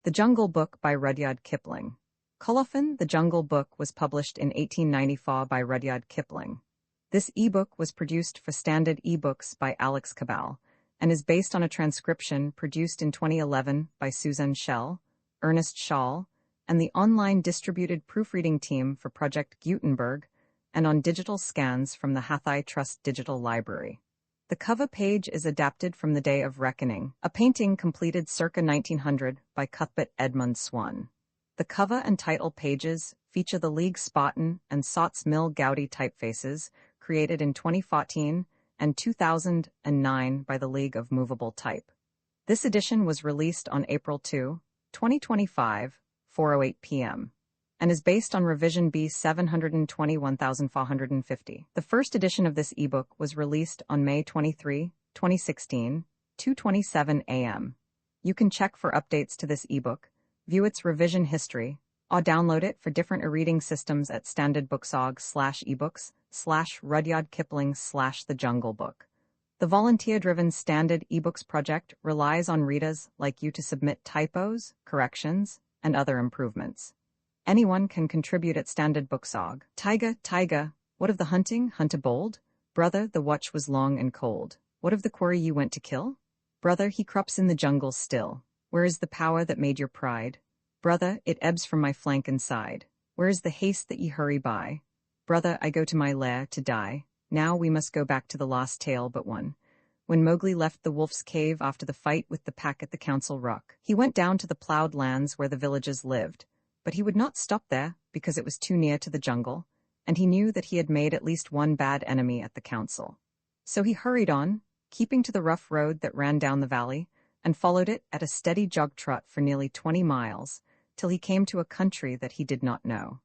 The Jungle Book by Rudyard Kipling. Colophon, The Jungle Book was published in 1894 by Rudyard Kipling. This ebook was produced for Standard eBooks by Alex Cabal and is based on a transcription produced in 2011 by Susan Schell, Ernest Schall, and the online distributed proofreading team for Project Gutenberg, and on digital scans from the Hathai Trust Digital Library. The cover page is adapted from The Day of Reckoning, a painting completed circa 1900 by Cuthbert Edmund Swan. The cover and title pages feature the League Spartan and Sots Mill Gaudi typefaces created in 2014 and 2009 by the League of Movable Type. This edition was released on April 2, 2025, 4:08 p.m. and is based on revision B 721,450. The first edition of this ebook was released on May 23, 2016, 2:27 a.m. You can check for updates to this ebook, view its revision history, or download it for different e-reading systems at standardbooksorg/ebooks/Rudyard Kipling/The Jungle Book. The volunteer-driven Standard eBooks project relies on readers like you to submit typos, corrections, and other improvements. Anyone can contribute at Standard Booksorg. Tiger, what of the hunting, hunter bold? Brother, the watch was long and cold. What of the quarry you went to kill? Brother, he crops in the jungle still. Where is the power that made your pride? Brother, it ebbs from my flank and side. Where is the haste that ye hurry by? Brother, I go to my lair to die. Now we must go back to the last tale but one. When Mowgli left the wolf's cave after the fight with the pack at the Council Rock, he went down to the ploughed lands where the villagers lived. But he would not stop there, because it was too near to the jungle, and he knew that he had made at least one bad enemy at the council. So he hurried on, keeping to the rough road that ran down the valley, and followed it at a steady jog-trot for nearly 20 miles, till he came to a country that he did not know.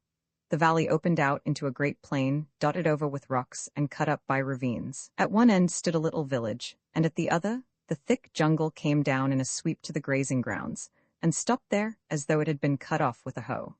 The valley opened out into a great plain, dotted over with rocks and cut up by ravines. At one end stood a little village, and at the other, the thick jungle came down in a sweep to the grazing grounds, and stopped there as though it had been cut off with a hoe.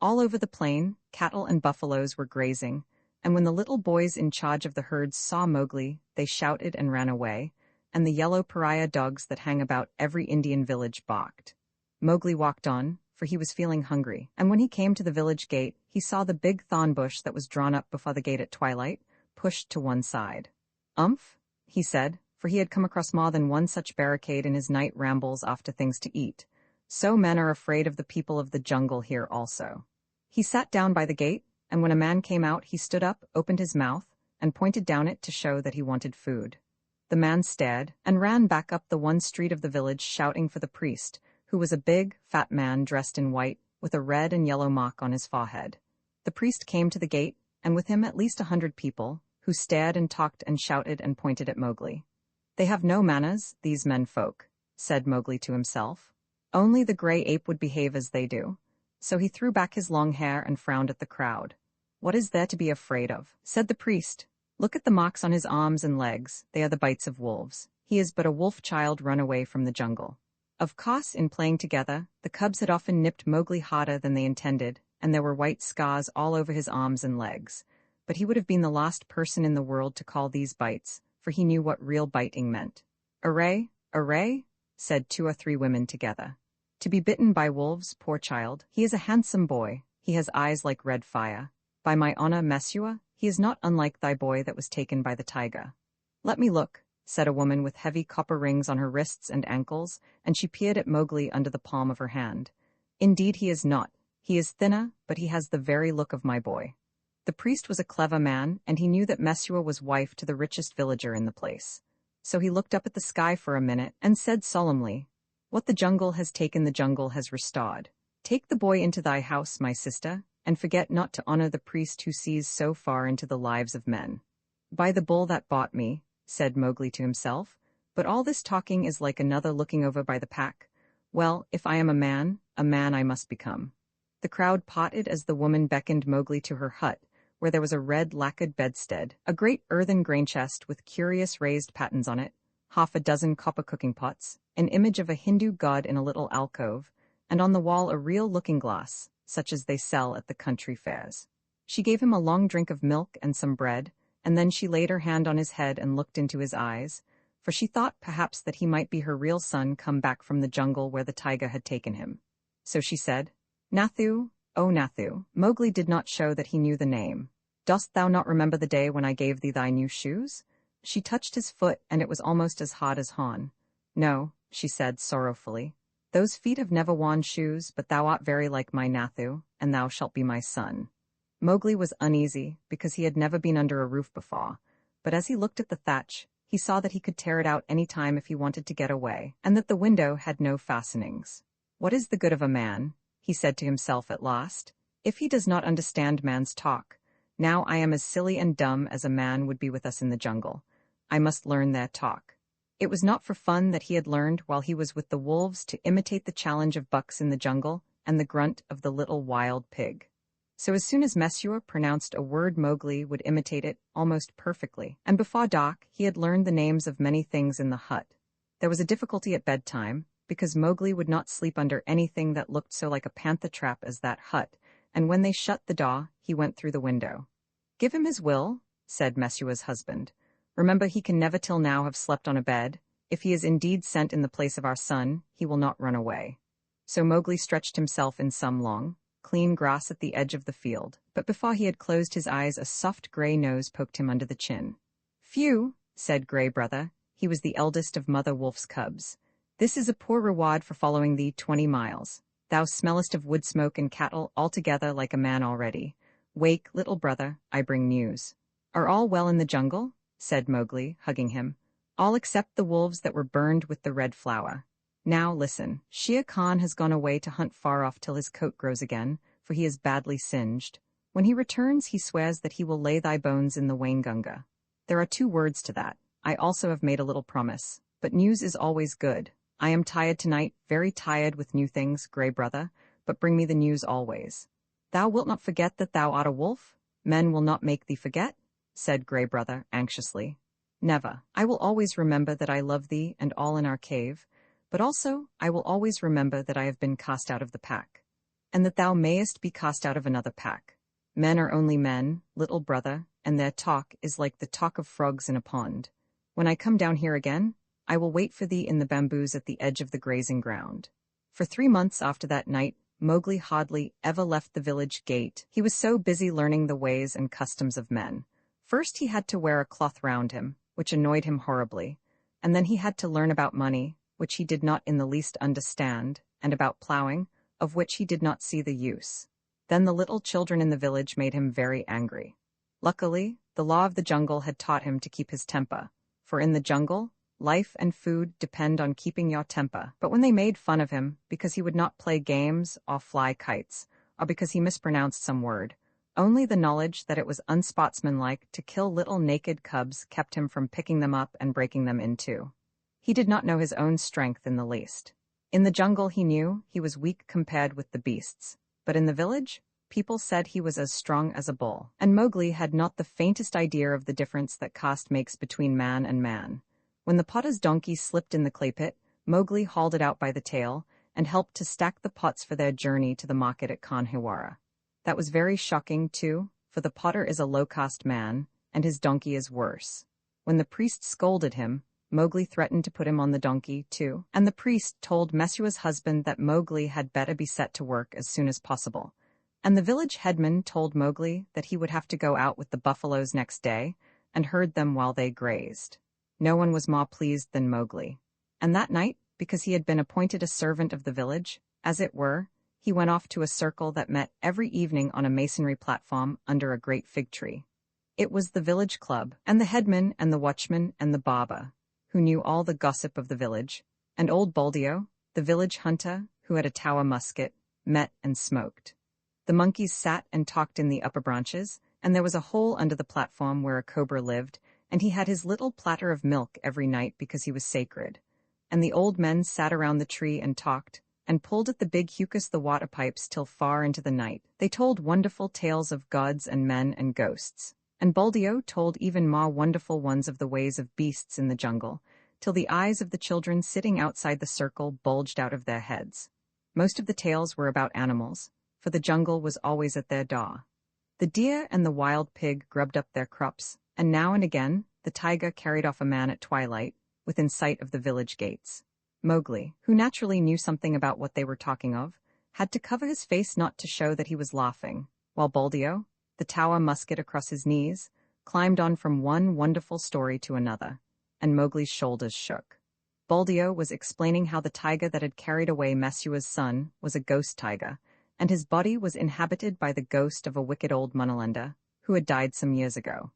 All over the plain, cattle and buffaloes were grazing, and when the little boys in charge of the herds saw Mowgli, they shouted and ran away, and the yellow pariah dogs that hang about every Indian village barked. Mowgli walked on, for he was feeling hungry, and when he came to the village gate, he saw the big thorn bush that was drawn up before the gate at twilight, pushed to one side. "Umph," he said, for he had come across more than one such barricade in his night rambles after things to eat. "So men are afraid of the people of the jungle here also." He sat down by the gate, and when a man came out he stood up, opened his mouth, and pointed down it to show that he wanted food. The man stared, and ran back up the one street of the village shouting for the priest, who was a big, fat man dressed in white, with a red and yellow mark on his forehead. The priest came to the gate, and with him at least 100 people, who stared and talked and shouted and pointed at Mowgli. "They have no manners, these men folk," said Mowgli to himself. "Only the gray ape would behave as they do." So he threw back his long hair and frowned at the crowd. "What is there to be afraid of?" said the priest. "Look at the marks on his arms and legs. They are the bites of wolves. He is but a wolf child run away from the jungle." Of course, in playing together, the cubs had often nipped Mowgli harder than they intended, and there were white scars all over his arms and legs. But he would have been the last person in the world to call these bites, for he knew what real biting meant. "Array, array," said 2 or 3 women together. "To be bitten by wolves, poor child. He is a handsome boy. He has eyes like red fire. By my honor, Messua, he is not unlike thy boy that was taken by the tiger." "Let me look," said a woman with heavy copper rings on her wrists and ankles, and she peered at Mowgli under the palm of her hand. "Indeed he is not. He is thinner, but he has the very look of my boy." The priest was a clever man, and he knew that Messua was wife to the richest villager in the place. So he looked up at the sky for a minute and said solemnly, "What the jungle has taken the jungle has restored. Take the boy into thy house, my sister, and forget not to honor the priest who sees so far into the lives of men." "By the bull that bought me," said Mowgli to himself, "but all this talking is like another looking over by the pack. Well, if I am a man I must become." The crowd parted as the woman beckoned Mowgli to her hut, where there was a red lacquered bedstead, a great earthen grain chest with curious raised patterns on it, 6 copper cooking pots, an image of a Hindu god in a little alcove, and on the wall a real looking-glass, such as they sell at the country fairs. She gave him a long drink of milk and some bread, and then she laid her hand on his head and looked into his eyes, for she thought perhaps that he might be her real son come back from the jungle where the tiger had taken him. So she said, Nathu, O Nathu. Mowgli did not show that he knew the name. Dost thou not remember the day when I gave thee thy new shoes? She touched his foot, and it was almost as hard as horn. No, she said sorrowfully. Those feet have never worn shoes, but thou art very like my Nathu, and thou shalt be my son. Mowgli was uneasy, because he had never been under a roof before, but as he looked at the thatch, he saw that he could tear it out any time if he wanted to get away, and that the window had no fastenings. What is the good of a man, he said to himself at last, if he does not understand man's talk? Now I am as silly and dumb as a man would be with us in the jungle. I must learn their talk. It was not for fun that he had learned while he was with the wolves to imitate the challenge of bucks in the jungle and the grunt of the little wild pig. So as soon as Mesua pronounced a word, Mowgli would imitate it almost perfectly, and before dark he had learned the names of many things in the hut. There was a difficulty at bedtime, because Mowgli would not sleep under anything that looked so like a panther trap as that hut, and when they shut the door, he went through the window. Give him his will, said Mesua's husband. Remember, he can never till now have slept on a bed. If he is indeed sent in the place of our son, he will not run away. So Mowgli stretched himself in some long, clean grass at the edge of the field, but before he had closed his eyes a soft grey nose poked him under the chin. Phew, said Grey Brother. He was the eldest of Mother Wolf's cubs. This is a poor reward for following thee 20 miles. Thou smellest of wood smoke and cattle altogether like a man already. Wake, little brother, I bring news. Are all well in the jungle? Said Mowgli, hugging him. All except the wolves that were burned with the red flower. Now listen, Shere Khan has gone away to hunt far off till his coat grows again, for he is badly singed. When he returns, he swears that he will lay thy bones in the Waingunga. There are 2 words to that. I also have made a little promise, but news is always good. I am tired tonight, very tired with new things, Grey Brother, but bring me the news always. Thou wilt not forget that thou art a wolf? Men will not make thee forget? Said Grey Brother anxiously. Never. I will always remember that I love thee and all in our cave, but also I will always remember that I have been cast out of the pack, and that thou mayest be cast out of another pack. Men are only men, little brother, and their talk is like the talk of frogs in a pond. When I come down here again, I will wait for thee in the bamboos at the edge of the grazing ground. For 3 months after that night, Mowgli hardly ever left the village gate. He was so busy learning the ways and customs of men. First he had to wear a cloth round him, which annoyed him horribly, and then he had to learn about money, which he did not in the least understand, and about plowing, of which he did not see the use. Then the little children in the village made him very angry. Luckily, the law of the jungle had taught him to keep his temper, for in the jungle, life and food depend on keeping your temper. But when they made fun of him because he would not play games or fly kites, or because he mispronounced some word, only the knowledge that it was unsportsmanlike to kill little naked cubs kept him from picking them up and breaking them in 2. He did not know his own strength in the least. In the jungle he knew he was weak compared with the beasts, but in the village, people said he was as strong as a bull, and Mowgli had not the faintest idea of the difference that caste makes between man and man. When the potter's donkey slipped in the clay pit, Mowgli hauled it out by the tail and helped to stack the pots for their journey to the market at Khanhiwara. That was very shocking, too, for the potter is a low-caste man, and his donkey is worse. When the priest scolded him, Mowgli threatened to put him on the donkey, too, and the priest told Mesua's husband that Mowgli had better be set to work as soon as possible. And the village headman told Mowgli that he would have to go out with the buffaloes next day and herd them while they grazed. No one was more pleased than Mowgli. And that night, because he had been appointed a servant of the village, as it were, he went off to a circle that met every evening on a masonry platform under a great fig tree. It was the village club, and the headman and the watchman and the barber, who knew all the gossip of the village, and old Baldio, the village hunter, who had a Tower musket, met and smoked. The monkeys sat and talked in the upper branches, and there was a hole under the platform where a cobra lived, and he had his little platter of milk every night because he was sacred. And the old men sat around the tree and talked, and pulled at the big hukas the water pipes till far into the night. They told wonderful tales of gods and men and ghosts, and Baldio told even more wonderful ones of the ways of beasts in the jungle, till the eyes of the children sitting outside the circle bulged out of their heads. Most of the tales were about animals, for the jungle was always at their door. The deer and the wild pig grubbed up their crops, and now and again the taiga carried off a man at twilight, within sight of the village gates. Mowgli, who naturally knew something about what they were talking of, had to cover his face not to show that he was laughing, while Baldio, the tower musket across his knees, climbed on from one wonderful story to another, and Mowgli's shoulders shook. Baldio was explaining how the tiger that had carried away Messua's son was a ghost tiger, and his body was inhabited by the ghost of a wicked old Monolender who had died some years ago.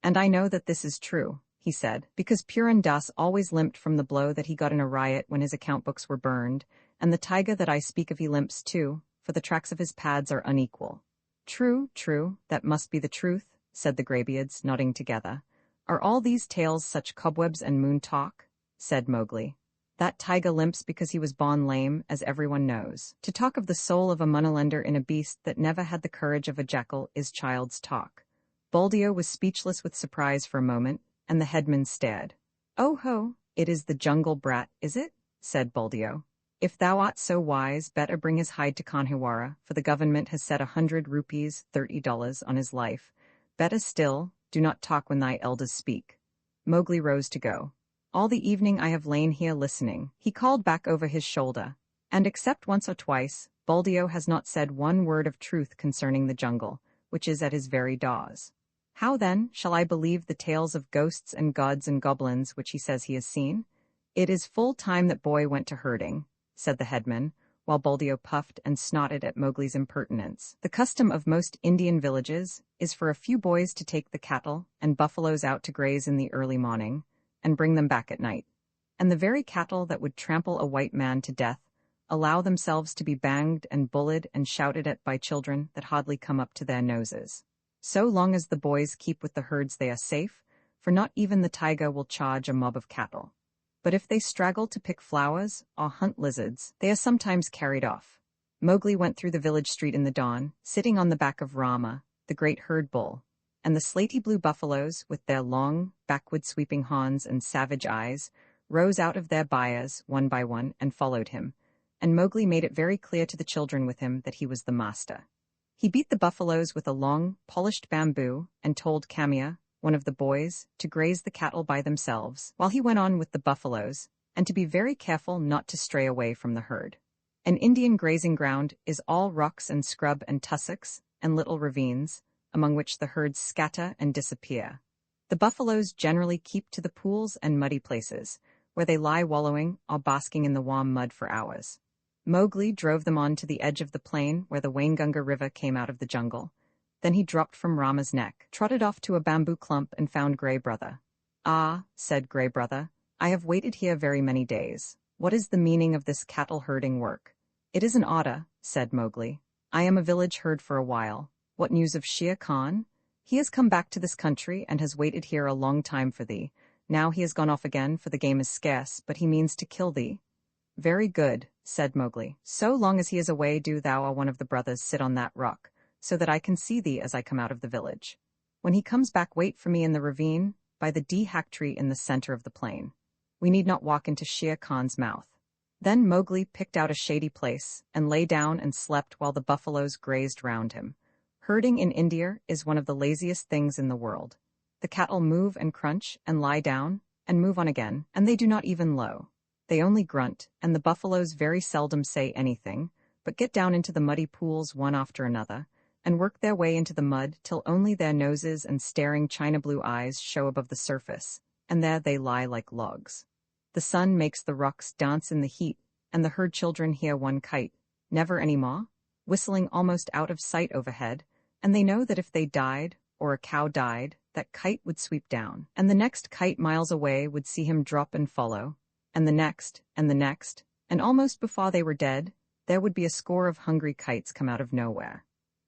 "And I know that this is true," he said, "because Puran Das always limped from the blow that he got in a riot when his account books were burned, and the tiger that I speak of he limps too, for the tracks of his pads are unequal." "True, true, that must be the truth," said the greybeards, nodding together. "Are all these tales such cobwebs and moon talk?" said Mowgli. "That tiger limps because he was born lame, as everyone knows. To talk of the soul of a Monolender in a beast that never had the courage of a jackal is child's talk." Baldio was speechless with surprise for a moment, and the headman stared. "Oh ho, it is the jungle brat, is it?" said Baldio. "If thou art so wise, better bring his hide to Kanhiwara, for the government has set 100 rupees, $30, on his life. Better still, do not talk when thy elders speak." Mowgli rose to go. "All the evening I have lain here listening," he called back over his shoulder, "and except once or twice, Baldio has not said one word of truth concerning the jungle, which is at his very doors. How, then, shall I believe the tales of ghosts and gods and goblins which he says he has seen? It is full time that boy went to herding," said the headman, while Baldio puffed and snotted at Mowgli's impertinence. "The custom of most Indian villages is for a few boys to take the cattle and buffaloes out to graze in the early morning, and bring them back at night. And the very cattle that would trample a white man to death allow themselves to be banged and bullied and shouted at by children that hardly come up to their noses. So long as the boys keep with the herds they are safe, for not even the tiger will charge a mob of cattle. But if they straggle to pick flowers or hunt lizards, they are sometimes carried off." Mowgli went through the village street in the dawn, sitting on the back of Rama, the great herd bull, and the slaty blue buffaloes, with their long, backward-sweeping horns and savage eyes, rose out of their byres one by one and followed him, and Mowgli made it very clear to the children with him that he was the master. He beat the buffaloes with a long, polished bamboo and told Kamia, one of the boys, to graze the cattle by themselves, while he went on with the buffaloes, and to be very careful not to stray away from the herd. An Indian grazing ground is all rocks and scrub and tussocks and little ravines, among which the herds scatter and disappear. The buffaloes generally keep to the pools and muddy places, where they lie wallowing or basking in the warm mud for hours. Mowgli drove them on to the edge of the plain where the Waingunga River came out of the jungle. Then he dropped from Rama's neck, trotted off to a bamboo clump, and found Grey Brother. "Ah," said Grey Brother, "I have waited here very many days. What is the meaning of this cattle-herding work?" "It is an order," said Mowgli. "I am a village herd for a while. What news of Shere Khan? He has come back to this country and has waited here a long time for thee. Now he has gone off again, for the game is scarce, but he means to kill thee." "Very good," said Mowgli. "So long as he is away, do thou or one of the brothers sit on that rock, so that I can see thee as I come out of the village. When he comes back, wait for me in the ravine, by the dehak tree in the center of the plain. We need not walk into Shere Khan's mouth." Then Mowgli picked out a shady place, and lay down and slept while the buffaloes grazed round him. Herding in India is one of the laziest things in the world. The cattle move and crunch, and lie down, and move on again, and they do not even low. They only grunt, and the buffaloes very seldom say anything, but get down into the muddy pools one after another, and work their way into the mud till only their noses and staring china-blue eyes show above the surface, and there they lie like logs. The sun makes the rocks dance in the heat, and the herd children hear one kite, never any more, whistling almost out of sight overhead, and they know that if they died, or a cow died, that kite would sweep down, and the next kite miles away would see him drop and follow, and the next, and almost before they were dead, there would be a score of hungry kites come out of nowhere.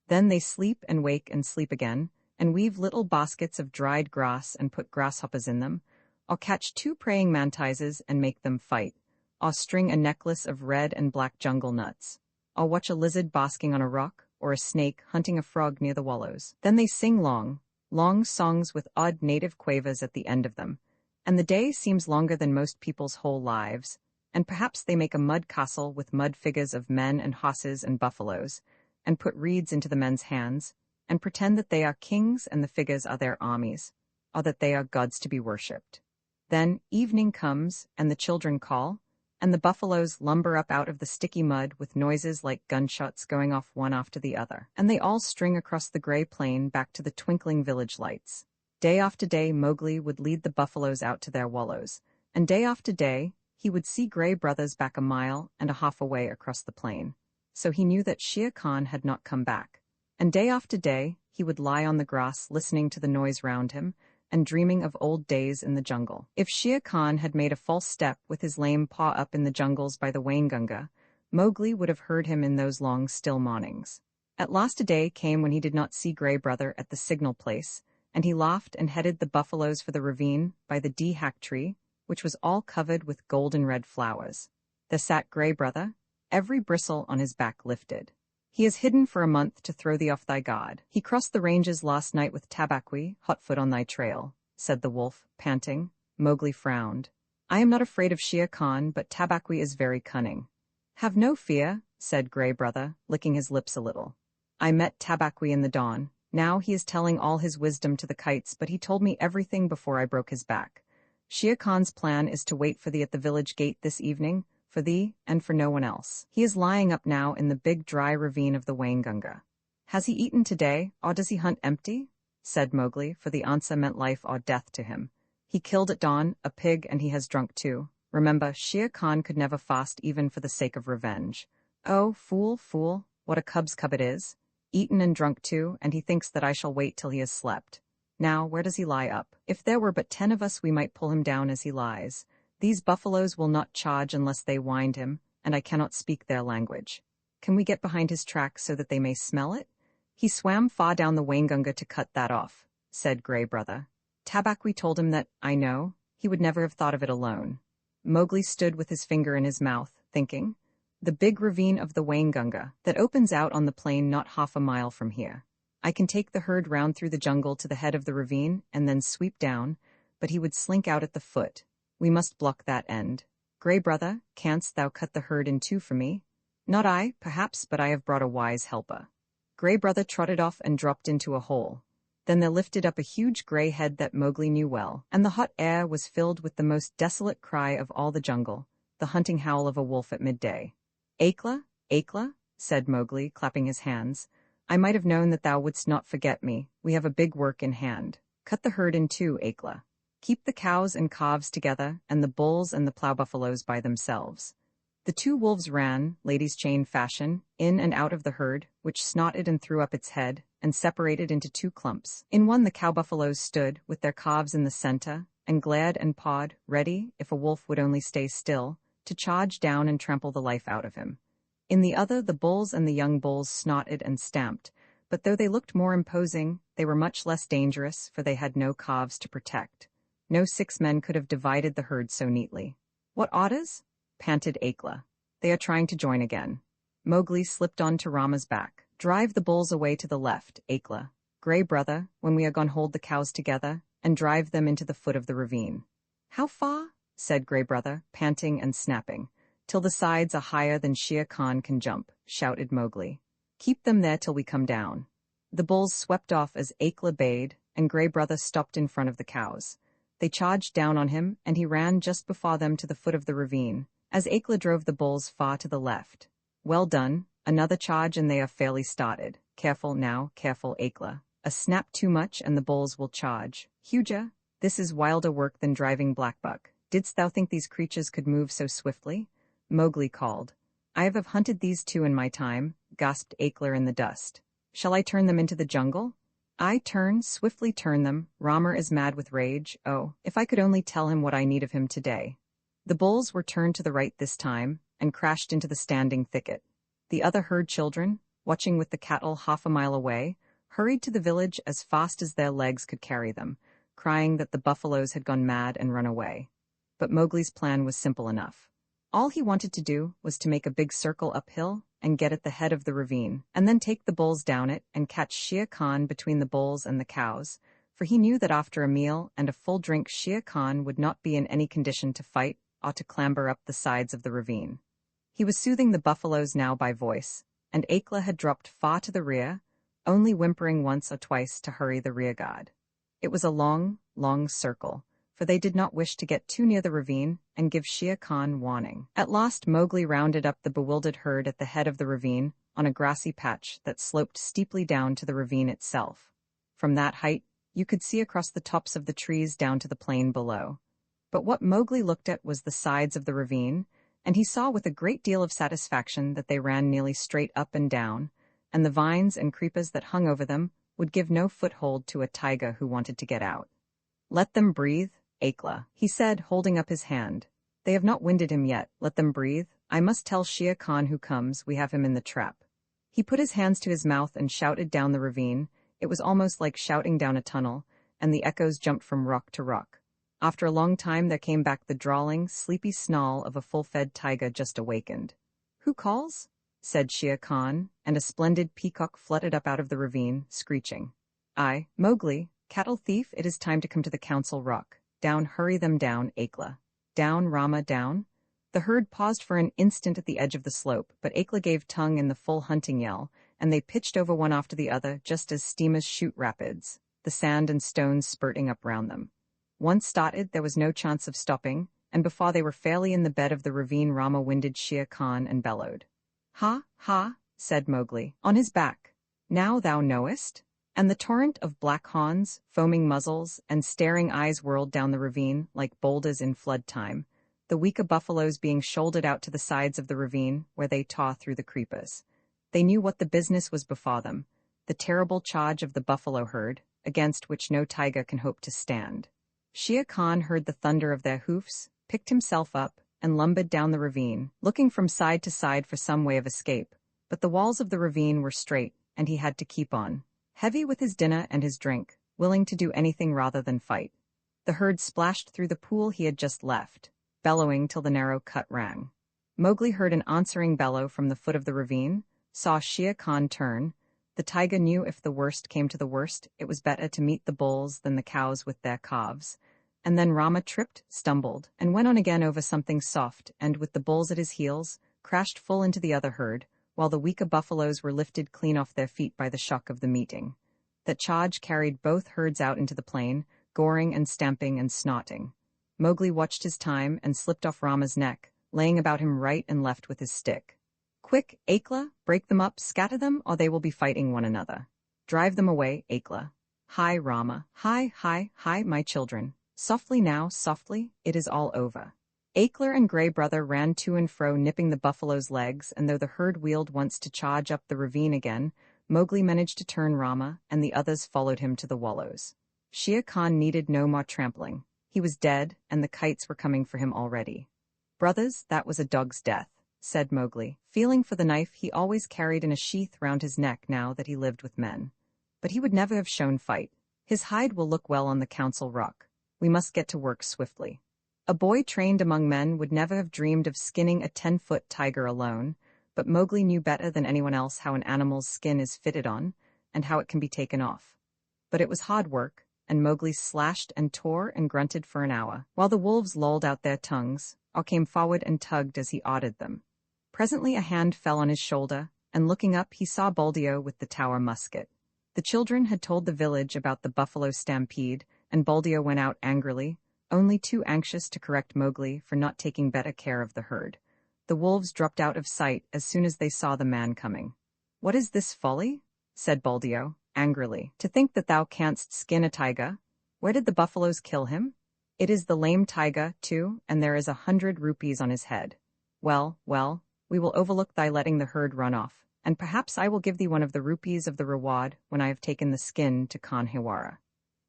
Then they sleep and wake and sleep again, and weave little baskets of dried grass and put grasshoppers in them, or catch 2 praying mantises and make them fight, or string a necklace of red and black jungle nuts, or watch a lizard basking on a rock, or a snake hunting a frog near the wallows. Then they sing long, long songs with odd native quavers at the end of them, and the day seems longer than most people's whole lives, and perhaps they make a mud castle with mud figures of men and horses and buffaloes, and put reeds into the men's hands, and pretend that they are kings and the figures are their armies, or that they are gods to be worshipped. Then evening comes, and the children call, and the buffaloes lumber up out of the sticky mud with noises like gunshots going off one after the other, and they all string across the gray plain back to the twinkling village lights. Day after day, Mowgli would lead the buffaloes out to their wallows, and day after day, he would see Gray Brothers back a mile and a half away across the plain. So he knew that Shere Khan had not come back. And day after day, he would lie on the grass listening to the noise round him and dreaming of old days in the jungle. If Shere Khan had made a false step with his lame paw up in the jungles by the Waingunga, Mowgli would have heard him in those long, still mornings. At last a day came when he did not see Gray Brother at the signal place, and he laughed and headed the buffaloes for the ravine by the dee-hack tree, which was all covered with golden red flowers. There sat Gray Brother, every bristle on his back lifted. He is hidden for a month to throw thee off thy guard. He crossed the ranges last night with Tabaqui, hotfoot on thy trail, said the wolf, panting. Mowgli frowned. I am not afraid of Shere Khan, but Tabaqui is very cunning. Have no fear, said Gray Brother, licking his lips a little. I met Tabaqui in the dawn. Now he is telling all his wisdom to the kites, but he told me everything before I broke his back. Shere Khan's plan is to wait for thee at the village gate this evening, for thee and for no one else. He is lying up now in the big dry ravine of the Waingunga. Has he eaten today, or does he hunt empty? Said Mowgli, for the answer meant life or death to him. He killed at dawn a pig, and he has drunk too. Remember, Shere Khan could never fast even for the sake of revenge. Oh, fool, fool, what a cub's cub it is. Eaten and drunk too, and he thinks that I shall wait till he has slept. Now, where does he lie up? If there were but 10 of us, we might pull him down as he lies. These buffaloes will not charge unless they wind him, and I cannot speak their language. Can we get behind his track so that they may smell it? He swam far down the Waingunga to cut that off, said Gray Brother. Tabaqui told him that, I know, he would never have thought of it alone. Mowgli stood with his finger in his mouth, thinking. The big ravine of the Waingunga, that opens out on the plain not half a mile from here. I can take the herd round through the jungle to the head of the ravine and then sweep down, but he would slink out at the foot. We must block that end. Gray Brother, canst thou cut the herd in two for me? Not I, perhaps, but I have brought a wise helper. Gray Brother trotted off and dropped into a hole. Then there lifted up a huge gray head that Mowgli knew well, and the hot air was filled with the most desolate cry of all the jungle, the hunting howl of a wolf at midday. Akela, Akela, said Mowgli, clapping his hands. I might have known that thou wouldst not forget me. We have a big work in hand. Cut the herd in two, Akela. Keep the cows and calves together, and the bulls and the plough buffaloes by themselves. The two wolves ran, ladies' chain fashion, in and out of the herd, which snotted and threw up its head, and separated into two clumps. In one the cow buffaloes stood, with their calves in the center, and glared and pawed, ready, if a wolf would only stay still, to charge down and trample the life out of him. In the other the bulls and the young bulls snotted and stamped, but though they looked more imposing, they were much less dangerous, for they had no calves to protect. No 6 men could have divided the herd so neatly. What orders? Panted Akela. They are trying to join again. Mowgli slipped on to Rama's back. Drive the bulls away to the left, Akela. Gray Brother, when we are gone hold the cows together, and drive them into the foot of the ravine. How far? Said Gray Brother, panting and snapping. Till the sides are higher than Shere Khan can jump, shouted Mowgli. Keep them there till we come down. The bulls swept off as Akela bade, and Gray Brother stopped in front of the cows. They charged down on him, and he ran just before them to the foot of the ravine, as Akela drove the bulls far to the left. Well done, another charge and they are fairly started. Careful now, careful, Akela. A snap too much and the bulls will charge. Huja, this is wilder work than driving Blackbuck. Didst thou think these creatures could move so swiftly? Mowgli called. I have hunted these two in my time, gasped Akela in the dust. Shall I turn them into the jungle? I turn, swiftly turn them. Rama is mad with rage. Oh, if I could only tell him what I need of him today. The bulls were turned to the right this time, and crashed into the standing thicket. The other herd children, watching with the cattle half a mile away, hurried to the village as fast as their legs could carry them, crying that the buffaloes had gone mad and run away. But Mowgli's plan was simple enough. All he wanted to do was to make a big circle uphill and get at the head of the ravine, and then take the bulls down it and catch Shere Khan between the bulls and the cows, for he knew that after a meal and a full drink Shere Khan would not be in any condition to fight or to clamber up the sides of the ravine. He was soothing the buffaloes now by voice, and Akela had dropped far to the rear, only whimpering once or twice to hurry the rear guard. It was a long, long circle, for they did not wish to get too near the ravine and give Shere Khan warning. At last Mowgli rounded up the bewildered herd at the head of the ravine on a grassy patch that sloped steeply down to the ravine itself. From that height, you could see across the tops of the trees down to the plain below. But what Mowgli looked at was the sides of the ravine, and he saw with a great deal of satisfaction that they ran nearly straight up and down, and the vines and creepers that hung over them would give no foothold to a tiger who wanted to get out. "Let them breathe, Akela," he said, holding up his hand. "They have not winded him yet. Let them breathe. I must tell Shere Khan who comes we have him in the trap." He put his hands to his mouth and shouted down the ravine. It was almost like shouting down a tunnel, and the echoes jumped from rock to rock. After a long time there came back the drawling, sleepy snarl of a full-fed tiger just awakened. "Who calls?" said Shere Khan, and a splendid peacock fluttered up out of the ravine, screeching. "I, Mowgli, cattle thief, it is time to come to the council rock. Down, hurry them down, Akela. Down, Rama, down." The herd paused for an instant at the edge of the slope, but Akela gave tongue in the full hunting yell, and they pitched over one after the other just as steamers shoot rapids, the sand and stones spurting up round them. Once started, there was no chance of stopping, and before they were fairly in the bed of the ravine, Rama winded Shere Khan and bellowed. "Ha, ha," said Mowgli, "on his back. Now thou knowest?" And the torrent of black horns, foaming muzzles, and staring eyes whirled down the ravine like boulders in flood time, the weaker buffaloes being shouldered out to the sides of the ravine where they tore through the creepers. They knew what the business was before them, the terrible charge of the buffalo herd, against which no tiger can hope to stand. Shere Khan heard the thunder of their hoofs, picked himself up, and lumbered down the ravine, looking from side to side for some way of escape. But the walls of the ravine were straight, and he had to keep on, heavy with his dinner and his drink, willing to do anything rather than fight. The herd splashed through the pool he had just left, bellowing till the narrow cut rang. Mowgli heard an answering bellow from the foot of the ravine, saw Shere Khan turn. The tiger knew if the worst came to the worst, it was better to meet the bulls than the cows with their calves. And then Rama tripped, stumbled, and went on again over something soft, and, with the bulls at his heels, crashed full into the other herd, while the weaker buffaloes were lifted clean off their feet by the shock of the meeting. That charge carried both herds out into the plain, goring and stamping and snorting. Mowgli watched his time and slipped off Rama's neck, laying about him right and left with his stick. "Quick, Akela, break them up, scatter them, or they will be fighting one another. Drive them away, Akela. Hi, Rama. Hi, hi, hi, my children. Softly now, softly, it is all over." Akela and Gray Brother ran to and fro nipping the buffalo's legs, and though the herd wheeled once to charge up the ravine again, Mowgli managed to turn Rama, and the others followed him to the wallows. Shere Khan needed no more trampling. He was dead, and the kites were coming for him already. "Brothers, that was a dog's death," said Mowgli, feeling for the knife he always carried in a sheath round his neck now that he lived with men. "But he would never have shown fight. His hide will look well on the council rock. We must get to work swiftly." A boy trained among men would never have dreamed of skinning a 10-foot tiger alone, but Mowgli knew better than anyone else how an animal's skin is fitted on, and how it can be taken off. But it was hard work, and Mowgli slashed and tore and grunted for an hour, while the wolves lolled out their tongues, or came forward and tugged as he ordered them. Presently a hand fell on his shoulder, and looking up he saw Buldeo with the Tower musket. The children had told the village about the buffalo stampede, and Buldeo went out angrily, only too anxious to correct Mowgli for not taking better care of the herd. The wolves dropped out of sight as soon as they saw the man coming. "What is this folly?" said Buldeo, angrily. "To think that thou canst skin a tiger? Where did the buffaloes kill him? It is the lame tiger, too, and there is 100 rupees on his head. Well, well, we will overlook thy letting the herd run off, and perhaps I will give thee one of the rupees of the reward when I have taken the skin to Khanhiwara."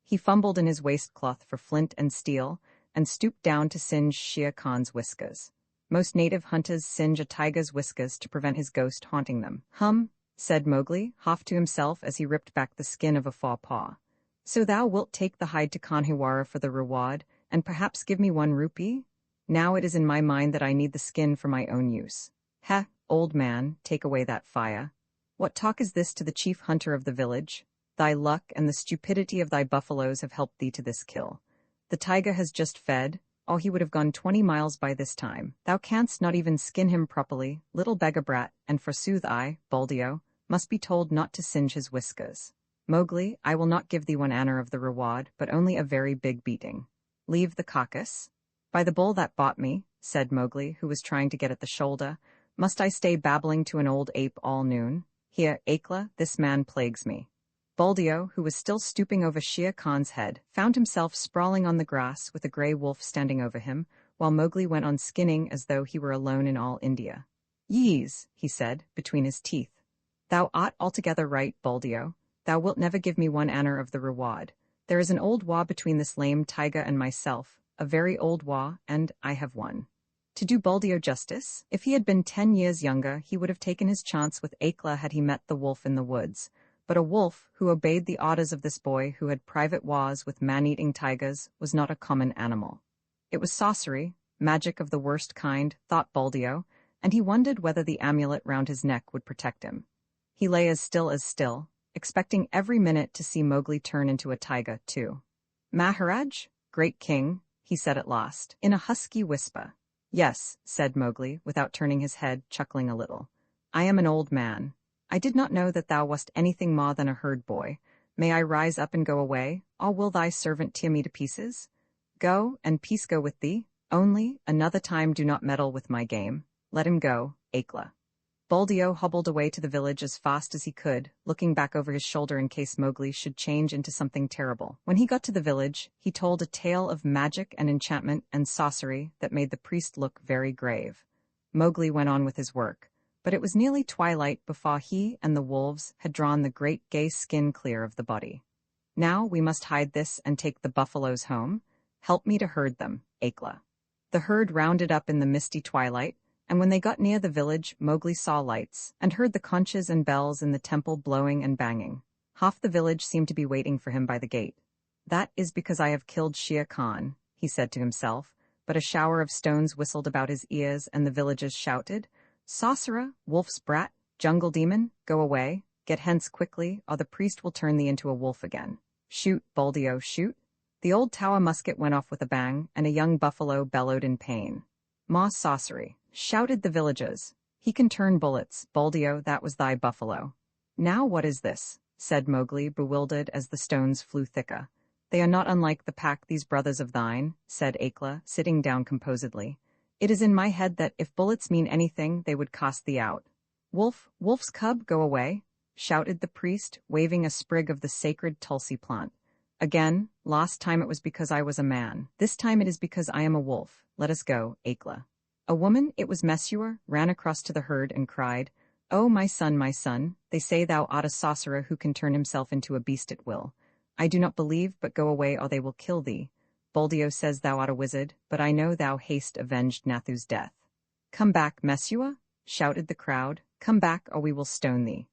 He fumbled in his waistcloth for flint and steel, and stooped down to singe Shere Khan's whiskers. Most native hunters singe a tiger's whiskers to prevent his ghost haunting them. "Hum," said Mowgli, half to himself as he ripped back the skin of a forepaw. "So thou wilt take the hide to Khanhiwara for the reward, and perhaps give me 1 rupee? Now it is in my mind that I need the skin for my own use. Heh, old man, take away that fire. What talk is this to the chief hunter of the village? Thy luck and the stupidity of thy buffaloes have helped thee to this kill. The tiger has just fed, or he would have gone 20 miles by this time. Thou canst not even skin him properly, little beggar brat, and forsooth I, Buldeo, must be told not to singe his whiskers. Mowgli, I will not give thee 1 anna of the reward, but only a very big beating. Leave the carcass? By the bull that bought me, said Mowgli, who was trying to get at the shoulder, must I stay babbling to an old ape all noon? Here, Akela, this man plagues me. Buldeo, who was still stooping over Shere Khan's head, found himself sprawling on the grass with a grey wolf standing over him, while Mowgli went on skinning as though he were alone in all India. Yees, he said, between his teeth. Thou art altogether right, Buldeo. Thou wilt never give me one anner of the reward. There is an old war between this lame tiger and myself, a very old war, and I have won. To do Buldeo justice, if he had been 10 years younger, he would have taken his chance with Akela had he met the wolf in the woods. But a wolf, who obeyed the orders of this boy who had private wars with man-eating tigers, was not a common animal. It was sorcery, magic of the worst kind, thought Buldeo, and he wondered whether the amulet round his neck would protect him. He lay as still, expecting every minute to see Mowgli turn into a tiger, too. Maharaj, great king, he said at last, in a husky whisper. Yes, said Mowgli, without turning his head, chuckling a little. I am an old man. I did not know that thou wast anything more than a herd boy. May I rise up and go away, or will thy servant tear me to pieces? Go, and peace go with thee. Only, another time do not meddle with my game. Let him go, Akela. Buldeo hobbled away to the village as fast as he could, looking back over his shoulder in case Mowgli should change into something terrible. When he got to the village, he told a tale of magic and enchantment and sorcery that made the priest look very grave. Mowgli went on with his work, but it was nearly twilight before he and the wolves had drawn the great gay skin clear of the body. Now we must hide this and take the buffaloes home. Help me to herd them, Akela. The herd rounded up in the misty twilight, and when they got near the village, Mowgli saw lights, and heard the conches and bells in the temple blowing and banging. Half the village seemed to be waiting for him by the gate. That is because I have killed Shere Khan, he said to himself, but a shower of stones whistled about his ears, and the villagers shouted, Sorcerer, wolf's brat, jungle demon, go away, get hence quickly, or the priest will turn thee into a wolf again. Shoot, Buldeo, shoot. The old tower musket went off with a bang, and a young buffalo bellowed in pain. Ma sorcery, shouted the villagers. He can turn bullets, Buldeo, that was thy buffalo. Now what is this? Said Mowgli, bewildered as the stones flew thicker. They are not unlike the pack, these brothers of thine, said Akela, sitting down composedly. It is in my head that if bullets mean anything, they would cast thee out. Wolf's cub, go away, shouted the priest, waving a sprig of the sacred tulsi plant. Again, last time it was because I was a man. This time it is because I am a wolf. Let us go, Akela. A woman, it was Mesua, ran across to the herd and cried, Oh, my son, they say thou art a sorcerer who can turn himself into a beast at will. I do not believe, but go away or they will kill thee. Buldeo says thou art a wizard, but I know thou hast avenged Nathu's death. Come back, Mesua, shouted the crowd. Come back or we will stone thee.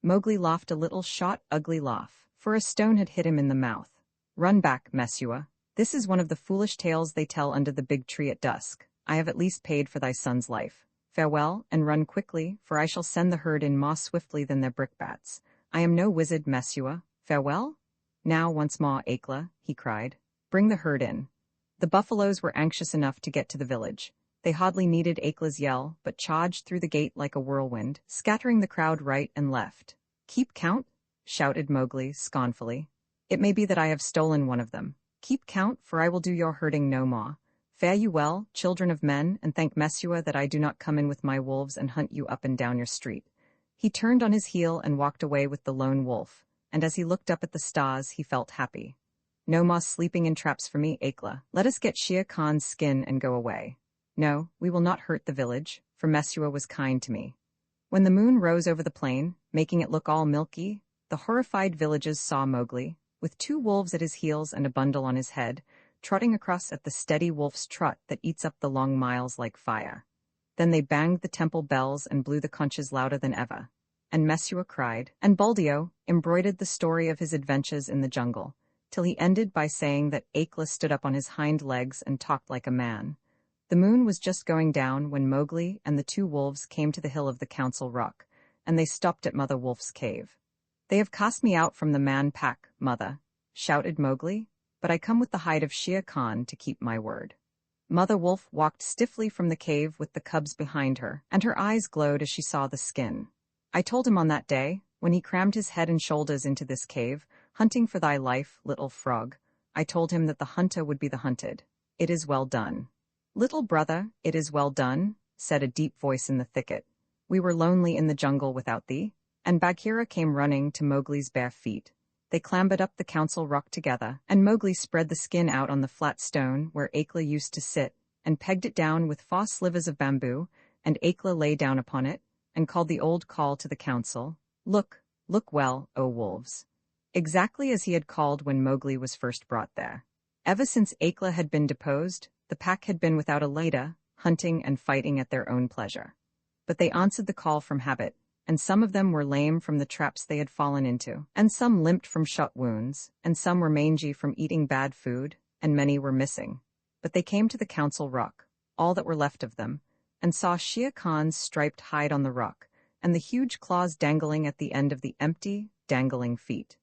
Mowgli laughed a little short, ugly laugh, for a stone had hit him in the mouth. Run back, Mesua. This is one of the foolish tales they tell under the big tree at dusk. I have at least paid for thy son's life. Farewell, and run quickly, for I shall send the herd in more swiftly than their brickbats. I am no wizard, Mesua. Farewell? Now once more, Akela, he cried. Bring the herd in. The buffaloes were anxious enough to get to the village. They hardly needed Akela's yell, but charged through the gate like a whirlwind, scattering the crowd right and left. Keep count? Shouted Mowgli scornfully. It may be that I have stolen one of them. Keep count, for I will do your herding no more. Fare you well, children of men, and thank Mesua that I do not come in with my wolves and hunt you up and down your street. He turned on his heel and walked away with the lone wolf, and as he looked up at the stars he felt happy. No more sleeping in traps for me, Akela. Let us get Shere Khan's skin and go away. No, we will not hurt the village, for Mesua was kind to me. When the moon rose over the plain, making it look all milky, the horrified villagers saw Mowgli, with 2 wolves at his heels and a bundle on his head, trotting across at the steady wolf's trot that eats up the long miles like fire. Then they banged the temple bells and blew the conches louder than ever. And Mesua cried, and Buldeo embroidered the story of his adventures in the jungle, till he ended by saying that Akela stood up on his hind legs and talked like a man. The moon was just going down when Mowgli and the 2 wolves came to the hill of the Council Rock, and they stopped at Mother Wolf's cave. They have cast me out from the man pack, Mother, shouted Mowgli, but I come with the hide of Shere Khan to keep my word. Mother Wolf walked stiffly from the cave with the cubs behind her, and her eyes glowed as she saw the skin. I told him on that day, when he crammed his head and shoulders into this cave, hunting for thy life, little frog. I told him that the hunter would be the hunted. It is well done. Little brother, it is well done, said a deep voice in the thicket. We were lonely in the jungle without thee. And Bagheera came running to Mowgli's bare feet. They clambered up the council rock together, and Mowgli spread the skin out on the flat stone where Akela used to sit, and pegged it down with 4 slivers of bamboo, and Akela lay down upon it, and called the old call to the council. Look, look well, O wolves. Exactly as he had called when Mowgli was first brought there. Ever since Akela had been deposed, the pack had been without a leader, hunting and fighting at their own pleasure. But they answered the call from habit, and some of them were lame from the traps they had fallen into, and some limped from shot wounds, and some were mangy from eating bad food, and many were missing. But they came to the council rock, all that were left of them, and saw Shere Khan's striped hide on the rock, and the huge claws dangling at the end of the empty, dangling feet.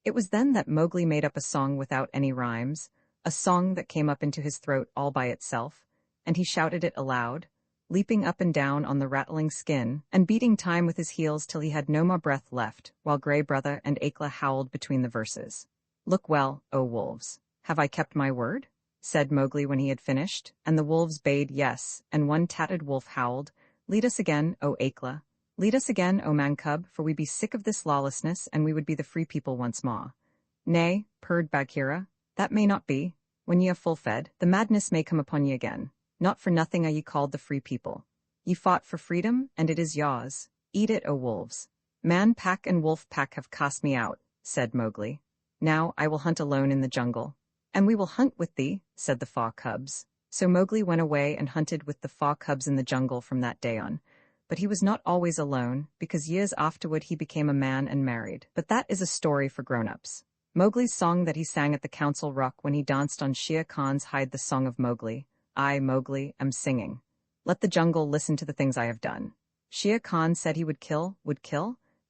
It was then that Mowgli made up a song without any rhymes, a song that came up into his throat all by itself, and he shouted it aloud, leaping up and down on the rattling skin, and beating time with his heels till he had no more breath left, while Grey Brother and Akela howled between the verses. Look well, O wolves. Have I kept my word? Said Mowgli when he had finished, and the wolves bayed yes, and one tattered wolf howled, Lead us again, O Akela. Lead us again, O man cub, for we be sick of this lawlessness, and we would be the free people once more. Nay, purred Bagheera, that may not be. When ye are full fed, the madness may come upon ye again. Not for nothing are ye called the free people. Ye fought for freedom, and it is yours. Eat it, O wolves. Man pack and wolf pack have cast me out, said Mowgli. Now I will hunt alone in the jungle. And we will hunt with thee, said the 4 cubs. So Mowgli went away and hunted with the 4 cubs in the jungle from that day on. But he was not always alone, because years afterward he became a man and married. But that is a story for grown-ups. Mowgli's song that he sang at the council rock when he danced on Shere Khan's hide, the song of Mowgli. I, Mowgli, am singing. Let the jungle listen to the things I have done. Shere Khan said he would kill.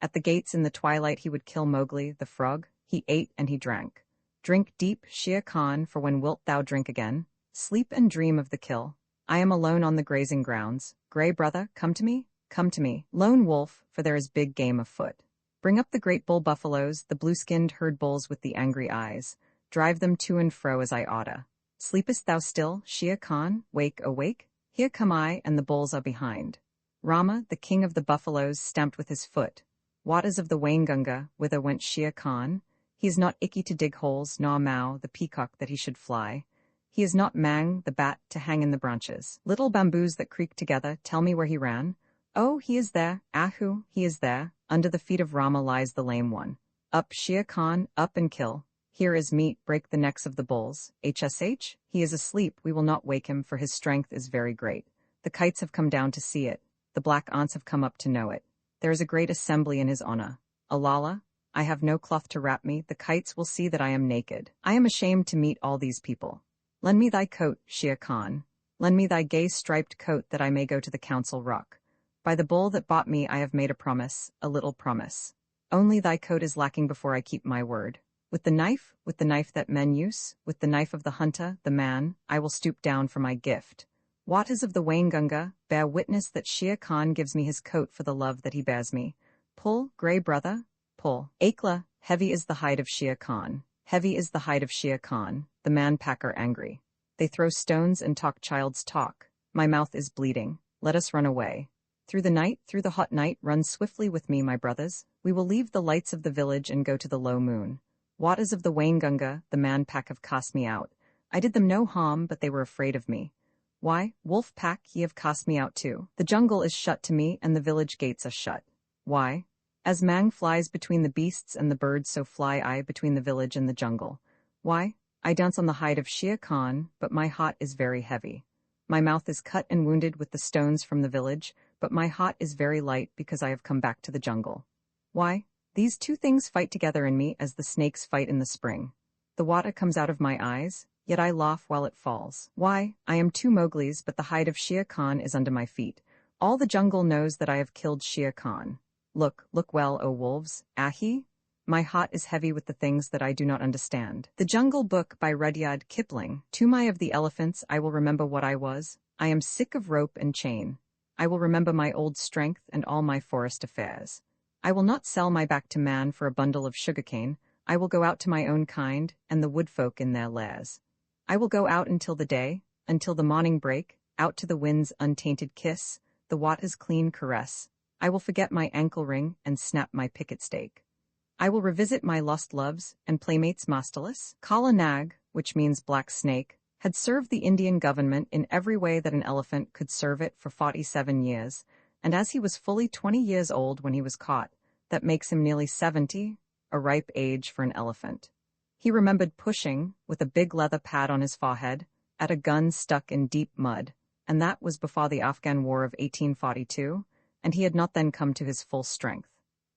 At the gates in the twilight he would kill Mowgli, the frog. He ate and he drank. Drink deep, Shere Khan, for when wilt thou drink again? Sleep and dream of the kill. I am alone on the grazing grounds. Grey Brother, come to me, lone wolf, for there is big game afoot. Bring up the great bull buffaloes, the blue-skinned herd bulls with the angry eyes. Drive them to and fro as I oughta. Sleepest thou still, Shere Khan? Wake, awake? Here come I, and the bulls are behind. Rama, the king of the buffaloes, stamped with his foot. Waters of the Waingunga, whither went Shere Khan? He is not Ikki to dig holes, nor Mao, the peacock, that he should fly. He is not Mang, the bat, to hang in the branches. Little bamboos that creak together, tell me where he ran. Oh, he is there, Ahu, he is there. Under the feet of Rama lies the lame one. Up, Shere Khan, up and kill. Here is meat, break the necks of the bulls. HSH, he is asleep, we will not wake him, for his strength is very great. The kites have come down to see it. The black ants have come up to know it. There is a great assembly in his honor. Alala, I have no cloth to wrap me, the kites will see that I am naked. I am ashamed to meet all these people. Lend me thy coat, Shere Khan. Lend me thy gay striped coat that I may go to the council rock. By the bull that bought me I have made a promise, a little promise. Only thy coat is lacking before I keep my word. With the knife that men use, with the knife of the hunter, the man, I will stoop down for my gift. Waters of the Waingunga, bear witness that Shere Khan gives me his coat for the love that he bears me. Pull, Grey Brother, pull. Akela, heavy is the hide of Shere Khan. Heavy is the hide of Shere Khan. The man-pack are angry. They throw stones and talk child's talk. My mouth is bleeding. Let us run away. Through the hot night, run swiftly with me, my brothers. We will leave the lights of the village and go to the low moon. Waters of the Waingunga, the man-pack have cast me out. I did them no harm, but they were afraid of me. Why, wolf pack, ye have cast me out too. The jungle is shut to me, and the village gates are shut. Why? As Mang flies between the beasts and the birds, so fly I between the village and the jungle. Why? I dance on the hide of Shere Khan, but my heart is very heavy. My mouth is cut and wounded with the stones from the village, but my heart is very light because I have come back to the jungle. Why? These two things fight together in me as the snakes fight in the spring. The water comes out of my eyes, yet I laugh while it falls. Why? I am 2 Mowglis, but the hide of Shere Khan is under my feet. All the jungle knows that I have killed Shere Khan. Look well, O wolves. Ahi? My heart is heavy with the things that I do not understand. The Jungle Book by Rudyard Kipling. To my of the elephants I will remember what I was. I am sick of rope and chain. I will remember my old strength and all my forest affairs. I will not sell my back to man for a bundle of sugarcane. I will go out to my own kind, and the woodfolk in their lairs. I will go out until the day, until the morning break, out to the wind's untainted kiss, the water's clean caress. I will forget my ankle ring and snap my picket stake. I will revisit my lost loves and playmates masterless. Kala Nag, which means black snake, had served the Indian government in every way that an elephant could serve it for 47 years, and as he was fully 20 years old when he was caught, that makes him nearly 70, a ripe age for an elephant. He remembered pushing, with a big leather pad on his forehead, at a gun stuck in deep mud, and that was before the Afghan War of 1842, and he had not then come to his full strength.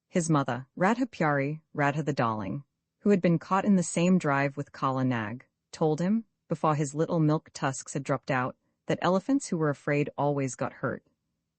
His mother, Radha Pyari, Radha the Darling, who had been caught in the same drive with Kala Nag, told him, before his little milk tusks had dropped out, that elephants who were afraid always got hurt.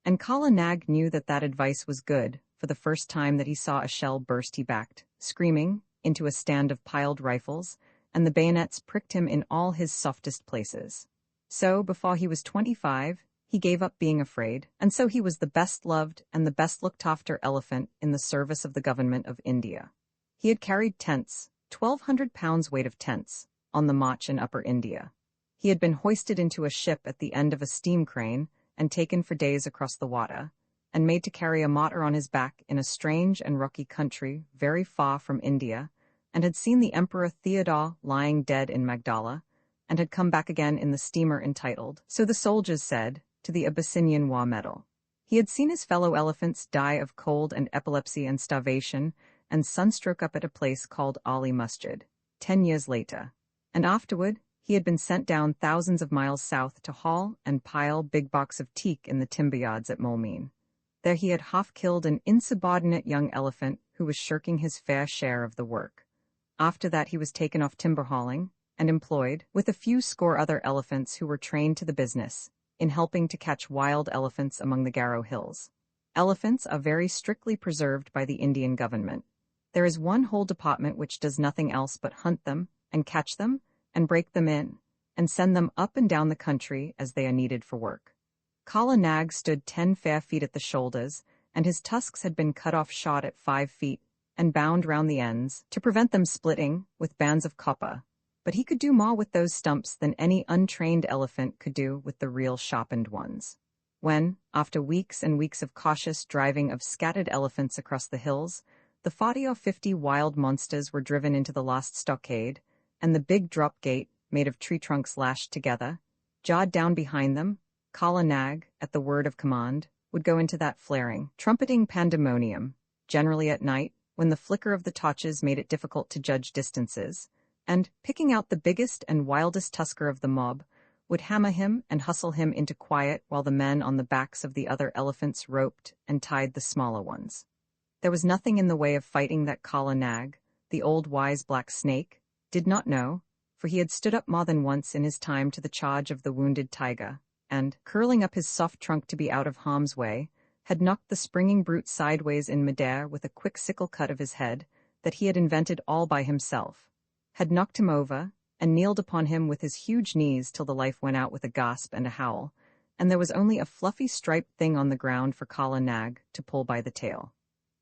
And Kala Nag knew that that advice was good. For the first time that he saw a shell burst, he backed, screaming, into a stand of piled rifles, and the bayonets pricked him in all his softest places. So, before he was 25, he gave up being afraid, and so he was the best-loved and the best-looked-after elephant in the service of the government of India. He had carried tents, 1,200 pounds weight of tents, on the march in Upper India. He had been hoisted into a ship at the end of a steam crane and taken for days across the water, and made to carry a martyr on his back in a strange and rocky country very far from India, and had seen the Emperor Theodore lying dead in Magdala, and had come back again in the steamer entitled, so the soldiers said, to the Abyssinian War Medal. He had seen his fellow elephants die of cold and epilepsy and starvation and sunstroke up at a place called Ali Masjid, 10 years later, and afterward he had been sent down thousands of miles south to haul and pile big box of teak in the timber yards at Moulmein. There he had half-killed an insubordinate young elephant who was shirking his fair share of the work. After that he was taken off timber hauling and employed, with a few score other elephants who were trained to the business, in helping to catch wild elephants among the Garo Hills. Elephants are very strictly preserved by the Indian government. There is one whole department which does nothing else but hunt them, and catch them, and break them in, and send them up and down the country as they are needed for work. Kala Nag stood 10 fair feet at the shoulders, and his tusks had been cut off short at 5 feet, and bound round the ends, to prevent them splitting, with bands of copper. But he could do more with those stumps than any untrained elephant could do with the real sharpened ones. When, after weeks and weeks of cautious driving of scattered elephants across the hills, the 40 or 50 wild monsters were driven into the last stockade, and the big drop gate, made of tree trunks lashed together, jawed down behind them, Kala Nag, at the word of command, would go into that flaring, trumpeting pandemonium, generally at night, when the flicker of the torches made it difficult to judge distances, and, picking out the biggest and wildest tusker of the mob, would hammer him and hustle him into quiet while the men on the backs of the other elephants roped and tied the smaller ones. There was nothing in the way of fighting that Kala Nag, the old wise black snake, did not know, for he had stood up more than once in his time to the charge of the wounded tiger, and, curling up his soft trunk to be out of harm's way, had knocked the springing brute sideways in midair with a quick sickle cut of his head that he had invented all by himself, had knocked him over, and kneeled upon him with his huge knees till the life went out with a gasp and a howl, and there was only a fluffy striped thing on the ground for Kala Nag to pull by the tail.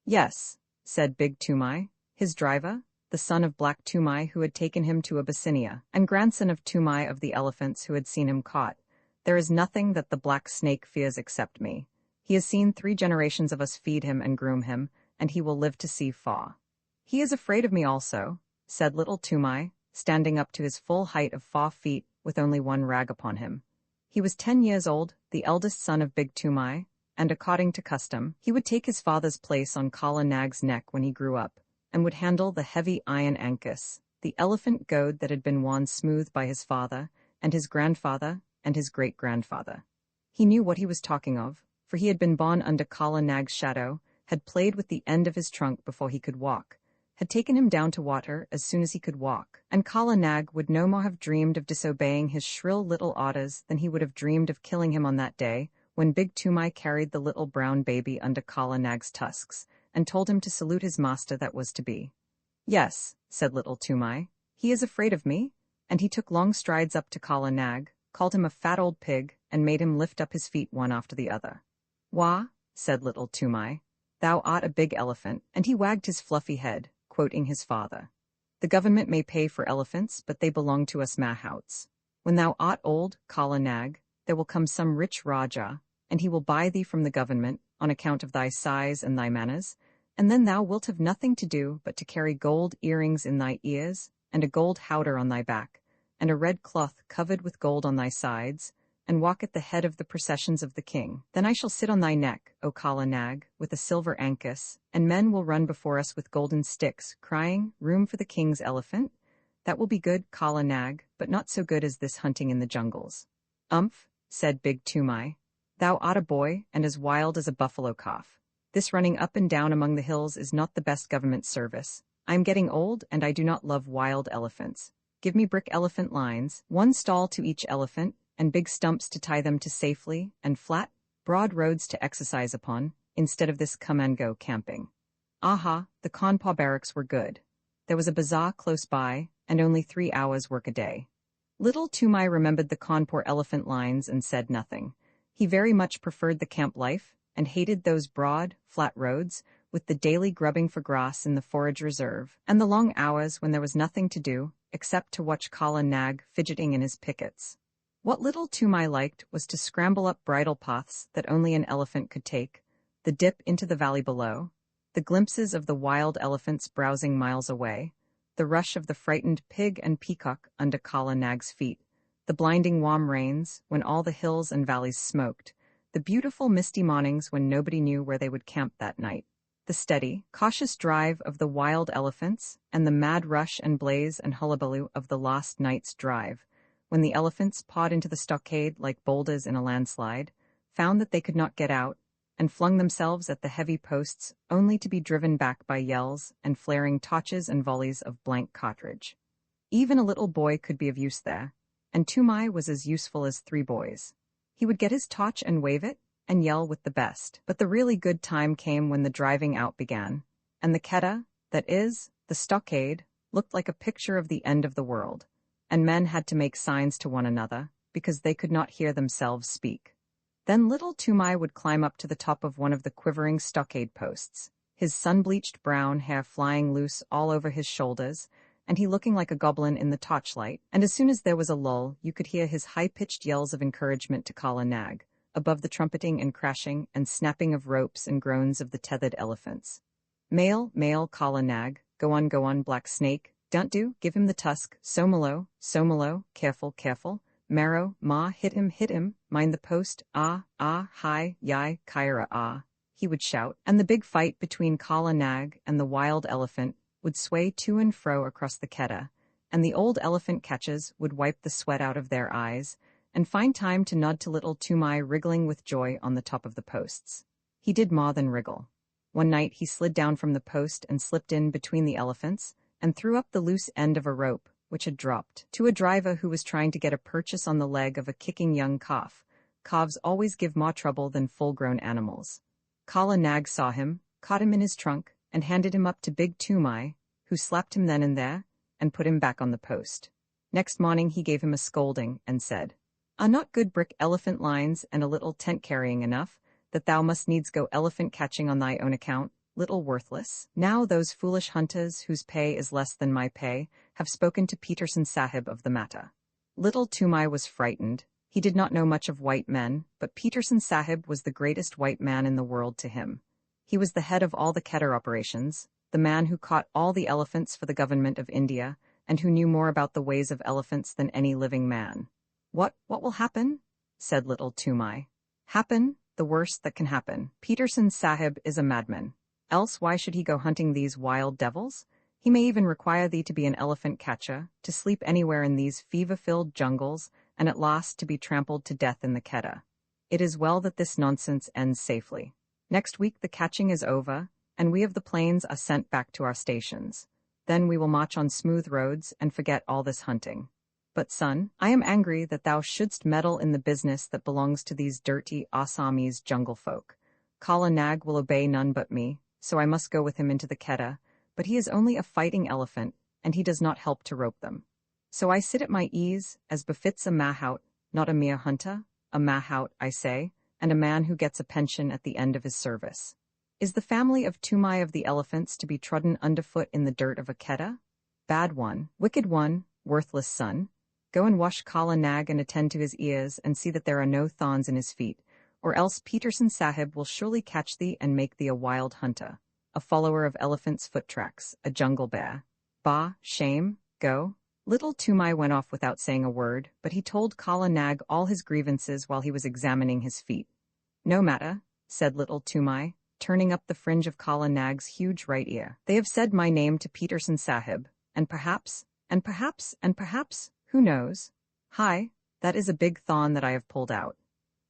Yes, said Big Toomai, his driver, the son of Black Toomai who had taken him to Abyssinia, and grandson of Toomai of the elephants who had seen him caught. There is nothing that the black snake fears except me. He has seen 3 generations of us feed him and groom him, and he will live to see Fa. He is afraid of me also, said little Toomai, standing up to his full height of 4 feet with only one rag upon him. He was 10 years old, the eldest son of Big Toomai, and according to custom, he would take his father's place on Kala Nag's neck when he grew up, and would handle the heavy iron ankus, the elephant goad that had been worn smooth by his father, and his grandfather, and his great-grandfather. He knew what he was talking of, for he had been born under Kala Nag's shadow, had played with the end of his trunk before he could walk, had taken him down to water as soon as he could walk, and Kala Nag would no more have dreamed of disobeying his shrill little orders than he would have dreamed of killing him on that day when Big Toomai carried the little brown baby under Kala Nag's tusks, and told him to salute his master that was to be. Yes, said little Toomai, he is afraid of me, and he took long strides up to Kala Nag, called him a fat old pig, and made him lift up his feet one after the other. Wah, said little Toomai, thou art a big elephant, and he wagged his fluffy head, quoting his father. The government may pay for elephants, but they belong to us mahouts. When thou art old, Kala Nag, there will come some rich Raja, and he will buy thee from the government, on account of thy size and thy manners, and then thou wilt have nothing to do but to carry gold earrings in thy ears, and a gold howdah on thy back, and a red cloth covered with gold on thy sides, and walk at the head of the processions of the king. Then I shall sit on thy neck, O Kala Nag, with a silver ankus, and men will run before us with golden sticks, crying, "Room for the king's elephant?" That will be good, Kala Nag, but not so good as this hunting in the jungles. Umph, said Big Toomai. Thou art a boy, and as wild as a buffalo calf. This running up and down among the hills is not the best government service. I am getting old, and I do not love wild elephants. Give me brick elephant lines, one stall to each elephant, and big stumps to tie them to safely, and flat, broad roads to exercise upon, instead of this come-and-go camping. Aha, the Kanpah barracks were good. There was a bazaar close by, and only 3 hours' work a day. Little Toomai remembered the Kanpur elephant lines and said nothing. He very much preferred the camp life, and hated those broad, flat roads, with the daily grubbing for grass in the forage reserve, and the long hours when there was nothing to do, except to watch Kala Nag fidgeting in his pickets. What little Toomai liked was to scramble up bridle paths that only an elephant could take, the dip into the valley below, the glimpses of the wild elephants browsing miles away, the rush of the frightened pig and peacock under Kala Nag's feet, the blinding warm rains when all the hills and valleys smoked, the beautiful misty mornings when nobody knew where they would camp that night, the steady, cautious drive of the wild elephants, and the mad rush and blaze and hullabaloo of the last night's drive, when the elephants pawed into the stockade like boulders in a landslide, found that they could not get out, and flung themselves at the heavy posts only to be driven back by yells and flaring torches and volleys of blank cartridge. Even a little boy could be of use there, and Toomai was as useful as 3 boys. He would get his torch and wave it, and yell with the best. But the really good time came when the driving out began, and the Kedah, that is, the stockade, looked like a picture of the end of the world, and men had to make signs to one another, because they could not hear themselves speak. Then little Toomai would climb up to the top of one of the quivering stockade posts, his sun-bleached brown hair flying loose all over his shoulders, and he looking like a goblin in the torchlight, and as soon as there was a lull, you could hear his high-pitched yells of encouragement to Kala Nag, above the trumpeting and crashing and snapping of ropes and groans of the tethered elephants. Mail, Kala Nag, go on, Black Snake, don't do, give him the tusk, so malo, careful, marrow, ma, hit him, mind the post, hi, yai, kaira, he would shout, and the big fight between Kala Nag and the wild elephant would sway to and fro across the Kedah, and the old elephant catchers would wipe the sweat out of their eyes, and find time to nod to little Toomai wriggling with joy on the top of the posts. He did more than wriggle. One night he slid down from the post and slipped in between the elephants, and threw up the loose end of a rope, which had dropped, to a driver who was trying to get a purchase on the leg of a kicking young calf. Calves always give more trouble than full-grown animals. Kala Nag saw him, caught him in his trunk, and handed him up to Big Toomai, who slapped him then and there, and put him back on the post. Next morning he gave him a scolding, and said, "Are not good brick elephant lines and a little tent-carrying enough, that thou must needs go elephant-catching on thy own account, little worthless? Now those foolish hunters, whose pay is less than my pay, have spoken to Peterson Sahib of the matter." Little Toomai was frightened. He did not know much of white men, but Peterson Sahib was the greatest white man in the world to him. He was the head of all the Kedah operations, the man who caught all the elephants for the government of India, and who knew more about the ways of elephants than any living man. What will happen?" said little Toomai. "Happen? The worst that can happen. Peterson Sahib is a madman. Else why should he go hunting these wild devils? He may even require thee to be an elephant catcher, to sleep anywhere in these fever-filled jungles, and at last to be trampled to death in the Kedah. It is well that this nonsense ends safely. Next week the catching is over, and we of the plains are sent back to our stations. Then we will march on smooth roads and forget all this hunting. But son, I am angry that thou shouldst meddle in the business that belongs to these dirty Assamese jungle folk. Kala Nag will obey none but me, so I must go with him into the Kedah, but he is only a fighting elephant, and he does not help to rope them. So I sit at my ease, as befits a mahout, not a mere hunter, a mahout, I say, and a man who gets a pension at the end of his service. Is the family of Toomai of the elephants to be trodden underfoot in the dirt of a Kedah? Bad one, wicked one, worthless son. Go and wash Kala Nag and attend to his ears and see that there are no thorns in his feet, or else Peterson Sahib will surely catch thee and make thee a wild hunter, a follower of elephant's foot tracks, a jungle bear. Bah, shame, go. Little Tumai went off without saying a word, but he told Kala Nag all his grievances while he was examining his feet. No matter, said Little Tumai, turning up the fringe of Kala Nag's huge right ear. They have said my name to Peterson Sahib, and perhaps, who knows? Hi, that is a big thorn that I have pulled out.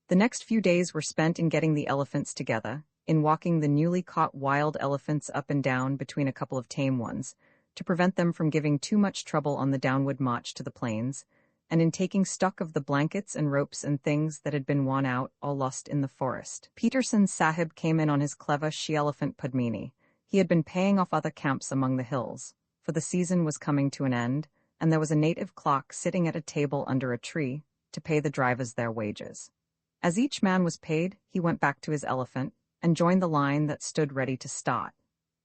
The next few days were spent in getting the elephants together, in walking the newly caught wild elephants up and down between a couple of tame ones, to prevent them from giving too much trouble on the downward march to the plains, and in taking stock of the blankets and ropes and things that had been worn out or lost in the forest. Peterson Sahib came in on his clever she-elephant Padmini. He had been paying off other camps among the hills, for the season was coming to an end, and there was a native clock sitting at a table under a tree to pay the drivers their wages. As each man was paid, he went back to his elephant and joined the line that stood ready to start.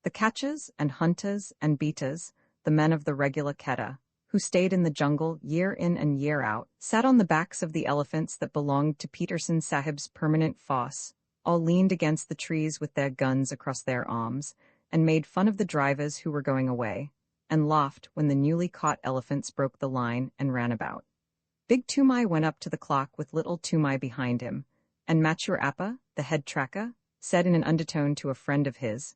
The catchers and hunters and beaters, the men of the regular Kedda, who stayed in the jungle year in and year out, sat on the backs of the elephants that belonged to Peterson Sahib's permanent force, all leaned against the trees with their guns across their arms, and made fun of the drivers who were going away, and laughed when the newly caught elephants broke the line and ran about. Big Tumai went up to the clock with Little Tumai behind him, and Mature Appa, the head tracker, said in an undertone to a friend of his,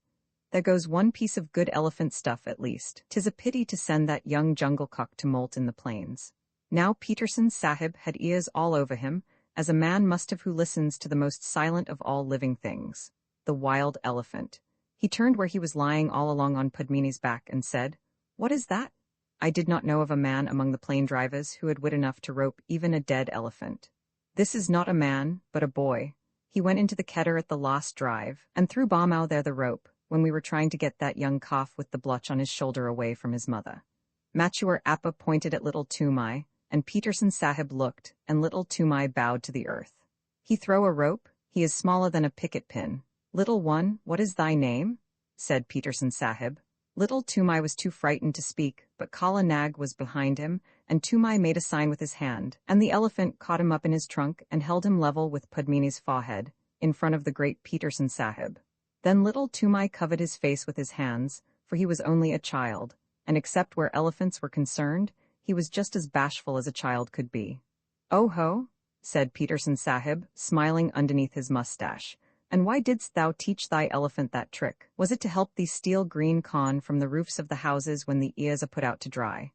"There goes one piece of good elephant stuff at least. 'Tis a pity to send that young jungle cock to molt in the plains." Now Peterson Sahib had ears all over him, as a man must have who listens to the most silent of all living things, the wild elephant. He turned where he was lying all along on Padmini's back and said, "What is that?" I did not know of a man among the plain drivers who had wit enough to rope even a dead elephant. This is not a man, but a boy. He went into the Kedder at the last drive, and threw Barmau there the rope, when we were trying to get that young calf with the blotch on his shoulder away from his mother. Mature Appa pointed at Little Tumai, and Peterson Sahib looked, and Little Tumai bowed to the earth. He throw a rope? He is smaller than a picket pin. Little one, what is thy name? Said Peterson Sahib. Little Tumai was too frightened to speak, but Kala Nag was behind him, and Tumai made a sign with his hand, and the elephant caught him up in his trunk and held him level with Padmini's forehead, in front of the great Peterson Sahib. Then Little Tumai covered his face with his hands, for he was only a child, and except where elephants were concerned, he was just as bashful as a child could be. "Oh ho," said Peterson Sahib, smiling underneath his mustache. "And why didst thou teach thy elephant that trick? Was it to help thee steal green corn from the roofs of the houses when the ears are put out to dry?"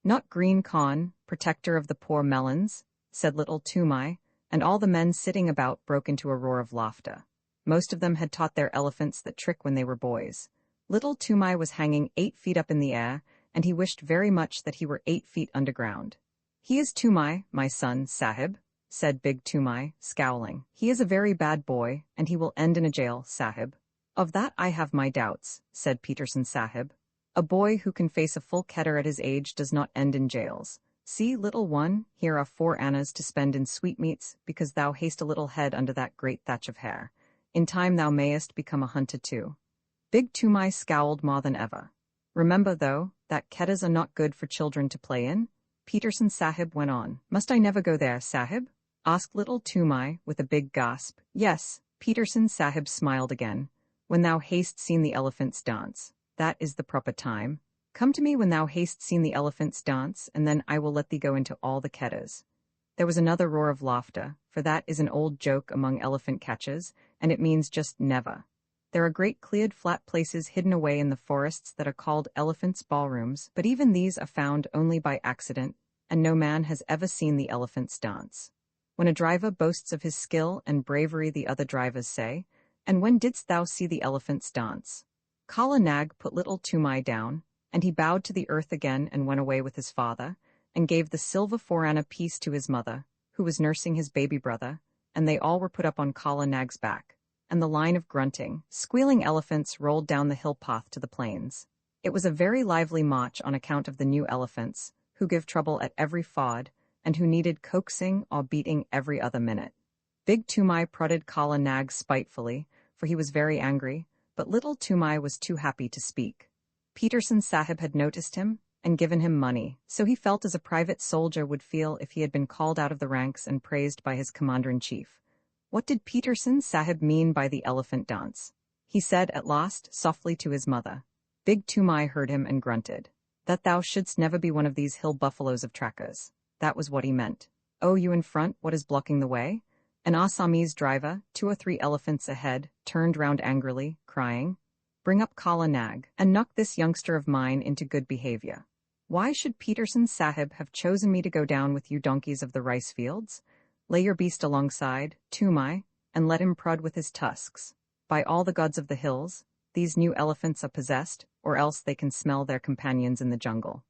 "Not green corn, protector of the poor melons," said Little Tumai, and all the men sitting about broke into a roar of laughter. Most of them had taught their elephants that trick when they were boys. Little Tumai was hanging 8 feet up in the air, and he wished very much that he were 8 feet underground. "He is Tumai, my son, Sahib," said Big Tumai, scowling. "He is a very bad boy, and he will end in a jail, Sahib." "Of that I have my doubts," said Peterson Sahib. "A boy who can face a full Kedder at his age does not end in jails. See, little one, here are 4 annas to spend in sweetmeats, because thou hast a little head under that great thatch of hair. In time thou mayest become a hunter too." Big Tumai scowled more than ever. "Remember, though, that Keddahs are not good for children to play in," Peterson Sahib went on. "Must I never go there, Sahib?" asked Little Tumai with a big gasp. "Yes," Peterson Sahib smiled again. "When thou hast seen the elephants dance. That is the proper time. Come to me when thou hast seen the elephants dance, and then I will let thee go into all the Keddahs." There was another roar of laughter, for that is an old joke among elephant catchers, and it means just never. There are great cleared flat places hidden away in the forests that are called elephants' ballrooms, but even these are found only by accident, and no man has ever seen the elephants dance. When a driver boasts of his skill and bravery, the other drivers say, "And when didst thou see the elephants dance?" Kala Nag put Little Tumai down, and he bowed to the earth again and went away with his father, and gave the silver 4-anna piece to his mother, who was nursing his baby brother, and they all were put up on Kala Nag's back, and the line of grunting, squealing elephants rolled down the hill path to the plains. It was a very lively march on account of the new elephants, who give trouble at every ford, and who needed coaxing or beating every other minute. Big Tumai prodded Kala Nag spitefully, for he was very angry, but Little Tumai was too happy to speak. Peterson Sahib had noticed him, and given him money, so he felt as a private soldier would feel if he had been called out of the ranks and praised by his commander-in-chief. What did Peterson Sahib mean by the elephant dance? He said at last, softly to his mother. Big Tumai heard him and grunted. That thou shouldst never be one of these hill buffaloes of trackers. That was what he meant. Oh, you in front, what is blocking the way? An Assamese driver, 2 or 3 elephants ahead, turned round angrily, crying, Bring up Kala Nag, and knock this youngster of mine into good behavior. Why should Peterson Sahib have chosen me to go down with you donkeys of the rice fields? Lay your beast alongside, Tumai, and let him prod with his tusks. By all the gods of the hills, these new elephants are possessed, or else they can smell their companions in the jungle.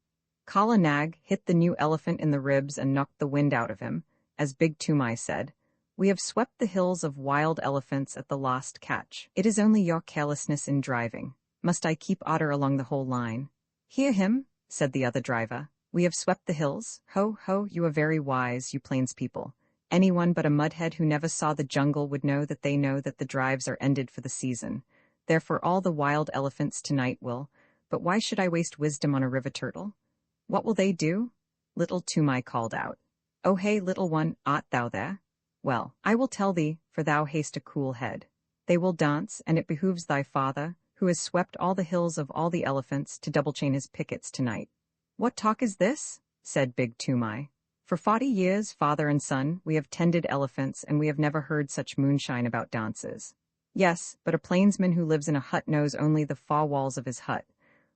Kala Nag hit the new elephant in the ribs and knocked the wind out of him, as Big Tumai said. We have swept the hills of wild elephants at the last catch. It is only your carelessness in driving. Must I keep otter along the whole line? Hear him, said the other driver. We have swept the hills. Ho, ho, you are very wise, you plains people. Anyone but a mudhead who never saw the jungle would know that the drives are ended for the season. Therefore all the wild elephants tonight will. But why should I waste wisdom on a river turtle? What will they do? Little Tumai called out. Oh hey, little one, art thou there? Well, I will tell thee, for thou hast a cool head. They will dance, and it behooves thy father, who has swept all the hills of all the elephants, to double-chain his pickets tonight. What talk is this? Said Big Tumai. For 40 years, father and son, we have tended elephants, and we have never heard such moonshine about dances. Yes, but a plainsman who lives in a hut knows only the far walls of his hut.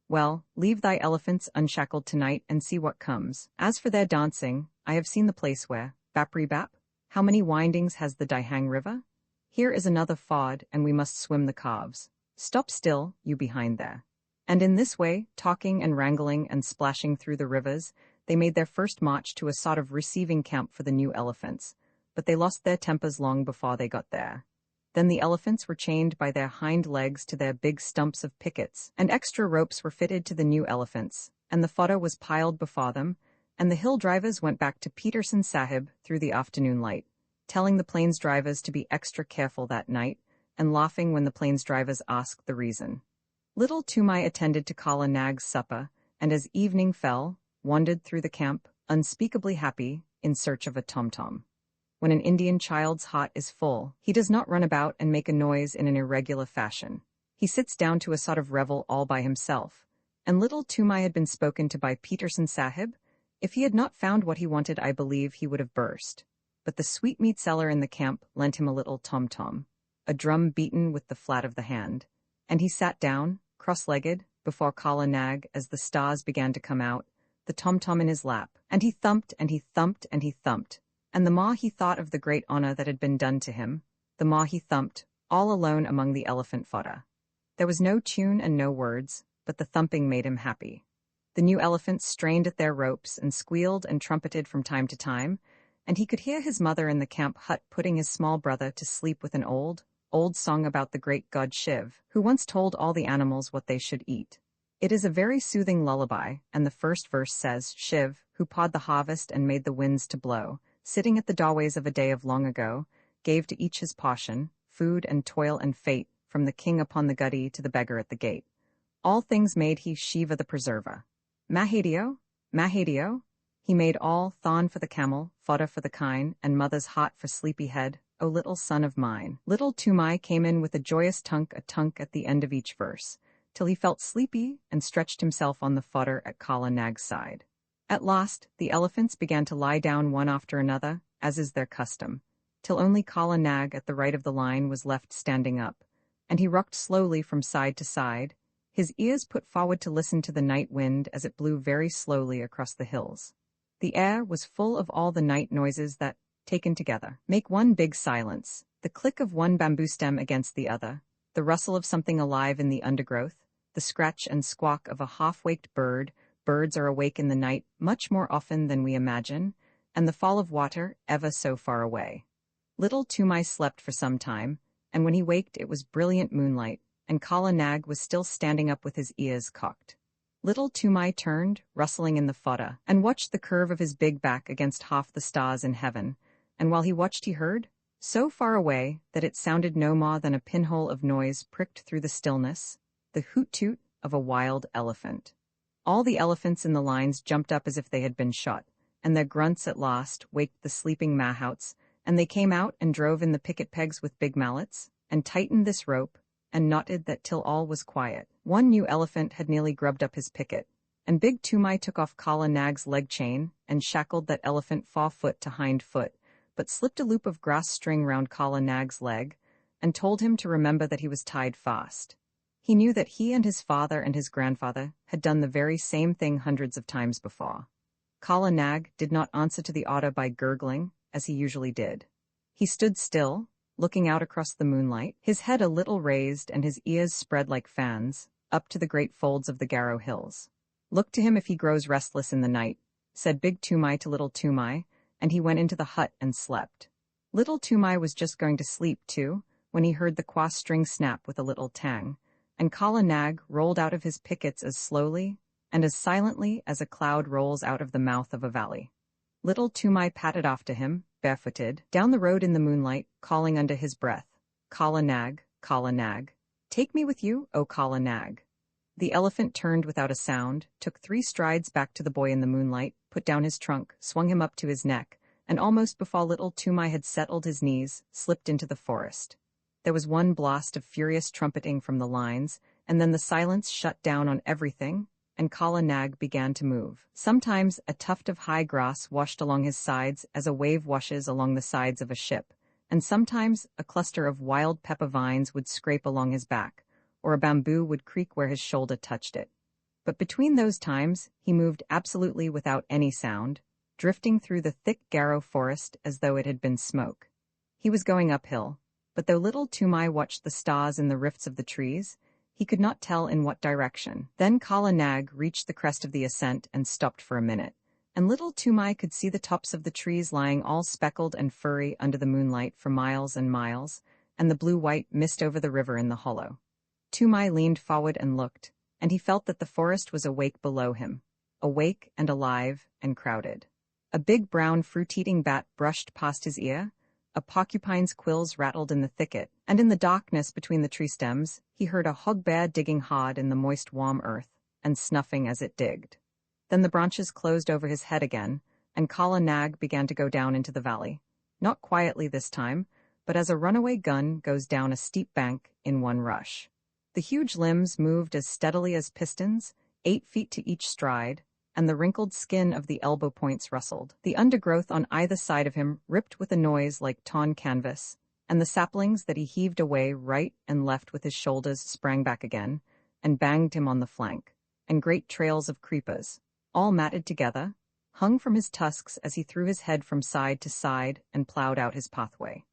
Well, leave thy elephants unshackled tonight and see what comes. As for their dancing, I have seen the place where, Bapri Bap, how many windings has the Dihang River? Here is another ford, and we must swim the calves. Stop still, you behind there. And in this way, talking and wrangling and splashing through the rivers, they made their first march to a sort of receiving camp for the new elephants, but they lost their tempers long before they got there. Then the elephants were chained by their hind legs to their big stumps of pickets, and extra ropes were fitted to the new elephants, and the fodder was piled before them, and the hill drivers went back to Peterson Sahib through the afternoon light, telling the plains drivers to be extra careful that night, and laughing when the plains drivers asked the reason. Little Tumai attended to Kala Nag's supper, and as evening fell, wandered through the camp, unspeakably happy, in search of a tom-tom. When an Indian child's heart is full, he does not run about and make a noise in an irregular fashion. He sits down to a sort of revel all by himself, and little Tumai had been spoken to by Peterson Sahib. If he had not found what he wanted, I believe he would have burst. But the sweetmeat seller in the camp lent him a little tom-tom, a drum beaten with the flat of the hand, and he sat down, cross-legged, before Kala Nag as the stars began to come out, the tom-tom in his lap, and he thumped and he thumped and he thumped, and the more he thought of the great honor that had been done to him, the more he thumped, all alone among the elephant fodder. There was no tune and no words, but the thumping made him happy. The new elephants strained at their ropes and squealed and trumpeted from time to time, and he could hear his mother in the camp hut putting his small brother to sleep with an old song about the great god Shiv, who once told all the animals what they should eat. It is a very soothing lullaby, and the first verse says, Shiv, who pawed the harvest and made the winds to blow, sitting at the doorways of a day of long ago, gave to each his portion, food and toil and fate, from the king upon the gutty to the beggar at the gate. All things made he Shiva the preserver. Mahadio, Mahadio, he made all, thorn for the camel, fodder for the kine, and mother's hot for sleepy head, O little son of mine. Little Tumai came in with a joyous tunk at the end of each verse, till he felt sleepy and stretched himself on the fodder at Kala Nag's side. At last, the elephants began to lie down one after another, as is their custom, till only Kala Nag at the right of the line was left standing up, and he rocked slowly from side to side, his ears put forward to listen to the night wind as it blew very slowly across the hills. The air was full of all the night noises that, taken together, make one big silence, the click of one bamboo stem against the other, the rustle of something alive in the undergrowth, the scratch and squawk of a half-waked bird. Birds are awake in the night much more often than we imagine, and the fall of water ever so far away. Little Tumai slept for some time, and when he waked it was brilliant moonlight, and Kala Nag was still standing up with his ears cocked. Little Tumai turned, rustling in the fodder, and watched the curve of his big back against half the stars in heaven, and while he watched he heard, so far away that it sounded no more than a pinhole of noise pricked through the stillness, the hoot-toot of a wild elephant. All the elephants in the lines jumped up as if they had been shot, and their grunts at last waked the sleeping mahouts, and they came out and drove in the picket pegs with big mallets, and tightened this rope, and knotted that till all was quiet. One new elephant had nearly grubbed up his picket, and Big Toomai took off Kala Nag's leg chain and shackled that elephant foot to hind foot, but slipped a loop of grass string round Kala Nag's leg, and told him to remember that he was tied fast. He knew that he and his father and his grandfather had done the very same thing hundreds of times before. Kala Nag did not answer to the order by gurgling, as he usually did. He stood still, looking out across the moonlight, his head a little raised and his ears spread like fans, up to the great folds of the Garo hills. "Look to him if he grows restless in the night," said Big Toomai to Little Toomai, and he went into the hut and slept. Little Toomai was just going to sleep, too, when he heard the quas string snap with a little tang, and Kala Nag rolled out of his pickets as slowly and as silently as a cloud rolls out of the mouth of a valley. Little Toomai padded after him, barefooted, down the road in the moonlight, calling under his breath, Kala Nag, take me with you, O Kala Nag." The elephant turned without a sound, took 3 strides back to the boy in the moonlight, put down his trunk, swung him up to his neck, and almost before Little Toomai had settled his knees, slipped into the forest. There was one blast of furious trumpeting from the lines, and then the silence shut down on everything, and Kala Nag began to move. Sometimes a tuft of high grass washed along his sides as a wave washes along the sides of a ship, and sometimes a cluster of wild pepper vines would scrape along his back, or a bamboo would creak where his shoulder touched it. But between those times, he moved absolutely without any sound, drifting through the thick Garo forest as though it had been smoke. He was going uphill, but though Little Toomai watched the stars in the rifts of the trees, he could not tell in what direction. Then Kala Nag reached the crest of the ascent and stopped for a minute, and Little Toomai could see the tops of the trees lying all speckled and furry under the moonlight for miles and miles, and the blue-white mist over the river in the hollow. Toomai leaned forward and looked, and he felt that the forest was awake below him, awake and alive and crowded. A big brown fruit-eating bat brushed past his ear, a porcupine's quills rattled in the thicket, and in the darkness between the tree stems, he heard a hog-bear digging hard in the moist warm earth, and snuffing as it digged. Then the branches closed over his head again, and Kala Nag began to go down into the valley, not quietly this time, but as a runaway gun goes down a steep bank in one rush. The huge limbs moved as steadily as pistons, 8 feet to each stride, and the wrinkled skin of the elbow points rustled. The undergrowth on either side of him ripped with a noise like torn canvas, and the saplings that he heaved away right and left with his shoulders sprang back again, and banged him on the flank, and great trails of creepers, all matted together, hung from his tusks as he threw his head from side to side and plowed out his pathway.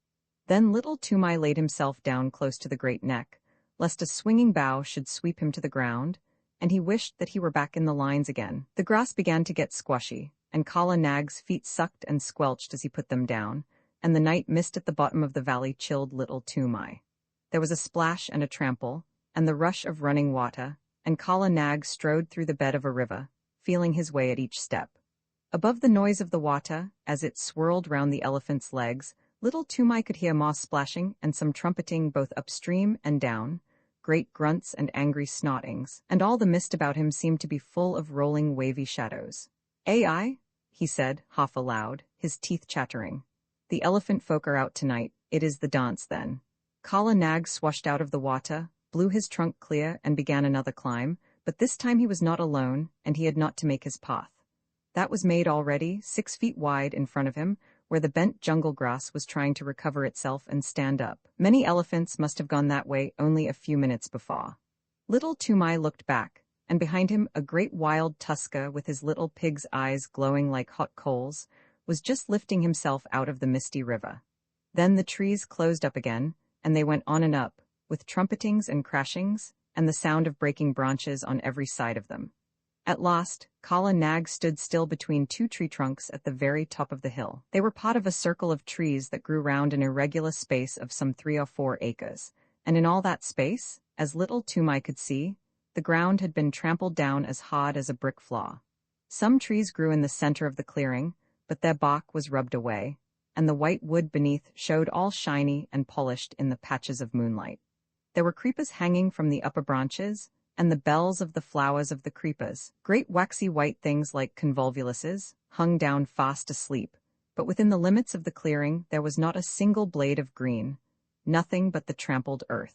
Then Little Toomai laid himself down close to the great neck, lest a swinging bough should sweep him to the ground, and he wished that he were back in the lines again. The grass began to get squashy, and Kala Nag's feet sucked and squelched as he put them down, and the night mist at the bottom of the valley chilled Little Toomai. There was a splash and a trample, and the rush of running water, and Kala Nag strode through the bed of a river, feeling his way at each step. Above the noise of the water, as it swirled round the elephant's legs, Little Toomai could hear moss splashing and some trumpeting both upstream and down, great grunts and angry snottings, and all the mist about him seemed to be full of rolling wavy shadows. "Ai," he said, half aloud, his teeth chattering. "The elephant folk are out tonight, it is the dance then." Kala Nag swashed out of the water, blew his trunk clear and began another climb, but this time he was not alone, and he had not to make his path. That was made already 6 feet wide in front of him, where the bent jungle grass was trying to recover itself and stand up. Many elephants must have gone that way only a few minutes before. Little Toomai looked back, and behind him a great wild tusker with his little pig's eyes glowing like hot coals was just lifting himself out of the misty river. Then the trees closed up again, and they went on and up, with trumpetings and crashings, and the sound of breaking branches on every side of them. At last, Kala Nag stood still between 2 tree trunks at the very top of the hill. They were part of a circle of trees that grew round an irregular space of some 3 or 4 acres, and in all that space, as Little Toomai could see, the ground had been trampled down as hard as a brick floor. Some trees grew in the center of the clearing, but their bark was rubbed away, and the white wood beneath showed all shiny and polished in the patches of moonlight. There were creepers hanging from the upper branches, and the bells of the flowers of the creepers. Great waxy white things like convolvuluses hung down fast asleep, but within the limits of the clearing there was not a single blade of green, nothing but the trampled earth.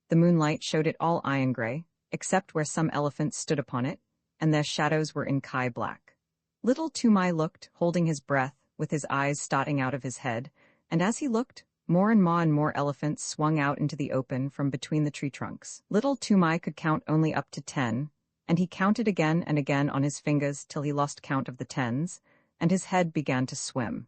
The moonlight showed it all iron gray, except where some elephants stood upon it, and their shadows were in Kai black. Little Tumai looked, holding his breath, with his eyes starting out of his head, and as he looked, more and more elephants swung out into the open from between the tree trunks. Little Tumai could count only up to 10, and he counted again and again on his fingers till he lost count of the tens, and his head began to swim.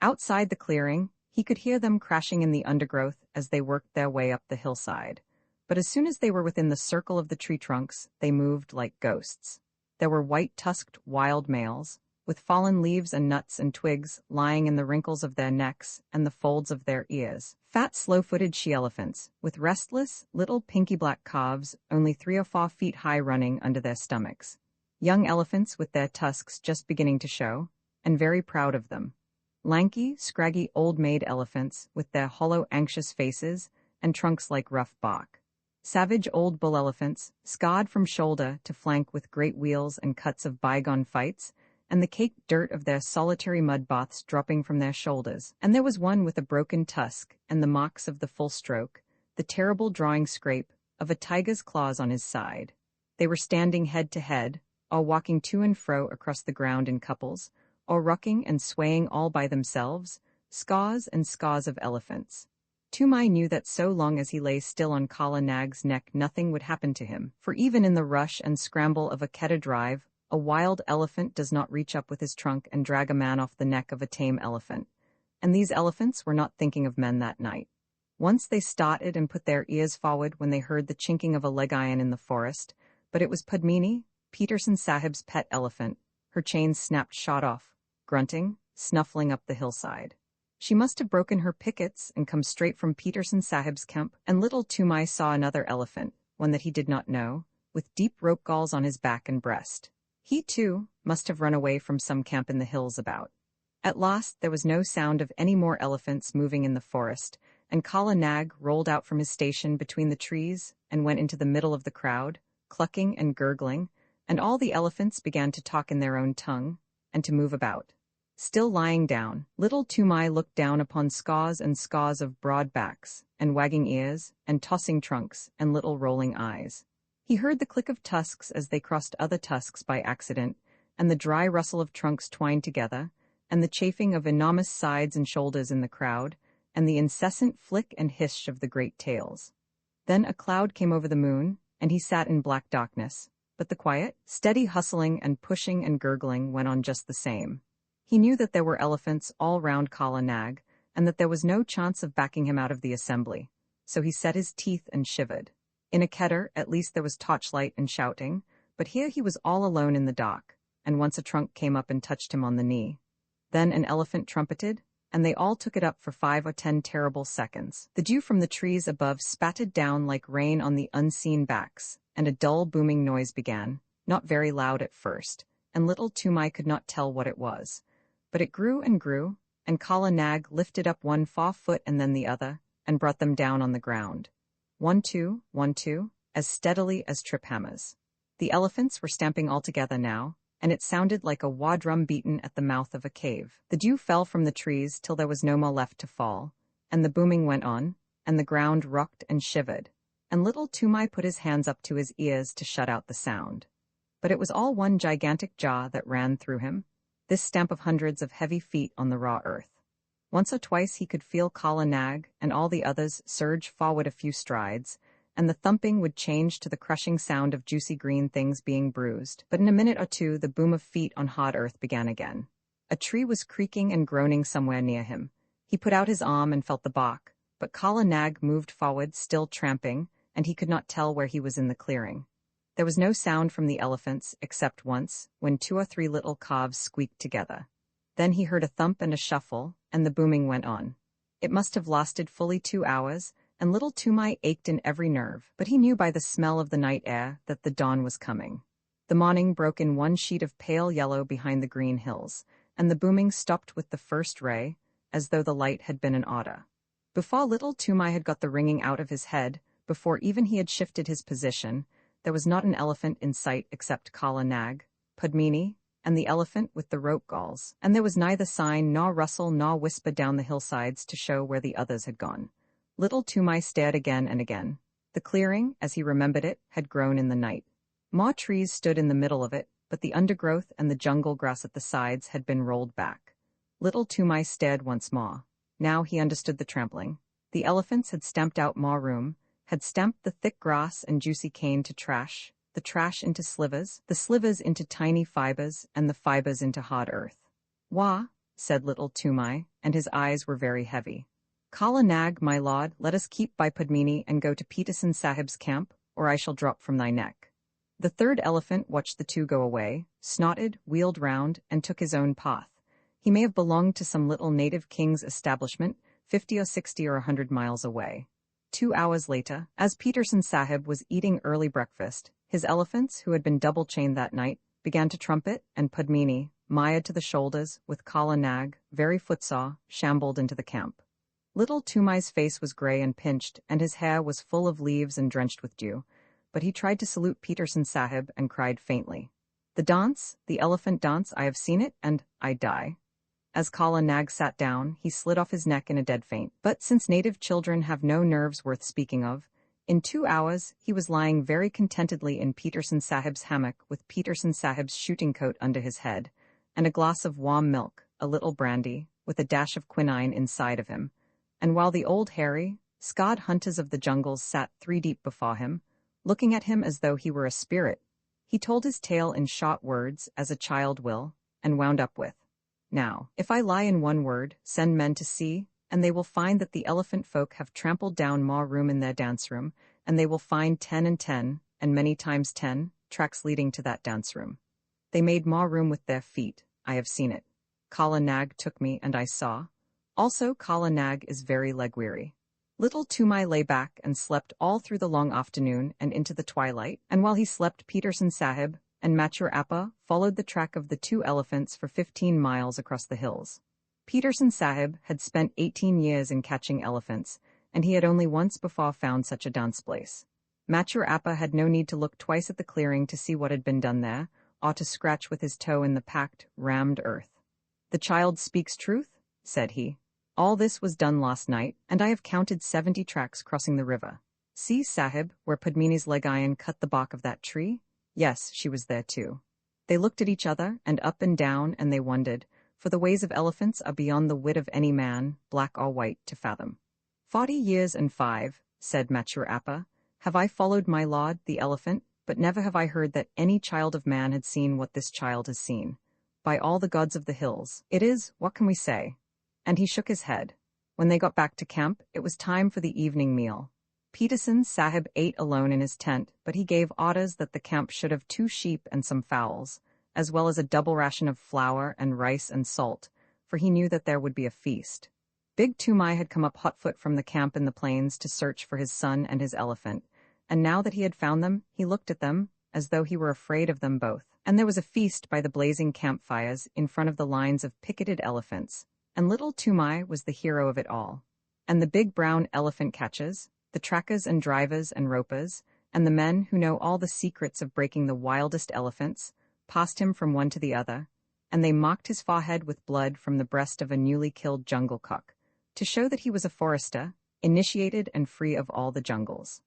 Outside the clearing, he could hear them crashing in the undergrowth as they worked their way up the hillside. But as soon as they were within the circle of the tree trunks, they moved like ghosts. There were white-tusked wild males, with fallen leaves and nuts and twigs lying in the wrinkles of their necks and the folds of their ears. Fat, slow-footed she-elephants, with restless, little pinky-black calves only 3 or 4 feet high running under their stomachs. Young elephants with their tusks just beginning to show, and very proud of them. Lanky, scraggy old-maid elephants with their hollow, anxious faces and trunks like rough bark. Savage old bull elephants, scarred from shoulder to flank with great wheels and cuts of bygone fights, and the caked dirt of their solitary mud baths dropping from their shoulders. And there was one with a broken tusk and the marks of the full stroke, the terrible drawing scrape of a tiger's claws on his side. They were standing head to head, or walking to and fro across the ground in couples, or rocking and swaying all by themselves, scars and scars of elephants. Tumai knew that so long as he lay still on Kala Nag's neck nothing would happen to him, for even in the rush and scramble of a Keta drive, a wild elephant does not reach up with his trunk and drag a man off the neck of a tame elephant. And these elephants were not thinking of men that night. Once they started and put their ears forward when they heard the chinking of a leg iron in the forest, but it was Padmini, Peterson Sahib's pet elephant. Her chains snapped shot off, grunting, snuffling up the hillside. She must have broken her pickets and come straight from Peterson Sahib's camp, and little Tumai saw another elephant, one that he did not know, with deep rope galls on his back and breast. He, too, must have run away from some camp in the hills about. At last there was no sound of any more elephants moving in the forest, and Kala Nag rolled out from his station between the trees and went into the middle of the crowd, clucking and gurgling, and all the elephants began to talk in their own tongue, and to move about. Still lying down, little Tumai looked down upon scars and scars of broad backs, and wagging ears, and tossing trunks, and little rolling eyes. He heard the click of tusks as they crossed other tusks by accident, and the dry rustle of trunks twined together, and the chafing of enormous sides and shoulders in the crowd, and the incessant flick and hiss of the great tails. Then a cloud came over the moon, and he sat in black darkness, but the quiet, steady hustling and pushing and gurgling went on just the same. He knew that there were elephants all round Kala Nag, and that there was no chance of backing him out of the assembly, so he set his teeth and shivered. In a Keter, at least there was torchlight and shouting, but here he was all alone in the dark, and once a trunk came up and touched him on the knee. Then an elephant trumpeted, and they all took it up for 5 or 10 terrible seconds. The dew from the trees above spattered down like rain on the unseen backs, and a dull booming noise began, not very loud at first, and little Tumai could not tell what it was. But it grew, and Kala Nag lifted up one foot and then the other, and brought them down on the ground. 1, 2, 1, 2, as steadily as trip hammers. The elephants were stamping all together now, and it sounded like a war drum beaten at the mouth of a cave. The dew fell from the trees till there was no more left to fall, and the booming went on, and the ground rocked and shivered, and little Tumai put his hands up to his ears to shut out the sound. But it was all one gigantic jaw that ran through him, this stamp of hundreds of heavy feet on the raw earth. Once or twice he could feel Kala Nag and all the others surge forward a few strides, and the thumping would change to the crushing sound of juicy green things being bruised. But in a minute or two the boom of feet on hard earth began again. A tree was creaking and groaning somewhere near him. He put out his arm and felt the bark, but Kala Nag moved forward, still tramping, and he could not tell where he was in the clearing. There was no sound from the elephants, except once, when 2 or 3 little calves squeaked together. Then he heard a thump and a shuffle, and the booming went on. It must have lasted fully 2 hours, and little Tumai ached in every nerve, but he knew by the smell of the night air that the dawn was coming. The morning broke in one sheet of pale yellow behind the green hills, and the booming stopped with the first ray, as though the light had been an otter. Before little Tumai had got the ringing out of his head, before even he had shifted his position, there was not an elephant in sight except Kala Nag, Padmini, and the elephant with the rope galls, and there was neither sign nor rustle nor whisper down the hillsides to show where the others had gone. Little Toomai stared again and again. The clearing, as he remembered it, had grown in the night. More trees stood in the middle of it, but the undergrowth and the jungle grass at the sides had been rolled back. Little Toomai stared once more. Now he understood the trampling. The elephants had stamped out more room, had stamped the thick grass and juicy cane to trash, the trash into slivers, the slivers into tiny fibers, and the fibers into hard earth. Wah, said Little Toomai, and his eyes were very heavy. Kala Nag, my lord, let us keep by Padmini and go to Peterson Sahib's camp, or I shall drop from thy neck. The third elephant watched the two go away, snorted, wheeled round, and took his own path. He may have belonged to some little native king's establishment, 50 or 60 or 100 miles away. 2 hours later, as Peterson Sahib was eating early breakfast, his elephants, who had been double-chained that night, began to trumpet, and Padmini, mired to the shoulders, with Kala Nag, very footsore, shambled into the camp. Little Toomai's face was grey and pinched, and his hair was full of leaves and drenched with dew, but he tried to salute Peterson Sahib and cried faintly, "The dance, the elephant dance, I have seen it, and I die." As Kala Nag sat down, he slid off his neck in a dead faint, but since native children have no nerves worth speaking of, in 2 hours he was lying very contentedly in Peterson Sahib's hammock with Peterson Sahib's shooting coat under his head, and a glass of warm milk, a little brandy, with a dash of quinine inside of him, and while the old hairy, scarred hunters of the jungles sat 3 deep before him, looking at him as though he were a spirit, he told his tale in short words as a child will, and wound up with, "Now, if I lie in one word, send men to see, and they will find that the elephant folk have trampled down more room in their dance room, and they will find 10 and 10, and many times 10, tracks leading to that dance room. They made more room with their feet, I have seen it. Kala Nag took me, and I saw. Also, Kala Nag is very leg-weary." Little Toomai lay back and slept all through the long afternoon and into the twilight, and while he slept Peterson Sahib and Mature Appa followed the track of the 2 elephants for 15 miles across the hills. Peterson Sahib had spent 18 years in catching elephants, and he had only once before found such a dance place. Mature Appa had no need to look twice at the clearing to see what had been done there, or to scratch with his toe in the packed, rammed earth. "The child speaks truth," said he. "All this was done last night, and I have counted 70 tracks crossing the river. See, Sahib, where Padmini's leg iron cut the bark of that tree? Yes, she was there too." They looked at each other, and up and down, and they wondered, for the ways of elephants are beyond the wit of any man, black or white, to fathom. 40 years and 5, said Mature Appa, have I followed my lord, the elephant, but never have I heard that any child of man had seen what this child has seen. By all the gods of the hills, it is, what can we say? And he shook his head. When they got back to camp, it was time for the evening meal. Peterson Sahib ate alone in his tent, but he gave orders that the camp should have 2 sheep and some fowls, as well as a double ration of flour and rice and salt, for he knew that there would be a feast. Big Toomai had come up hotfoot from the camp in the plains to search for his son and his elephant, and now that he had found them, he looked at them, as though he were afraid of them both, and there was a feast by the blazing campfires in front of the lines of picketed elephants, and little Toomai was the hero of it all. And the big brown elephant catchers, the trackers and drivers and ropers, and the men who know all the secrets of breaking the wildest elephants, passed him from one to the other, and they mocked his forehead with blood from the breast of a newly killed jungle cock, to show that he was a forester, initiated and free of all the jungles.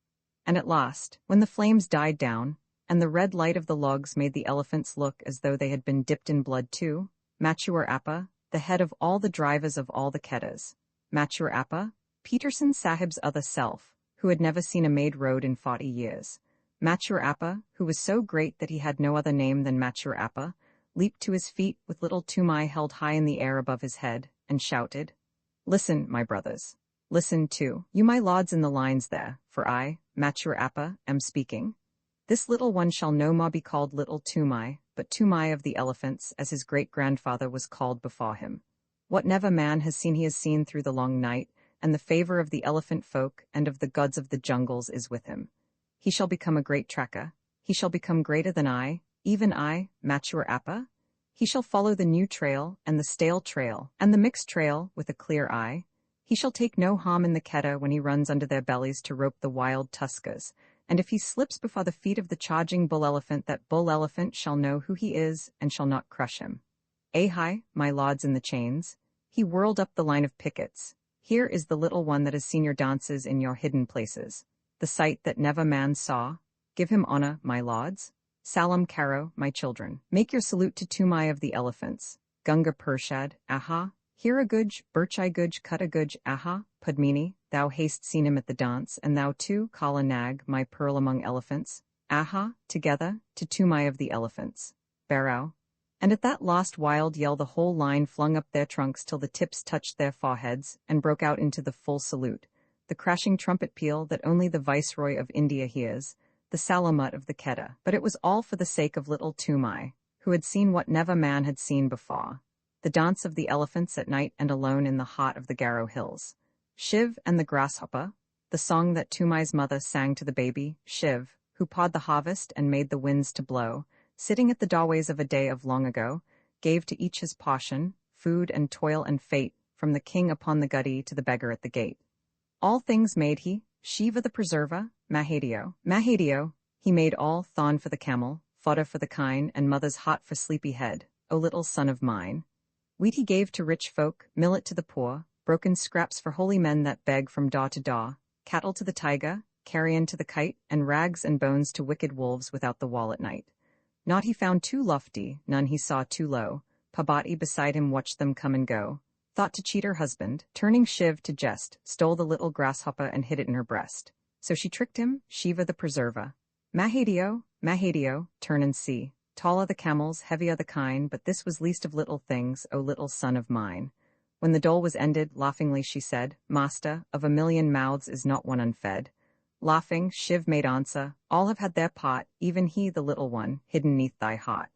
And at last, when the flames died down, and the red light of the logs made the elephants look as though they had been dipped in blood too, Mature Appa, the head of all the drivers of all the Keddahs, Mature Appa, Peterson Sahib's other self, who had never seen a made road in 40 years, Mature Appa, who was so great that he had no other name than Mature Appa, leaped to his feet with little Toomai held high in the air above his head, and shouted, "Listen, my brothers. Listen, too, you my lords in the lines there, for I, Mature Appa, am speaking. This little one shall no more be called little Toomai, but Toomai of the elephants, as his great-grandfather was called before him. What never man has seen he has seen through the long night, and the favor of the elephant folk and of the gods of the jungles is with him. He shall become a great tracker. He shall become greater than I, even I, Mature Appa. He shall follow the new trail and the stale trail and the mixed trail with a clear eye. He shall take no harm in the Keddah when he runs under their bellies to rope the wild tuskers, and if he slips before the feet of the charging bull elephant, that bull elephant shall know who he is and shall not crush him. Ahai, my lords in the chains. He whirled up the line of pickets. Here is the little one that has seen your dances in your hidden places, the sight that never man saw. Give him honor, my lords. Salam Karo, my children. Make your salute to Tumai of the elephants. Gunga Pershad, aha. Hiraguj, Birchai Guj, Kutaguj, aha. Padmini, thou hast seen him at the dance, and thou too, Kala Nag, my pearl among elephants. Aha, together, to Tumai of the elephants. Barrow. And at that last wild yell the whole line flung up their trunks till the tips touched their foreheads, and broke out into the full salute, the crashing trumpet peal that only the Viceroy of India hears, the Salamut of the Quetta. But it was all for the sake of little Tumai, who had seen what never man had seen before, the dance of the elephants at night and alone in the heart of the Garo hills. Shiv and the Grasshopper, the song that Tumai's mother sang to the baby, Shiv, who pawed the harvest and made the winds to blow, sitting at the doorways of a day of long ago, gave to each his portion, food and toil and fate, from the king upon the gutty to the beggar at the gate. All things made he, Shiva the preserver, Mahadio. Mahadio, he made all, thorn for the camel, fodder for the kine, and mother's hot for sleepy head, O little son of mine. Wheat he gave to rich folk, millet to the poor, broken scraps for holy men that beg from door to door, cattle to the tiger, carrion to the kite, and rags and bones to wicked wolves without the wall at night. Naught he found too lofty, none he saw too low. Pabati beside him watched them come and go, thought to cheat her husband, turning Shiv to jest, stole the little grasshopper and hid it in her breast. So she tricked him, Shiva the preserver. Mahadio, Mahadio, turn and see. Tall are the camels, heavy are the kine, but this was least of little things, O little son of mine. When the dole was ended, laughingly she said, Master, of a million mouths is not one unfed. Laughing, Shiv made answer, all have had their pot, even he the little one, hidden neath thy heart.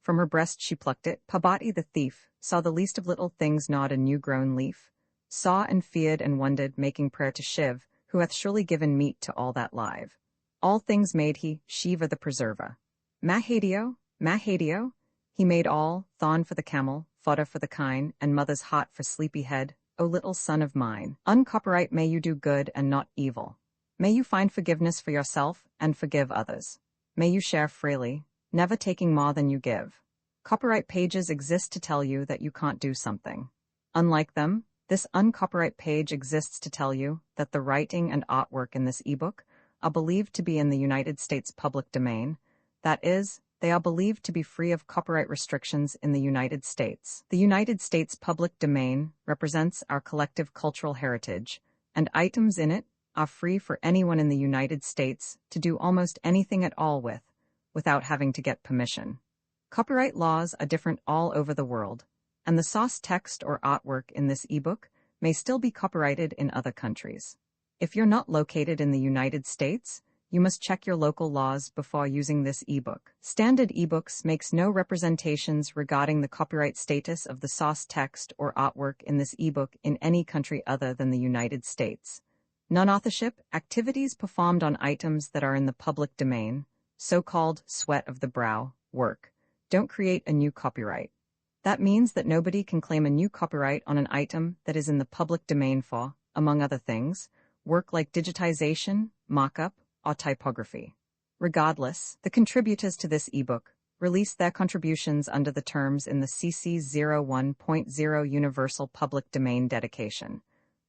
From her breast she plucked it. Pabati the thief saw the least of little things nod a new-grown leaf, saw and feared and wondered, making prayer to Shiv, who hath surely given meat to all that live. All things made he, Shiva the preserver. Mahadio, Mahadio, he made all, thorn for the camel, fodder for the kine, and mother's hot for sleepy head, O little son of mine. Uncopyright may you do good and not evil. May you find forgiveness for yourself and forgive others. May you share freely, never taking more than you give. Copyright pages exist to tell you that you can't do something. Unlike them, this uncopyright page exists to tell you that the writing and artwork in this ebook are believed to be in the United States public domain. That is, they are believed to be free of copyright restrictions in the United States. The United States public domain represents our collective cultural heritage, and items in it are free for anyone in the United States to do almost anything at all with, without having to get permission. Copyright laws are different all over the world, and the source text or artwork in this ebook may still be copyrighted in other countries. If you're not located in the United States, you must check your local laws before using this ebook. Standard ebooks makes no representations regarding the copyright status of the source text or artwork in this ebook in any country other than the United States. Non-authorship activities performed on items that are in the public domain, so-called sweat of the brow, work, don't create a new copyright. That means that nobody can claim a new copyright on an item that is in the public domain for, among other things, work like digitization, mock-up, or typography. Regardless, the contributors to this ebook released their contributions under the terms in the CC 01.0 Universal Public Domain Dedication,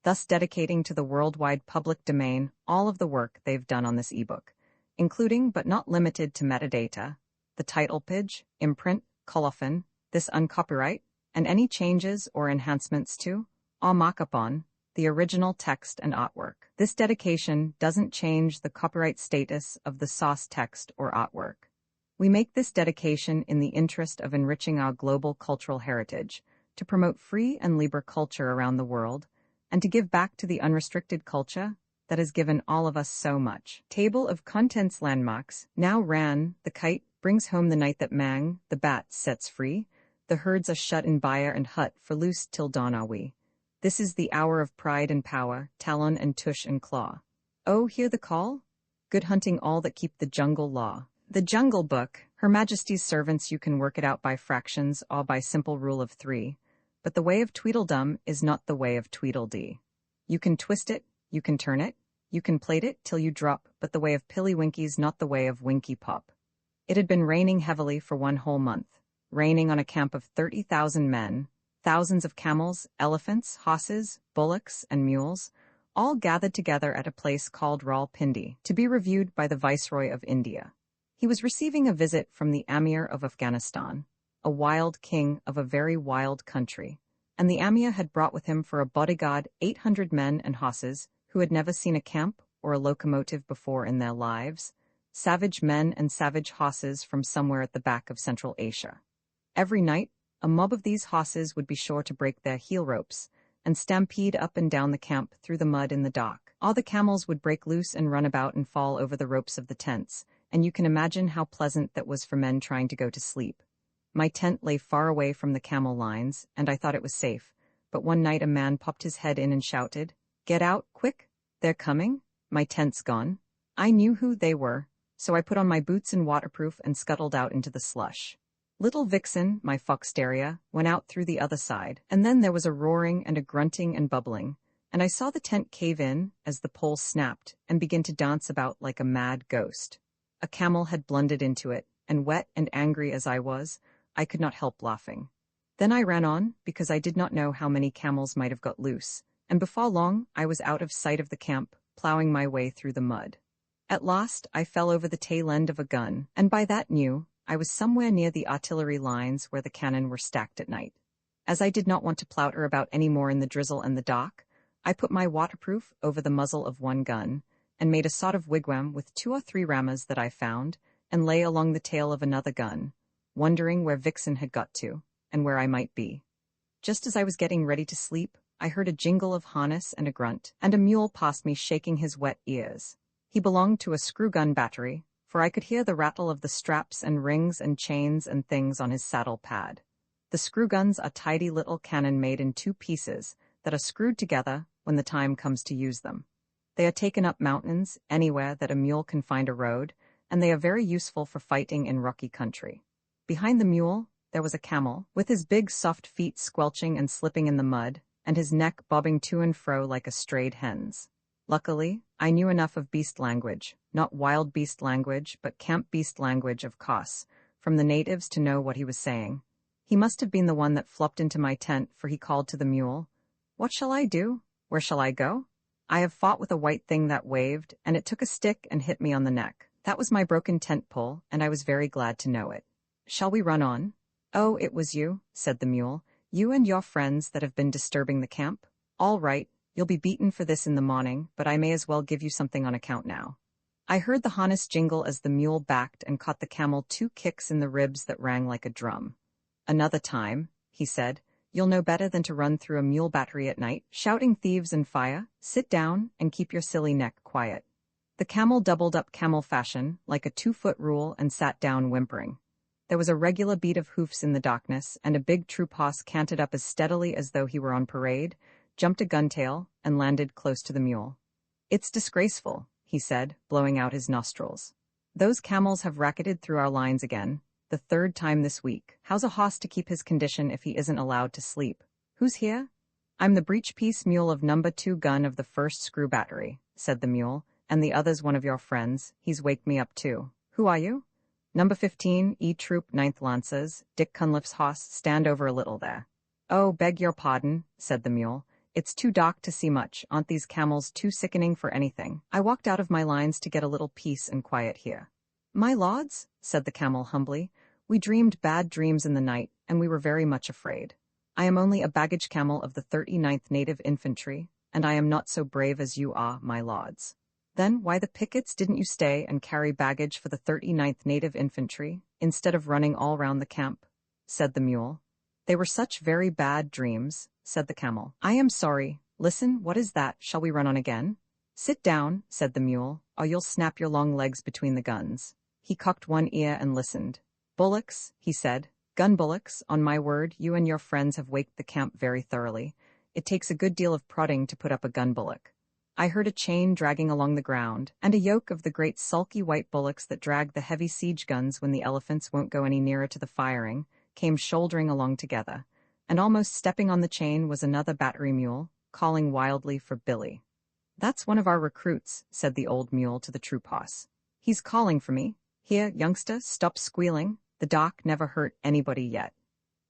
thus dedicating to the worldwide public domain all of the work they've done on this ebook, including but not limited to metadata, the title page, imprint, colophon, this uncopyright, and any changes or enhancements to, or mock-up on, the original text and artwork. This dedication doesn't change the copyright status of the source text or artwork. We make this dedication in the interest of enriching our global cultural heritage, to promote free and libre culture around the world, and to give back to the unrestricted culture that has given all of us so much. Table of Contents Landmarks. Now Ran, the kite, brings home the night that Mang, the bat, sets free. The herds are shut in byre and hut, for loose till dawn are we. This is the hour of pride and power, talon and tush and claw. Oh, hear the call? Good hunting all that keep the jungle law. The Jungle Book. Her Majesty's servants, you can work it out by fractions or by simple rule of 3, but the way of Tweedledum is not the way of Tweedledee. You can twist it, you can turn it, You can plait it till you drop, but the way of Pillywinky's not the way of Winky Pop. It had been raining heavily for 1 whole month, raining on a camp of 30,000 men, thousands of camels, elephants, horses, bullocks, and mules, all gathered together at a place called Rawalpindi to be reviewed by the Viceroy of India. He was receiving a visit from the Amir of Afghanistan, a wild king of a very wild country, and the Amir had brought with him for a bodyguard 800 men and horses who had never seen a camp or a locomotive before in their lives, savage men and savage horses from somewhere at the back of Central Asia. Every night, a mob of these horses would be sure to break their heel ropes and stampede up and down the camp through the mud in the dark. All the camels would break loose and run about and fall over the ropes of the tents, and you can imagine how pleasant that was for men trying to go to sleep. My tent lay far away from the camel lines, and I thought it was safe, but one night a man popped his head in and shouted, "Get out, quick! They're coming! My tent's gone." I knew who they were, so I put on my boots and waterproof and scuttled out into the slush. Little Vixen, my fox terrier, went out through the other side, and then there was a roaring and a grunting and bubbling, and I saw the tent cave in as the pole snapped and begin to dance about like a mad ghost. A camel had blundered into it, and wet and angry as I was, I could not help laughing. Then I ran on, because I did not know how many camels might have got loose, and before long I was out of sight of the camp, plowing my way through the mud. At last I fell over the tail end of a gun, and by that knew I was somewhere near the artillery lines where the cannon were stacked at night. As I did not want to plouter about any more in the drizzle and the dark, I put my waterproof over the muzzle of one gun, and made a sort of wigwam with 2 or 3 ramas that I found, and lay along the tail of another gun, wondering where Vixen had got to, and where I might be. Just as I was getting ready to sleep, I heard a jingle of harness and a grunt, and a mule passed me shaking his wet ears. He belonged to a screw-gun battery, for I could hear the rattle of the straps and rings and chains and things on his saddle pad. The screw-guns are tidy little cannon made in 2 pieces that are screwed together when the time comes to use them. They are taken up mountains, anywhere that a mule can find a road, and they are very useful for fighting in rocky country. Behind the mule, there was a camel, with his big soft feet squelching and slipping in the mud, and his neck bobbing to and fro like a strayed hen's. Luckily, I knew enough of beast language, not wild beast language, but camp beast language of Kos, from the natives to know what he was saying. He must have been the one that flopped into my tent, for he called to the mule, "What shall I do? Where shall I go? I have fought with a white thing that waved, and it took a stick and hit me on the neck. That was my broken tent pole, and I was very glad to know it. Shall we run on?" "Oh, it was you," said the mule. "You and your friends that have been disturbing the camp? All right. You'll be beaten for this in the morning, but I may as well give you something on account now." I heard the harness jingle as the mule backed and caught the camel 2 kicks in the ribs that rang like a drum. "Another time," he said, "you'll know better than to run through a mule battery at night, shouting thieves and fire. Sit down and keep your silly neck quiet." The camel doubled up camel fashion, like a 2-foot rule, and sat down whimpering. There was a regular beat of hoofs in the darkness, and a big troop horse cantered up as steadily as though he were on parade, jumped a guntail, and landed close to the mule. "It's disgraceful," he said, blowing out his nostrils. "Those camels have racketed through our lines again, the 3rd time this week. How's a hoss to keep his condition if he isn't allowed to sleep? Who's here?" "I'm the breech-piece mule of number 2 gun of the 1st screw battery," said the mule, "and the other's one of your friends. He's waked me up too." "Who are you?" "Number 15, E Troop 9th Lancers, Dick Cunliffe's hoss. Stand over a little there." "Oh, beg your pardon," said the mule. "It's too dark to see much. Aren't these camels too sickening for anything? I walked out of my lines to get a little peace and quiet here." "My lords," said the camel humbly, "we dreamed bad dreams in the night, and we were very much afraid. I am only a baggage camel of the 39th Native Infantry, and I am not so brave as you are, my lords." "Then why the pickets didn't you stay and carry baggage for the 39th Native Infantry, instead of running all round the camp?" said the mule. "They were such very bad dreams," said the camel. "I am sorry. Listen, what is that? Shall we run on again?" "Sit down," said the mule, "or you'll snap your long legs between the guns." He cocked one ear and listened. "Bullocks," he said. "Gun bullocks, on my word, you and your friends have waked the camp very thoroughly. It takes a good deal of prodding to put up a gun bullock." I heard a chain dragging along the ground, and a yoke of the great sulky white bullocks that drag the heavy siege guns when the elephants won't go any nearer to the firing, came shouldering along together, and almost stepping on the chain was another battery mule, calling wildly for Billy. That's one of our recruits, said the old mule to the troop hoss. He's calling for me. Here, youngster, stop squealing. The doc never hurt anybody yet.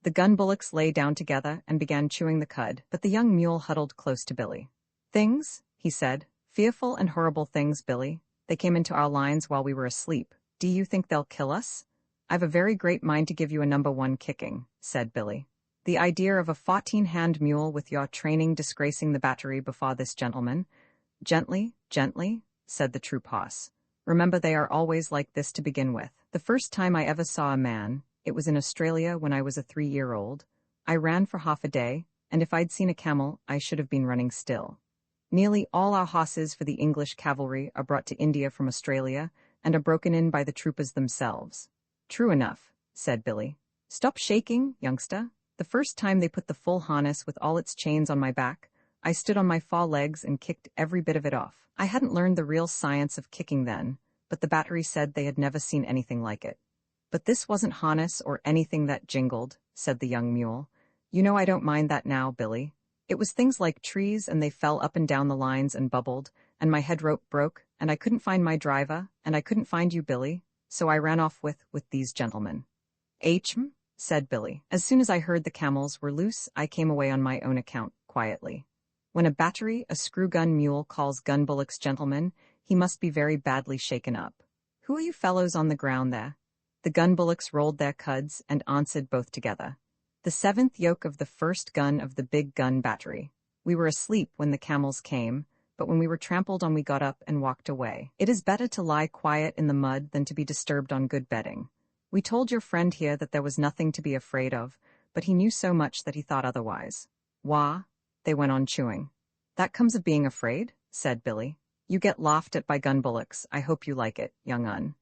The gun bullocks lay down together and began chewing the cud, but the young mule huddled close to Billy. Things, he said. Fearful and horrible things, Billy. They came into our lines while we were asleep. Do you think they'll kill us? I've a very great mind to give you a #1 kicking, said Billy. The idea of a 14-hand mule with your training disgracing the battery before this gentleman. Gently, gently, said the troop hoss. Remember, they are always like this to begin with. The first time I ever saw a man, it was in Australia when I was a 3-year-old. I ran for half a day, and if I'd seen a camel, I should have been running still. Nearly all our hosses for the English cavalry are brought to India from Australia and are broken in by the troopers themselves. True enough, said Billy. Stop shaking, youngster. The first time they put the full harness with all its chains on my back, I stood on my forelegs and kicked every bit of it off. I hadn't learned the real science of kicking then, but the battery said they had never seen anything like it. But this wasn't harness or anything that jingled, said the young mule. You know I don't mind that now, Billy. It was things like trees, and they fell up and down the lines and bubbled, and my head rope broke, and I couldn't find my driver, and I couldn't find you, Billy, so I ran off with these gentlemen. Hm, said Billy. As soon as I heard the camels were loose, I came away on my own account, quietly. When a battery, a screw-gun mule, calls gun bullocks gentlemen, he must be very badly shaken up. Who are you fellows on the ground there? The gun bullocks rolled their cuds and answered both together. The 7th yoke of the first gun of the big gun battery. We were asleep when the camels came, but when we were trampled on we got up and walked away. It is better to lie quiet in the mud than to be disturbed on good bedding. We told your friend here that there was nothing to be afraid of, but he knew so much that he thought otherwise. Wah, they went on chewing. That comes of being afraid, said Billy. You get laughed at by gun bullocks. I hope you like it, young un.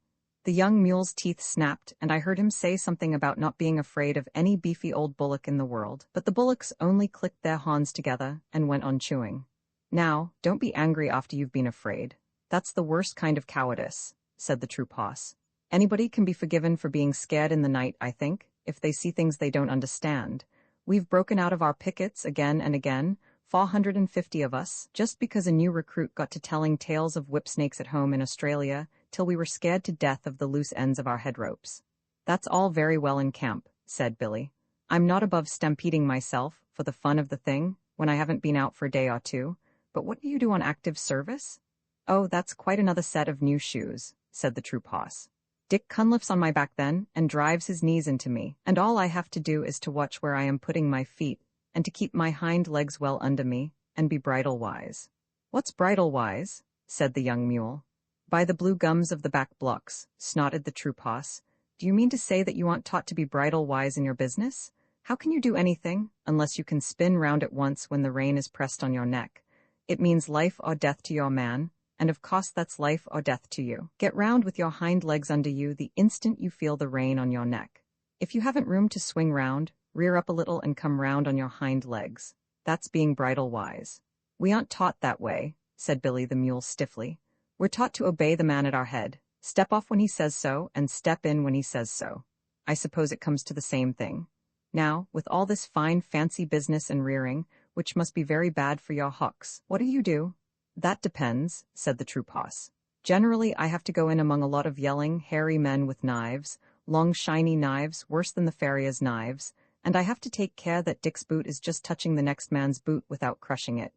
The young mule's teeth snapped, and I heard him say something about not being afraid of any beefy old bullock in the world, but the bullocks only clicked their horns together and went on chewing. Now, don't be angry after you've been afraid. That's the worst kind of cowardice, said the troop hoss. Anybody can be forgiven for being scared in the night, I think, if they see things they don't understand. We've broken out of our pickets again and again, 450 of us, just because a new recruit got to telling tales of whipsnakes at home in Australia, till we were scared to death of the loose ends of our head ropes. That's all very well in camp, said Billy. I'm not above stampeding myself, for the fun of the thing, when I haven't been out for a day or two, but what do you do on active service? Oh, that's quite another set of new shoes, said the troop hoss. Dick Cunliffe's on my back then, and drives his knees into me, and all I have to do is to watch where I am putting my feet, and to keep my hind legs well under me, and be bridle-wise. What's bridle-wise? Said the young mule. By the blue gums of the back blocks, snorted the troop hoss. Do you mean to say that you aren't taught to be bridle-wise in your business? How can you do anything, unless you can spin round at once when the rein is pressed on your neck? It means life or death to your man, and of course that's life or death to you. Get round with your hind legs under you the instant you feel the rein on your neck. If you haven't room to swing round, rear up a little and come round on your hind legs. That's being bridle-wise. We aren't taught that way, said Billy the mule stiffly. We're taught to obey the man at our head, step off when he says so, and step in when he says so. I suppose it comes to the same thing. Now, with all this fine fancy business and rearing, which must be very bad for your hocks, what do you do? That depends, said the troop hoss. Generally I have to go in among a lot of yelling, hairy men with knives, long shiny knives, worse than the farrier's knives, and I have to take care that Dick's boot is just touching the next man's boot without crushing it.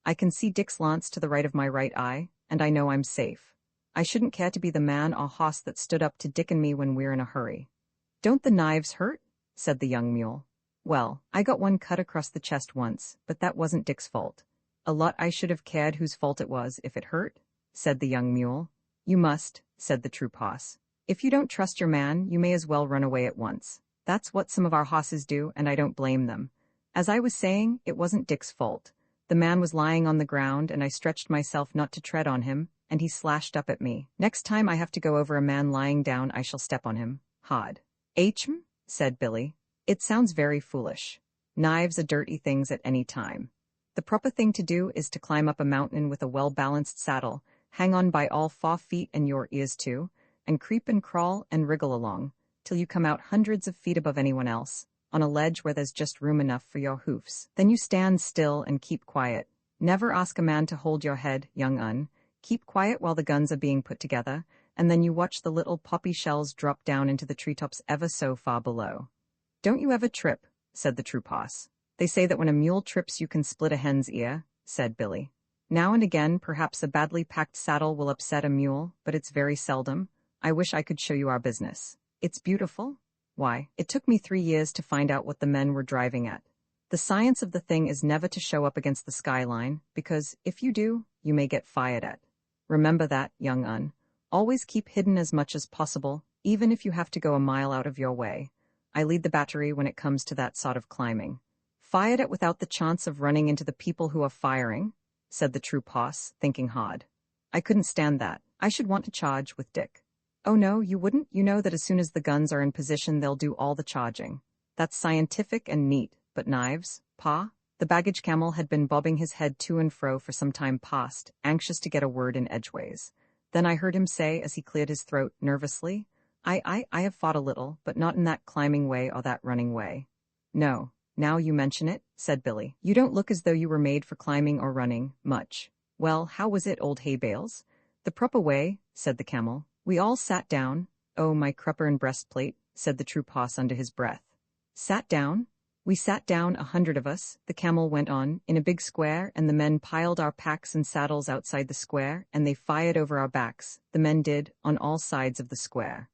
I can see Dick's lance to the right of my right eye, and I know I'm safe. I shouldn't care to be the man or hoss that stood up to Dick and me when we're in a hurry. Don't the knives hurt? Said the young mule. Well, I got one cut across the chest once, but that wasn't Dick's fault. A lot I should have cared whose fault it was if it hurt, said the young mule. You must, said the troop hoss. If you don't trust your man, you may as well run away at once. That's what some of our hosses do, and I don't blame them. As I was saying, it wasn't Dick's fault. The man was lying on the ground, and I stretched myself not to tread on him, and he slashed up at me. Next time I have to go over a man lying down, I shall step on him. Hod. Hm, said Billy. It sounds very foolish. Knives are dirty things at any time. The proper thing to do is to climb up a mountain with a well-balanced saddle, hang on by all 4 feet and your ears too, and creep and crawl and wriggle along, till you come out hundreds of feet above anyone else, on a ledge where there's just room enough for your hoofs. Then you stand still and keep quiet, Never ask a man to hold your head, young un. Keep quiet while the guns are being put together, and then you watch the little poppy shells drop down into the treetops ever so far below. Don't you ever trip, said the true boss. They say that when a mule trips you can split a hen's ear, said Billy. Now and again, perhaps a badly packed saddle will upset a mule, but it's very seldom. I wish I could show you our business. It's beautiful. Why, it took me 3 years to find out what the men were driving at. The science of the thing is never to show up against the skyline, because, if you do, you may get fired at. Remember that, young un. Always keep hidden as much as possible, even if you have to go a mile out of your way. I lead the battery when it comes to that sort of climbing. Fired at without the chance of running into the people who are firing, said the true boss, thinking hard. I couldn't stand that. I should want to charge with Dick. Oh no, you wouldn't? You know that as soon as the guns are in position they'll do all the charging. That's scientific and neat, but knives, pa? The baggage camel had been bobbing his head to and fro for some time past, anxious to get a word in edgeways. Then I heard him say, as he cleared his throat nervously, I have fought a little, but not in that climbing way or that running way. No, now you mention it, said Billy. You don't look as though you were made for climbing or running, much. Well, how was it, old hay bales? The proper way, said the camel. We all sat down. Oh, my crupper and breastplate, said the true boss under his breath. Sat down? We sat down, 100 of us, the camel went on, in a big square, and the men piled our packs and saddles outside the square, and they fired over our backs, the men did, on all sides of the square.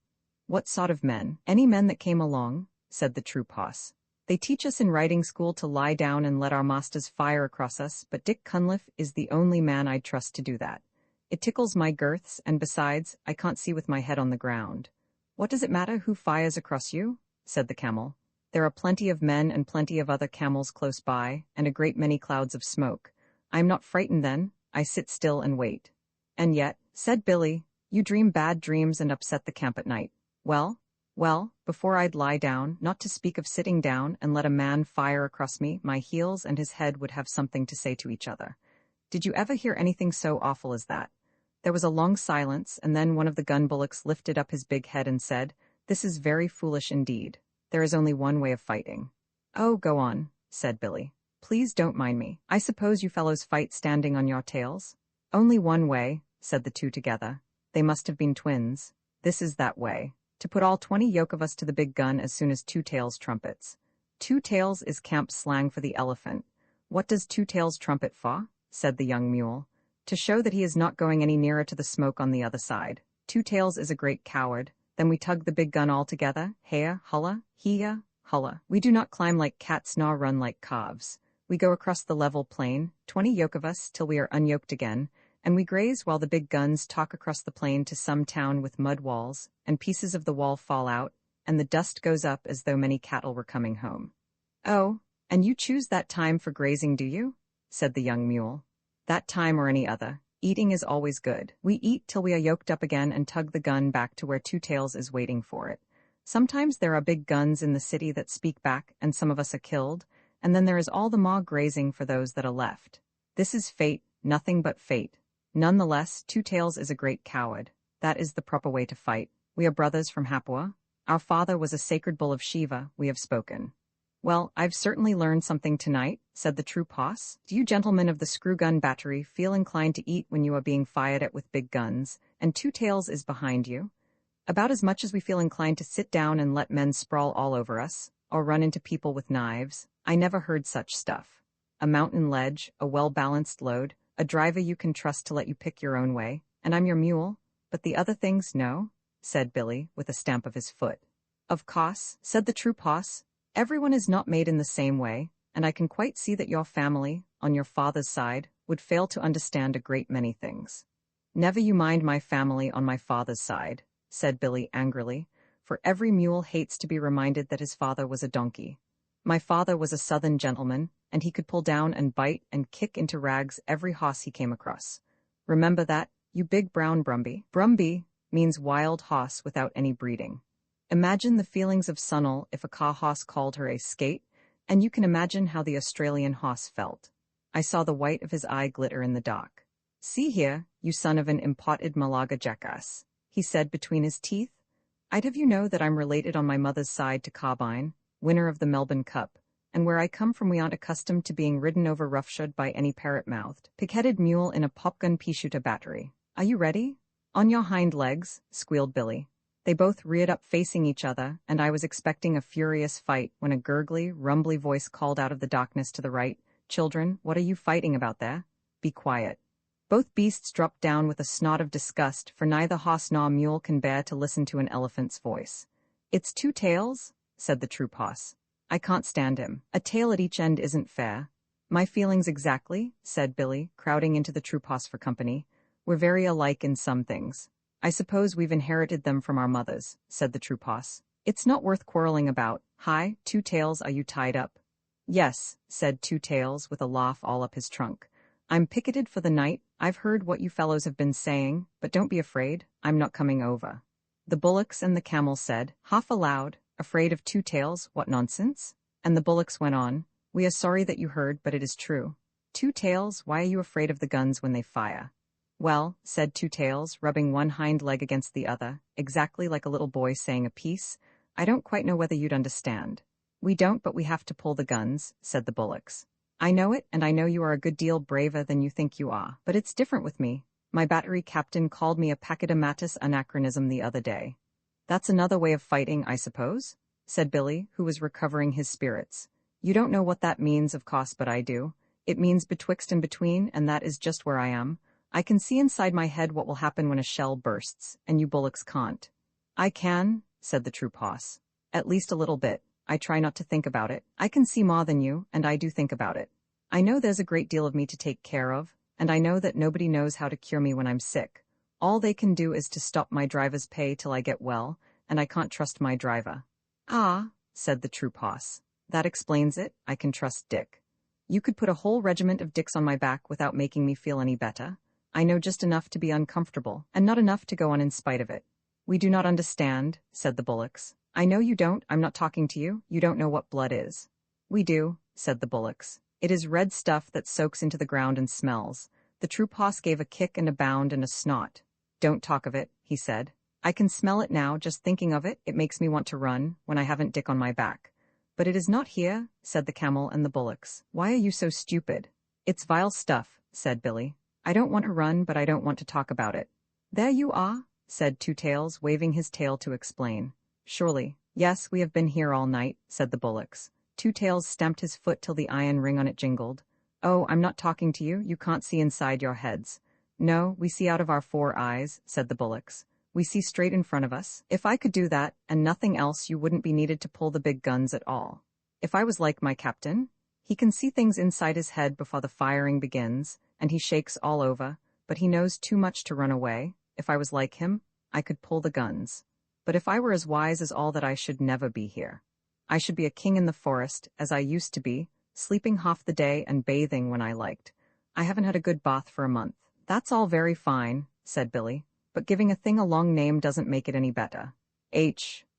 What sort of men? Any men that came along, said the true boss. They teach us in riding school to lie down and let our masters fire across us, but Dick Cunliffe is the only man I'd trust to do that. It tickles my girths, and besides, I can't see with my head on the ground. What does it matter who fires across you? Said the camel. There are plenty of men and plenty of other camels close by, and a great many clouds of smoke. I am not frightened then, I sit still and wait. And yet, said Billy, you dream bad dreams and upset the camp at night. Well, before I'd lie down, not to speak of sitting down and let a man fire across me, my heels and his head would have something to say to each other. Did you ever hear anything so awful as that? There was a long silence, and then one of the gun bullocks lifted up his big head and said, This is very foolish indeed. There is only one way of fighting. Oh, go on, said Billy. Please don't mind me. I suppose you fellows fight standing on your tails? Only one way, said the two together. They must have been twins. This is that way. To put all 20 yoke of us to the big gun as soon as Two Tails trumpets. Two Tails is camp slang for the elephant. What does Two Tails trumpet for? Said the young mule. To show that he is not going any nearer to the smoke on the other side. Two Tails is a great coward. Then we tug the big gun all together. Heya, hulla, heya, hulla. We do not climb like cats nor run like calves. We go across the level plain, 20 yoke of us, till we are unyoked again, and we graze while the big guns talk across the plain to some town with mud walls, and pieces of the wall fall out, and the dust goes up as though many cattle were coming home. Oh, and you choose that time for grazing, do you? Said the young mule. That time or any other. Eating is always good. We eat till we are yoked up again and tug the gun back to where Two Tails is waiting for it. Sometimes there are big guns in the city that speak back and some of us are killed, and then there is all the more grazing for those that are left. This is fate, nothing but fate. Nonetheless, Two Tails is a great coward. That is the proper way to fight. We are brothers from Hapua. Our father was a sacred bull of Shiva, we have spoken. Well, I've certainly learned something tonight, said the true boss. Do you gentlemen of the screw gun battery feel inclined to eat when you are being fired at with big guns, and Two Tails is behind you? About as much as we feel inclined to sit down and let men sprawl all over us, or run into people with knives. I never heard such stuff. A mountain ledge, a well-balanced load, a driver you can trust to let you pick your own way, and I'm your mule, but the other things, no, said Billy, with a stamp of his foot. Of course, said the true boss. Everyone is not made in the same way, and I can quite see that your family, on your father's side, would fail to understand a great many things. Never you mind my family on my father's side, said Billy angrily, for every mule hates to be reminded that his father was a donkey. My father was a southern gentleman, and he could pull down and bite and kick into rags every hoss he came across. Remember that, you big brown Brumby. Brumby means wild hoss without any breeding. Imagine the feelings of Sunnel if a caw hoss called her a skate, and you can imagine how the Australian hoss felt. I saw the white of his eye glitter in the dark. See here, you son of an impotted Malaga jackass, he said between his teeth. I'd have you know that I'm related on my mother's side to Carbine, winner of the Melbourne Cup, and where I come from we aren't accustomed to being ridden over roughshod by any parrot-mouthed, pig-headed mule in a popgun pea-shooter battery. Are you ready? On your hind legs, squealed Billy. They both reared up facing each other, and I was expecting a furious fight when a gurgly, rumbly voice called out of the darkness to the right, "Children, what are you fighting about there? Be quiet." Both beasts dropped down with a snort of disgust, for neither horse nor mule can bear to listen to an elephant's voice. "It's Two Tails," said the troop horse. "I can't stand him. A tail at each end isn't fair." "My feelings exactly," said Billy, crowding into the troop horse for company. "We're very alike in some things. I suppose we've inherited them from our mothers," said the troop horse. "It's not worth quarreling about. Hi, Two Tails, are you tied up?" "Yes," said Two Tails with a laugh all up his trunk. "I'm picketed for the night. I've heard what you fellows have been saying, but don't be afraid, I'm not coming over." The bullocks and the camel said, half aloud, "Afraid of Two Tails, what nonsense?" And the bullocks went on, "We are sorry that you heard, but it is true. Two Tails, why are you afraid of the guns when they fire?" "Well," said Two Tails, rubbing one hind leg against the other, exactly like a little boy saying a piece, "I don't quite know whether you'd understand." "We don't, but we have to pull the guns," said the bullocks. "I know it, and I know you are a good deal braver than you think you are, but it's different with me. My battery captain called me a pachydermatous anachronism the other day." "That's another way of fighting, I suppose?" said Billy, who was recovering his spirits. "You don't know what that means, of course, but I do. It means betwixt and between, and that is just where I am. I can see inside my head what will happen when a shell bursts, and you bullocks can't." "I can," said the troop horse. "At least a little bit. I try not to think about it. I can see more than you, and I do think about it. I know there's a great deal of me to take care of, and I know that nobody knows how to cure me when I'm sick. All they can do is to stop my driver's pay till I get well, and I can't trust my driver." "Ah," said the troop horse. "That explains it. I can trust Dick. You could put a whole regiment of Dicks on my back without making me feel any better. I know just enough to be uncomfortable, and not enough to go on in spite of it." "We do not understand," said the bullocks. "I know you don't. I'm not talking to you. You don't know what blood is." "We do," said the bullocks. "It is red stuff that soaks into the ground and smells." The troop horse gave a kick and a bound and a snort. "Don't talk of it," he said. "I can smell it now, just thinking of it. It makes me want to run, when I haven't Dick on my back." "But it is not here," said the camel and the bullocks. "Why are you so stupid?" "It's vile stuff," said Billy. "I don't want to run, but I don't want to talk about it." "There you are," said Two Tails, waving his tail to explain. "Surely." "Yes, we have been here all night," said the bullocks. Two Tails stamped his foot till the iron ring on it jingled. "Oh, I'm not talking to you. You can't see inside your heads." "No, we see out of our 4 eyes," said the bullocks. "We see straight in front of us. If I could do that, and nothing else, you wouldn't be needed to pull the big guns at all. If I was like my captain, he can see things inside his head before the firing begins, and he shakes all over, but he knows too much to run away. If I was like him, I could pull the guns. But if I were as wise as all that, I should never be here. I should be a king in the forest, as I used to be, sleeping half the day and bathing when I liked. I haven't had a good bath for a month." "That's all very fine," said Billy, "but giving a thing a long name doesn't make it any better."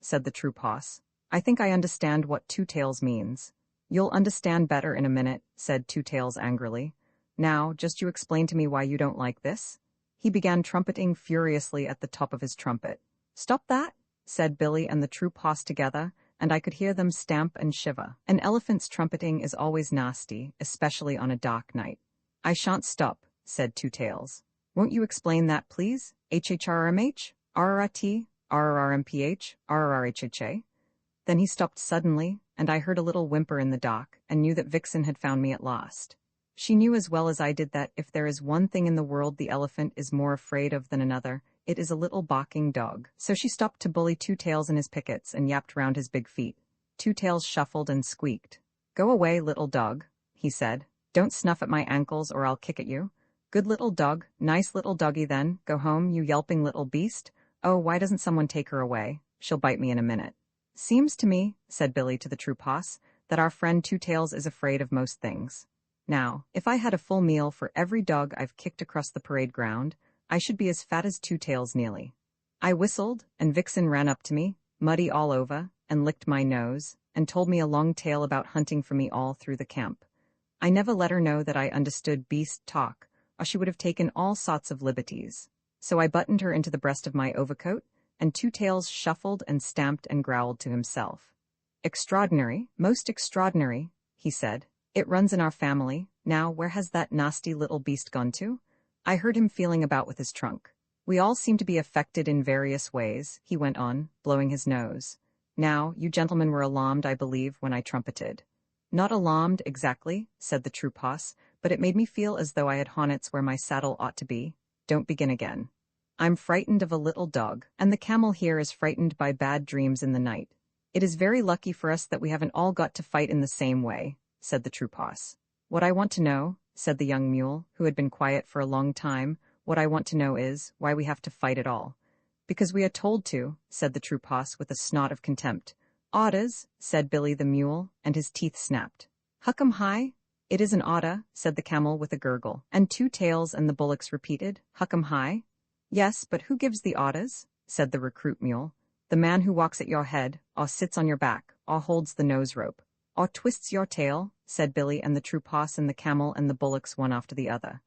Said the troop horse. "I think I understand what Two Tails means." "You'll understand better in a minute," said Two Tails angrily. "Now, just you explain to me why you don't like this." He began trumpeting furiously at the top of his trumpet. "Stop that," said Billy and the troop horse together, and I could hear them stamp and shiver. An elephant's trumpeting is always nasty, especially on a dark night. "I shan't stop," said Two Tails. "Won't you explain that, please? HHRMH? RRT? RRRMPH? RRRHHA?" Then he stopped suddenly, and I heard a little whimper in the dark, and knew that Vixen had found me at last. She knew as well as I did that, if there is one thing in the world the elephant is more afraid of than another, it is a little barking dog. So she stopped to bully Two Tails in his pickets and yapped round his big feet. Two Tails shuffled and squeaked. "Go away, little dog," he said. "Don't snuff at my ankles or I'll kick at you." "Good little dog, nice little doggy then, go home, you yelping little beast. Oh, why doesn't someone take her away? She'll bite me in a minute." "Seems to me," said Billy to the troop horse, "that our friend Two Tails is afraid of most things. Now, if I had a full meal for every dog I've kicked across the parade ground, I should be as fat as Two Tails nearly." I whistled, and Vixen ran up to me, muddy all over, and licked my nose, and told me a long tale about hunting for me all through the camp. I never let her know that I understood beast talk, or she would have taken all sorts of liberties. So I buttoned her into the breast of my overcoat, and Two Tails shuffled and stamped and growled to himself. "Extraordinary, most extraordinary," he said. It runs in our family. Now, where has that nasty little beast gone to? I heard him feeling about with his trunk. We all seem to be affected in various ways, he went on, blowing his nose. Now, you gentlemen were alarmed, I believe, when I trumpeted. Not alarmed, exactly, said the true poss, but it made me feel as though I had hornets where my saddle ought to be. Don't begin again. I'm frightened of a little dog, and the camel here is frightened by bad dreams in the night. It is very lucky for us that we haven't all got to fight in the same way, said the true poss. What I want to know, said the young mule, who had been quiet for a long time, what I want to know is why we have to fight at all. Because we are told to, said the true poss with a snort of contempt. Orders, said Billy the mule, and his teeth snapped. Huckum high? It is an order, said the camel with a gurgle, and Two Tails and the bullocks repeated, Huckum high? Yes, but who gives the orders? Said the recruit mule. The man who walks at your head, or sits on your back, or holds the nose rope, or twists your tail, said Billy and the true poss and the camel and the bullocks one after the other.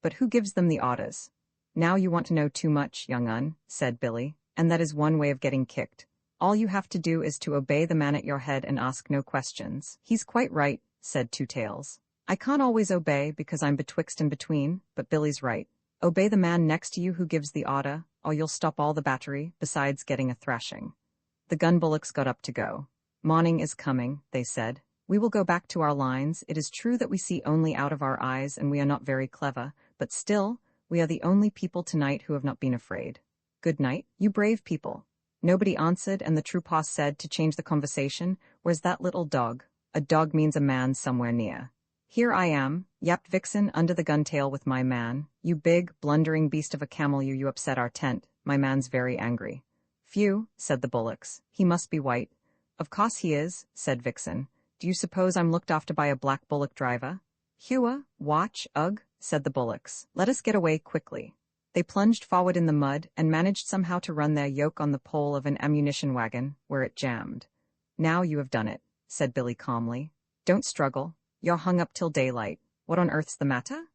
But who gives them the orders? Now you want to know too much, young un, said Billy, and that is one way of getting kicked. All you have to do is to obey the man at your head and ask no questions. He's quite right, said Two Tails. I can't always obey because I'm betwixt and between, but Billy's right. Obey the man next to you who gives the order, or you'll stop all the battery, besides getting a thrashing. The gun bullocks got up to go. Morning is coming, they said. We will go back to our lines. It is true that we see only out of our eyes and we are not very clever, but still, we are the only people tonight who have not been afraid. Good night, you brave people. Nobody answered, and the true poss said, to change the conversation, Where's that little dog? A dog means a man somewhere near. Here I am, yapped Vixen, under the gun tail with my man. You big, blundering beast of a camel, you upset our tent. My man's very angry. Phew, said the bullocks. He must be white. Of course he is, said Vixen. Do you suppose I'm looked after by a black bullock driver? Hewa, watch, ugh, said the bullocks. Let us get away quickly. They plunged forward in the mud and managed somehow to run their yoke on the pole of an ammunition wagon, where it jammed. Now you have done it, said Billy calmly. Don't struggle. You're hung up till daylight. What on earth's the matter?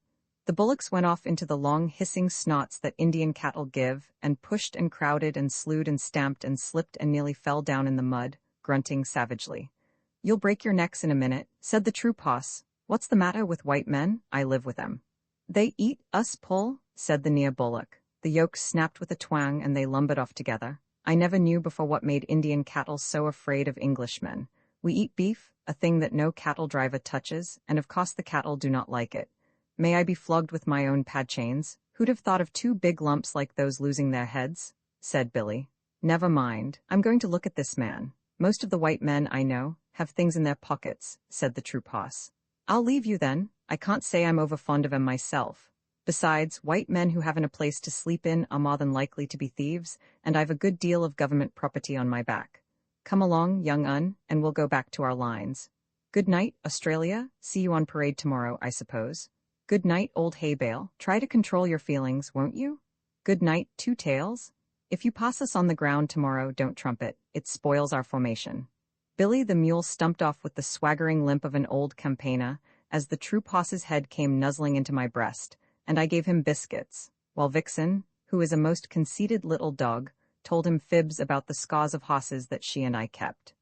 The bullocks went off into the long hissing snots that Indian cattle give, and pushed and crowded and slewed and stamped and slipped and nearly fell down in the mud, grunting savagely. You'll break your necks in a minute, said the true poss. What's the matter with white men? I live with them. They eat us pull, said the near bullock. The yokes snapped with a twang and they lumbered off together. I never knew before what made Indian cattle so afraid of Englishmen. We eat beef, a thing that no cattle driver touches, and of course the cattle do not like it. May I be flogged with my own pad chains? Who'd have thought of two big lumps like those losing their heads? Said Billy. Never mind, I'm going to look at this man. Most of the white men I know have things in their pockets, said the true poss. I'll leave you then. I can't say I'm over fond of 'em myself. Besides, white men who haven't a place to sleep in are more than likely to be thieves, and I've a good deal of government property on my back. Come along, young un, and we'll go back to our lines. Good night, Australia. See you on parade tomorrow, I suppose. Good night, old hay bale. Try to control your feelings, won't you? Good night, Two Tails. If you pass us on the ground tomorrow, don't trumpet. It spoils our formation. Billy the mule stumped off with the swaggering limp of an old campaigner, as the true poss's head came nuzzling into my breast, and I gave him biscuits, while Vixen, who is a most conceited little dog, told him fibs about the scores of hosses that she and I kept.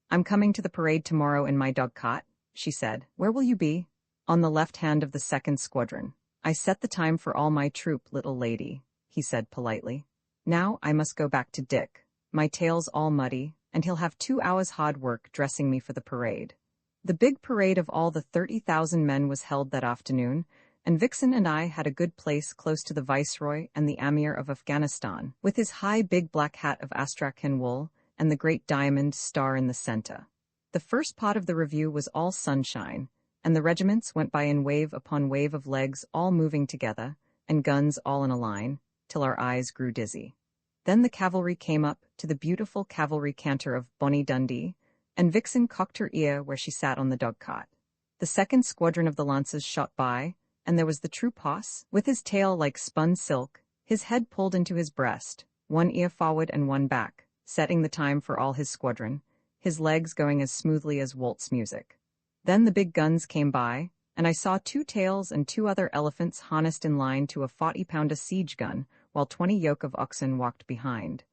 I'm coming to the parade tomorrow in my dog-cart, she said. Where will you be? On the left hand of the 2nd Squadron. I set the time for all my troop, little lady, he said politely. Now I must go back to Dick. My tail's all muddy, and he'll have 2 hours hard work dressing me for the parade. The big parade of all the 30,000 men was held that afternoon, and Vixen and I had a good place close to the Viceroy and the Amir of Afghanistan, with his high big black hat of Astrakhan wool and the great diamond star in the center. The first part of the review was all sunshine, and the regiments went by in wave upon wave of legs all moving together, and guns all in a line, till our eyes grew dizzy. Then the cavalry came up to the beautiful cavalry canter of Bonnie Dundee, and Vixen cocked her ear where she sat on the dog-cot. The 2nd Squadron of the Lancers shot by, and there was the true poss, with his tail like spun silk, his head pulled into his breast, one ear forward and one back, setting the time for all his squadron, his legs going as smoothly as waltz music. Then the big guns came by, and I saw 2 tails and 2 other elephants harnessed in line to a 40-pounder siege gun, while 20 yoke of oxen walked behind.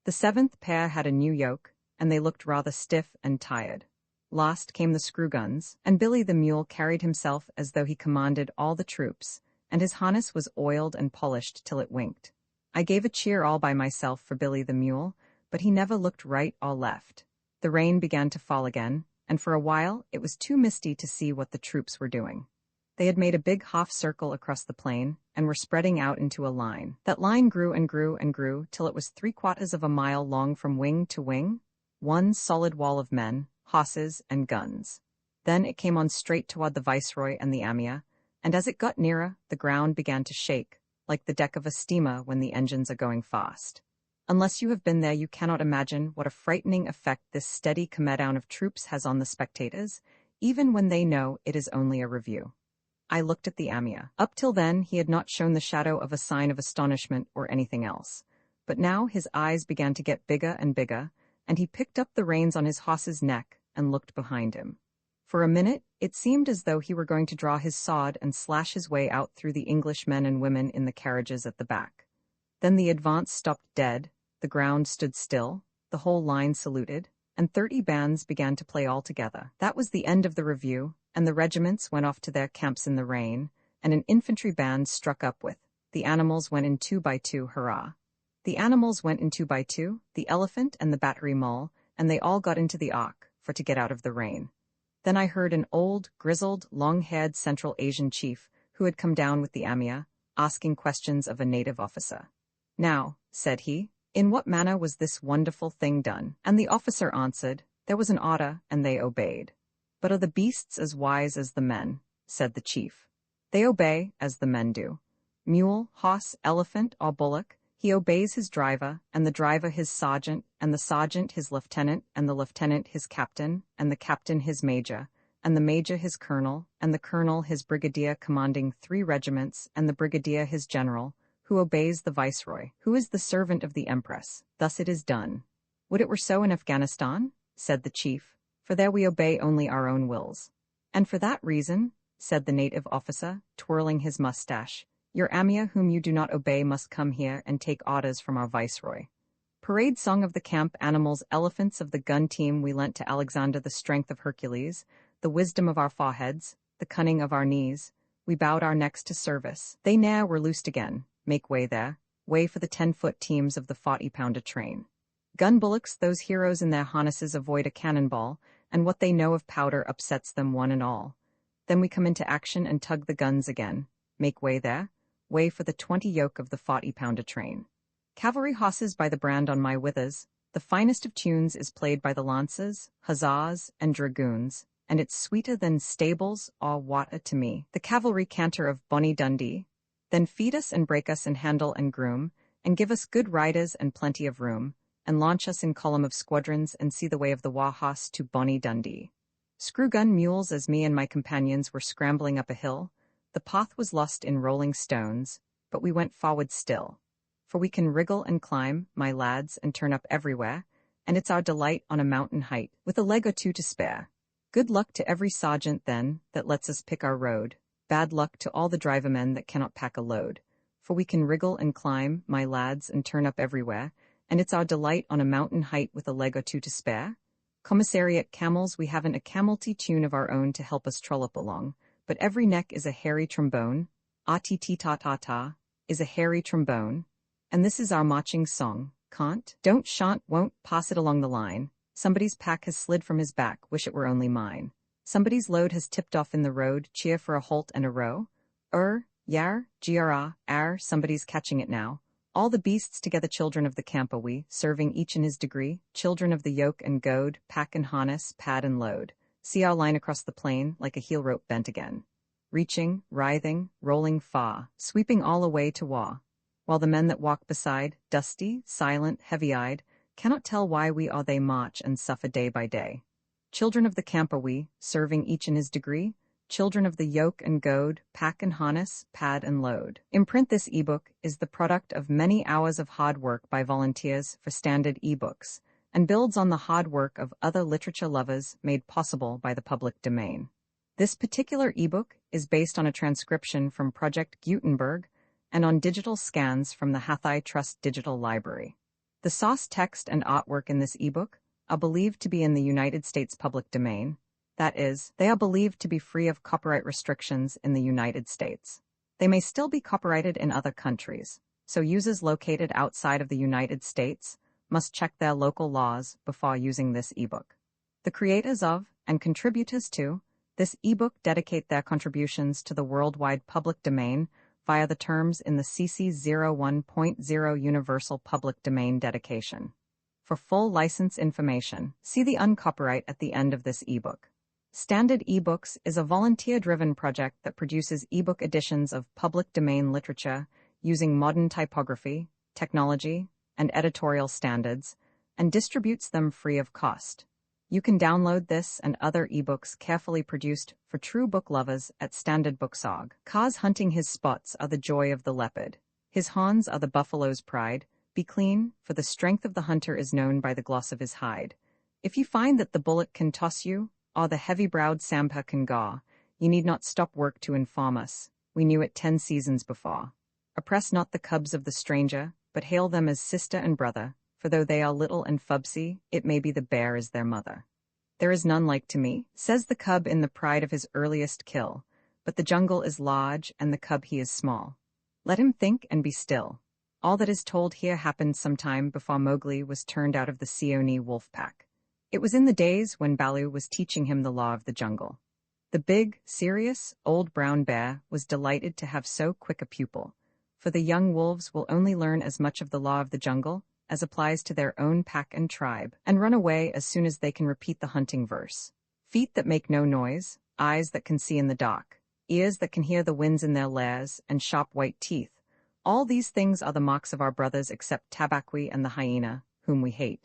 The 7th pair had a new yoke, and they looked rather stiff and tired. Last came the screw guns, and Billy the Mule carried himself as though he commanded all the troops, and his harness was oiled and polished till it winked. I gave a cheer all by myself for Billy the Mule, but he never looked right or left. The rain began to fall again, and for a while it was too misty to see what the troops were doing. They had made a big half-circle across the plain, and were spreading out into a line. That line grew and grew and grew till it was 3/4 of a mile long from wing to wing, one solid wall of men, horses, and guns. Then it came on straight toward the Viceroy and the Amia, and as it got nearer, the ground began to shake, like the deck of a steamer when the engines are going fast. Unless you have been there, you cannot imagine what a frightening effect this steady come-down of troops has on the spectators, even when they know it is only a review. I looked at the Amia. Up till then, he had not shown the shadow of a sign of astonishment or anything else. But now his eyes began to get bigger and bigger, and he picked up the reins on his horse's neck and looked behind him. For a minute, it seemed as though he were going to draw his sword and slash his way out through the English men and women in the carriages at the back. Then the advance stopped dead, the ground stood still, the whole line saluted, and 30 bands began to play all together. That was the end of the review, and the regiments went off to their camps in the rain, and an infantry band struck up with "The Animals Went in 2 by 2, Hurrah." The animals went in 2 by 2, the elephant and the battery mule, and they all got into the ark, for to get out of the rain. Then I heard an old, grizzled, long-haired Central Asian chief, who had come down with the Amia, asking questions of a native officer. "Now," said he, "in what manner was this wonderful thing done?" And the officer answered, "There was an order, and they obeyed." "But are the beasts as wise as the men?" said the chief. "They obey, as the men do. Mule, horse, elephant, or bullock, he obeys his driver, and the driver his sergeant, and the sergeant his lieutenant, and the lieutenant his captain, and the captain his major, and the major his colonel, and the colonel his brigadier commanding 3 regiments, and the brigadier his general, who obeys the viceroy, who is the servant of the empress. Thus it is done." "Would it were so in Afghanistan?" said the chief, "for there we obey only our own wills." "And for that reason," said the native officer, twirling his mustache, "your Amia whom you do not obey must come here and take orders from our viceroy." Parade song of the camp animals, elephants of the gun team, we lent to Alexander the strength of Hercules, the wisdom of our foreheads, the cunning of our knees. We bowed our necks to service. They ne'er were loosed again. Make way there, way for the 10-foot teams of the 40-pounder train. Gun bullocks, those heroes in their harnesses avoid a cannonball, and what they know of powder upsets them one and all. Then we come into action and tug the guns again. Make way there, way for the 20 yoke of the 40-pounder train. Cavalry horses by the brand on my withers, the finest of tunes is played by the lancers, hussars, and dragoons, and it's sweeter than stables or water to me. The cavalry canter of Bonnie Dundee, then feed us and break us and handle and groom, and give us good riders and plenty of room, and launch us in column of squadrons and see the way of the Wahas to Bonnie Dundee. Screw-gun mules as me and my companions were scrambling up a hill, the path was lost in rolling stones, but we went forward still. For we can wriggle and climb, my lads, and turn up everywhere, and it's our delight on a mountain height, with a leg or two to spare. Good luck to every sergeant, then, that lets us pick our road. Bad luck to all the driver-men that cannot pack a load. For we can wriggle and climb, my lads, and turn up everywhere, and it's our delight on a mountain height with a leg or two to spare. Commissariat camels, we haven't a camelty tune of our own to help us trollop along, but every neck is a hairy trombone, ah-tee-tee-ta-ta-ta, is a hairy trombone, and this is our marching song, can't, don't, shan't, won't, pass it along the line. Somebody's pack has slid from his back, wish it were only mine. Somebody's load has tipped off in the road, cheer for a halt and a row. Yar, gra, somebody's catching it now. All the beasts together, children of the camp are we, serving each in his degree, children of the yoke and goad, pack and harness, pad and load. See our line across the plain, like a heel rope bent again. Reaching, writhing, rolling far, sweeping all away to Wa. While the men that walk beside, dusty, silent, heavy-eyed, cannot tell why we or they march and suffer day by day. Children of the camp are we, serving each in his degree, children of the yoke and goad, pack and harness, pad and load. Imprint this ebook is the product of many hours of hard work by volunteers for Standard eBooks, and builds on the hard work of other literature lovers made possible by the public domain. This particular ebook is based on a transcription from Project Gutenberg and on digital scans from the Hathai Trust Digital Library. The source text and artwork in this ebook are believed to be in the United States public domain. That is, they are believed to be free of copyright restrictions in the United States. They may still be copyrighted in other countries, so users located outside of the United States must check their local laws before using this ebook. The creators of, and contributors to, this ebook dedicate their contributions to the worldwide public domain via the terms in the CC 01.0 Universal Public Domain Dedication. For full license information, see the uncopyright at the end of this ebook. Standard eBooks is a volunteer-driven project that produces ebook editions of public domain literature using modern typography, technology, and editorial standards, and distributes them free of cost. You can download this and other ebooks carefully produced for true book lovers at standardbooks.org. Cars hunting his spots are the joy of the leopard. His horns are the buffalo's pride. Be clean, for the strength of the hunter is known by the gloss of his hide. If you find that the bullock can toss you, or the heavy-browed sampa can gaw, you need not stop work to inform us. We knew it 10 seasons before. Oppress not the cubs of the stranger, but hail them as sister and brother, for though they are little and fubsy, it may be the bear is their mother. There is none like to me, says the cub in the pride of his earliest kill, but the jungle is large and the cub he is small. Let him think and be still. All that is told here happened some time before Mowgli was turned out of the Seeonee wolf pack. It was in the days when Baloo was teaching him the law of the jungle. The big, serious, old brown bear was delighted to have so quick a pupil, for the young wolves will only learn as much of the law of the jungle as applies to their own pack and tribe, and run away as soon as they can repeat the hunting verse. Feet that make no noise, eyes that can see in the dark, ears that can hear the winds in their lairs, and sharp white teeth. All these things are the marks of our brothers except Tabaqui and the hyena, whom we hate.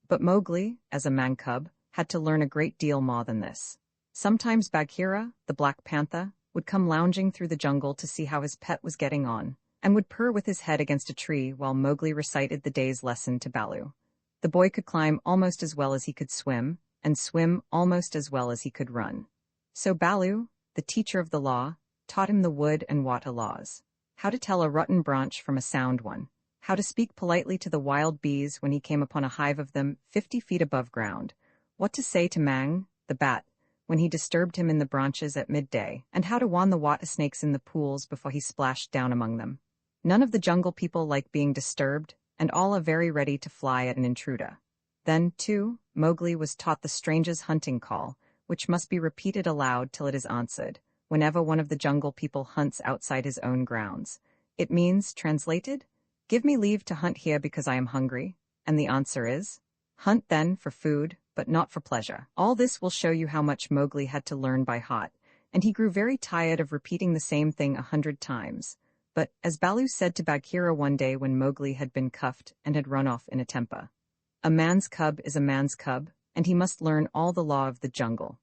But Mowgli, as a man-cub, had to learn a great deal more than this. Sometimes Bagheera, the Black Panther, would come lounging through the jungle to see how his pet was getting on, and would purr with his head against a tree while Mowgli recited the day's lesson to Baloo. The boy could climb almost as well as he could swim, and swim almost as well as he could run. So Baloo, the teacher of the law, taught him the wood and water laws, how to tell a rotten branch from a sound one, how to speak politely to the wild bees when he came upon a hive of them 50 feet above ground, what to say to Mang, the bat, when he disturbed him in the branches at midday, and how to warn the water snakes in the pools before he splashed down among them. None of the jungle people like being disturbed, and all are very ready to fly at an intruder. Then, too, Mowgli was taught the stranger's hunting call, which must be repeated aloud till it is answered, whenever one of the jungle people hunts outside his own grounds. It means, translated, "Give me leave to hunt here because I am hungry," and the answer is, "Hunt then for food, but not for pleasure." All this will show you how much Mowgli had to learn by heart, and he grew very tired of repeating the same thing 100 times. But, as Baloo said to Bagheera one day when Mowgli had been cuffed and had run off in a temper, "A man's cub is a man's cub, and he must learn all the law of the jungle."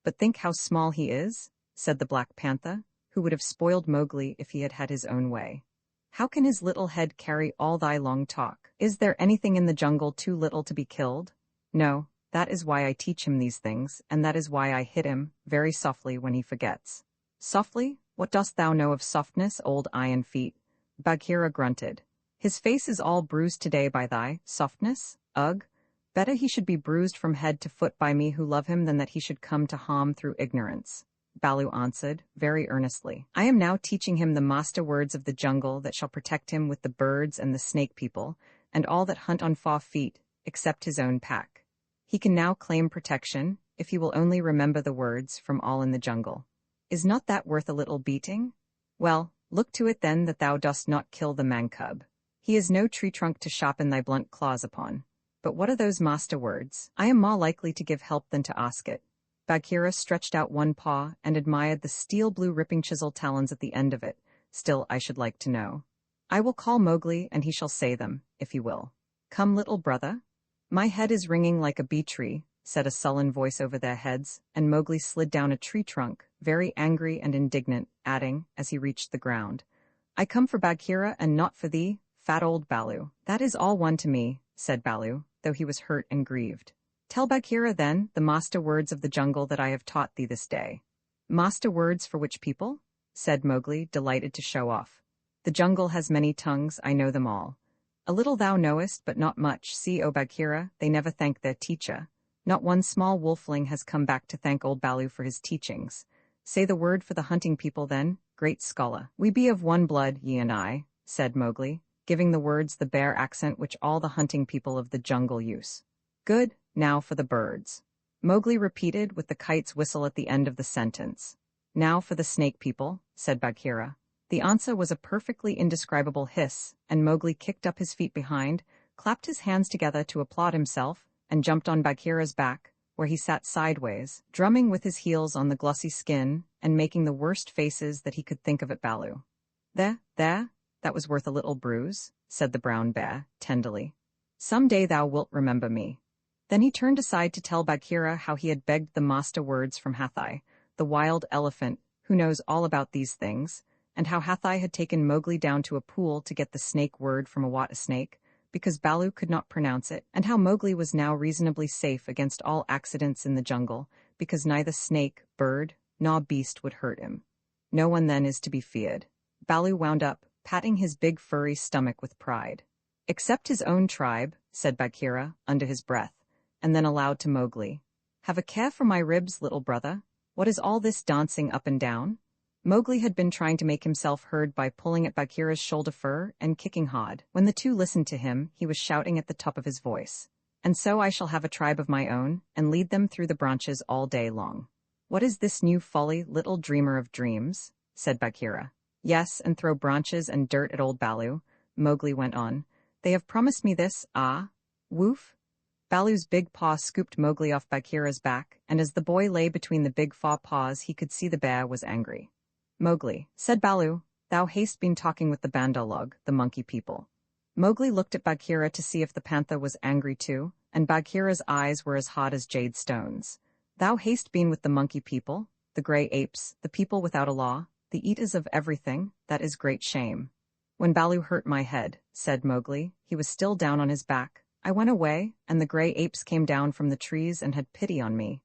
"But think how small he is," said the Black Panther, who would have spoiled Mowgli if he had had his own way. "How can his little head carry all thy long talk? Is there anything in the jungle too little to be killed? No, that is why I teach him these things, and that is why I hit him, very softly when he forgets." "Softly? What dost thou know of softness, old iron feet?" Bagheera grunted. "His face is all bruised today by thy softness. Ugh! Better he should be bruised from head to foot by me who love him than that he should come to harm through ignorance." Baloo answered, very earnestly. "I am now teaching him the master words of the jungle that shall protect him with the birds and the snake people, and all that hunt on 4 feet, except his own pack. He can now claim protection, if he will only remember the words from all in the jungle. Is not that worth a little beating? Well, look to it then that thou dost not kill the man-cub. He is no tree trunk to sharpen thy blunt claws upon. But what are those master words? I am more likely to give help than to ask it." Bagheera stretched out one paw and admired the steel-blue ripping chisel talons at the end of it. "Still, I should like to know. I will call Mowgli, and he shall say them, if he will. Come, little brother." "My head is ringing like a bee-tree," said a sullen voice over their heads, and Mowgli slid down a tree trunk, very angry and indignant, adding, as he reached the ground, "I come for Bagheera and not for thee, fat old Baloo." "That is all one to me," said Baloo, though he was hurt and grieved. "Tell Bagheera, then, the master words of the jungle that I have taught thee this day." "Master words for which people?" said Mowgli, delighted to show off. "The jungle has many tongues, I know them all. A little thou knowest, but not much. See, O Bagheera, they never thank their teacher. Not one small wolfling has come back to thank old Baloo for his teachings. Say the word for the hunting people then, great scholar. We be of one blood, ye and I, said Mowgli, giving the words the Bear accent which all the hunting people of the jungle use. Good, now for the birds. Mowgli repeated with the kite's whistle at the end of the sentence. Now for the snake people, said Bagheera. The answer was a perfectly indescribable hiss, and Mowgli kicked up his feet behind, clapped his hands together to applaud himself, and jumped on Bagheera's back, where he sat sideways, drumming with his heels on the glossy skin and making the worst faces that he could think of at Baloo. There, that was worth a little bruise, said the brown bear, tenderly. Some day thou wilt remember me. Then he turned aside to tell Bagheera how he had begged the master words from Hathai, the wild elephant, who knows all about these things, and how Hathai had taken Mowgli down to a pool to get the snake word from a wata snake, because Baloo could not pronounce it, and how Mowgli was now reasonably safe against all accidents in the jungle, because neither snake, bird, nor beast would hurt him. No one then is to be feared. Baloo wound up, patting his big furry stomach with pride. Except his own tribe, said Bagheera, under his breath, and then aloud to Mowgli. Have a care for my ribs, little brother. What is all this dancing up and down? Mowgli had been trying to make himself heard by pulling at Bagheera's shoulder fur and kicking hard. When the two listened to him, he was shouting at the top of his voice. And so I shall have a tribe of my own, and lead them through the branches all day long. What is this new folly, little dreamer of dreams? Said Bagheera. Yes, and throw branches and dirt at old Baloo, Mowgli went on. They have promised me this, woof. Baloo's big paw scooped Mowgli off Bagheera's back, and as the boy lay between the big fore paws he could see the bear was angry. Mowgli, said Baloo, thou hast been talking with the Bandar-log, the monkey people. Mowgli looked at Bagheera to see if the panther was angry too, and Bagheera's eyes were as hard as jade stones. Thou hast been with the monkey people, the grey apes, the people without a law, the eaters of everything, that is great shame. When Baloo hurt my head, said Mowgli, he was still down on his back. I went away, and the grey apes came down from the trees and had pity on me.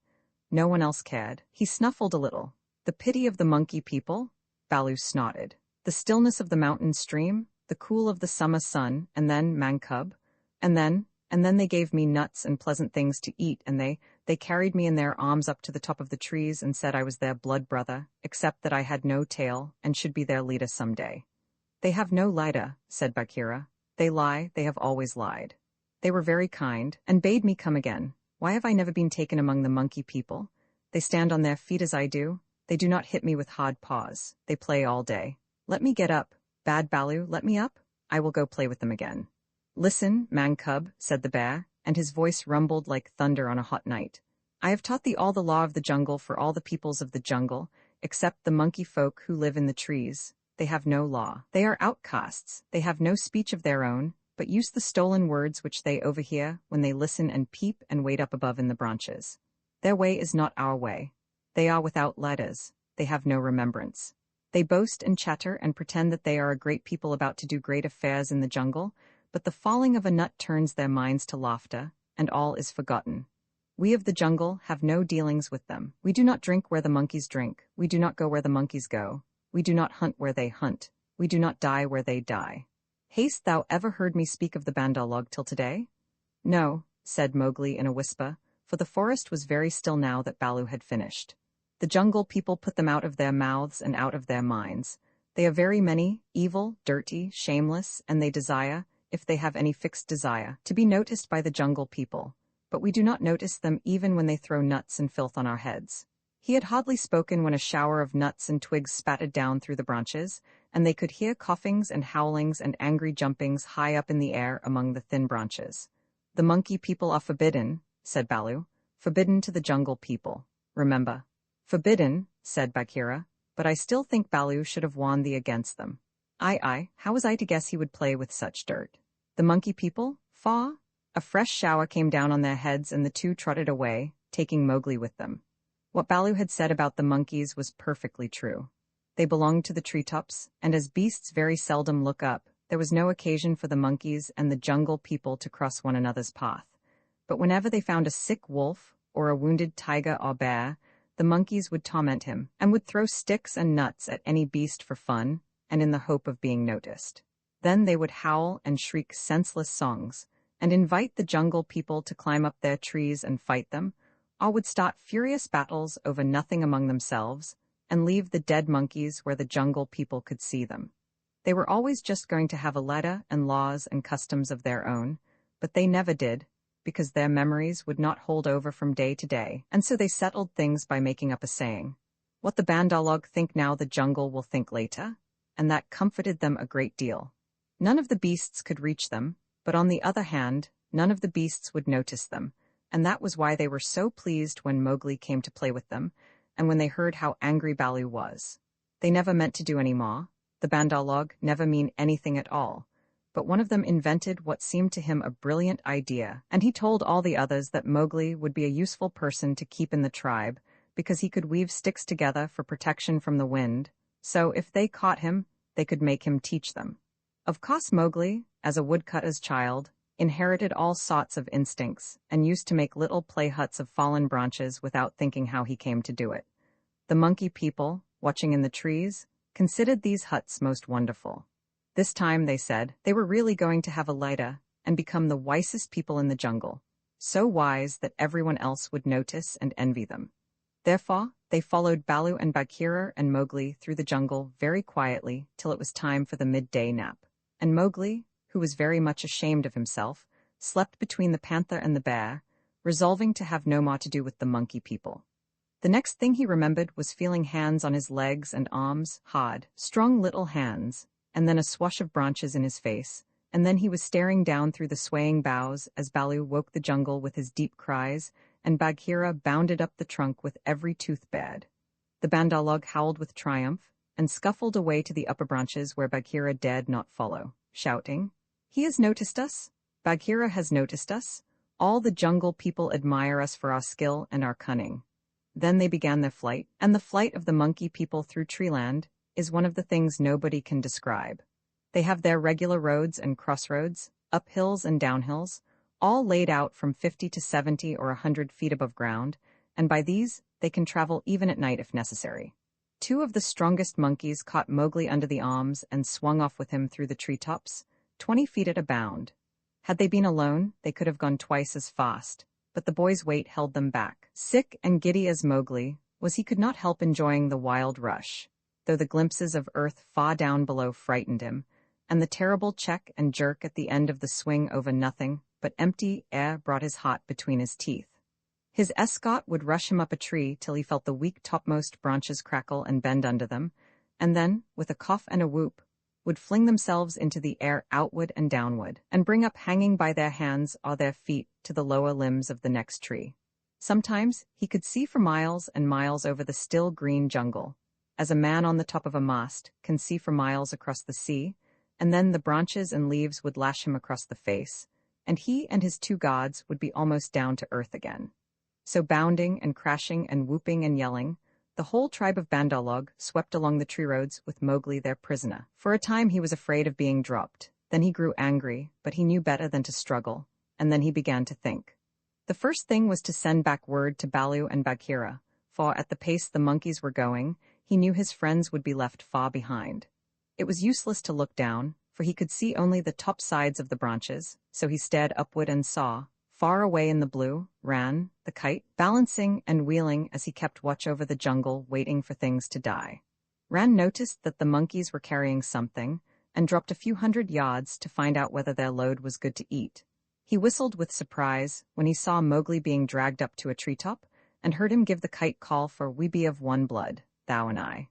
No one else cared. He snuffled a little. The pity of the monkey people? Baloo snorted. The stillness of the mountain stream, the cool of the summer sun, and then man-cub, and then they gave me nuts and pleasant things to eat, and they carried me in their arms up to the top of the trees and said I was their blood brother, except that I had no tail and should be their leader some day. They have no leader, said Bagheera. They lie, they have always lied. They were very kind, and bade me come again. Why have I never been taken among the monkey people? They stand on their feet as I do. They do not hit me with hard paws. They play all day. Let me get up. Bad Baloo, let me up. I will go play with them again. Listen, man-cub, said the bear, and his voice rumbled like thunder on a hot night. I have taught thee all the law of the jungle for all the peoples of the jungle, except the monkey folk who live in the trees. They have no law. They are outcasts. They have no speech of their own, but use the stolen words which they overhear when they listen and peep and wait up above in the branches. Their way is not our way. They are without letters. They have no remembrance. They boast and chatter and pretend that they are a great people about to do great affairs in the jungle, but the falling of a nut turns their minds to laughter, and all is forgotten. We of the jungle have no dealings with them. We do not drink where the monkeys drink. We do not go where the monkeys go. We do not hunt where they hunt. We do not die where they die. Hast thou ever heard me speak of the Bandar-log till today? No, said Mowgli in a whisper, for the forest was very still now that Baloo had finished. The jungle people put them out of their mouths and out of their minds. They are very many, evil, dirty, shameless, and they desire, if they have any fixed desire, to be noticed by the jungle people. But we do not notice them even when they throw nuts and filth on our heads. He had hardly spoken when a shower of nuts and twigs spattered down through the branches, and they could hear coughings and howlings and angry jumpings high up in the air among the thin branches. The monkey people are forbidden, said Baloo. Forbidden to the jungle people. Remember. Forbidden, said Bagheera, but I still think Baloo should have warned thee against them. Aye, how was I to guess he would play with such dirt? The monkey people? Faw? A fresh shower came down on their heads and the two trotted away, taking Mowgli with them. What Baloo had said about the monkeys was perfectly true. They belonged to the treetops, and as beasts very seldom look up, there was no occasion for the monkeys and the jungle people to cross one another's path. But whenever they found a sick wolf, or a wounded tiger or bear, the monkeys would torment him, and would throw sticks and nuts at any beast for fun, and in the hope of being noticed. Then they would howl and shriek senseless songs, and invite the jungle people to climb up their trees and fight them, or would start furious battles over nothing among themselves, and leave the dead monkeys where the jungle people could see them. They were always just going to have a ladder and laws and customs of their own, but they never did, because their memories would not hold over from day to day, and so they settled things by making up a saying. What the Bandalog think now the jungle will think later, and that comforted them a great deal. None of the beasts could reach them, but on the other hand, none of the beasts would notice them, and that was why they were so pleased when Mowgli came to play with them, and when they heard how angry Baloo was. They never meant to do any more. The Bandalog never mean anything at all, but one of them invented what seemed to him a brilliant idea, and he told all the others that Mowgli would be a useful person to keep in the tribe, because he could weave sticks together for protection from the wind, so if they caught him, they could make him teach them. Of course Mowgli, as a woodcutter's child, inherited all sorts of instincts, and used to make little play huts of fallen branches without thinking how he came to do it. The monkey people, watching in the trees, considered these huts most wonderful. This time, they said, they were really going to have a lighter and become the wisest people in the jungle, so wise that everyone else would notice and envy them. Therefore, they followed Baloo and Bagheera and Mowgli through the jungle very quietly till it was time for the midday nap, and Mowgli, who was very much ashamed of himself, slept between the panther and the bear, resolving to have no more to do with the monkey people. The next thing he remembered was feeling hands on his legs and arms, hard, strong little hands, and then a swash of branches in his face, and then he was staring down through the swaying boughs as Baloo woke the jungle with his deep cries, and Bagheera bounded up the trunk with every tooth bared. The Bandalog howled with triumph, and scuffled away to the upper branches where Bagheera dared not follow, shouting, "He has noticed us! Bagheera has noticed us! All the jungle people admire us for our skill and our cunning." Then they began their flight, and the flight of the monkey people through treeland is one of the things nobody can describe. They have their regular roads and crossroads, up hills and down hills, all laid out from 50 to 70 or 100 feet above ground, and by these they can travel even at night if necessary. Two of the strongest monkeys caught Mowgli under the arms and swung off with him through the treetops, 20 feet at a bound. Had they been alone, they could have gone twice as fast, but the boy's weight held them back. Sick and giddy as Mowgli was, he could not help enjoying the wild rush, though the glimpses of earth far down below frightened him, and the terrible check and jerk at the end of the swing over nothing but empty air brought his heart between his teeth. His escort would rush him up a tree till he felt the weak topmost branches crackle and bend under them, and then, with a cough and a whoop, would fling themselves into the air outward and downward, and bring up hanging by their hands or their feet to the lower limbs of the next tree. Sometimes he could see for miles and miles over the still green jungle, as a man on the top of a mast can see for miles across the sea, and then the branches and leaves would lash him across the face, and he and his two gods would be almost down to earth again. So bounding and crashing and whooping and yelling, the whole tribe of Bandalog swept along the tree roads with Mowgli their prisoner. For a time he was afraid of being dropped, then he grew angry, but he knew better than to struggle, and then he began to think. The first thing was to send back word to Baloo and Bagheera, for at the pace the monkeys were going, he knew his friends would be left far behind. It was useless to look down, for he could see only the top sides of the branches, so he stared upward and saw, far away in the blue, Ran, the kite, balancing and wheeling as he kept watch over the jungle waiting for things to die. Ran noticed that the monkeys were carrying something, and dropped a few 100 yards to find out whether their load was good to eat. He whistled with surprise when he saw Mowgli being dragged up to a treetop, and heard him give the kite call for "We be of one blood, thou and I."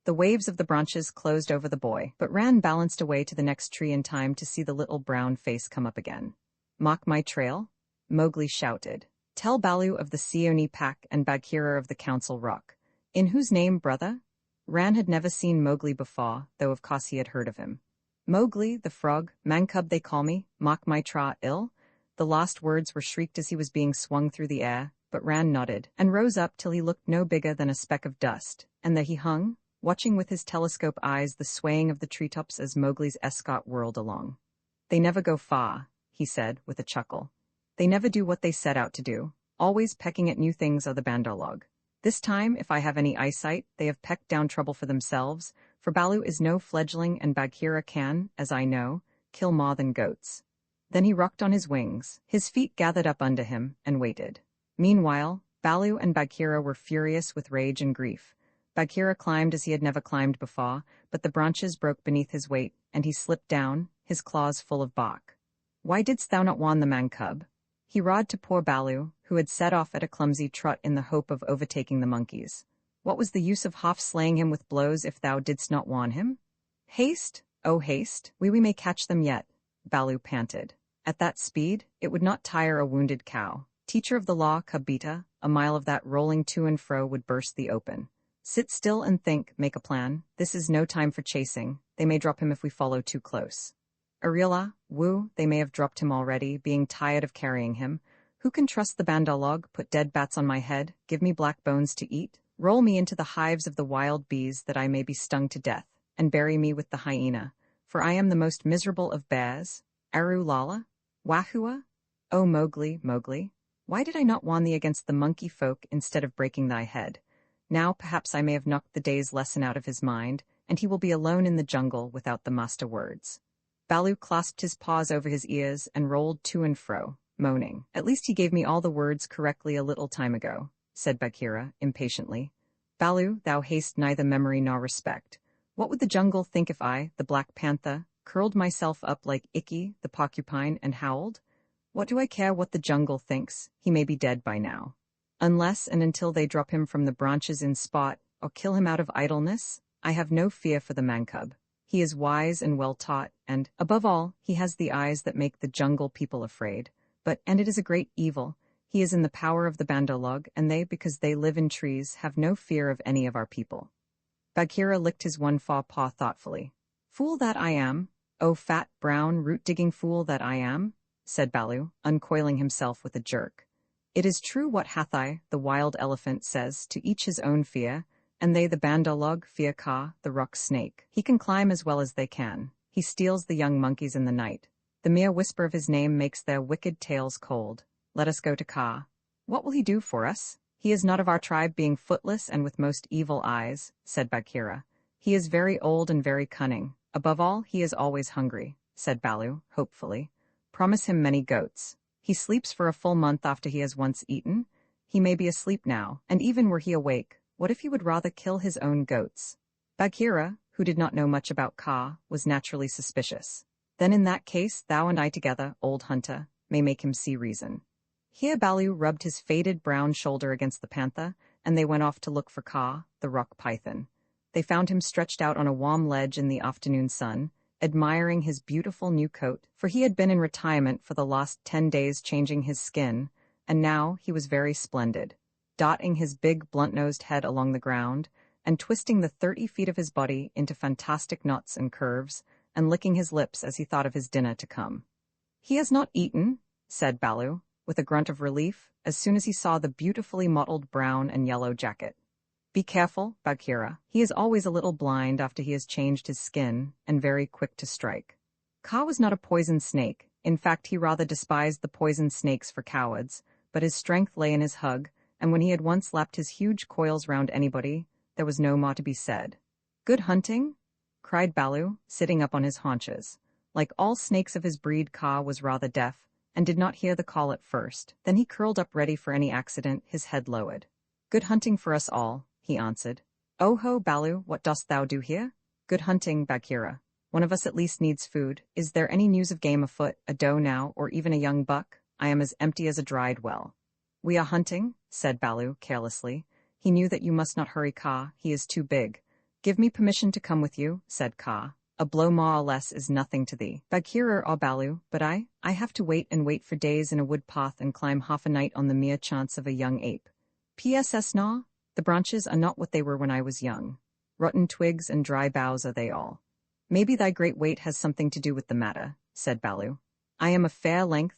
The waves of the branches closed over the boy, but Ran balanced away to the next tree in time to see the little brown face come up again. "Mock my trail?" Mowgli shouted. "Tell Baloo of the Seeonee pack and Bagheera of the Council Rock. In whose name, brother?" Ran had never seen Mowgli before, though of course he had heard of him. "Mowgli, the frog, Mancub they call me, mock my tra ill?" The last words were shrieked as he was being swung through the air, but Ran nodded, and rose up till he looked no bigger than a speck of dust, and there he hung, watching with his telescope eyes the swaying of the treetops as Mowgli's escort whirled along. "They never go far," he said, with a chuckle. "They never do what they set out to do, always pecking at new things are the Bandalog. This time, if I have any eyesight, they have pecked down trouble for themselves, for Balu is no fledgling and Bagheera can, as I know, kill more than goats. Then he rocked on his wings, his feet gathered up under him, and waited. Meanwhile, Balu and Bagheera were furious with rage and grief. Bagheera climbed as he had never climbed before, but the branches broke beneath his weight, and he slipped down, his claws full of bark. Why didst thou not warn the man-cub? He roared to poor Balu, who had set off at a clumsy trot in the hope of overtaking the monkeys. What was the use of half-slaying him with blows if thou didst not warn him? Haste, oh haste, we may catch them yet, Balu panted. At that speed, it would not tire a wounded cow. Teacher of the law, Cubita, a mile of that rolling to and fro would burst the open. Sit still and think, make a plan. This is no time for chasing. They may drop him if we follow too close. Arila, woo, they may have dropped him already, being tired of carrying him. Who can trust the bandolog? Put dead bats on my head, give me black bones to eat, roll me into the hives of the wild bees that I may be stung to death, and bury me with the hyena. For I am the most miserable of bears. Aru Lala? Wahua? O Mowgli, Mowgli, why did I not warn thee against the monkey folk instead of breaking thy head? Now perhaps I may have knocked the day's lesson out of his mind, and he will be alone in the jungle without the master words. Balu clasped his paws over his ears and rolled to and fro, moaning. At least he gave me all the words correctly a little time ago, said Bagheera, impatiently. Balu, thou hast neither memory nor respect. What would the jungle think if I, the Black Panther, curled myself up like Ikki, the porcupine, and howled? What do I care what the jungle thinks? He may be dead by now. Unless and until they drop him from the branches in spot, or kill him out of idleness, I have no fear for the man-cub. He is wise and well-taught, and, above all, he has the eyes that make the jungle people afraid. And it is a great evil. He is in the power of the bandolog, and they, because they live in trees, have no fear of any of our people. Bagheera licked his one paw thoughtfully. Fool that I am, oh fat, brown, root-digging fool that I am, said Balu, uncoiling himself with a jerk. It is true what Hathai, the wild elephant, says, to each his own fear, and they the bandolog fear Kaa, the rock snake. He can climb as well as they can. He steals the young monkeys in the night. The mere whisper of his name makes their wicked tails cold. Let us go to Kaa. What will he do for us? He is not of our tribe, being footless and with most evil eyes, said Bagheera. He is very old and very cunning. Above all, he is always hungry, said Balu, hopefully. Promise him many goats. He sleeps for a full month after he has once eaten. He may be asleep now, and even were he awake, what if he would rather kill his own goats? Bagheera, who did not know much about Kaa, was naturally suspicious. Then in that case, thou and I together, old hunter, may make him see reason. Here Balu rubbed his faded brown shoulder against the panther, and they went off to look for Kaa, the rock python. They found him stretched out on a warm ledge in the afternoon sun, admiring his beautiful new coat, for he had been in retirement for the last 10 days changing his skin, and now he was very splendid, dotting his big blunt-nosed head along the ground, and twisting the 30 feet of his body into fantastic knots and curves, and licking his lips as he thought of his dinner to come. He has not eaten, said Balu, with a grunt of relief, as soon as he saw the beautifully mottled brown and yellow jacket. Be careful, Bagheera. He is always a little blind after he has changed his skin, and very quick to strike. Kaa was not a poison snake. In fact, he rather despised the poison snakes for cowards, but his strength lay in his hug, and when he had once lapped his huge coils round anybody, there was no more to be said. Good hunting? Cried Balu, sitting up on his haunches. Like all snakes of his breed, Kaa was rather deaf, and did not hear the call at first. Then he curled up ready for any accident, his head lowered. Good hunting for us all, he answered. Oh ho, Balu, what dost thou do here? Good hunting, Bagheera. One of us at least needs food. Is there any news of game afoot, a doe now, or even a young buck? I am as empty as a dried well. We are hunting, said Balu, carelessly. He knew that you must not hurry Kaa, he is too big. Give me permission to come with you, said Kaa. A blow more or less is nothing to thee, Bagheera or Balu, but I have to wait and wait for days in a wood path and climb half a night on the mere chance of a young ape. P.S.S. Naw, the branches are not what they were when I was young. Rotten twigs and dry boughs are they all. Maybe thy great weight has something to do with the matter, said Balu. I am a fair length,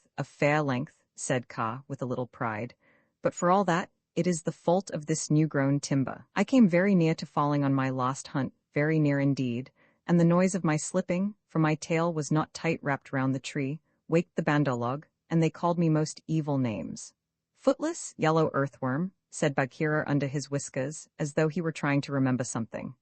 said Kaa with a little pride. But for all that, it is the fault of this new-grown timber. I came very near to falling on my last hunt, very near indeed, and the noise of my slipping, for my tail was not tight wrapped round the tree, waked the bandolog, and they called me most evil names. Footless, yellow earthworm, said Bagheera under his whiskers, as though he were trying to remember something.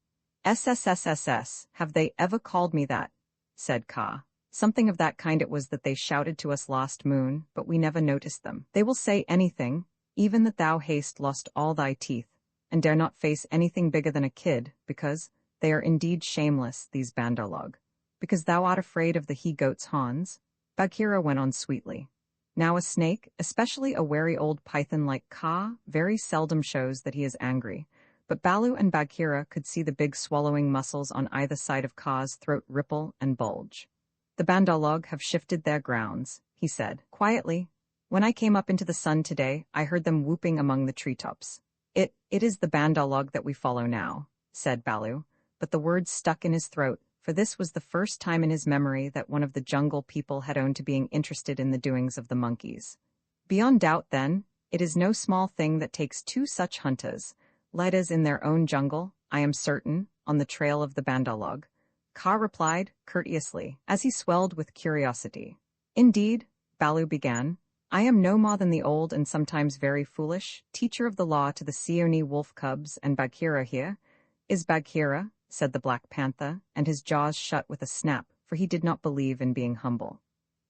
"SSSSS, have they ever called me that?" said Ka. "Something of that kind it was that they shouted to us last moon, but we never noticed them. They will say anything, even that thou hast lost all thy teeth, and dare not face anything bigger than a kid, because they are indeed shameless, these Bandar-log. Because thou art afraid of the he-goats Hans," Bagheera went on sweetly. "Now a snake, especially a wary old python like Ka, very seldom shows that he is angry." But Baloo and Bagheera could see the big swallowing muscles on either side of Ka's throat ripple and bulge. "The Bandar-log have shifted their grounds," he said, quietly. "When I came up into the sun today, I heard them whooping among the treetops." It is the Bandar-log that we follow now," said Baloo, but the words stuck in his throat, for this was the first time in his memory that one of the jungle people had owned to being interested in the doings of the monkeys. "Beyond doubt, then, it is no small thing that takes two such hunters, led as in their own jungle, I am certain, on the trail of the Bandar-log," Ka replied, courteously, as he swelled with curiosity. "Indeed," Baloo began, "I am no more than the old and sometimes very foolish teacher of the law to the Seeonee wolf cubs, and Bagheera here is Bagheera," said the Black Panther, and his jaws shut with a snap, for he did not believe in being humble.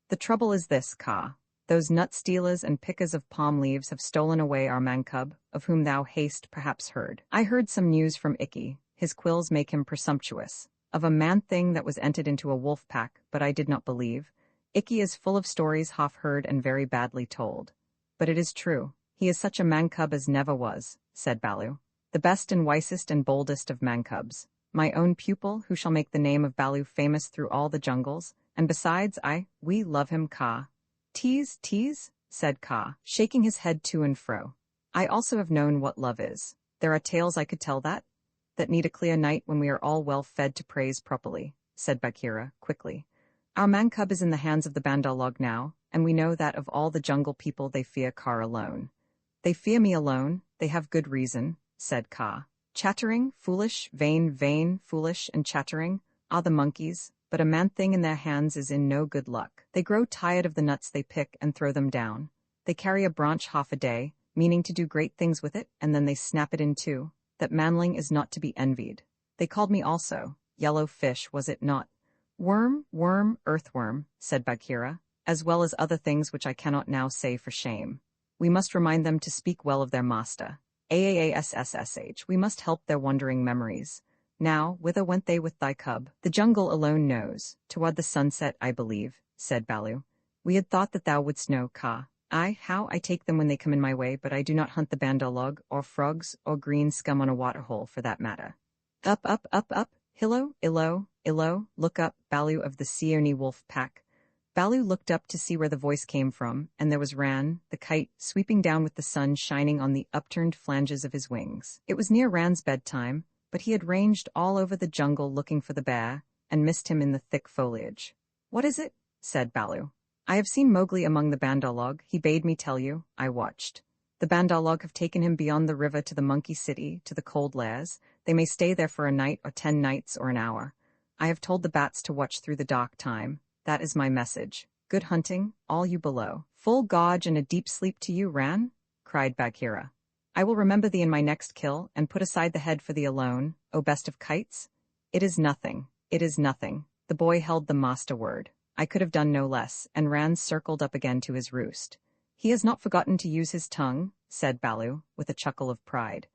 "The trouble is this, Ka. Those nut-stealers and pickers of palm leaves have stolen away our man-cub, of whom thou hast perhaps heard. I heard some news from Ikki, his quills make him presumptuous, of a man-thing that was entered into a wolf pack, but I did not believe. Ikki is full of stories half-heard and very badly told. But it is true. He is such a man-cub as never was," said Baloo. "The best and wisest and boldest of man-cubs. My own pupil, who shall make the name of Baloo famous through all the jungles, and besides we love him, Ka." Tease, said Ka, shaking his head to and fro. "I also have known what love is. There are tales I could tell that need a clear night when we are all well fed to praise properly," said Bagheera, quickly. "Our man-cub is in the hands of the Bandar-log now, and we know that of all the jungle people they fear Ka alone." "They fear me alone, they have good reason," said Ka. "Chattering, foolish, vain, foolish, and chattering are the monkeys, but a man-thing in their hands is in no good luck. They grow tired of the nuts they pick and throw them down. They carry a branch half a day, meaning to do great things with it, and then they snap it in two. That manling is not to be envied. They called me also Yellow Fish, was it not?" "Worm, earthworm," said Bagheera, "as well as other things which I cannot now say for shame. We must remind them to speak well of their master. Aassh, we must help their wandering memories. Now, whither went they with thy cub?" "The jungle alone knows. Toward the sunset, I believe," said Baloo. "We had thought that thou wouldst know, Ka. How I take them when they come in my way, but I do not hunt the Bandar-log, or frogs, or green scum on a waterhole, for that matter." Up, hillo, illo, look up, Baloo of the Seeonee wolf pack." Baloo looked up to see where the voice came from, and there was Ran, the kite, sweeping down with the sun shining on the upturned flanges of his wings. It was near Ran's bedtime, but he had ranged all over the jungle looking for the bear, and missed him in the thick foliage. "What is it?" said Baloo. "I have seen Mowgli among the Bandar-log. He bade me tell you. I watched. The Bandar-log have taken him beyond the river to the Monkey City, to the Cold Lairs. They may stay there for a night, or 10 nights, or an hour. I have told the bats to watch through the dark time. That is my message. Good hunting, all you below." "Full Godge and a deep sleep to you, Ran," cried Bagheera. "I will remember thee in my next kill, and put aside the head for thee alone, O best of kites." It is nothing. The boy held the master word. I could have done no less, and Ran circled up again to his roost. "He has not forgotten to use his tongue," said Baloo, with a chuckle of pride.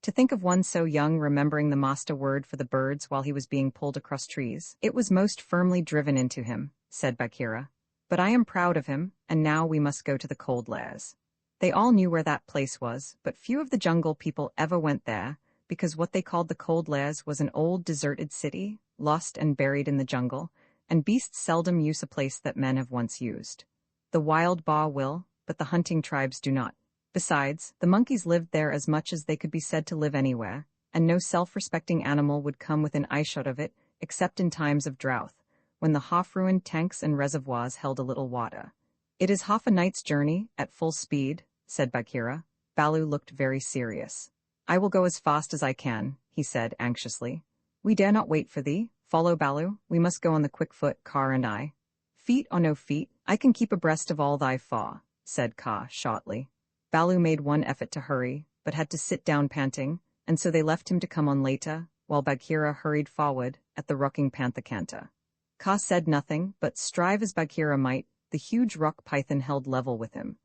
"To think of one so young remembering the master word for the birds while he was being pulled across trees. It was most firmly driven into him," said Bagheera. "But I am proud of him, and now we must go to the Cold Lairs." They all knew where that place was, but few of the jungle people ever went there, because what they called the Cold Lairs was an old deserted city, lost and buried in the jungle, and beasts seldom use a place that men have once used. The wild boar will, but the hunting tribes do not. Besides, the monkeys lived there as much as they could be said to live anywhere, and no self-respecting animal would come within eyeshot of it, except in times of drought, when the half-ruined tanks and reservoirs held a little water. "It is half a night's journey, at full speed," said Bagheera. Baloo looked very serious. "I will go as fast as I can," he said anxiously. "We dare not wait for thee. Follow, Baloo. We must go on the quick foot, Kaa and I." "Feet or no feet, I can keep abreast of all thy faw," said Kaa shortly. Baloo made one effort to hurry, but had to sit down panting, and so they left him to come on later, while Bagheera hurried forward at the rocking panther canter. Kaa said nothing, but strive as Bagheera might, the huge rock python held level with him.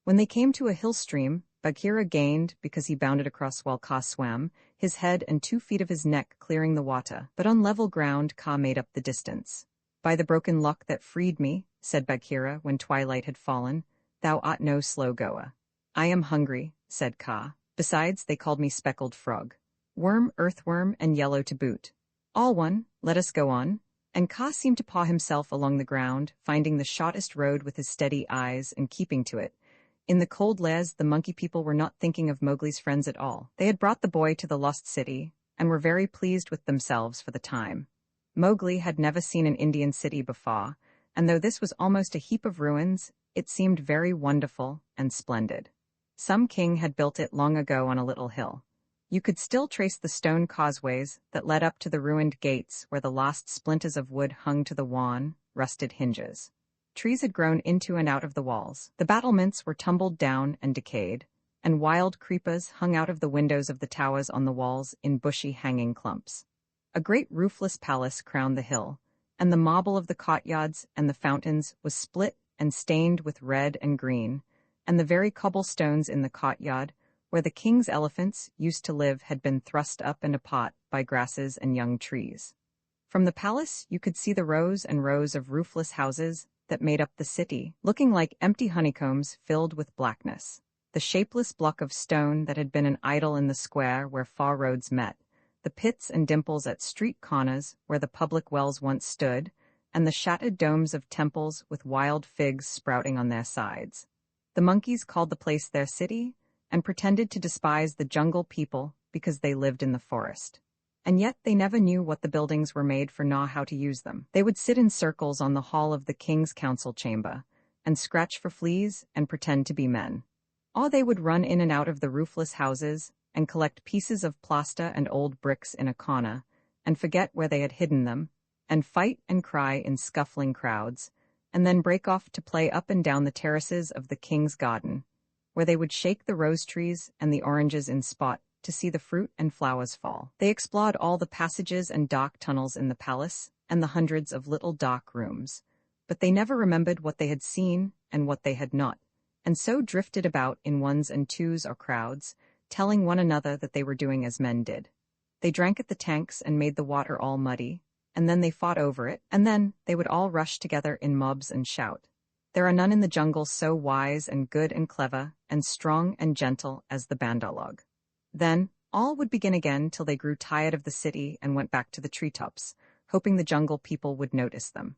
When they came to a hill stream, Bagheera gained because he bounded across while Kaa swam, his head and 2 feet of his neck clearing the water, but on level ground Kaa made up the distance. "By the broken lock that freed me," said Bagheera when twilight had fallen, "thou art no slow goer." "I am hungry," said Kaa. "Besides, they called me Speckled Frog. Worm, earthworm, and yellow to boot. All one, let us go on." And Kaa seemed to paw himself along the ground, finding the shortest road with his steady eyes and keeping to it. In the cold lairs, the monkey people were not thinking of Mowgli's friends at all. They had brought the boy to the lost city, and were very pleased with themselves for the time. Mowgli had never seen an Indian city before, and though this was almost a heap of ruins, it seemed very wonderful and splendid. Some king had built it long ago on a little hill. You could still trace the stone causeways that led up to the ruined gates where the last splinters of wood hung to the worn, rusted hinges. Trees had grown into and out of the walls. The battlements were tumbled down and decayed, and wild creepers hung out of the windows of the towers on the walls in bushy hanging clumps. A great roofless palace crowned the hill, and the marble of the courtyards and the fountains was split and stained with red and green, and the very cobblestones in the courtyard, where the king's elephants used to live, had been thrust up and apart by grasses and young trees. From the palace you could see the rows and rows of roofless houses that made up the city, looking like empty honeycombs filled with blackness. The shapeless block of stone that had been an idol in the square where 4 roads met, the pits and dimples at street corners where the public wells once stood, and the shattered domes of temples with wild figs sprouting on their sides. The monkeys called the place their city, and pretended to despise the jungle people because they lived in the forest. And yet they never knew what the buildings were made for nor how to use them. They would sit in circles on the hall of the king's council chamber, and scratch for fleas and pretend to be men. Or they would run in and out of the roofless houses and collect pieces of plaster and old bricks in a corner, and forget where they had hidden them, and fight and cry in scuffling crowds, and then break off to play up and down the terraces of the king's garden, where they would shake the rose trees and the oranges in spot to see the fruit and flowers fall. They explored all the passages and dark tunnels in the palace, and the hundreds of little dark rooms, but they never remembered what they had seen and what they had not, and so drifted about in ones and twos or crowds, telling one another that they were doing as men did. They drank at the tanks and made the water all muddy, and then they fought over it, and then they would all rush together in mobs and shout. There are none in the jungle so wise and good and clever and strong and gentle as the Bandar-log. Then all would begin again till they grew tired of the city and went back to the treetops, hoping the jungle people would notice them.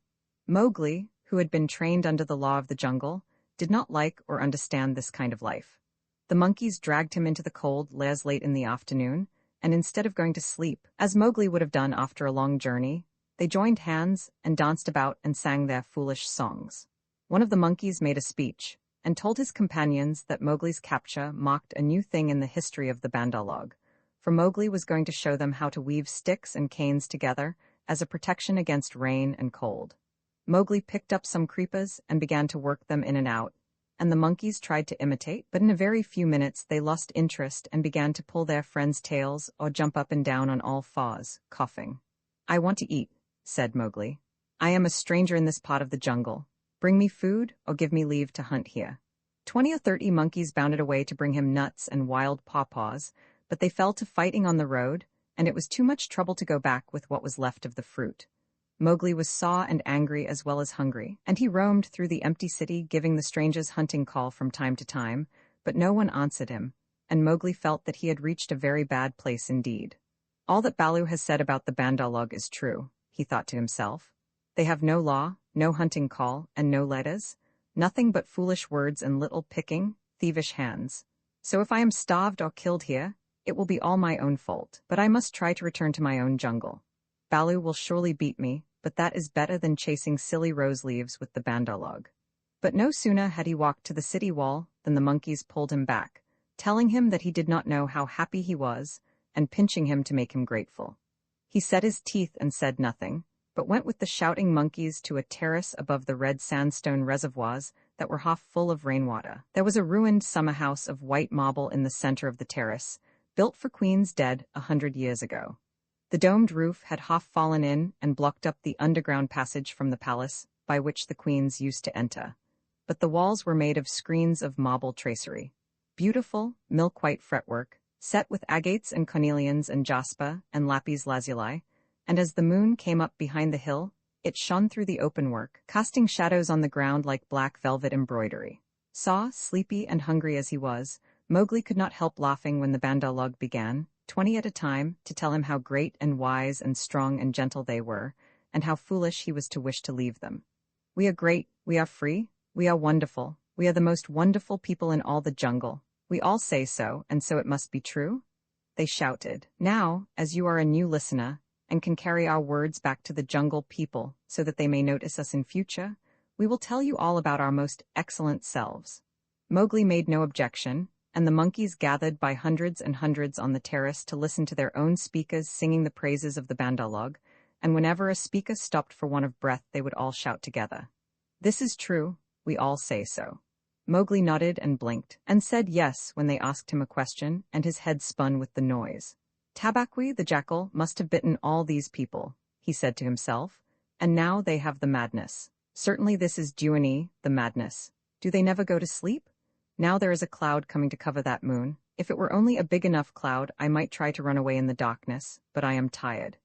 Mowgli, who had been trained under the law of the jungle, did not like or understand this kind of life. The monkeys dragged him into the cold lairs late in the afternoon, and instead of going to sleep, as Mowgli would have done after a long journey, they joined hands and danced about and sang their foolish songs. One of the monkeys made a speech, and told his companions that Mowgli's capture marked a new thing in the history of the Bandar-log, for Mowgli was going to show them how to weave sticks and canes together as a protection against rain and cold. Mowgli picked up some creepers and began to work them in and out, and the monkeys tried to imitate, but in a very few minutes they lost interest and began to pull their friends' tails or jump up and down on all fours, coughing. "I want to eat," said Mowgli. "I am a stranger in this part of the jungle. Bring me food, or give me leave to hunt here." 20 or 30 monkeys bounded away to bring him nuts and wild pawpaws, but they fell to fighting on the road, and it was too much trouble to go back with what was left of the fruit. Mowgli was sore and angry as well as hungry, and he roamed through the empty city giving the strangers hunting call from time to time, but no one answered him, and Mowgli felt that he had reached a very bad place indeed. "All that Baloo has said about the Bandar-log is true," he thought to himself. "They have no law, no hunting call, and no letters, nothing but foolish words and little picking, thievish hands. So if I am starved or killed here, it will be all my own fault, but I must try to return to my own jungle. Baloo will surely beat me, but that is better than chasing silly rose leaves with the Bandar-log." But no sooner had he walked to the city wall than the monkeys pulled him back, telling him that he did not know how happy he was, and pinching him to make him grateful. He set his teeth and said nothing, but went with the shouting monkeys to a terrace above the red sandstone reservoirs that were half full of rainwater. There was a ruined summer house of white marble in the center of the terrace, built for queens dead 100 years ago. The domed roof had half fallen in and blocked up the underground passage from the palace by which the queens used to enter. But the walls were made of screens of marble tracery. Beautiful, milk-white fretwork, set with agates and cornelians and jasper and lapis lazuli, and as the moon came up behind the hill, it shone through the open work, casting shadows on the ground like black velvet embroidery. Sleepy and hungry as he was, Mowgli could not help laughing when the Bandar-log began, 20 at a time, to tell him how great and wise and strong and gentle they were, and how foolish he was to wish to leave them. "We are great, we are free, we are wonderful, we are the most wonderful people in all the jungle. We all say so, and so it must be true?" they shouted. "Now, as you are a new listener, and can carry our words back to the jungle people so that they may notice us in future, we will tell you all about our most excellent selves." Mowgli made no objection, and the monkeys gathered by hundreds and hundreds on the terrace to listen to their own speakers singing the praises of the Bandar-log, and whenever a speaker stopped for want of breath they would all shout together, "This is true, we all say so." Mowgli nodded and blinked, and said yes when they asked him a question, and his head spun with the noise. "Tabaqui, the jackal, must have bitten all these people," he said to himself, "and now they have the madness. Certainly this is Duani, the madness. Do they never go to sleep? Now there is a cloud coming to cover that moon. If it were only a big enough cloud, I might try to run away in the darkness, but I am tired."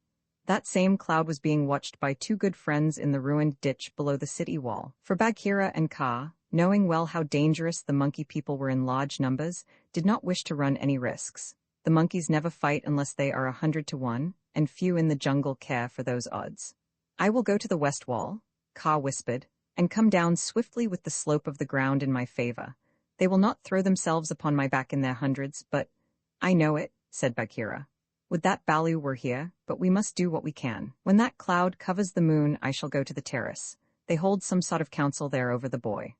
That same cloud was being watched by two good friends in the ruined ditch below the city wall, for Bagheera and Kaa, knowing well how dangerous the monkey people were in large numbers, did not wish to run any risks. The monkeys never fight unless they are 100 to 1, and few in the jungle care for those odds. "I will go to the west wall," Kaa whispered, "and come down swiftly with the slope of the ground in my favor. They will not throw themselves upon my back in their hundreds, but—" "I know it," said Bagheera. "Would that Baloo were here, but we must do what we can. When that cloud covers the moon I shall go to the terrace. They hold some sort of council there over the boy."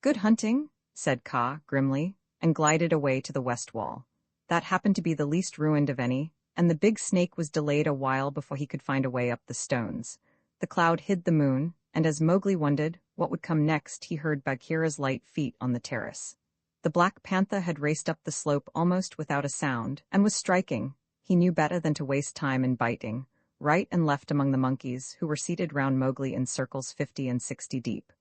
"Good hunting," said Kaa grimly, and glided away to the west wall. That happened to be the least ruined of any, and the big snake was delayed a while before he could find a way up the stones. The cloud hid the moon, and as Mowgli wondered what would come next, he heard Bagheera's light feet on the terrace. The Black Panther had raced up the slope almost without a sound, and was striking. He knew better than to waste time in biting, right and left among the monkeys, who were seated round Mowgli in circles 50 and 60 deep.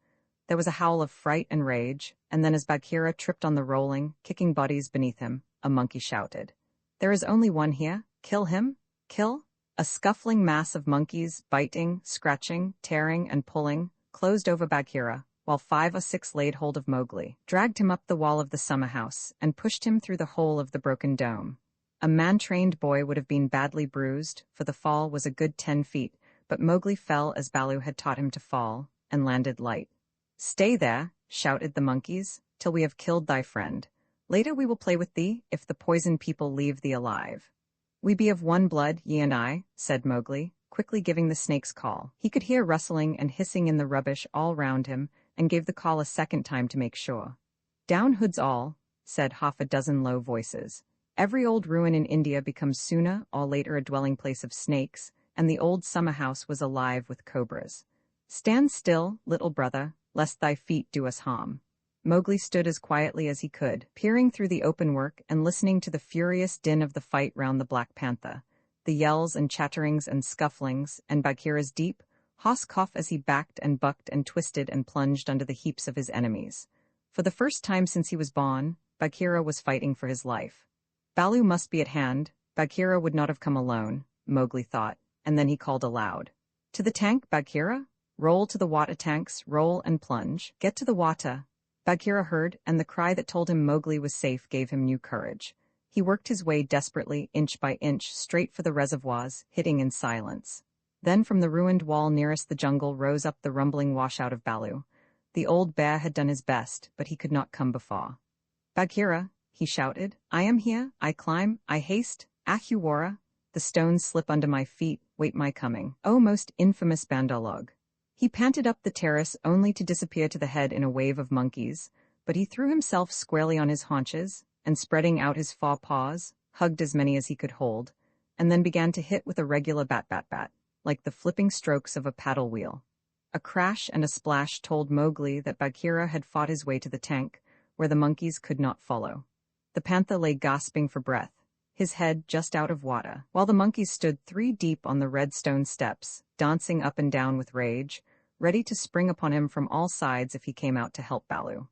There was a howl of fright and rage, and then as Bagheera tripped on the rolling, kicking bodies beneath him, a monkey shouted, "There is only one here. Kill him! Kill!" A scuffling mass of monkeys, biting, scratching, tearing, and pulling, closed over Bagheera, while 5 or 6 laid hold of Mowgli, dragged him up the wall of the summer house, and pushed him through the hole of the broken dome. A man-trained boy would have been badly bruised, for the fall was a good 10 feet, but Mowgli fell as Baloo had taught him to fall, and landed light. "Stay there," shouted the monkeys, "till we have killed thy friend. Later we will play with thee, if the poison people leave thee alive." "We be of one blood, ye and I," said Mowgli, quickly giving the snake's call. He could hear rustling and hissing in the rubbish all round him, and gave the call a second time to make sure. "Down hoods all," said half a dozen low voices. Every old ruin in India becomes sooner or later a dwelling place of snakes, and the old summer house was alive with cobras. "Stand still, little brother, lest thy feet do us harm." Mowgli stood as quietly as he could, peering through the open work and listening to the furious din of the fight round the Black Panther, the yells and chatterings and scufflings, and Bagheera's deep, hoarse cough as he backed and bucked and twisted and plunged under the heaps of his enemies. For the first time since he was born, Bagheera was fighting for his life. Baloo must be at hand. Bagheera would not have come alone, Mowgli thought, and then he called aloud. "To the tank, Bagheera! Roll to the water tanks, roll and plunge. Get to the water." Bagheera heard, and the cry that told him Mowgli was safe gave him new courage. He worked his way desperately, inch by inch, straight for the reservoirs, hitting in silence. Then from the ruined wall nearest the jungle rose up the rumbling washout of Baloo. The old bear had done his best, but he could not come before. "Bagheera," he shouted, "I am here, I climb, I haste, Ahuwara. The stones slip under my feet, wait my coming. O most infamous Bandar-log." He panted up the terrace only to disappear to the head in a wave of monkeys, but he threw himself squarely on his haunches, and spreading out his paws, hugged as many as he could hold, and then began to hit with a regular bat-bat-bat, like the flipping strokes of a paddle wheel. A crash and a splash told Mowgli that Bagheera had fought his way to the tank, where the monkeys could not follow. The panther lay gasping for breath. his head just out of water, while the monkeys stood 3 deep on the red stone steps, dancing up and down with rage, ready to spring upon him from all sides if he came out to help Baloo.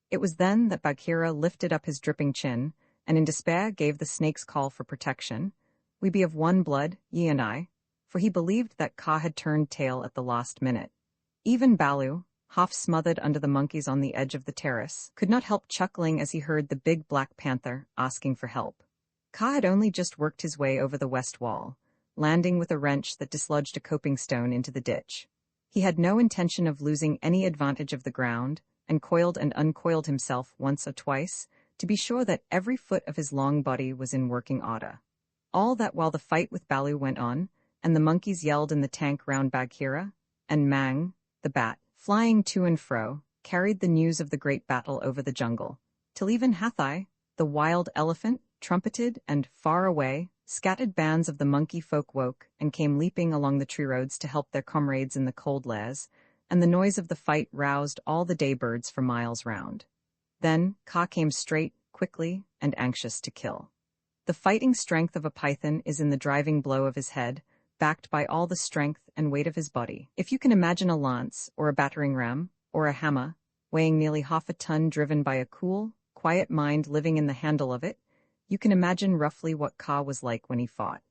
It was then that Bagheera lifted up his dripping chin, and in despair gave the snake's call for protection. "We be of one blood, ye and I," for he believed that Kaa had turned tail at the last minute. Even Baloo, half smothered under the monkeys on the edge of the terrace, could not help chuckling as he heard the big black panther asking for help. Kaa had only just worked his way over the west wall, landing with a wrench that dislodged a coping stone into the ditch. He had no intention of losing any advantage of the ground, and coiled and uncoiled himself once or twice, to be sure that every foot of his long body was in working order. All that while the fight with Baloo went on, and the monkeys yelled in the tank round Bagheera, and Mang, the bat, flying to and fro, carried the news of the great battle over the jungle, till even Hathai, the wild elephant, trumpeted, and, far away, scattered bands of the monkey folk woke and came leaping along the tree roads to help their comrades in the cold lairs, and the noise of the fight roused all the daybirds for miles round. Then Kaa came straight, quickly, and anxious to kill. The fighting strength of a python is in the driving blow of his head, backed by all the strength and weight of his body. If you can imagine a lance, or a battering ram, or a hammer, weighing nearly half a ton driven by a cool, quiet mind living in the handle of it, you can imagine roughly what Kaa was like when he fought.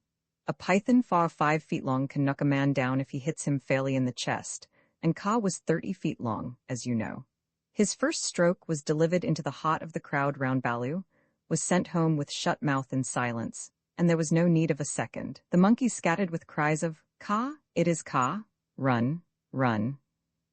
A python far 5 feet long can knock a man down if he hits him fairly in the chest, and Kaa was 30 feet long, as you know. His first stroke was delivered into the heart of the crowd round Baloo, was sent home with shut mouth in silence, and there was no need of a second. The monkeys scattered with cries of, "Kaa, it is Kaa, run, run."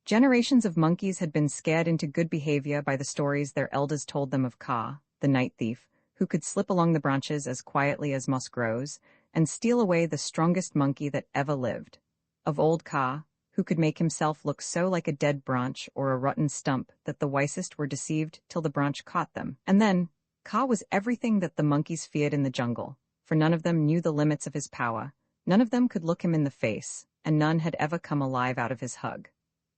Generations of monkeys had been scared into good behavior by the stories their elders told them of Kaa, the night thief, who could slip along the branches as quietly as moss grows, and steal away the strongest monkey that ever lived. Of old Kaa, who could make himself look so like a dead branch or a rotten stump that the wisest were deceived till the branch caught them. And then, Kaa was everything that the monkeys feared in the jungle, for none of them knew the limits of his power, none of them could look him in the face, and none had ever come alive out of his hug.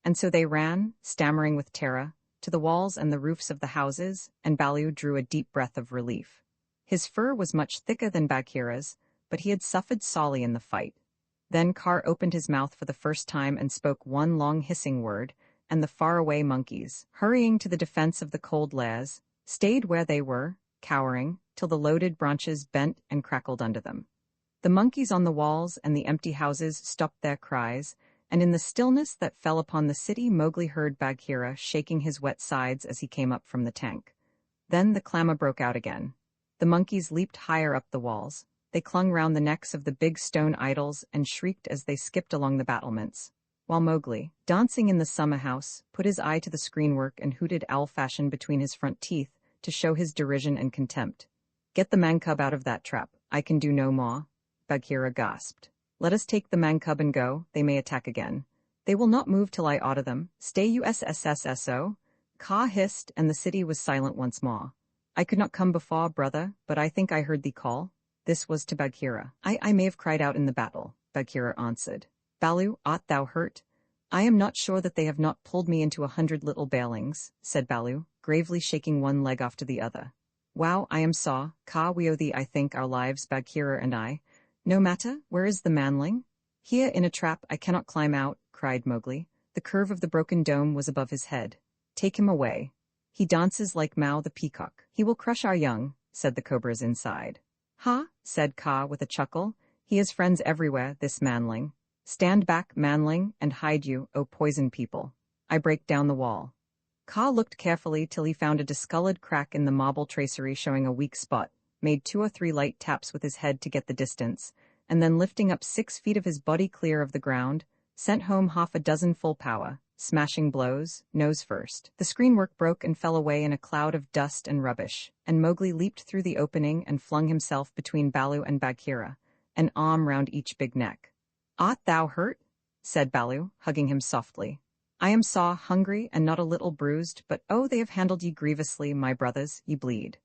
And so they ran, stammering with terror, to the walls and the roofs of the houses, and Baloo drew a deep breath of relief. His fur was much thicker than Bagheera's, but he had suffered sorely in the fight. Then Kaa opened his mouth for the first time and spoke one long hissing word, and the faraway monkeys, hurrying to the defense of the cold lairs, stayed where they were, cowering, till the loaded branches bent and crackled under them. The monkeys on the walls and the empty houses stopped their cries, and in the stillness that fell upon the city Mowgli heard Bagheera shaking his wet sides as he came up from the tank. Then the clamor broke out again. The monkeys leaped higher up the walls. They clung round the necks of the big stone idols and shrieked as they skipped along the battlements, while Mowgli, dancing in the summer house, put his eye to the screenwork and hooted owl-fashion between his front teeth to show his derision and contempt. "Get the man-cub out of that trap. I can do no more," Bagheera gasped. "Let us take the man-cub and go. They may attack again. They will not move till I order them. Stay USSSO." Kaa hissed, and the city was silent once more. "I could not come before, brother, but I think I heard thee call." This was to Bagheera. I may have cried out in the battle," Bagheera answered. "Baloo, art thou hurt?" "I am not sure that they have not pulled me into 100 little bailings," said Baloo, gravely shaking one leg after the other. "Wow, I am sore. Kaa, we owe thee, I think, our lives, Bagheera and I. No matter, where is the manling?" "Here, in a trap I cannot climb out," cried Mowgli. The curve of the broken dome was above his head. "Take him away. He dances like Mao the peacock. He will crush our young," said the cobras inside. "Ha," said Kaa with a chuckle. "He has friends everywhere, this manling. Stand back, manling, and hide you, O poison people. I break down the wall." Kaa looked carefully till he found a discolored crack in the marble tracery showing a weak spot, made 2 or 3 light taps with his head to get the distance, and then lifting up 6 feet of his body clear of the ground, sent home half a dozen full power, smashing blows, nose first. The screenwork broke and fell away in a cloud of dust and rubbish, and Mowgli leaped through the opening and flung himself between Baloo and Bagheera, an arm round each big neck. "Art thou hurt?" said Baloo, hugging him softly. "I am sore, hungry, and not a little bruised, but oh, they have handled ye grievously, my brothers, ye bleed."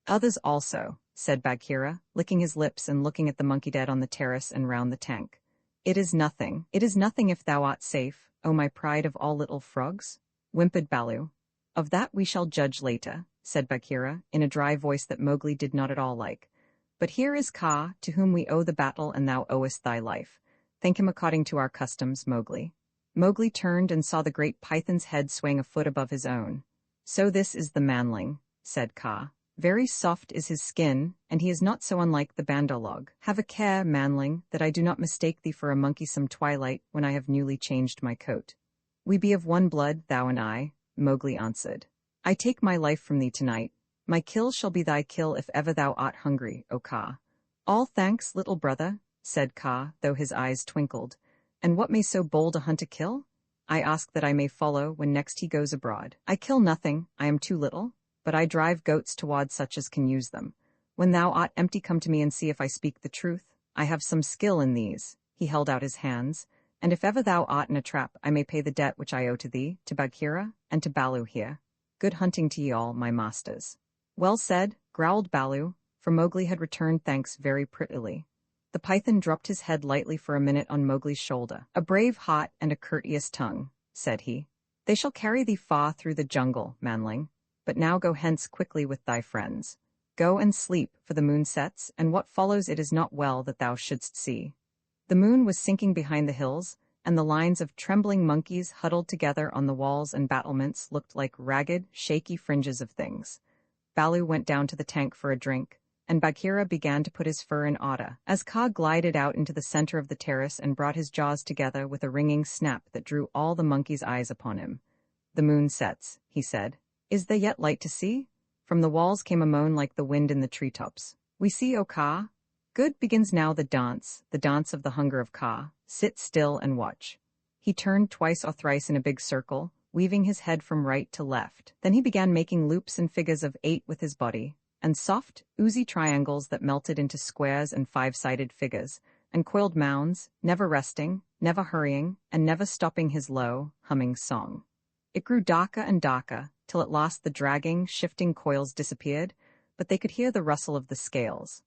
"Others also," said Bagheera, licking his lips and looking at the monkey dead on the terrace and round the tank. It is nothing if thou art safe, O my pride of all little frogs," whimpered Baloo. "Of that we shall judge later," said Bagheera, in a dry voice that Mowgli did not at all like. But here is Kaa, to whom we owe the battle, and thou owest thy life. Thank him according to our customs, Mowgli." Mowgli turned and saw the great python's head swaying a foot above his own. "So this is the manling," said Kaa. "Very soft is his skin, and he is not so unlike the Bandar-log. Have a care, manling, that I do not mistake thee for a monkey some twilight when I have newly changed my coat." "We be of one blood, thou and I," Mowgli answered. "I take my life from thee tonight. My kill shall be thy kill if ever thou art hungry, O Kaa." "All thanks, little brother," said Kaa, though his eyes twinkled. "And what may so bold a hunter kill? I ask that I may follow when next he goes abroad. I kill nothing, I am too little, but I drive goats toward such as can use them. When thou art empty, come to me and see if I speak the truth. I have some skill in these." He held out his hands. "And if ever thou art in a trap, I may pay the debt which I owe to thee, to Bagheera, and to Baloo here. Good hunting to ye all, my masters." "Well said," growled Baloo, for Mowgli had returned thanks very prettily. The python dropped his head lightly for a minute on Mowgli's shoulder. "A brave heart and a courteous tongue," said he. "They shall carry thee far through the jungle, manling. But now go hence quickly with thy friends. Go and sleep, for the moon sets, and what follows it is not well that thou shouldst see." The moon was sinking behind the hills, and the lines of trembling monkeys huddled together on the walls and battlements looked like ragged, shaky fringes of things. Baloo went down to the tank for a drink, and Bagheera began to put his fur in order, as Kaa glided out into the center of the terrace and brought his jaws together with a ringing snap that drew all the monkeys' eyes upon him. "The moon sets," he said. "Is there yet light to see?" From the walls came a moan like the wind in the treetops. "We see, O Kaa. Good, begins now the dance of the hunger of Kaa. Sit still and watch." He turned twice or thrice in a big circle, weaving his head from right to left. Then he began making loops and figures of 8 with his body, and soft, oozy triangles that melted into squares and 5-sided figures, and coiled mounds, never resting, never hurrying, and never stopping his low, humming song. It grew darker and darker, till at last the dragging, shifting coils disappeared, but they could hear the rustle of the scales.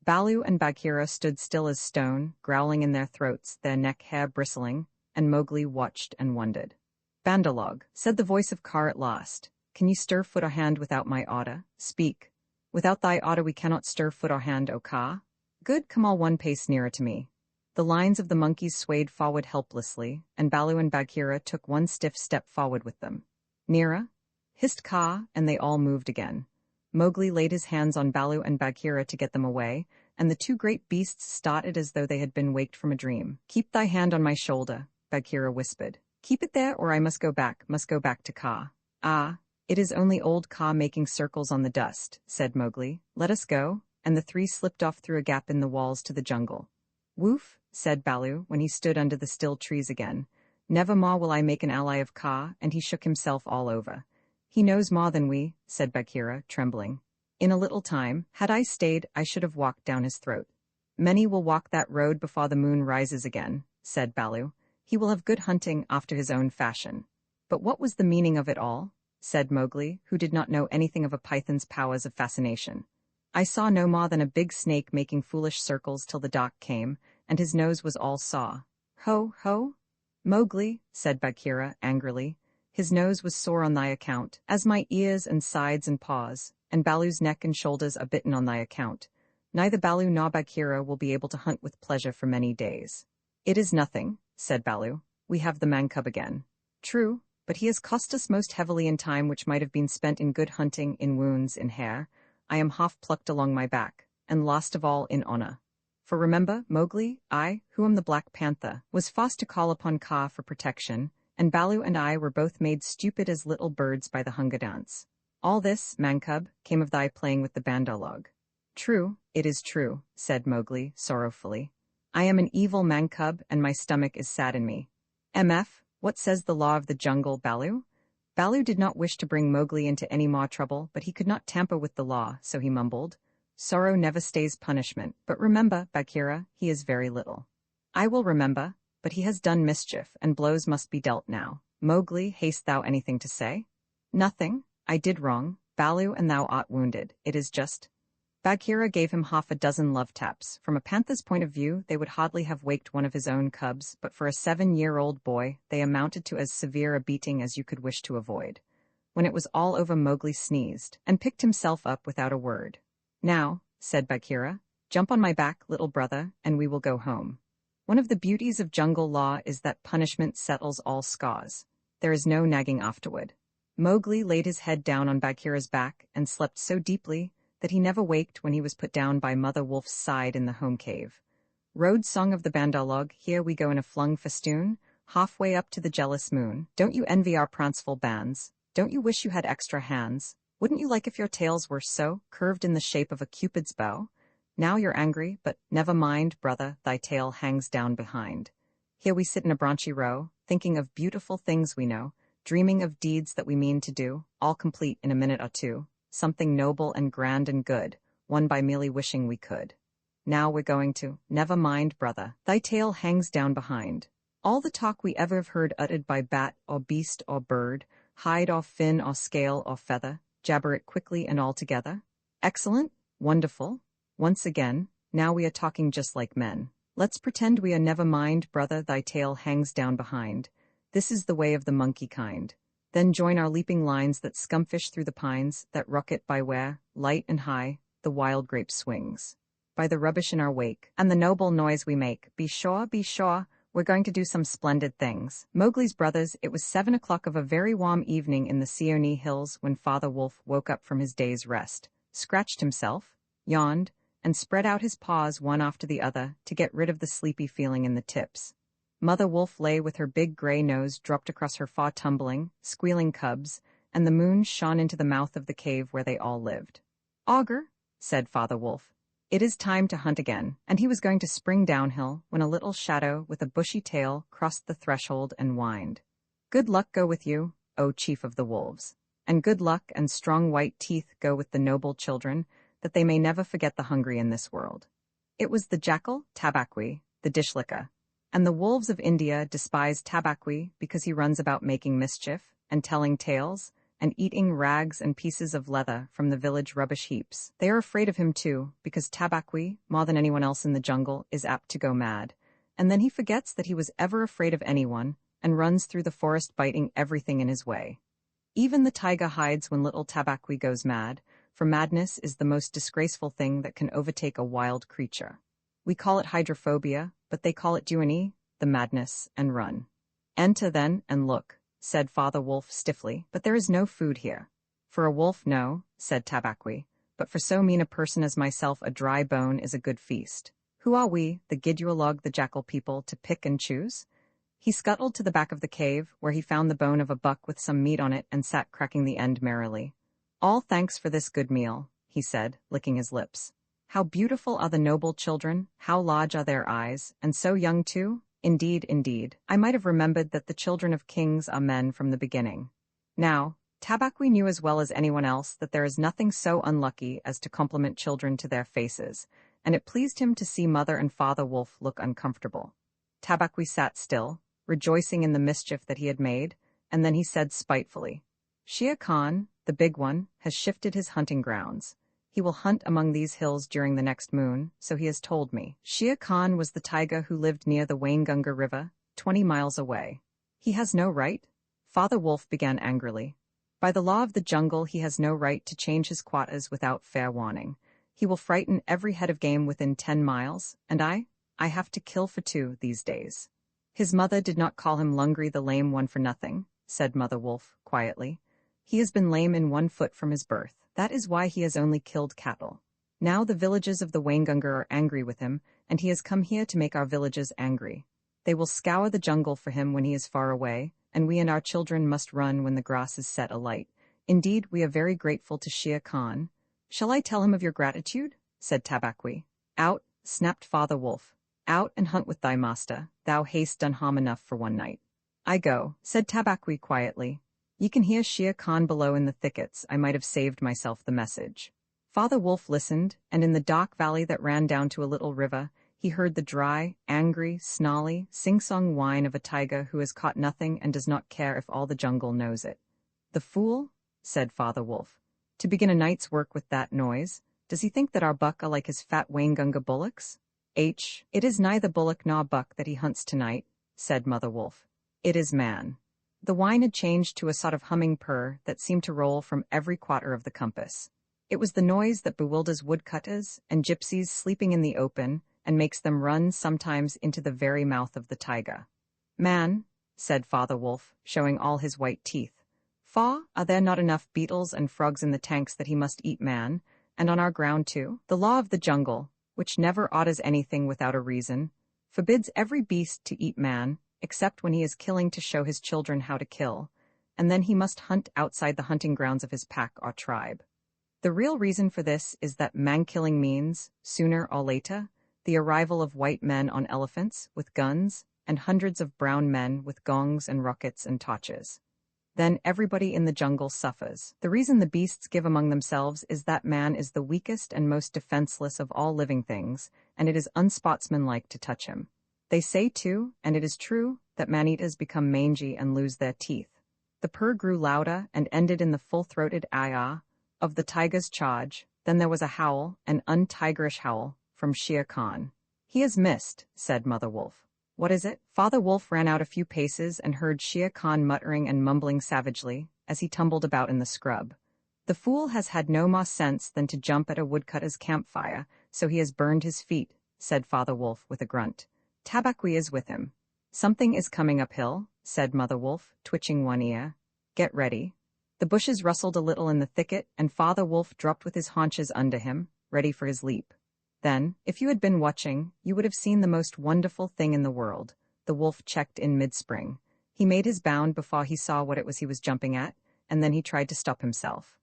Baloo and Bagheera stood still as stone, growling in their throats, their neck hair bristling, and Mowgli watched and wondered. "Bandar-log," said the voice of Kaa at last, "can ye stir foot or hand without my order? Speak. Without thy order we cannot stir foot or hand, O Kaa." "Good, come all one pace nearer to me." The lines of the monkeys swayed forward helplessly, and Baloo and Bagheera took one stiff step forward with them. "Nearer," hissed Kaa, and they all moved again. Mowgli laid his hands on Baloo and Bagheera to get them away, and the two great beasts started as though they had been waked from a dream. "Keep thy hand on my shoulder," Bagheera whispered. "Keep it there, or I must go back to Kaa." "Ah, it is only old Kaa making circles on the dust," said Mowgli. "Let us go," and the three slipped off through a gap in the walls to the jungle. "Woof," said Baloo, when he stood under the still trees again. "Never more will I make an ally of Kaa," and he shook himself all over. "He knows more than we," said Bagheera, trembling. "In a little time, had I stayed, I should have walked down his throat." "Many will walk that road before the moon rises again," said Baloo. "He will have good hunting after his own fashion." "But what was the meaning of it all?" said Mowgli, who did not know anything of a python's powers of fascination. "I saw no more than a big snake making foolish circles till the dark came, and his nose was all saw." "Ho, ho!" "Mowgli," said Bagheera angrily, "his nose was sore on thy account, as my ears and sides and paws, and Baloo's neck and shoulders are bitten on thy account. Neither Baloo nor Bagheera will be able to hunt with pleasure for many days." "It is nothing," said Baloo. "We have the man cub again." "True, but he has cost us most heavily in time which might have been spent in good hunting, in wounds, in hair. I am half plucked along my back, and last of all in honor. For remember, Mowgli, I, who am the Black Panther, was forced to call upon Kaa for protection, and Baloo and I were both made stupid as little birds by the hunger dance. All this, man cub, came of thy playing with the Bandar-log." "True, it is true," said Mowgli sorrowfully. "I am an evil man cub, and my stomach is sad in me. MF, what says the law of the jungle, Baloo?" Baloo did not wish to bring Mowgli into any more trouble, but he could not tamper with the law, so he mumbled, "Sorrow never stays punishment, but remember, Bagheera, he is very little." "I will remember, but he has done mischief, and blows must be dealt now. Mowgli, hast thou anything to say?" "Nothing. I did wrong, Baloo, and thou art wounded. It is just—" Bagheera gave him half a dozen love taps. From a panther's point of view, they would hardly have waked one of his own cubs, but for a 7-year-old boy, they amounted to as severe a beating as you could wish to avoid. When it was all over, Mowgli sneezed, and picked himself up without a word. "Now," said Bagheera, Jump on my back, little brother, and we will go home. One of the beauties of jungle law is that punishment settles all scars. There is no nagging afterward. Mowgli laid his head down on Bagheera's back and slept so deeply that he never waked when he was put down by Mother Wolf's side in the home cave. Road Song of the Bandar-log, here we go in a flung festoon, halfway up to the jealous moon. Don't you envy our pranceful bands? Don't you wish you had extra hands? Wouldn't you like if your tails were so, curved in the shape of a Cupid's bow? Now you're angry, but never mind, brother, thy tail hangs down behind. Here we sit in a branchy row, thinking of beautiful things we know, dreaming of deeds that we mean to do, all complete in a minute or two, something noble and grand and good, won by merely wishing we could. Now we're going to, never mind, brother, thy tail hangs down behind. All the talk we ever have heard uttered by bat or beast or bird, hide or fin or scale or feather, jabber it quickly and all together. Excellent, wonderful. Once again, now we are talking just like men. Let's pretend we are never mind, brother, thy tail hangs down behind. This is the way of the monkey kind. Then join our leaping lines that scumfish through the pines, that rocket by where, light and high, the wild grape swings. By the rubbish in our wake, and the noble noise we make, be sure, we're going to do some splendid things. Mowgli's brothers, it was 7 o'clock of a very warm evening in the Seeonee Hills when Father Wolf woke up from his day's rest, scratched himself, yawned, and spread out his paws one after the other to get rid of the sleepy feeling in the tips. Mother Wolf lay with her big gray nose dropped across her tumbling, squealing cubs, and the moon shone into the mouth of the cave where they all lived. "Augur," said Father Wolf, "it is time to hunt again," and he was going to spring downhill when a little shadow with a bushy tail crossed the threshold and whined. "Good luck go with you, O Chief of the Wolves, and good luck and strong white teeth go with the noble children, that they may never forget the hungry in this world." It was the jackal, Tabaqui, the dishlicker, and the wolves of India despise Tabaqui because he runs about making mischief and telling tales and eating rags and pieces of leather from the village rubbish heaps. They are afraid of him too, because Tabaqui, more than anyone else in the jungle, is apt to go mad, and then he forgets that he was ever afraid of anyone and runs through the forest biting everything in his way. Even the taiga hides when little Tabaqui goes mad, for madness is the most disgraceful thing that can overtake a wild creature. We call it hydrophobia, but they call it duany, the madness, and run. "Enter then, and look," said Father Wolf stiffly, "but there is no food here." "For a wolf, no," said Tabaqui, "but for so mean a person as myself a dry bone is a good feast. Who are we, the Gidualog, the jackal people, to pick and choose?" He scuttled to the back of the cave, where he found the bone of a buck with some meat on it and sat cracking the end merrily. "All thanks for this good meal," he said, licking his lips. "How beautiful are the noble children, how large are their eyes, and so young too? Indeed, indeed, I might have remembered that the children of kings are men from the beginning." Now, Tabaqui knew as well as anyone else that there is nothing so unlucky as to compliment children to their faces, and it pleased him to see Mother and Father Wolf look uncomfortable. Tabaqui sat still, rejoicing in the mischief that he had made, and then he said spitefully, "Shere Khan, the big one, has shifted his hunting grounds. He will hunt among these hills during the next moon, so he has told me." Shere Khan was the taiga who lived near the Waingunga River, 20 miles away. "He has no right?" Father Wolf began angrily. "By the law of the jungle he has no right to change his quarters without fair warning. He will frighten every head of game within 10 miles, and I have to kill for 2 these days." "His mother did not call him Lungri the lame one for nothing," said Mother Wolf, quietly. "He has been lame in 1 foot from his birth. That is why he has only killed cattle. Now the villages of the Waingunga are angry with him, and he has come here to make our villages angry. They will scour the jungle for him when he is far away, and we and our children must run when the grass is set alight. Indeed, we are very grateful to Shere Khan." "Shall I tell him of your gratitude?" said Tabaqui. "Out," snapped Father Wolf. "Out and hunt with thy master. Thou hast done harm enough for one night." "I go," said Tabaqui quietly. "Ye can hear Shere Khan below in the thickets. I might have saved myself the message." Father Wolf listened, and in the dark valley that ran down to a little river, he heard the dry, angry, snarly, sing-song whine of a taiga who has caught nothing and does not care if all the jungle knows it. "The fool," said Father Wolf, "to begin a night's work with that noise. Does he think that our buck are like his fat Waingunga bullocks?" "It is neither bullock nor buck that he hunts tonight," said Mother Wolf. "It is man." The whine had changed to a sort of humming purr that seemed to roll from every quarter of the compass. It was the noise that bewilders woodcutters and gypsies sleeping in the open and makes them run sometimes into the very mouth of the taiga. "Man," said Father Wolf, showing all his white teeth. "Fa, are there not enough beetles and frogs in the tanks that he must eat man, and on our ground too? The law of the jungle, which never orders anything without a reason, forbids every beast to eat man, except when he is killing to show his children how to kill, and then he must hunt outside the hunting grounds of his pack or tribe. The real reason for this is that man-killing means, sooner or later, the arrival of white men on elephants with guns and hundreds of brown men with gongs and rockets and torches. Then everybody in the jungle suffers. The reason the beasts give among themselves is that man is the weakest and most defenseless of all living things, and it is unsportsmanlike to touch him. They say too, and it is true, that man-eaters become mangy and lose their teeth." The purr grew louder and ended in the full-throated "ah" of the tiger's charge. Then there was a howl, an untigerish howl, from Shere Khan. "He has missed," said Mother Wolf. "What is it?" Father Wolf ran out a few paces and heard Shere Khan muttering and mumbling savagely as he tumbled about in the scrub. "The fool has had no more sense than to jump at a woodcutter's campfire, so he has burned his feet," said Father Wolf with a grunt. "Tabaqui is with him." "Something is coming uphill," said Mother Wolf, twitching one ear. "Get ready." The bushes rustled a little in the thicket, and Father Wolf dropped with his haunches under him, ready for his leap. Then, if you had been watching, you would have seen the most wonderful thing in the world. The wolf checked in mid-spring. He made his bound before he saw what it was he was jumping at, and then he tried to stop himself.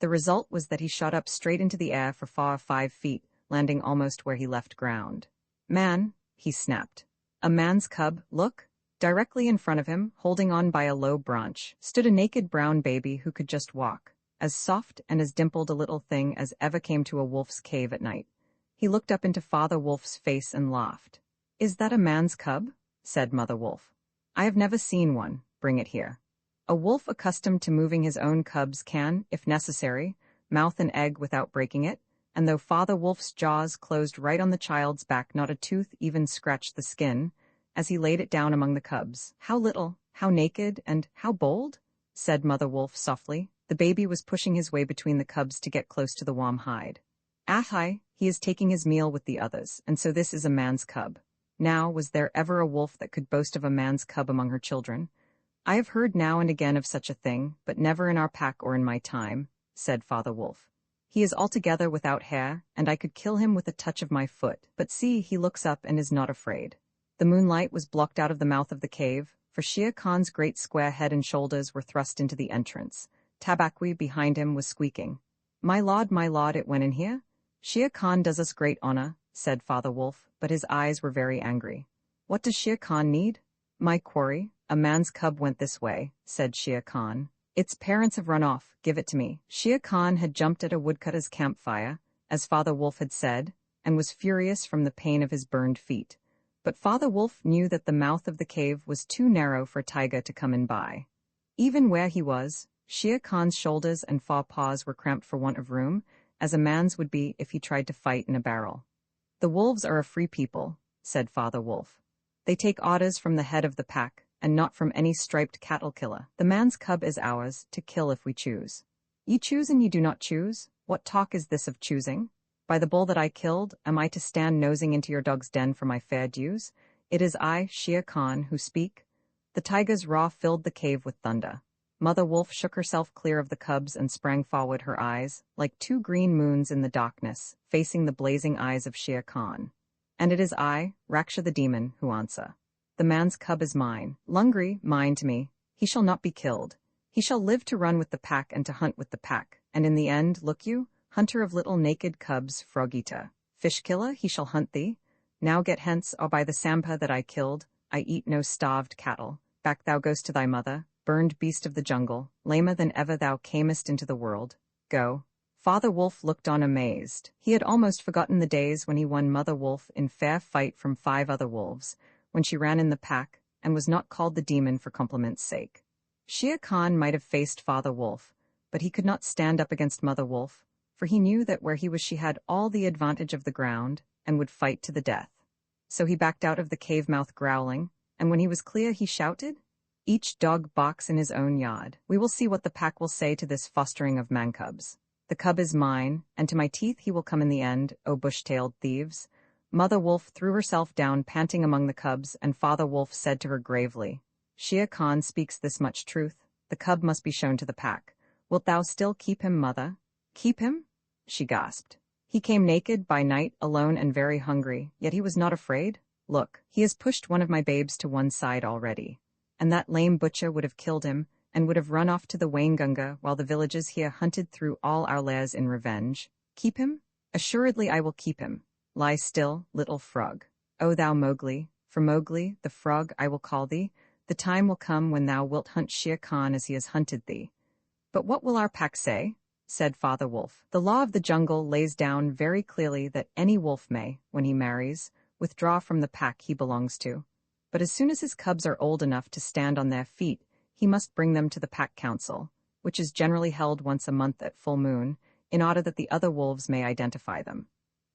The result was that he shot up straight into the air for 5 feet, landing almost where he left ground. "Man," he snapped. A man's cub, look! Directly in front of him, holding on by a low branch, stood a naked brown baby who could just walk, as soft and as dimpled a little thing as ever came to a wolf's cave at night. He looked up into Father Wolf's face and laughed. "Is that a man's cub?" said Mother Wolf. "I have never seen one. Bring it here." A wolf accustomed to moving his own cubs can, if necessary, mouth an egg without breaking it, and though Father Wolf's jaws closed right on the child's back, not a tooth even scratched the skin, as he laid it down among the cubs. "How little, how naked, and how bold," said Mother Wolf softly. The baby was pushing his way between the cubs to get close to the warm hide. "Ahai, he is taking his meal with the others, and so this is a man's cub. Now, was there ever a wolf that could boast of a man's cub among her children? I have heard now and again of such a thing, but never in our pack or in my time," said Father Wolf. "He is altogether without hair, and I could kill him with a touch of my foot, but see, he looks up and is not afraid." The moonlight was blocked out of the mouth of the cave, for Shere Khan's great square head and shoulders were thrust into the entrance. Tabaqui behind him was squeaking. My lord, it went in here?" "Shere Khan does us great honor," said Father Wolf, but his eyes were very angry. "What does Shere Khan need?" "My quarry, a man's cub went this way," said Shere Khan. "Its parents have run off, give it to me." Shere Khan had jumped at a woodcutter's campfire, as Father Wolf had said, and was furious from the pain of his burned feet. But Father Wolf knew that the mouth of the cave was too narrow for Taiga to come in by. Even where he was, Shere Khan's shoulders and forepaws were cramped for want of room, as a man's would be if he tried to fight in a barrel. "The wolves are a free people," said Father Wolf. "They take orders from the head of the pack, and not from any striped cattle killer. The man's cub is ours, to kill if we choose." "Ye choose and ye do not choose? What talk is this of choosing? By the bull that I killed, am I to stand nosing into your dog's den for my fair dues? It is I, Shere Khan, who speak." The tiger's roar filled the cave with thunder. Mother Wolf shook herself clear of the cubs and sprang forward, her eyes, like two green moons in the darkness, facing the blazing eyes of Shere Khan. "And it is I, Raksha the demon, who answer. The man's cub is mine. Lungri, mine to me. He shall not be killed. He shall live to run with the pack and to hunt with the pack, and in the end, look you, hunter of little naked cubs, frog-eater. Fish killer, he shall hunt thee. Now get hence, or by the sampa that I killed, I eat no starved cattle. Back thou goest to thy mother, burned beast of the jungle, lamer than ever thou camest into the world. Go." Father Wolf looked on amazed. He had almost forgotten the days when he won Mother Wolf in fair fight from 5 other wolves, when she ran in the pack, and was not called the demon for compliment's sake. Shere Khan might have faced Father Wolf, but he could not stand up against Mother Wolf, for he knew that where he was she had all the advantage of the ground, and would fight to the death. So he backed out of the cave mouth growling, and when he was clear he shouted, "Each dog barks in his own yard. We will see what the pack will say to this fostering of man-cubs." The cub is mine, and to my teeth he will come in the end, O bush-tailed thieves. Mother Wolf threw herself down panting among the cubs, and Father Wolf said to her gravely, Shere Khan speaks this much truth. The cub must be shown to the pack. Wilt thou still keep him, mother? Keep him? She gasped. He came naked, by night, alone and very hungry, yet he was not afraid. Look, he has pushed one of my babes to one side already. And that lame butcher would have killed him, and would have run off to the Waingunga while the villagers here hunted through all our lairs in revenge. Keep him? Assuredly I will keep him. Lie still, little frog. O thou Mowgli, for Mowgli, the frog, I will call thee. The time will come when thou wilt hunt Shere Khan as he has hunted thee. But what will our pack say? Said Father Wolf. The law of the jungle lays down very clearly that any wolf may, when he marries, withdraw from the pack he belongs to. But as soon as his cubs are old enough to stand on their feet, he must bring them to the pack council, which is generally held once a month at full moon, in order that the other wolves may identify them.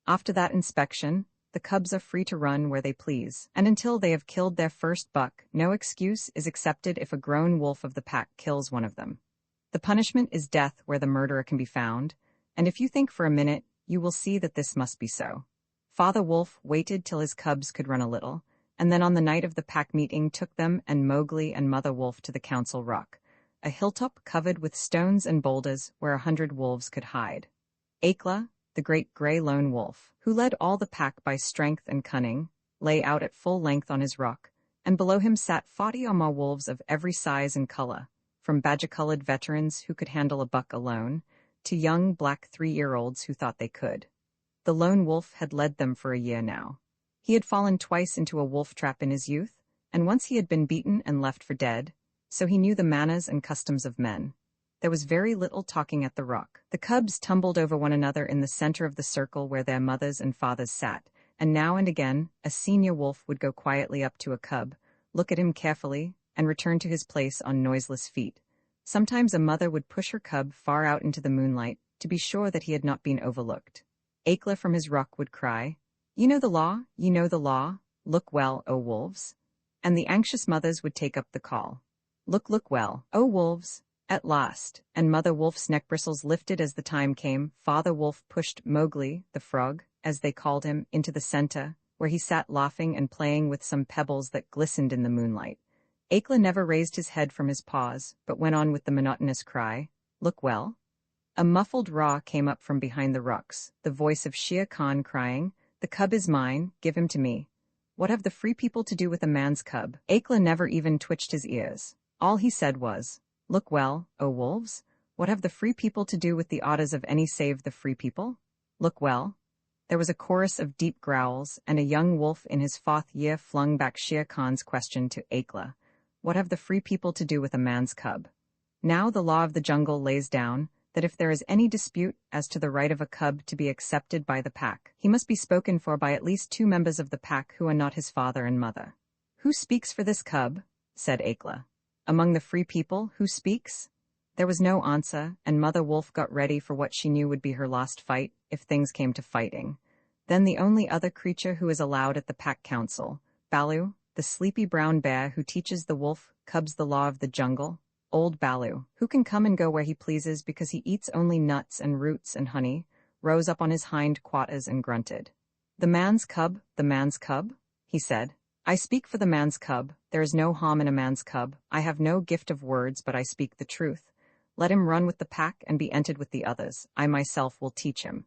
After that inspection, the cubs are free to run where they please, and until they have killed their first buck, no excuse is accepted if a grown wolf of the pack kills one of them. The punishment is death where the murderer can be found, and if you think for a minute, you will see that this must be so. Father Wolf waited till his cubs could run a little, and then on the night of the pack meeting took them and Mowgli and Mother Wolf to the council rock, a hilltop covered with stones and boulders where 100 wolves could hide. Akela, the great grey lone wolf, who led all the pack by strength and cunning, lay out at full length on his rock, and below him sat 40 or more wolves of every size and color, from badger-colored veterans who could handle a buck alone, to young black 3-year-olds who thought they could. The lone wolf had led them for a year now. He had fallen twice into a wolf trap in his youth, and once he had been beaten and left for dead, so he knew the manners and customs of men. There was very little talking at the rock. The cubs tumbled over one another in the center of the circle where their mothers and fathers sat, and now and again a senior wolf would go quietly up to a cub, look at him carefully, and return to his place on noiseless feet. Sometimes a mother would push her cub far out into the moonlight to be sure that he had not been overlooked. Akela from his rock would cry, You know the law, you know the law, look well, O wolves. And the anxious mothers would take up the call. Look well, O wolves. At last, and Mother Wolf's neck bristles lifted as the time came, Father Wolf pushed Mowgli, the frog, as they called him, into the center, where he sat laughing and playing with some pebbles that glistened in the moonlight. Akela never raised his head from his paws, but went on with the monotonous cry, Look well. A muffled roar came up from behind the rocks, the voice of Shere Khan crying, The cub is mine, give him to me. What have the free people to do with a man's cub? Akela never even twitched his ears. All he said was, Look well, O wolves. What have the free people to do with the orders of any save the free people? Look well. There was a chorus of deep growls, and a young wolf in his 4th year flung back Shere Khan's question to Akela. What have the free people to do with a man's cub? Now the law of the jungle lays down that if there is any dispute as to the right of a cub to be accepted by the pack, he must be spoken for by at least 2 members of the pack who are not his father and mother. Who speaks for this cub? Said Akela. Among the free people, who speaks? There was no answer, and Mother Wolf got ready for what she knew would be her last fight, if things came to fighting. Then the only other creature who is allowed at the pack council, Baloo, the sleepy brown bear who teaches the wolf cubs the law of the jungle, old Baloo, who can come and go where he pleases because he eats only nuts and roots and honey, rose up on his hind quarters and grunted. The man's cub, he said. I speak for the man's cub. There is no harm in a man's cub. I have no gift of words, but I speak the truth. Let him run with the pack and be entered with the others. I myself will teach him.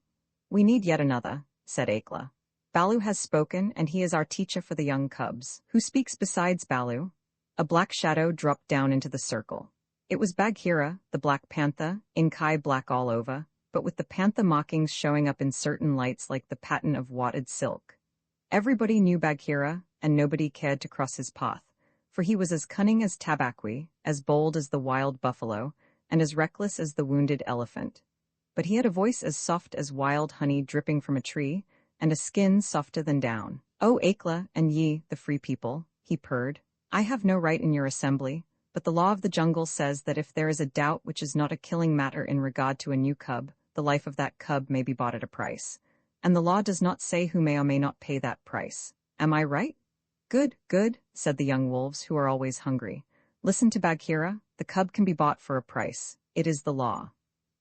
We need yet another, said Akela. Baloo has spoken, and he is our teacher for the young cubs. Who speaks besides Baloo? A black shadow dropped down into the circle. It was Bagheera, the Black Panther, Inkai black all over, but with the panther markings showing up in certain lights like the pattern of wadded silk. Everybody knew Bagheera, and nobody cared to cross his path, for he was as cunning as Tabaqui, as bold as the wild buffalo, and as reckless as the wounded elephant. But he had a voice as soft as wild honey dripping from a tree, and a skin softer than down. O Akela and ye, the free people, he purred, I have no right in your assembly, but the law of the jungle says that if there is a doubt which is not a killing matter in regard to a new cub, the life of that cub may be bought at a price. And the law does not say who may or may not pay that price. Am I right? Good, said the young wolves, who are always hungry. Listen to Bagheera, the cub can be bought for a price. It is the law.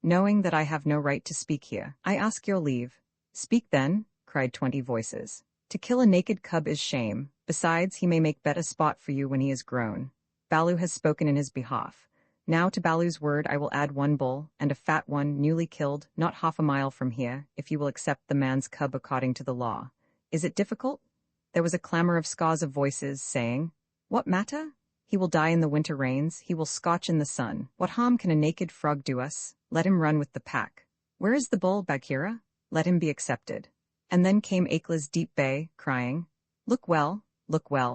knowing that I have no right to speak here. I ask your leave." "Speak then," cried 20 voices. "To kill a naked cub is shame. Besides, he may make better sport for you when he is grown. Baloo has spoken in his behalf. Now to Baloo's word I will add 1 bull, and a fat one, newly killed, not half a mile from here, if you will accept the man's cub according to the law. Is it difficult?" There was a clamor of scores of voices, saying, "What matter? He will die in the winter rains, he will scorch in the sun. What harm can a naked frog do us? Let him run with the pack. Where is the bull, Bagheera? Let him be accepted." And then came Akla's deep bay, crying, look well,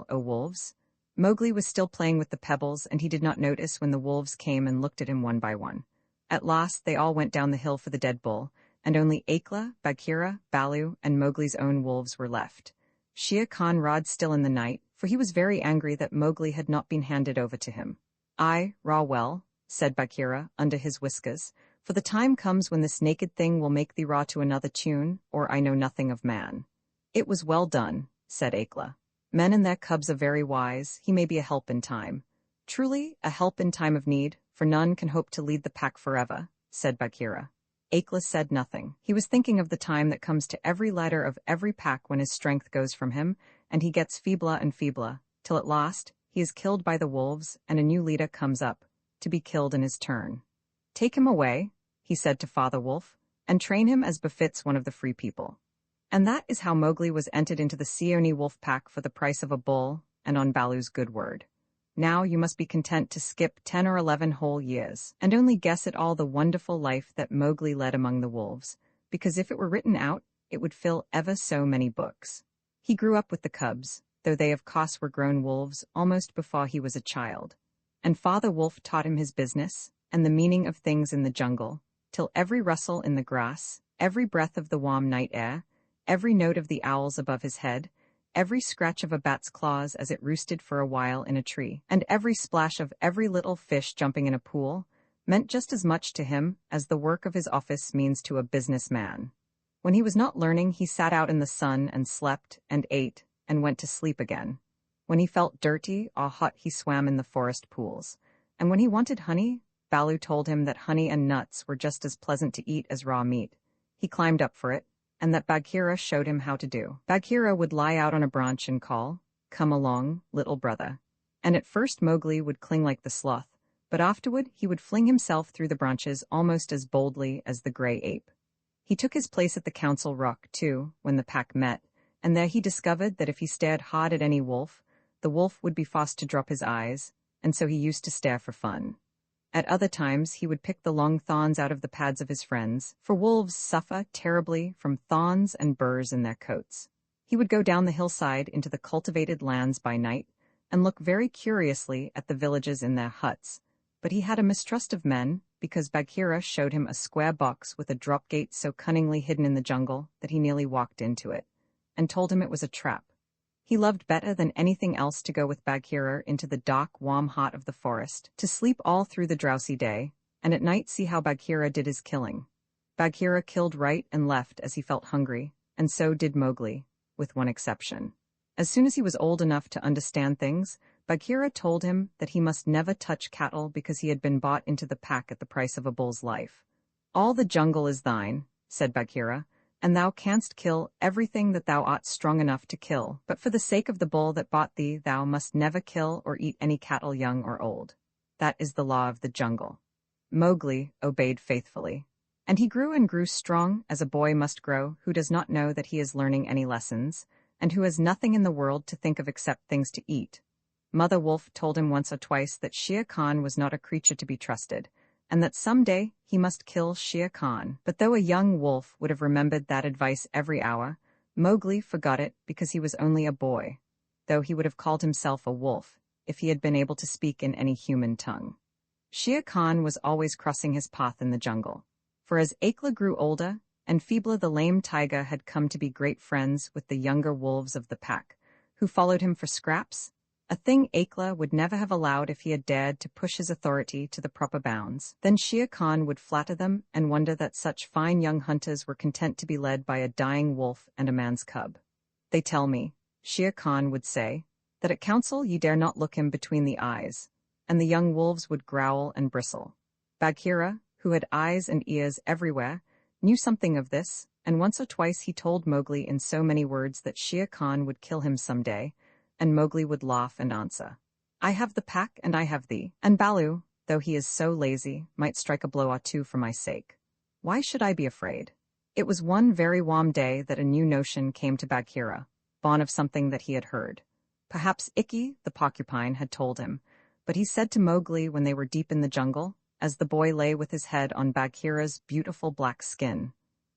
O wolves." Mowgli was still playing with the pebbles, and he did not notice when the wolves came and looked at him one by one. At last they all went down the hill for the dead bull, and only Akla, Bagheera, Baloo, and Mowgli's own wolves were left. Shere Khan roared still in the night, for he was very angry that Mowgli had not been handed over to him. "I raw well," said Bagheera under his whiskers, "for the time comes when this naked thing will make thee raw to another tune, or I know nothing of man." "It was well done," said Akla. "Men and their cubs are very wise. He may be a help in time." "Truly, a help in time of need, for none can hope to lead the pack forever," said Bagheera. Akla said nothing. He was thinking of the time that comes to every leader of every pack when his strength goes from him, and he gets feebler and feebler, till at last he is killed by the wolves, and a new leader comes up, to be killed in his turn. "Take him away," he said to Father Wolf, "and train him as befits one of the free people." And that is how Mowgli was entered into the Seeonee wolf pack for the price of a bull, and on Baloo's good word. Now you must be content to skip 10 or 11 whole years, and only guess at all the wonderful life that Mowgli led among the wolves, because if it were written out, it would fill ever so many books. He grew up with the cubs, though they of course were grown wolves almost before he was a child. And Father Wolf taught him his business, and the meaning of things in the jungle, till every rustle in the grass, every breath of the warm night air, every note of the owls above his head, every scratch of a bat's claws as it roosted for a while in a tree, and every splash of every little fish jumping in a pool, meant just as much to him as the work of his office means to a business man. When he was not learning, he sat out in the sun and slept and ate and went to sleep again. When he felt dirty or hot, he swam in the forest pools. And when he wanted honey, Baloo told him that honey and nuts were just as pleasant to eat as raw meat. He climbed up for it, and that Bagheera showed him how to do. Bagheera would lie out on a branch and call, "Come along, little brother." And at first Mowgli would cling like the sloth, but afterward he would fling himself through the branches almost as boldly as the gray ape. He took his place at the council rock, too, when the pack met, and there he discovered that if he stared hard at any wolf, the wolf would be forced to drop his eyes, and so he used to stare for fun. At other times he would pick the long thorns out of the pads of his friends, for wolves suffer terribly from thorns and burrs in their coats. He would go down the hillside into the cultivated lands by night, and look very curiously at the villages in their huts, but he had a mistrust of men, because Bagheera showed him a square box with a drop gate so cunningly hidden in the jungle that he nearly walked into it, and told him it was a trap. He loved better than anything else to go with Bagheera into the dark, warm heart of the forest, to sleep all through the drowsy day, and at night see how Bagheera did his killing. Bagheera killed right and left as he felt hungry, and so did Mowgli, with one exception. As soon as he was old enough to understand things, Bagheera told him that he must never touch cattle because he had been bought into the pack at the price of a bull's life. "All the jungle is thine," said Bagheera, "and thou canst kill everything that thou art strong enough to kill, but for the sake of the bull that bought thee thou must never kill or eat any cattle young or old. That is the law of the jungle." Mowgli obeyed faithfully, and he grew and grew strong as a boy must grow who does not know that he is learning any lessons, and who has nothing in the world to think of except things to eat. Mother Wolf told him once or twice that Shere Khan was not a creature to be trusted, and that some day he must kill Shere Khan. But though a young wolf would have remembered that advice every hour, Mowgli forgot it because he was only a boy, though he would have called himself a wolf if he had been able to speak in any human tongue. Shere Khan was always crossing his path in the jungle, for as Akla grew older, and Feebla the lame tiger had come to be great friends with the younger wolves of the pack, who followed him for scraps, a thing Akla would never have allowed if he had dared to push his authority to the proper bounds. Then Shere Khan would flatter them and wonder that such fine young hunters were content to be led by a dying wolf and a man's cub. "They tell me," Shere Khan would say, "that at council ye dare not look him between the eyes," and the young wolves would growl and bristle. Bagheera, who had eyes and ears everywhere, knew something of this, and once or twice he told Mowgli in so many words that Shere Khan would kill him some day, and Mowgli would laugh and answer, "I have the pack and I have thee, and Baloo, though he is so lazy, might strike a blow or two for my sake. Why should I be afraid?" It was one very warm day that a new notion came to Bagheera, born of something that he had heard. Perhaps Ikki, the porcupine, had told him, but he said to Mowgli when they were deep in the jungle, as the boy lay with his head on Bagheera's beautiful black skin,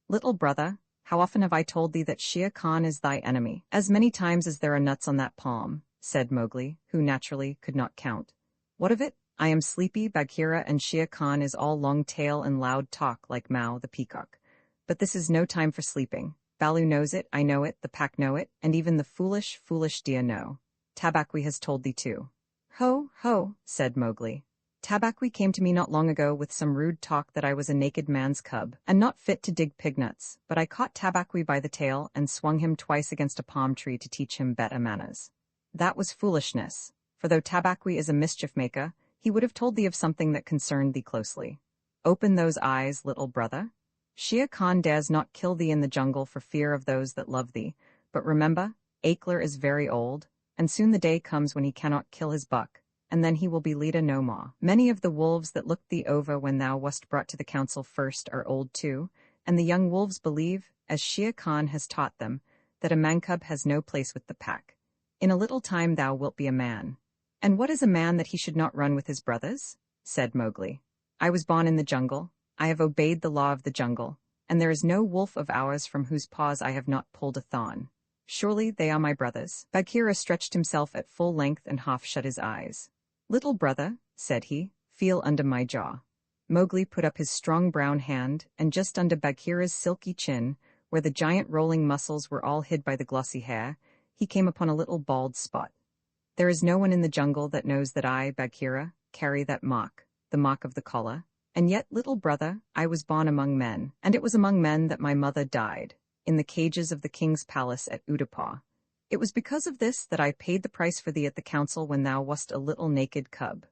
"Little brother, how often have I told thee that Shere Khan is thy enemy?" "As many times as there are nuts on that palm," said Mowgli, who naturally could not count. "What of it? I am sleepy, Bagheera, and Shere Khan is all long tail and loud talk like Mao the peacock. But this is no time for sleeping. Baloo knows it, I know it, the pack know it, and even the foolish, foolish deer know. Tabaqui has told thee too." "Ho, ho," said Mowgli. "Tabaqui came to me not long ago with some rude talk that I was a naked man's cub, and not fit to dig pignuts, but I caught Tabaqui by the tail and swung him twice against a palm tree to teach him better manners. That was foolishness, for though Tabaqui is a mischief-maker, he would have told thee of something that concerned thee closely. Open those eyes, little brother. Shere Khan dares not kill thee in the jungle for fear of those that love thee, but remember, Akler is very old, and soon the day comes when he cannot kill his buck, and then he will be leader no more. Many of the wolves that looked thee over when thou wast brought to the council first are old too, and the young wolves believe, as Shere Khan has taught them, that a man-cub has no place with the pack. In a little time thou wilt be a man." "And what is a man that he should not run with his brothers?" said Mowgli. "I was born in the jungle, I have obeyed the law of the jungle, and there is no wolf of ours from whose paws I have not pulled a thorn. Surely they are my brothers." Bagheera stretched himself at full length and half shut his eyes. "Little brother," said he, "feel under my jaw." Mowgli put up his strong brown hand, and just under Bagheera's silky chin, where the giant rolling muscles were all hid by the glossy hair, he came upon a little bald spot. "There is no one in the jungle that knows that I, Bagheera, carry that mark, the mark of the collar. And yet, little brother, I was born among men, and it was among men that my mother died, in the cages of the king's palace at Utapau. It was because of this that I paid the price for thee at the council when thou wast a little naked cub.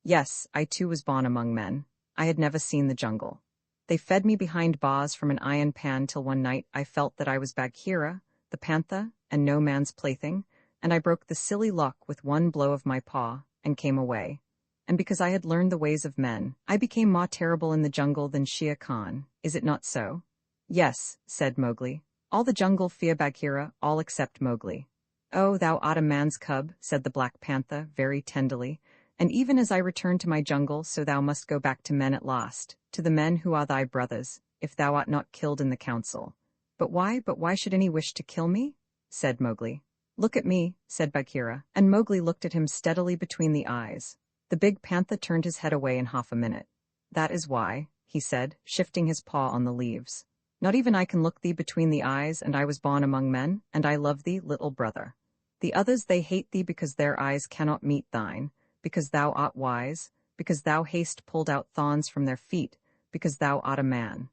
Yes, I too was born among men. I had never seen the jungle. They fed me behind bars from an iron pan till one night I felt that I was Bagheera, the panther, and no man's plaything, and I broke the silly lock with one blow of my paw, and came away. And because I had learned the ways of men, I became more terrible in the jungle than Shere Khan. Is it not so?" "Yes," said Mowgli. "All the jungle fear Bagheera, all except Mowgli." "Oh, thou art a man's cub," said the Black Panther very tenderly, "and even as I return to my jungle, so thou must go back to men at last, to the men who are thy brothers, if thou art not killed in the council." But why should any wish to kill me?" said Mowgli. "Look at me," said Bagheera, and Mowgli looked at him steadily between the eyes. The big panther turned his head away in half a minute. "That is why," he said, shifting his paw on the leaves. "Not even I can look thee between the eyes, and I was born among men, and I love thee, little brother. The others they hate thee because their eyes cannot meet thine, because thou art wise, because thou hast pulled out thorns from their feet, because thou art a man."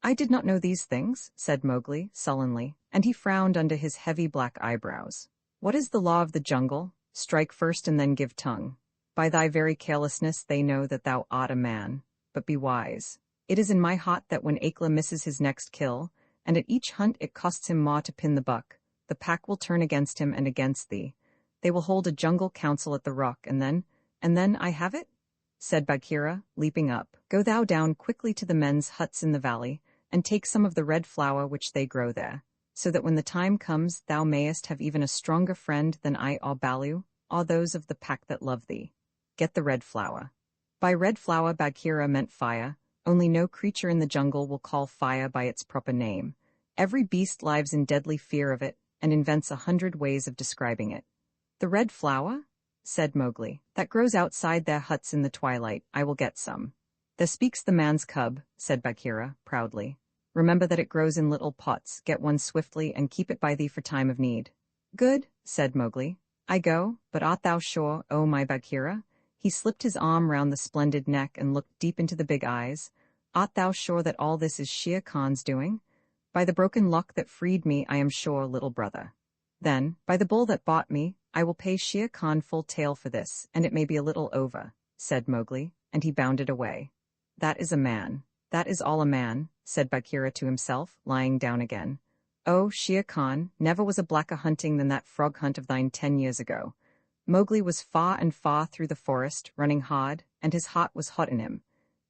"I did not know these things," said Mowgli, sullenly, and he frowned under his heavy black eyebrows. "What is the law of the jungle? Strike first and then give tongue. By thy very carelessness they know that thou art a man, but be wise. It is in my heart that when Akela misses his next kill, and at each hunt it costs him more to pin the buck, the pack will turn against him and against thee. They will hold a jungle council at the rock, and then I have it?" said Bagheera, leaping up. "Go thou down quickly to the men's huts in the valley, and take some of the red flower which they grow there, so that when the time comes thou mayest have even a stronger friend than I or Baloo, or those of the pack that love thee. Get the red flower." By red flower Bagheera meant fire, only no creature in the jungle will call fire by its proper name. Every beast lives in deadly fear of it, and invents 100 ways of describing it. "The red flower?" said Mowgli. "That grows outside their huts in the twilight. I will get some." "There speaks the man's cub," said Bagheera, proudly. "Remember that it grows in little pots. Get one swiftly, and keep it by thee for time of need." "Good," said Mowgli. "I go, but art thou sure, oh my Bagheera?" He slipped his arm round the splendid neck and looked deep into the big eyes. "Art thou sure that all this is Shere Khan's doing?" "By the broken lock that freed me, I am sure, little brother." "Then, by the bull that bought me, I will pay Shere Khan full tale for this, and it may be a little over," said Mowgli, and he bounded away. That is a man. That is all a man, said Bagheera to himself, lying down again. Oh, Shere Khan, never was a blacker hunting than that frog hunt of thine 10 years ago. Mowgli was far and far through the forest, running hard, and his heart was hot in him.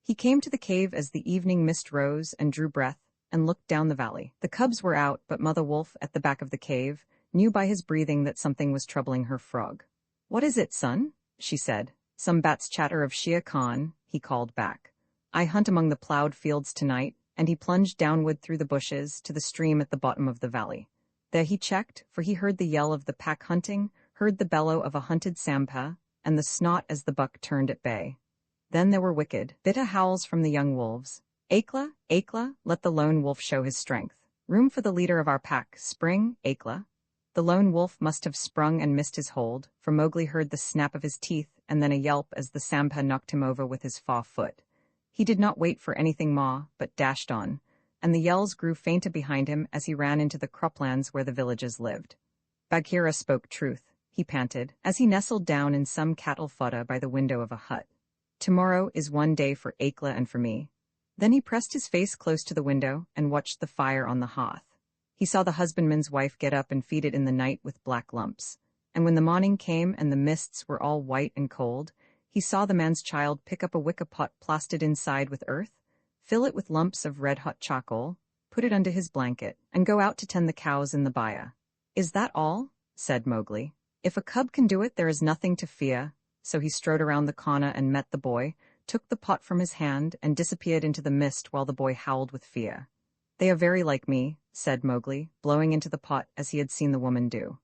He came to the cave as the evening mist rose and drew breath, and looked down the valley. The cubs were out, but Mother Wolf, at the back of the cave, knew by his breathing that something was troubling her frog. What is it, son? She said. Some bat's chatter of Shere Khan, he called back. I hunt among the ploughed fields tonight, and he plunged downward through the bushes to the stream at the bottom of the valley. There he checked, for he heard the yell of the pack hunting, heard the bellow of a hunted sampa, and the snort as the buck turned at bay. Then there were wicked, bitter howls from the young wolves. Akela, Akela, let the lone wolf show his strength. Room for the leader of our pack, spring, Akela. The lone wolf must have sprung and missed his hold, for Mowgli heard the snap of his teeth and then a yelp as the sampa knocked him over with his fore foot. He did not wait for anything more, but dashed on, and the yells grew fainter behind him as he ran into the croplands where the villagers lived. Bagheera spoke truth, he panted, as he nestled down in some cattle fodder by the window of a hut. Tomorrow is one day for Akela and for me. Then he pressed his face close to the window and watched the fire on the hearth. He saw the husbandman's wife get up and feed it in the night with black lumps. And when the morning came and the mists were all white and cold, he saw the man's child pick up a wicker pot plastered inside with earth, fill it with lumps of red-hot charcoal, put it under his blanket, and go out to tend the cows in the byre. Is that all? Said Mowgli. If a cub can do it, there is nothing to fear. So he strode around the corner and met the boy, took the pot from his hand, and disappeared into the mist while the boy howled with fear. They are very like me, said Mowgli, blowing into the pot as he had seen the woman do.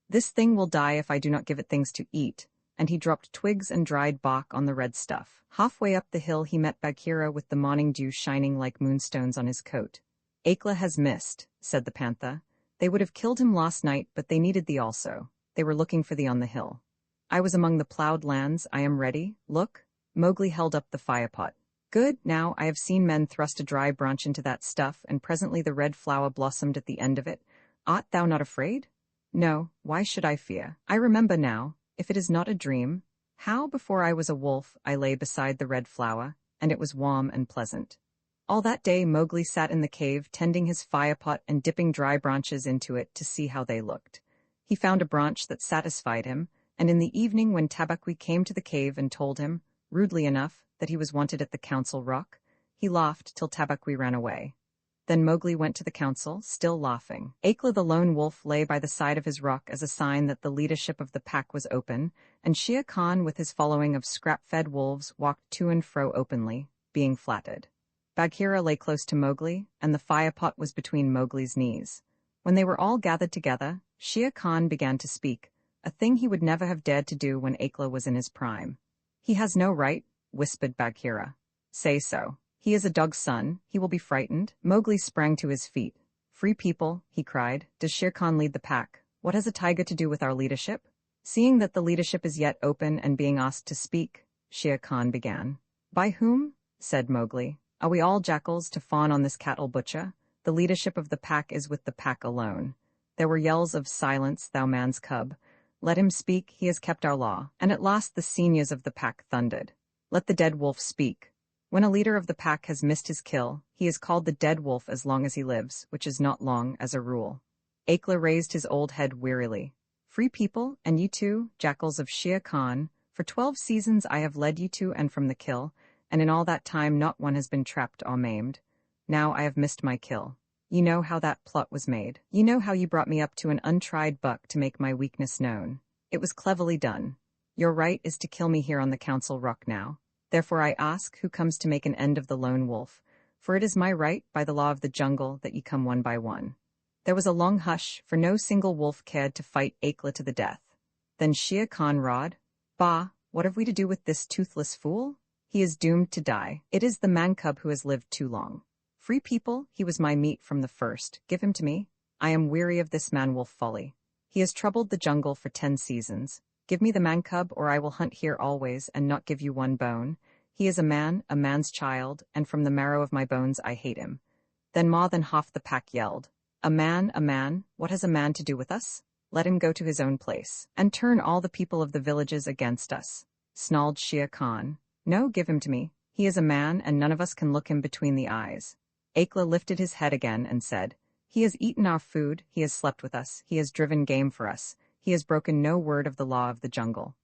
This thing will die if I do not give it things to eat, and he dropped twigs and dried bark on the red stuff. Halfway up the hill he met Bagheera with the morning dew shining like moonstones on his coat. Akela has missed, said the panther. They would have killed him last night, but they needed thee also. They were looking for thee on the hill. I was among the ploughed lands. I am ready. Look. Mowgli held up the fire pot. Good, now I have seen men thrust a dry branch into that stuff, and presently the red flower blossomed at the end of it. Art thou not afraid? No, why should I fear? I remember now, if it is not a dream, how before I was a wolf I lay beside the red flower, and it was warm and pleasant. All that day Mowgli sat in the cave tending his fire pot and dipping dry branches into it to see how they looked. He found a branch that satisfied him, and in the evening when Tabaqui came to the cave and told him, rudely enough, that he was wanted at the council rock, he laughed till Tabaqui ran away. Then Mowgli went to the council, still laughing. Akela the lone wolf lay by the side of his rock as a sign that the leadership of the pack was open, and Shere Khan with his following of scrap-fed wolves walked to and fro openly, being flattered. Bagheera lay close to Mowgli, and the fire pot was between Mowgli's knees. When they were all gathered together, Shere Khan began to speak, a thing he would never have dared to do when Akela was in his prime. He has no right, whispered Bagheera. Say so. He is a dog's son. He will be frightened. Mowgli sprang to his feet. Free people, he cried. Does Shere Khan lead the pack? What has a tiger to do with our leadership? Seeing that the leadership is yet open and being asked to speak, Shere Khan began. By whom? Said Mowgli. Are we all jackals to fawn on this cattle butcher? The leadership of the pack is with the pack alone. There were yells of silence, thou man's cub. Let him speak, he has kept our law. And at last the seniors of the pack thundered. Let the dead wolf speak. When a leader of the pack has missed his kill, he is called the dead wolf as long as he lives, which is not long, as a rule. Akela raised his old head wearily. Free people, and you too, jackals of Shere Khan, for 12 seasons I have led you to and from the kill, and in all that time not one has been trapped or maimed. Now I have missed my kill. You know how that plot was made. You know how you brought me up to an untried buck to make my weakness known. It was cleverly done. Your right is to kill me here on the council rock now. Therefore I ask who comes to make an end of the lone wolf, for it is my right by the law of the jungle that ye come one by one. There was a long hush, for no single wolf cared to fight Akela to the death. Then Shere Khan roared, Bah, what have we to do with this toothless fool? He is doomed to die. It is the man-cub who has lived too long. Free people, he was my meat from the first. Give him to me. I am weary of this man-wolf folly. He has troubled the jungle for 10 seasons. Give me the man-cub, or I will hunt here always and not give you one bone. He is a man, a man's child, and from the marrow of my bones I hate him. Then more than half the pack yelled, a man, what has a man to do with us? Let him go to his own place, and turn all the people of the villages against us. Snarled Shere Khan. No, give him to me. He is a man, and none of us can look him between the eyes. Akela lifted his head again and said, "He has eaten our food, he has slept with us, he has driven game for us, he has broken no word of the law of the jungle.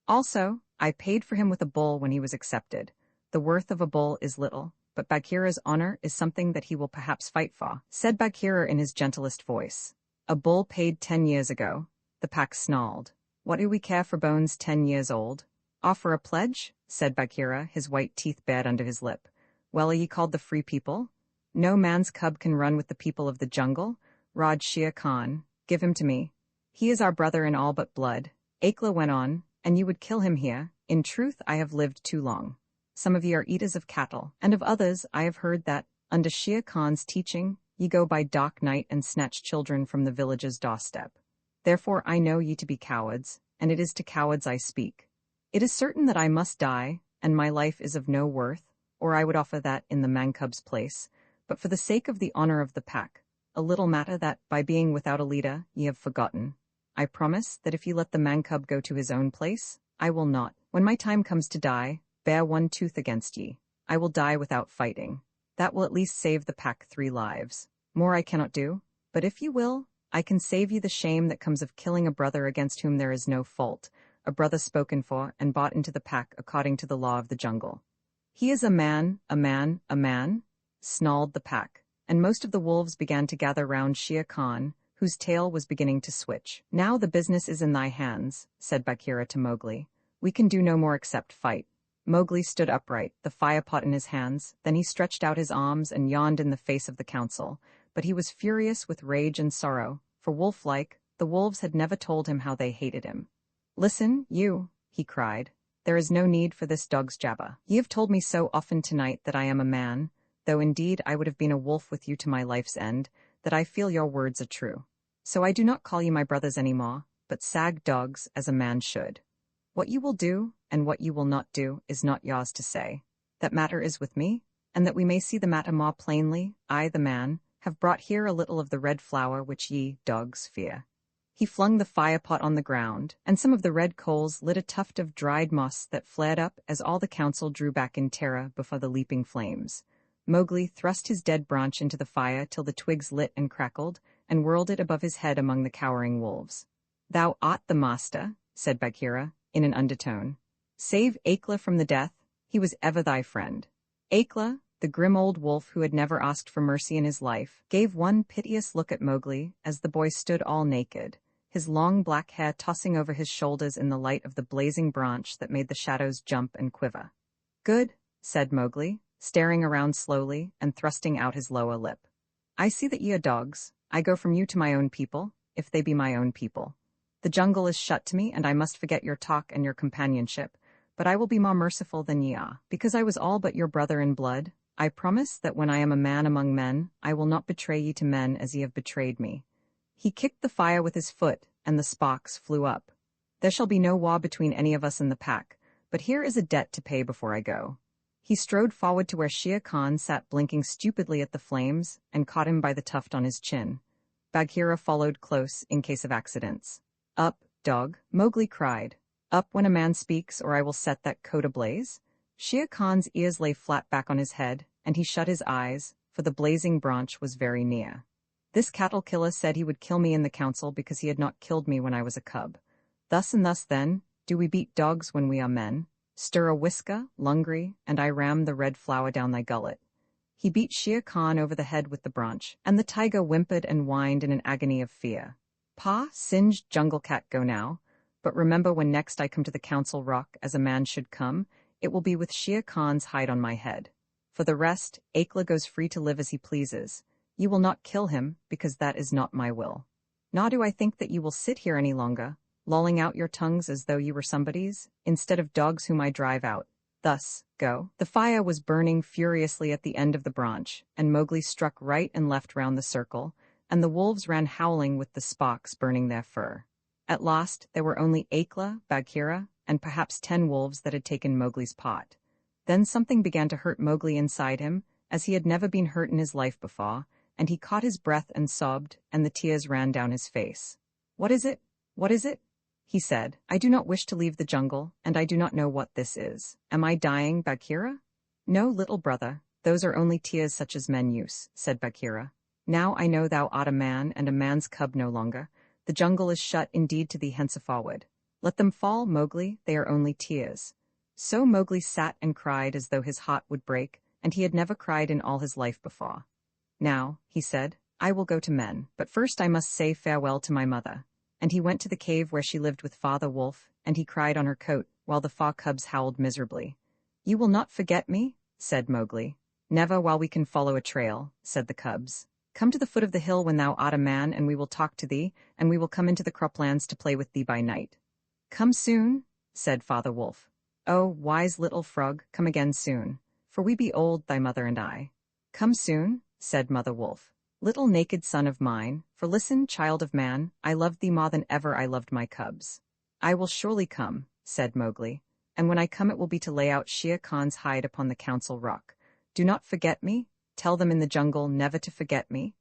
Also, I paid for him with a bull when he was accepted. The worth of a bull is little, but Bagheera's honor is something that he will perhaps fight for," said Bagheera in his gentlest voice. "A bull paid 10 years ago," the pack snarled. "What do we care for bones 10 years old?" "Offer a pledge?" said Bagheera, his white teeth bared under his lip. "Well, are ye called the Free People? No man's cub can run with the people of the jungle. Raj Shere Khan, give him to me. He is our brother in all but blood," Akela went on, "and you would kill him here. In truth, I have lived too long. Some of ye are eaters of cattle, and of others I have heard that, under Shere Khan's teaching, ye go by dark night and snatch children from the village's doorstep. Therefore I know ye to be cowards, and it is to cowards I speak. It is certain that I must die, and my life is of no worth, or I would offer that in the man-cub's place, but for the sake of the honor of the pack, a little matter that, by being without a leader, ye have forgotten. I promise that if ye let the man-cub go to his own place, I will not, when my time comes to die, bare one tooth against ye. I will die without fighting. That will at least save the pack 3 lives. More I cannot do, but if ye will, I can save ye the shame that comes of killing a brother against whom there is no fault, a brother spoken for and bought into the pack according to the law of the jungle." "He is a man, a man, a man," snarled the pack, and most of the wolves began to gather round Shere Khan, whose tail was beginning to switch. "Now the business is in thy hands," said Bagheera to Mowgli. "We can do no more except fight." Mowgli stood upright, the fire pot in his hands, then he stretched out his arms and yawned in the face of the council, but he was furious with rage and sorrow, for wolf-like, the wolves had never told him how they hated him. "Listen, you," he cried. "There is no need for this dog's jabber. Ye have told me so often tonight that I am a man, though indeed I would have been a wolf with you to my life's end, that I feel your words are true. So I do not call you my brothers any more, but sag dogs as a man should. What you will do, and what you will not do, is not yours to say. That matter is with me, and that we may see the matter more plainly, I, the man, have brought here a little of the red flower which ye, dogs, fear." He flung the fire-pot on the ground, and some of the red coals lit a tuft of dried moss that flared up as all the council drew back in terror before the leaping flames. Mowgli thrust his dead branch into the fire till the twigs lit and crackled, and whirled it above his head among the cowering wolves. "Thou art the master," said Bagheera, in an undertone. "Save Akela from the death. He was ever thy friend." Akela, the grim old wolf who had never asked for mercy in his life, gave one piteous look at Mowgli as the boy stood all naked, his long black hair tossing over his shoulders in the light of the blazing branch that made the shadows jump and quiver. "Good," said Mowgli, staring around slowly and thrusting out his lower lip. "I see that ye are dogs. I go from you to my own people, if they be my own people. The jungle is shut to me, and I must forget your talk and your companionship, but I will be more merciful than ye are. Because I was all but your brother in blood, I promise that when I am a man among men, I will not betray ye to men as ye have betrayed me." He kicked the fire with his foot, and the sparks flew up. "There shall be no war between any of us in the pack, but here is a debt to pay before I go." He strode forward to where Shere Khan sat blinking stupidly at the flames, and caught him by the tuft on his chin. Bagheera followed close in case of accidents. "Up, dog," Mowgli cried. "Up when a man speaks, or I will set that coat ablaze." Shere Khan's ears lay flat back on his head, and he shut his eyes, for the blazing branch was very near. "This cattle killer said he would kill me in the council because he had not killed me when I was a cub. Thus and thus, then, do we beat dogs when we are men. Stir a whisker, Lungri, and I ram the red flower down thy gullet." He beat Shere Khan over the head with the branch, and the tiger whimpered and whined in an agony of fear. "Pa, singed jungle cat, go now. But remember, when next I come to the council rock as a man should come, it will be with Shere Khan's hide on my head. For the rest, Akela goes free to live as he pleases. You will not kill him, because that is not my will. Nor do I think that you will sit here any longer, lolling out your tongues as though you were somebody's, instead of dogs whom I drive out. Thus, go." The fire was burning furiously at the end of the branch, and Mowgli struck right and left round the circle, and the wolves ran howling with the sparks burning their fur. At last, there were only Akela, Bagheera, and perhaps 10 wolves that had taken Mowgli's pot. Then something began to hurt Mowgli inside him, as he had never been hurt in his life before, and he caught his breath and sobbed, and the tears ran down his face. "What is it? What is it?" he said. "I do not wish to leave the jungle, and I do not know what this is. Am I dying, Bagheera?" No, little brother, those are only tears such as men use, said Bagheera. Now I know thou art a man and a man's cub no longer. The jungle is shut indeed to thee henceforward. Let them fall, Mowgli, they are only tears. So Mowgli sat and cried as though his heart would break, and he had never cried in all his life before. Now, he said, I will go to men, but first I must say farewell to my mother. And he went to the cave where she lived with Father Wolf, and he cried on her coat, while the 4 cubs howled miserably. You will not forget me? Said Mowgli. Never while we can follow a trail, said the cubs. Come to the foot of the hill when thou art a man, and we will talk to thee, and we will come into the croplands to play with thee by night. Come soon, said Father Wolf. Oh, wise little frog, come again soon, for we be old, thy mother and I. Come soon, said Mother Wolf. Little naked son of mine, for listen, child of man, I loved thee more than ever I loved my cubs. I will surely come, said Mowgli, and when I come it will be to lay out Shere Khan's hide upon the council rock. Do not forget me, tell them in the jungle never to forget me.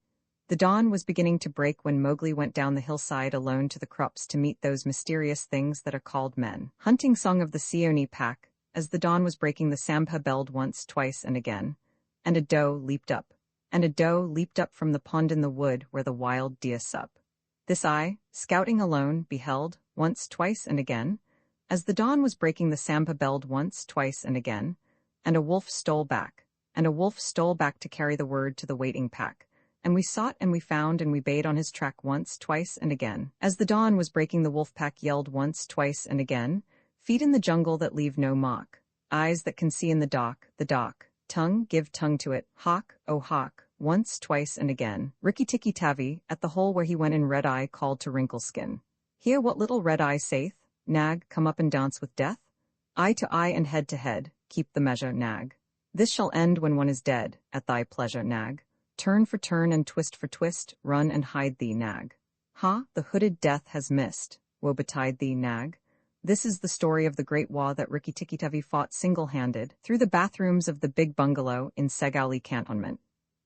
The dawn was beginning to break when Mowgli went down the hillside alone to the crops to meet those mysterious things that are called men. Hunting song of the Seoni pack. As the dawn was breaking the Sambha belled once, twice, and again, and a doe leaped up. And a doe leaped up from the pond in the wood where the wild deer sup. This I, scouting alone, beheld, once, twice, and again. As the dawn was breaking the Sambha belled once, twice, and again, and a wolf stole back. And a wolf stole back to carry the word to the waiting pack. And we sought and we found and we bayed on his track once, twice, and again. As the dawn was breaking the wolf pack yelled once, twice, and again. Feet in the jungle that leave no mark. Eyes that can see in the dark. Tongue, give tongue to it. Hawk, oh hawk, once, twice, and again. Rikki Tikki Tavi, at the hole where he went in Red Eye, called to Wrinkleskin. Hear what little Red Eye saith? Nag, come up and dance with death? Eye to eye and head to head, keep the measure, Nag. This shall end when one is dead, at thy pleasure, Nag. Turn for turn and twist for twist, run and hide thee, Nag. Ha, the hooded death has missed, woe betide thee, Nag. This is the story of the great war that Rikki Tikki Tavi fought single-handed through the bathrooms of the big bungalow in Segauli Cantonment.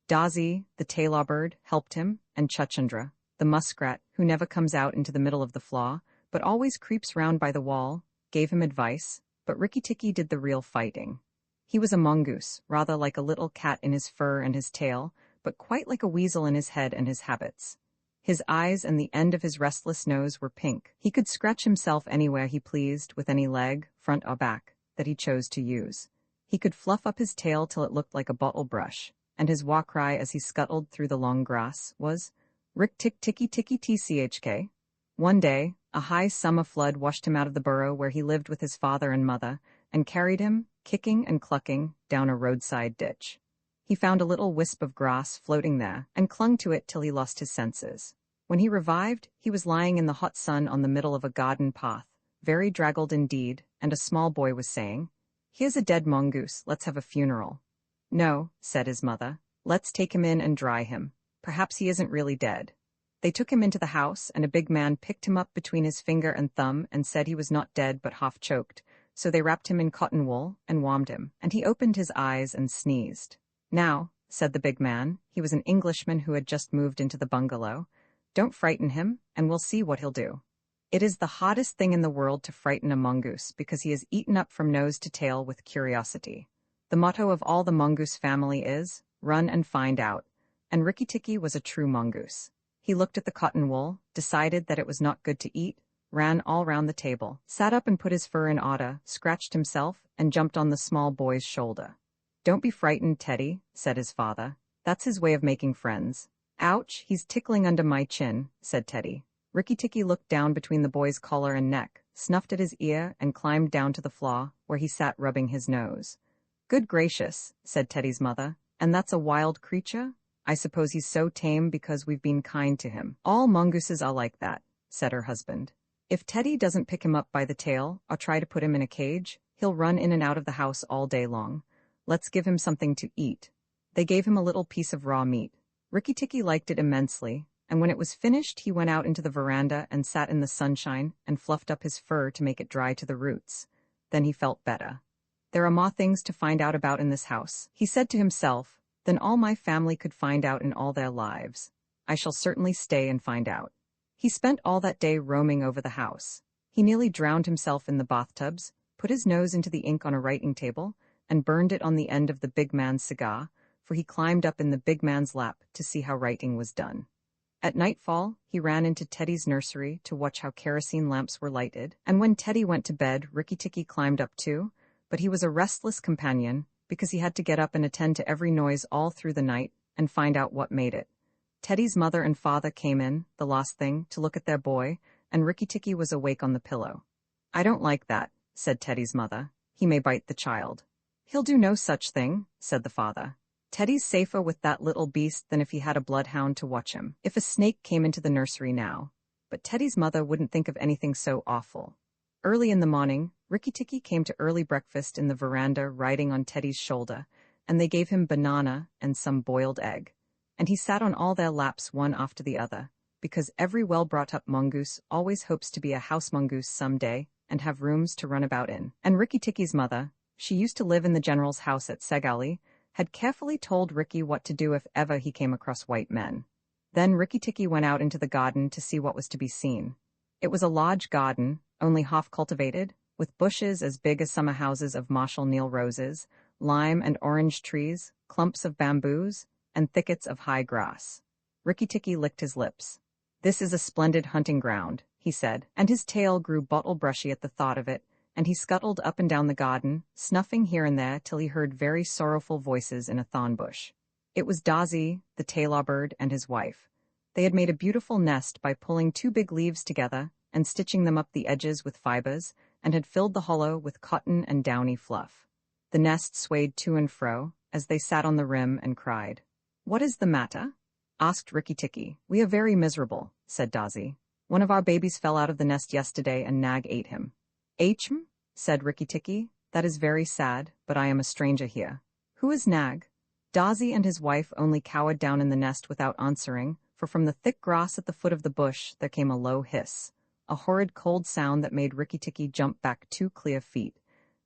Dazi, the tailor bird, helped him, and Chuchundra, the muskrat, who never comes out into the middle of the flaw, but always creeps round by the wall, gave him advice, but Rikki Tikki did the real fighting. He was a mongoose, rather like a little cat in his fur and his tail, but quite like a weasel in his head and his habits. His eyes and the end of his restless nose were pink. He could scratch himself anywhere he pleased with any leg, front or back, that he chose to use. He could fluff up his tail till it looked like a bottle brush, and his war cry as he scuttled through the long grass was, Rick tick ticky ticky tchk. One day, a high summer flood washed him out of the burrow where he lived with his father and mother, and carried him, kicking and clucking, down a roadside ditch. He found a little wisp of grass floating there, and clung to it till he lost his senses. When he revived, he was lying in the hot sun on the middle of a garden path, very draggled indeed, and a small boy was saying, Here's a dead mongoose, let's have a funeral. No, said his mother, let's take him in and dry him. Perhaps he isn't really dead. They took him into the house, and a big man picked him up between his finger and thumb and said he was not dead but half choked, so they wrapped him in cotton wool and warmed him, and he opened his eyes and sneezed. Now, said the big man, he was an Englishman who had just moved into the bungalow, don't frighten him, and we'll see what he'll do. It is the hottest thing in the world to frighten a mongoose because he is eaten up from nose to tail with curiosity. The motto of all the mongoose family is, run and find out, and Rikki Tikki was a true mongoose. He looked at the cotton wool, decided that it was not good to eat, ran all round the table, sat up and put his fur in order, scratched himself, and jumped on the small boy's shoulder. Don't be frightened, Teddy, said his father. That's his way of making friends. Ouch, he's tickling under my chin, said Teddy. Rikki Tikki looked down between the boy's collar and neck, snuffed at his ear, and climbed down to the floor, where he sat rubbing his nose. Good gracious, said Teddy's mother, and that's a wild creature? I suppose he's so tame because we've been kind to him. All mongooses are like that, said her husband. If Teddy doesn't pick him up by the tail or try to put him in a cage, he'll run in and out of the house all day long. Let's give him something to eat. They gave him a little piece of raw meat. Rikki Tikki liked it immensely, and when it was finished he went out into the veranda and sat in the sunshine and fluffed up his fur to make it dry to the roots. Then he felt better. There are more things to find out about in this house, he said to himself, than all my family could find out in all their lives. I shall certainly stay and find out. He spent all that day roaming over the house. He nearly drowned himself in the bathtubs, put his nose into the ink on a writing table, and burned it on the end of the big man's cigar, for he climbed up in the big man's lap to see how writing was done. At nightfall, he ran into Teddy's nursery to watch how kerosene lamps were lighted, and when Teddy went to bed, Rikki-Tikki climbed up too, but he was a restless companion because he had to get up and attend to every noise all through the night and find out what made it. Teddy's mother and father came in, the last thing, to look at their boy, and Rikki-Tikki was awake on the pillow. "I don't like that," said Teddy's mother. "He may bite the child." "He'll do no such thing," said the father. "Teddy's safer with that little beast than if he had a bloodhound to watch him. If a snake came into the nursery now." But Teddy's mother wouldn't think of anything so awful. Early in the morning, Rikki-Tikki came to early breakfast in the veranda riding on Teddy's shoulder, and they gave him banana and some boiled egg. And he sat on all their laps one after the other, because every well-brought-up mongoose always hopes to be a house mongoose someday and have rooms to run about in. And Rikki-Tikki's mother, she used to live in the general's house at Segali, had carefully told Rikki what to do if ever he came across white men. Then Rikki-Tikki went out into the garden to see what was to be seen. It was a large garden, only half cultivated, with bushes as big as summer houses of Marshall Neal roses, lime and orange trees, clumps of bamboos, and thickets of high grass. Rikki-Tikki licked his lips. "This is a splendid hunting ground," he said, and his tail grew bottle-brushy at the thought of it, and he scuttled up and down the garden, snuffing here and there till he heard very sorrowful voices in a thorn bush. It was Dazi, the tailor bird, and his wife. They had made a beautiful nest by pulling 2 big leaves together and stitching them up the edges with fibers, and had filled the hollow with cotton and downy fluff. The nest swayed to and fro as they sat on the rim and cried. "What is the matter?" asked Rikki-Tikki. "We are very miserable," said Dazi. "One of our babies fell out of the nest yesterday and Nag ate him." "Hm," said Rikki-Tikki. "That is very sad, but I am a stranger here. Who is Nag?" Dazi and his wife only cowered down in the nest without answering, for from the thick grass at the foot of the bush there came a low hiss, a horrid cold sound that made Rikki-Tikki jump back 2 clear feet.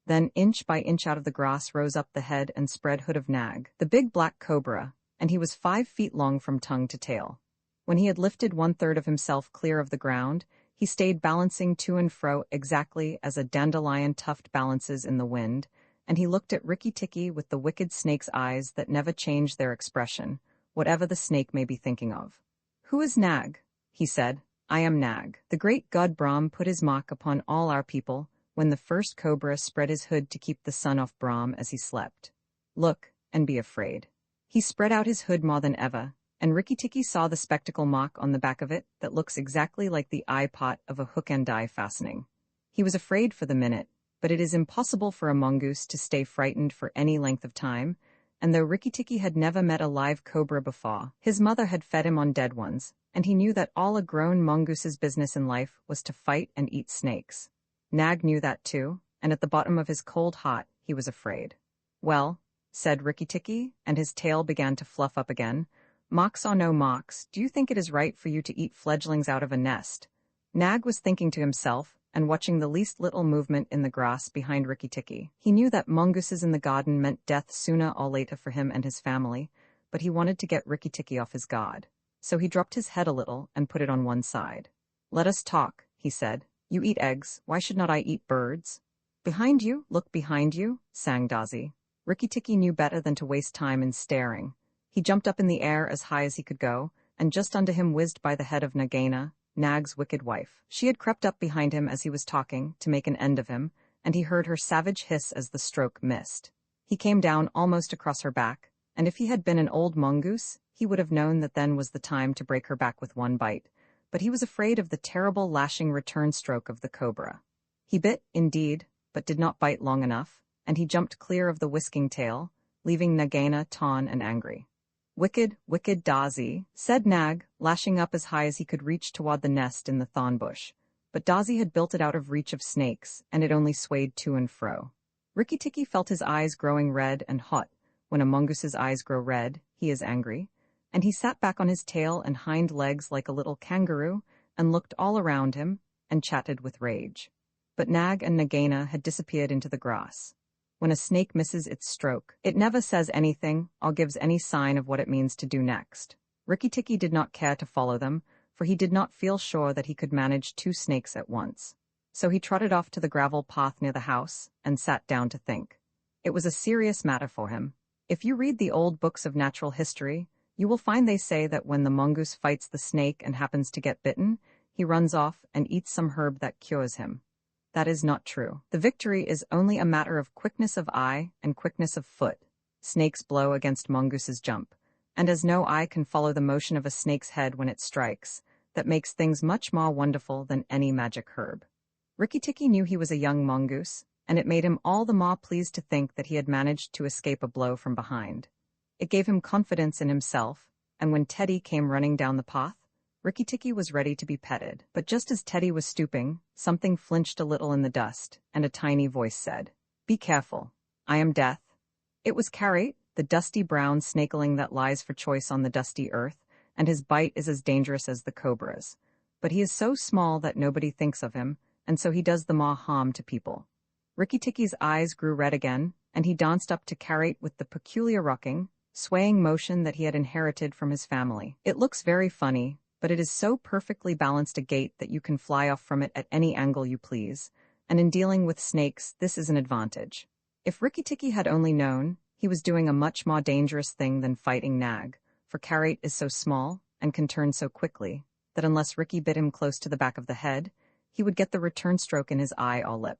Then inch by inch out of the grass rose up the head and spread hood of Nag, the big black cobra, and he was 5 feet long from tongue to tail. When he had lifted 1/3 of himself clear of the ground, he stayed balancing to and fro exactly as a dandelion tuft balances in the wind, and he looked at Rikki-Tikki with the wicked snake's eyes that never change their expression, whatever the snake may be thinking of. "Who is Nag?" he said. "I am Nag. The great god Brahm put his mark upon all our people when the first cobra spread his hood to keep the sun off Brahm as he slept. Look, and be afraid." He spread out his hood more than ever, and Rikki-Tikki saw the spectacle mark on the back of it that looks exactly like the eye pot of a hook and eye fastening. He was afraid for the minute, but it is impossible for a mongoose to stay frightened for any length of time, and though Rikki-Tikki had never met a live cobra before, his mother had fed him on dead ones, and he knew that all a grown mongoose's business in life was to fight and eat snakes. Nag knew that too, and at the bottom of his cold heart he was afraid. "Well," said Rikki-Tikki, and his tail began to fluff up again, "marks or no marks, do you think it is right for you to eat fledglings out of a nest?" Nag was thinking to himself, and watching the least little movement in the grass behind Rikki-Tikki. He knew that mongooses in the garden meant death sooner or later for him and his family, but he wanted to get Rikki-Tikki off his guard. So he dropped his head a little and put it on one side. "Let us talk," he said. "You eat eggs, why should not I eat birds?" "Behind you, look behind you," sang Dazi. Rikki-Tikki knew better than to waste time in staring. He jumped up in the air as high as he could go, and just under him whizzed by the head of Nagaina, Nag's wicked wife. She had crept up behind him as he was talking, to make an end of him, and he heard her savage hiss as the stroke missed. He came down almost across her back, and if he had been an old mongoose, he would have known that then was the time to break her back with one bite, but he was afraid of the terrible lashing return stroke of the cobra. He bit, indeed, but did not bite long enough, and he jumped clear of the whisking tail, leaving Nagaina torn and angry. "Wicked, wicked Dazi," said Nag, lashing up as high as he could reach toward the nest in the thorn bush. But Dazi had built it out of reach of snakes, and it only swayed to and fro. Rikki-Tikki felt his eyes growing red and hot. When a mongoose's eyes grow red, he is angry. And he sat back on his tail and hind legs like a little kangaroo, and looked all around him, and chatted with rage. But Nag and Nagaina had disappeared into the grass. When a snake misses its stroke, it never says anything or gives any sign of what it means to do next. Rikki-Tikki did not care to follow them, for he did not feel sure that he could manage 2 snakes at once. So he trotted off to the gravel path near the house and sat down to think. It was a serious matter for him. If you read the old books of natural history, you will find they say that when the mongoose fights the snake and happens to get bitten, he runs off and eats some herb that cures him. That is not true. The victory is only a matter of quickness of eye and quickness of foot. Snakes blow against mongoose's jump, and as no eye can follow the motion of a snake's head when it strikes, that makes things much more wonderful than any magic herb. Rikki-Tikki knew he was a young mongoose, and it made him all the more pleased to think that he had managed to escape a blow from behind. It gave him confidence in himself, and when Teddy came running down the path, Rikki-Tikki was ready to be petted. But just as Teddy was stooping, something flinched a little in the dust, and a tiny voice said, "Be careful. I am Death." It was Carrot, the dusty brown snakeling that lies for choice on the dusty earth, and his bite is as dangerous as the cobra's. But he is so small that nobody thinks of him, and so he does the more harm to people. Rikki-Tikki's eyes grew red again, and he danced up to Carrot with the peculiar rocking, swaying motion that he had inherited from his family. It looks very funny, but it is so perfectly balanced a gait that you can fly off from it at any angle you please, and in dealing with snakes this is an advantage. If Rikki-Tikki had only known, he was doing a much more dangerous thing than fighting Nag, for Carrot is so small, and can turn so quickly, that unless Rikki bit him close to the back of the head, he would get the return stroke in his eye or lip.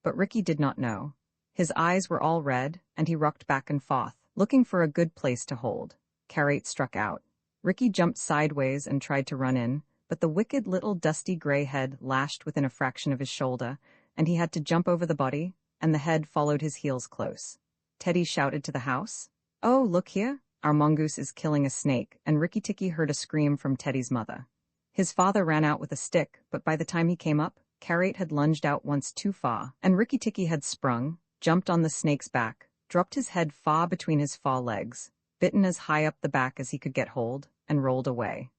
But Rikki did not know. His eyes were all red, and he rocked back and forth, looking for a good place to hold. Carrot struck out. Rikki jumped sideways and tried to run in, but the wicked little dusty gray head lashed within a fraction of his shoulder, and he had to jump over the body, and the head followed his heels close. Teddy shouted to the house, "Oh, look here, our mongoose is killing a snake," and Rikki-Tikki heard a scream from Teddy's mother. His father ran out with a stick, but by the time he came up, Carrot had lunged out once too far, and Rikki-Tikki had sprung, jumped on the snake's back, dropped his head far between his forelegs, bitten as high up the back as he could get hold, and rolled away.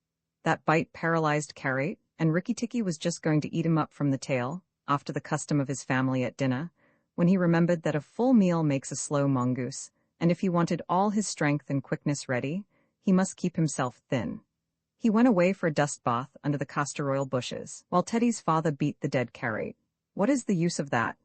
That bite paralyzed Carrot, and Rikki-Tikki was just going to eat him up from the tail, after the custom of his family at dinner, when he remembered that a full meal makes a slow mongoose, and if he wanted all his strength and quickness ready, he must keep himself thin. He went away for a dust bath under the castor oil bushes, while Teddy's father beat the dead Carrot. "What is the use of that?"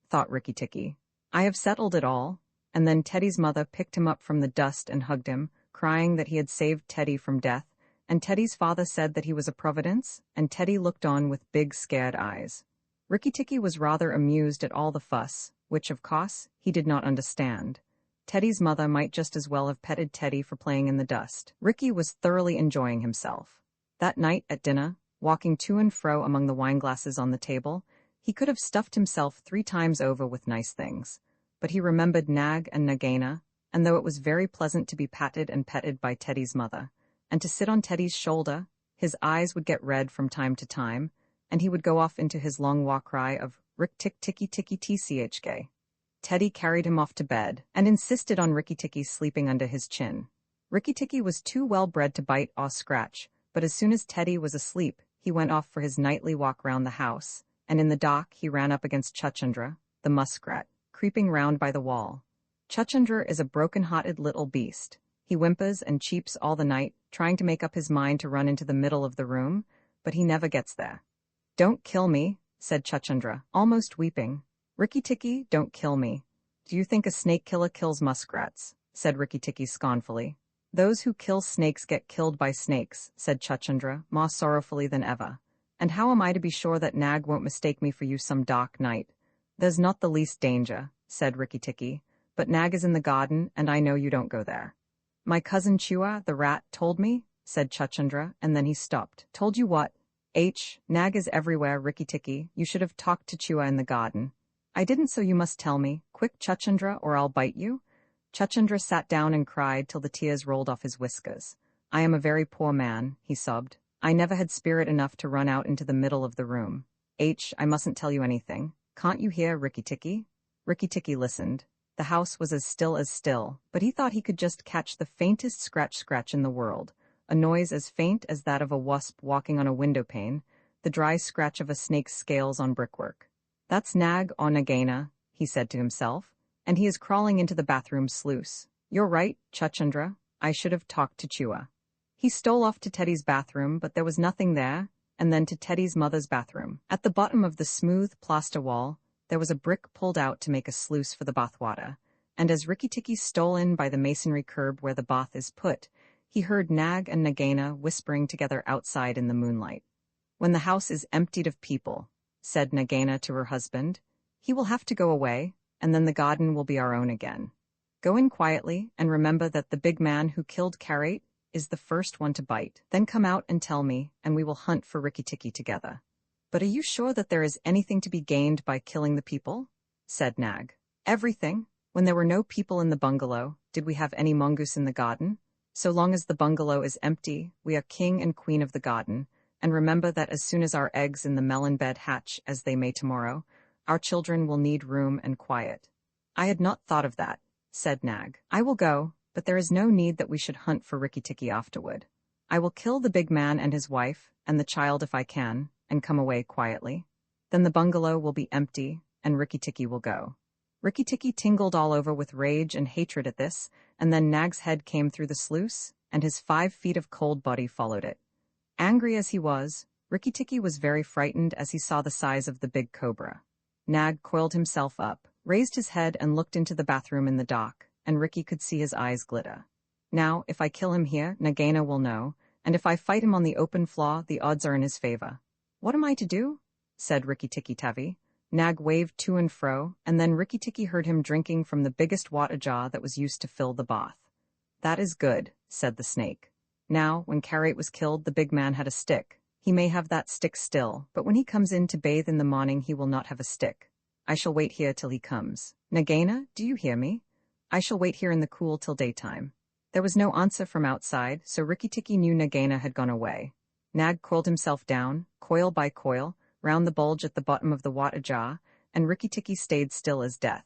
thought Rikki-Tikki. "I have settled it all," and then Teddy's mother picked him up from the dust and hugged him, crying that he had saved Teddy from death, and Teddy's father said that he was a providence, and Teddy looked on with big scared eyes. Rikki-Tikki was rather amused at all the fuss, which, of course, he did not understand. Teddy's mother might just as well have petted Teddy for playing in the dust. Rikki was thoroughly enjoying himself. That night at dinner, walking to and fro among the wineglasses on the table, he could have stuffed himself 3 times over with nice things. But he remembered Nag and Nagaina, and though it was very pleasant to be patted and petted by Teddy's mother, and to sit on Teddy's shoulder, his eyes would get red from time to time, and he would go off into his long war cry of "Rick-tick-ticky-ticky-tchk." Teddy carried him off to bed, and insisted on Rikki-Tikki sleeping under his chin. Rikki-Tikki was too well bred to bite or scratch, but as soon as Teddy was asleep, he went off for his nightly walk round the house, and in the dark he ran up against Chuchundra, the muskrat, creeping round by the wall. Chuchundra is a broken-hearted little beast. He whimpers and cheeps all the night, trying to make up his mind to run into the middle of the room, but he never gets there. "Don't kill me," said Chuchundra, almost weeping. "Rikki-Tikki, don't kill me. Do you think a snake killer kills muskrats?" said Rikki-Tikki scornfully. "Those who kill snakes get killed by snakes," said Chuchundra, more sorrowfully than ever. "And how am I to be sure that Nag won't mistake me for you some dark night?" "There's not the least danger," said Rikki-Tikki, "but Nag is in the garden, and I know you don't go there." "My cousin Chua, the rat, told me," said Chuchundra, and then he stopped. "Told you what?" Nag is everywhere, Rikki-Tikki. You should have talked to Chua in the garden." "I didn't, so you must tell me. Quick, Chuchundra, or I'll bite you." Chuchundra sat down and cried till the tears rolled off his whiskers. "I am a very poor man," he sobbed. "I never had spirit enough to run out into the middle of the room. I mustn't tell you anything. Can't you hear, Rikki-Tikki?" Rikki-Tikki listened. The house was as still, but he thought he could just catch the faintest scratch in the world, a noise as faint as that of a wasp walking on a window pane, the dry scratch of a snake's scales on brickwork. "That's Nag or Nagaina," he said to himself, "and he is crawling into the bathroom sluice. You're right, Chuchundra. I should have talked to Chua." He stole off to Teddy's bathroom, but there was nothing there, and then to Teddy's mother's bathroom. At the bottom of the smooth plaster wall, there was a brick pulled out to make a sluice for the bathwater, and as Rikki-Tikki stole in by the masonry curb where the bath is put, he heard Nag and Nagaina whispering together outside in the moonlight. "When the house is emptied of people," said Nagaina to her husband, "he will have to go away, and then the garden will be our own again. Go in quietly, and remember that the big man who killed Karate is the first one to bite. Then come out and tell me, and we will hunt for Rikki-Tikki together." "But are you sure that there is anything to be gained by killing the people?" said Nag. "Everything. When there were no people in the bungalow, did we have any mongoose in the garden? So long as the bungalow is empty, we are king and queen of the garden, and remember that as soon as our eggs in the melon bed hatch, as they may tomorrow, our children will need room and quiet." "I had not thought of that," said Nag. "I will go, but there is no need that we should hunt for Rikki-Tikki afterward. I will kill the big man and his wife, and the child if I can, and come away quietly. Then the bungalow will be empty, and Rikki-Tikki will go." Rikki-Tikki tingled all over with rage and hatred at this, and then Nag's head came through the sluice, and his 5 feet of cold body followed it. Angry as he was, Rikki-Tikki was very frightened as he saw the size of the big cobra. Nag coiled himself up, raised his head and looked into the bathroom in the dark, and Rikki could see his eyes glitter. "Now, if I kill him here, Nagaina will know, and if I fight him on the open floor, the odds are in his favor." "What am I to do?" said Rikki-Tikki Tavi. Nag waved to and fro, and then Rikki-Tikki heard him drinking from the biggest water jar that was used to fill the bath. "That is good," said the snake. "Now, when Karate was killed, the big man had a stick. He may have that stick still, but when he comes in to bathe in the morning, he will not have a stick. I shall wait here till he comes. Nagaina, do you hear me? I shall wait here in the cool till daytime." There was no answer from outside, so Rikki-Tikki knew Nagaina had gone away. Nag coiled himself down, coil by coil, round the bulge at the bottom of the water jar, and Rikki-Tikki stayed still as death.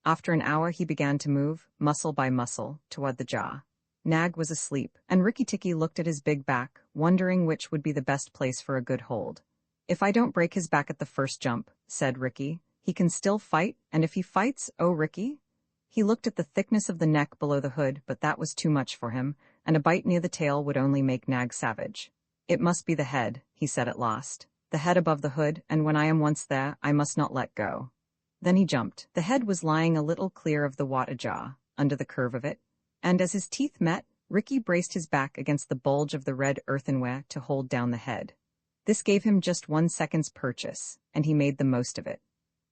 After an hour he began to move, muscle by muscle, toward the jar. Nag was asleep, and Rikki-Tikki looked at his big back, wondering which would be the best place for a good hold. "If I don't break his back at the first jump," said Rikki, "he can still fight, and if he fights, oh Rikki." He looked at the thickness of the neck below the hood, but that was too much for him, and a bite near the tail would only make Nag savage. "It must be the head," he said at last. "The head above the hood, and when I am once there, I must not let go." Then he jumped. The head was lying a little clear of the water jar, under the curve of it, and as his teeth met, Rikki braced his back against the bulge of the red earthenware to hold down the head. This gave him just 1 second's purchase, and he made the most of it.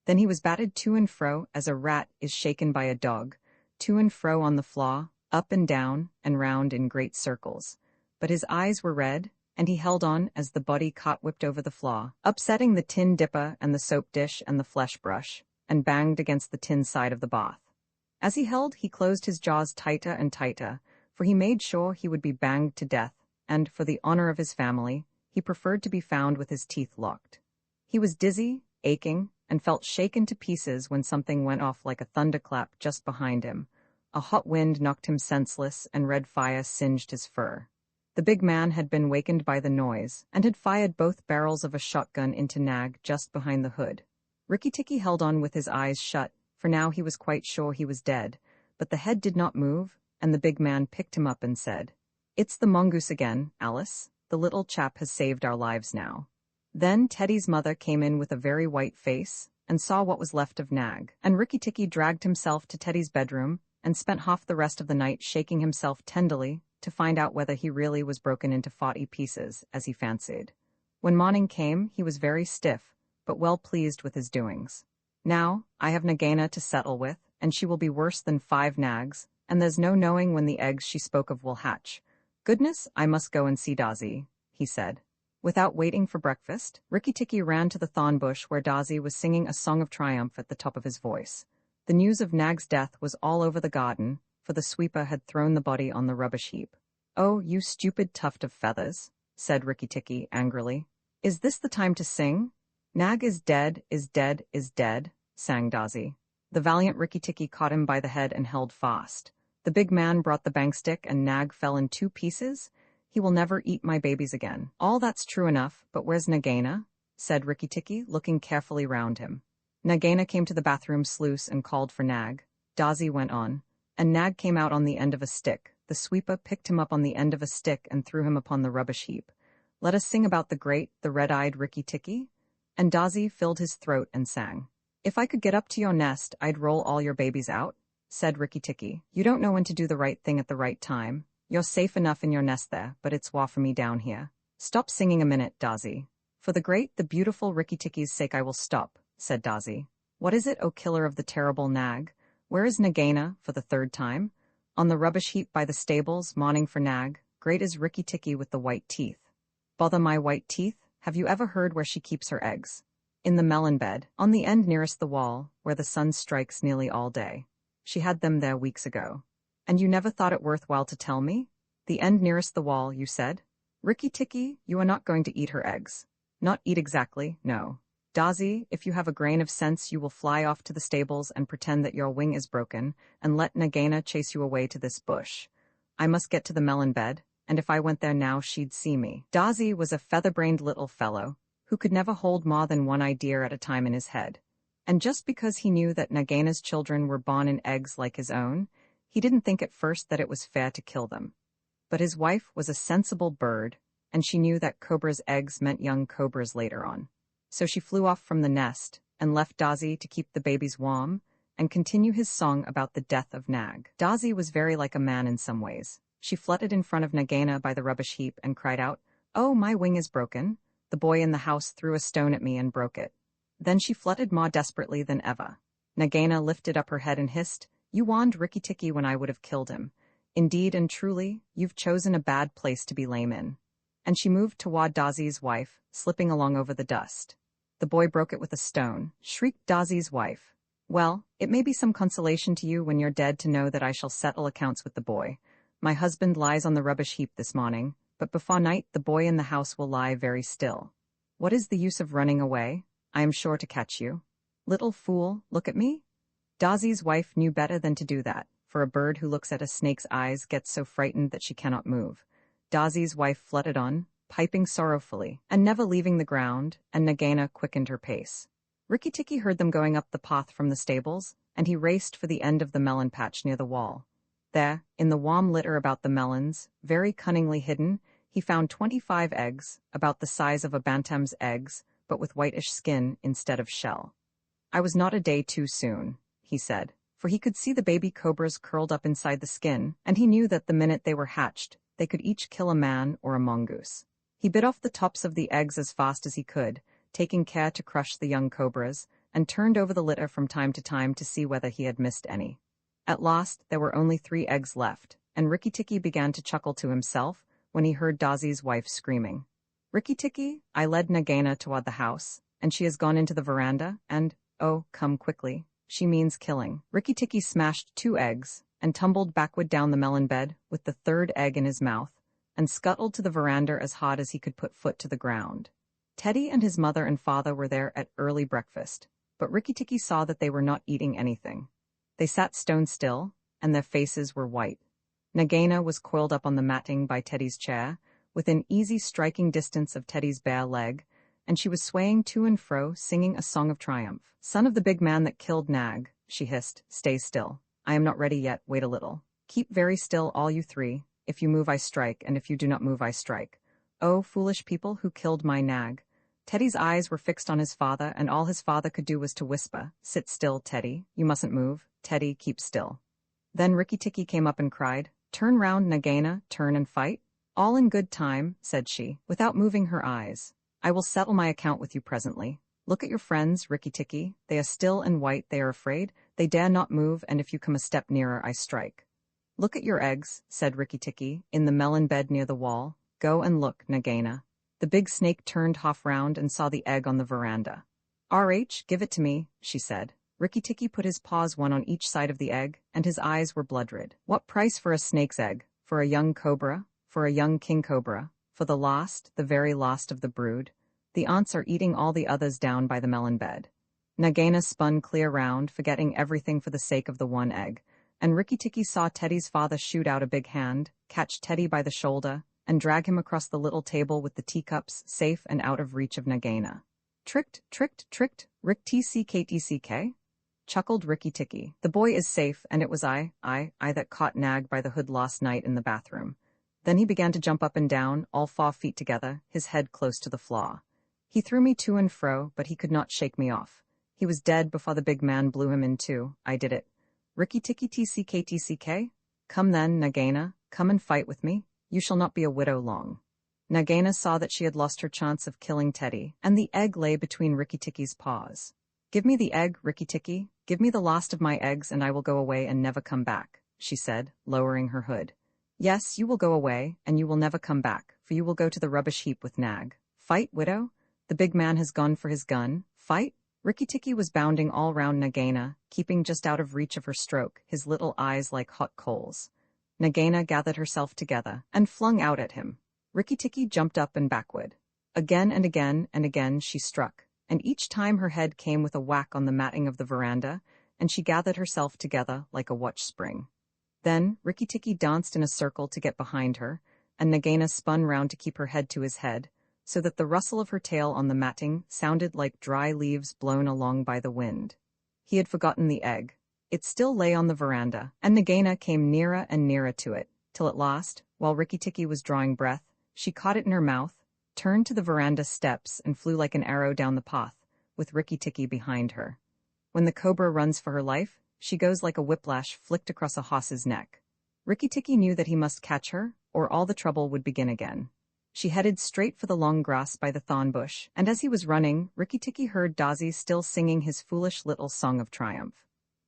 Then he was batted to and fro as a rat is shaken by a dog, to and fro on the floor, up and down and round in great circles. But his eyes were red, and he held on as the body cart-whipped over the floor, upsetting the tin dipper and the soap dish and the flesh brush, and banged against the tin side of the bath. As he held, he closed his jaws tighter and tighter, for he made sure he would be banged to death, and, for the honor of his family, he preferred to be found with his teeth locked. He was dizzy, aching, and felt shaken to pieces when something went off like a thunderclap just behind him. A hot wind knocked him senseless, and red fire singed his fur. The big man had been wakened by the noise, and had fired both barrels of a shotgun into Nag just behind the hood. Rikki-Tikki held on with his eyes shut, for now he was quite sure he was dead, but the head did not move, and the big man picked him up and said, "It's the mongoose again, Alice. The little chap has saved our lives now." Then Teddy's mother came in with a very white face, and saw what was left of Nag, and Rikki-Tikki dragged himself to Teddy's bedroom, and spent half the rest of the night shaking himself tenderly, to find out whether he really was broken into 40 pieces, as he fancied. When morning came, he was very stiff, but well pleased with his doings. "Now, I have Nagaina to settle with, and she will be worse than 5 nags, and there's no knowing when the eggs she spoke of will hatch. Goodness, I must go and see Dazi," he said. Without waiting for breakfast, Rikki-Tikki ran to the thorn bush where Dazi was singing a song of triumph at the top of his voice. The news of Nag's death was all over the garden, for the sweeper had thrown the body on the rubbish heap. "Oh, you stupid tuft of feathers," said Rikki-Tikki angrily. "Is this the time to sing?" "Nag is dead, is dead, is dead," sang Dazi. The valiant Rikki-Tikki caught him by the head and held fast. The big man brought the bang stick and Nag fell in 2 pieces. "He will never eat my babies again." "All that's true enough, but where's Nagaina?" said Rikki-Tikki, looking carefully round him. Nagaina came to the bathroom sluice and called for Nag. Dazi went on, and Nag came out on the end of a stick. The sweeper picked him up on the end of a stick and threw him upon the rubbish heap. "Let us sing about the great, the red-eyed Rikki-Tikki." And Dazi filled his throat and sang. "If I could get up to your nest, I'd roll all your babies out," said Rikki Tikki. You don't know when to do the right thing at the right time. You're safe enough in your nest there, but it's war for me down here. Stop singing a minute, Daisy. For the great, the beautiful Rikki Tikki's sake I will stop, said Daisy. What is it, O killer of the terrible nag? Where is Nagaina, for the third time? On the rubbish heap by the stables, mourning for Nag. Great is Rikki Tikki with the white teeth. Bother my white teeth, have you ever heard where she keeps her eggs? In the melon bed, on the end nearest the wall, where the sun strikes nearly all day. She had them there weeks ago. And you never thought it worthwhile to tell me? The end nearest the wall, you said? Rikki Tikki, you are not going to eat her eggs. Not eat exactly, no. Daisy, if you have a grain of sense you will fly off to the stables and pretend that your wing is broken, and let Nagaina chase you away to this bush. I must get to the melon bed, and if I went there now she'd see me. Daisy was a feather-brained little fellow, who could never hold more than one idea at a time in his head. And just because he knew that Nagaina's children were born in eggs like his own, he didn't think at first that it was fair to kill them. But his wife was a sensible bird, and she knew that cobra's eggs meant young cobras later on. So she flew off from the nest, and left Daisy to keep the babies warm, and continue his song about the death of Nag. Daisy was very like a man in some ways. She fluttered in front of Nagaina by the rubbish heap and cried out, "Oh, my wing is broken." The boy in the house threw a stone at me and broke it. Then she fluttered more desperately than ever. Nagaina lifted up her head and hissed, "You warned Rikki Tikki when I would have killed him. Indeed and truly, you've chosen a bad place to be lame in." And she moved toward Daisy's wife, slipping along over the dust. The boy broke it with a stone, shrieked Daisy's wife. Well, it may be some consolation to you when you're dead to know that I shall settle accounts with the boy. My husband lies on the rubbish heap this morning, but before night the boy in the house will lie very still. What is the use of running away? I am sure to catch you. Little fool, look at me. Daisy's wife knew better than to do that, for a bird who looks at a snake's eyes gets so frightened that she cannot move. Daisy's wife fluttered on, piping sorrowfully, and never leaving the ground, and Nagaina quickened her pace. Rikki Tikki heard them going up the path from the stables, and he raced for the end of the melon patch near the wall. There, in the warm litter about the melons, very cunningly hidden, he found 25 eggs, about the size of a bantam's eggs, but with whitish skin instead of shell. I was not a day too soon, he said, for he could see the baby cobras curled up inside the skin, and he knew that the minute they were hatched, they could each kill a man or a mongoose. He bit off the tops of the eggs as fast as he could, taking care to crush the young cobras, and turned over the litter from time to time to see whether he had missed any. At last, there were only 3 eggs left, and Rikki Tikki began to chuckle to himself when he heard Daisy's wife screaming. Rikki Tikki, I led Nagaina toward the house, and she has gone into the veranda, and, oh, come quickly, she means killing. Rikki Tikki smashed 2 eggs, and tumbled backward down the melon bed, with the 3rd egg in his mouth, and scuttled to the veranda as hard as he could put foot to the ground. Teddy and his mother and father were there at early breakfast, but Rikki Tikki saw that they were not eating anything. They sat stone still, and their faces were white. Nagaina was coiled up on the matting by Teddy's chair, within easy striking distance of Teddy's bare leg, and she was swaying to and fro, singing a song of triumph. Son of the big man that killed Nag, she hissed, stay still. I am not ready yet, wait a little. Keep very still, all you 3. If you move I strike, and if you do not move I strike. Oh, foolish people who killed my Nag. Teddy's eyes were fixed on his father, and all his father could do was to whisper, sit still, Teddy, you mustn't move. Teddy, keep still. Then Rikki Tikki came up and cried, turn round, Nagaina, turn and fight. All in good time, said she, without moving her eyes. I will settle my account with you presently. Look at your friends, Rikki Tikki. They are still and white, they are afraid. They dare not move, and if you come a step nearer, I strike. Look at your eggs, said Rikki Tikki, in the melon bed near the wall. Go and look, Nagaina. The big snake turned half round and saw the egg on the veranda. R.H., give it to me, she said. Rikki Tikki put his paws one on each side of the egg, and his eyes were blood-red. What price for a snake's egg? For a young cobra? For a young king cobra? For the last, the very last of the brood? The aunts are eating all the others down by the melon bed. Nagaina spun clear round, forgetting everything for the sake of the one egg, and Rikki Tikki saw Teddy's father shoot out a big hand, catch Teddy by the shoulder, and drag him across the little table with the teacups, safe and out of reach of Nagaina. Tricked, tricked, tricked, Rick-TCK-TCK? Chuckled Rikki Tikki. The boy is safe, and it was I that caught Nag by the hood last night in the bathroom. Then he began to jump up and down, all 4 feet together, his head close to the floor. He threw me to and fro, but he could not shake me off. He was dead before the big man blew him in two. I did it. Rikki tikki tck. Come then, Nagaina, come and fight with me. You shall not be a widow long. Nagaina saw that she had lost her chance of killing Teddy, and the egg lay between Rikki tikki's paws. Give me the egg, Rikki tikki. Give me the last of my eggs and I will go away and never come back, she said, lowering her hood. Yes, you will go away, and you will never come back, for you will go to the rubbish heap with Nag. Fight, widow? The big man has gone for his gun. Fight? Rikki tikki was bounding all round Nagaina, keeping just out of reach of her stroke, his little eyes like hot coals. Nagaina gathered herself together and flung out at him. Rikki tikki jumped up and backward. Again and again and again she struck, and each time her head came with a whack on the matting of the veranda, and she gathered herself together like a watch spring. Then Rikki tikki danced in a circle to get behind her, and Nagaina spun round to keep her head to his head, so that the rustle of her tail on the matting sounded like dry leaves blown along by the wind. He had forgotten the egg. It still lay on the veranda, and Nagaina came nearer and nearer to it, till at last, while Rikki tikki was drawing breath, she caught it in her mouth, turned to the veranda steps and flew like an arrow down the path, with Rikki tikki behind her. When the cobra runs for her life, she goes like a whiplash flicked across a horse's neck. Rikki tikki knew that he must catch her, or all the trouble would begin again. She headed straight for the long grass by the thorn bush, and as he was running, Rikki tikki heard Dazi still singing his foolish little song of triumph.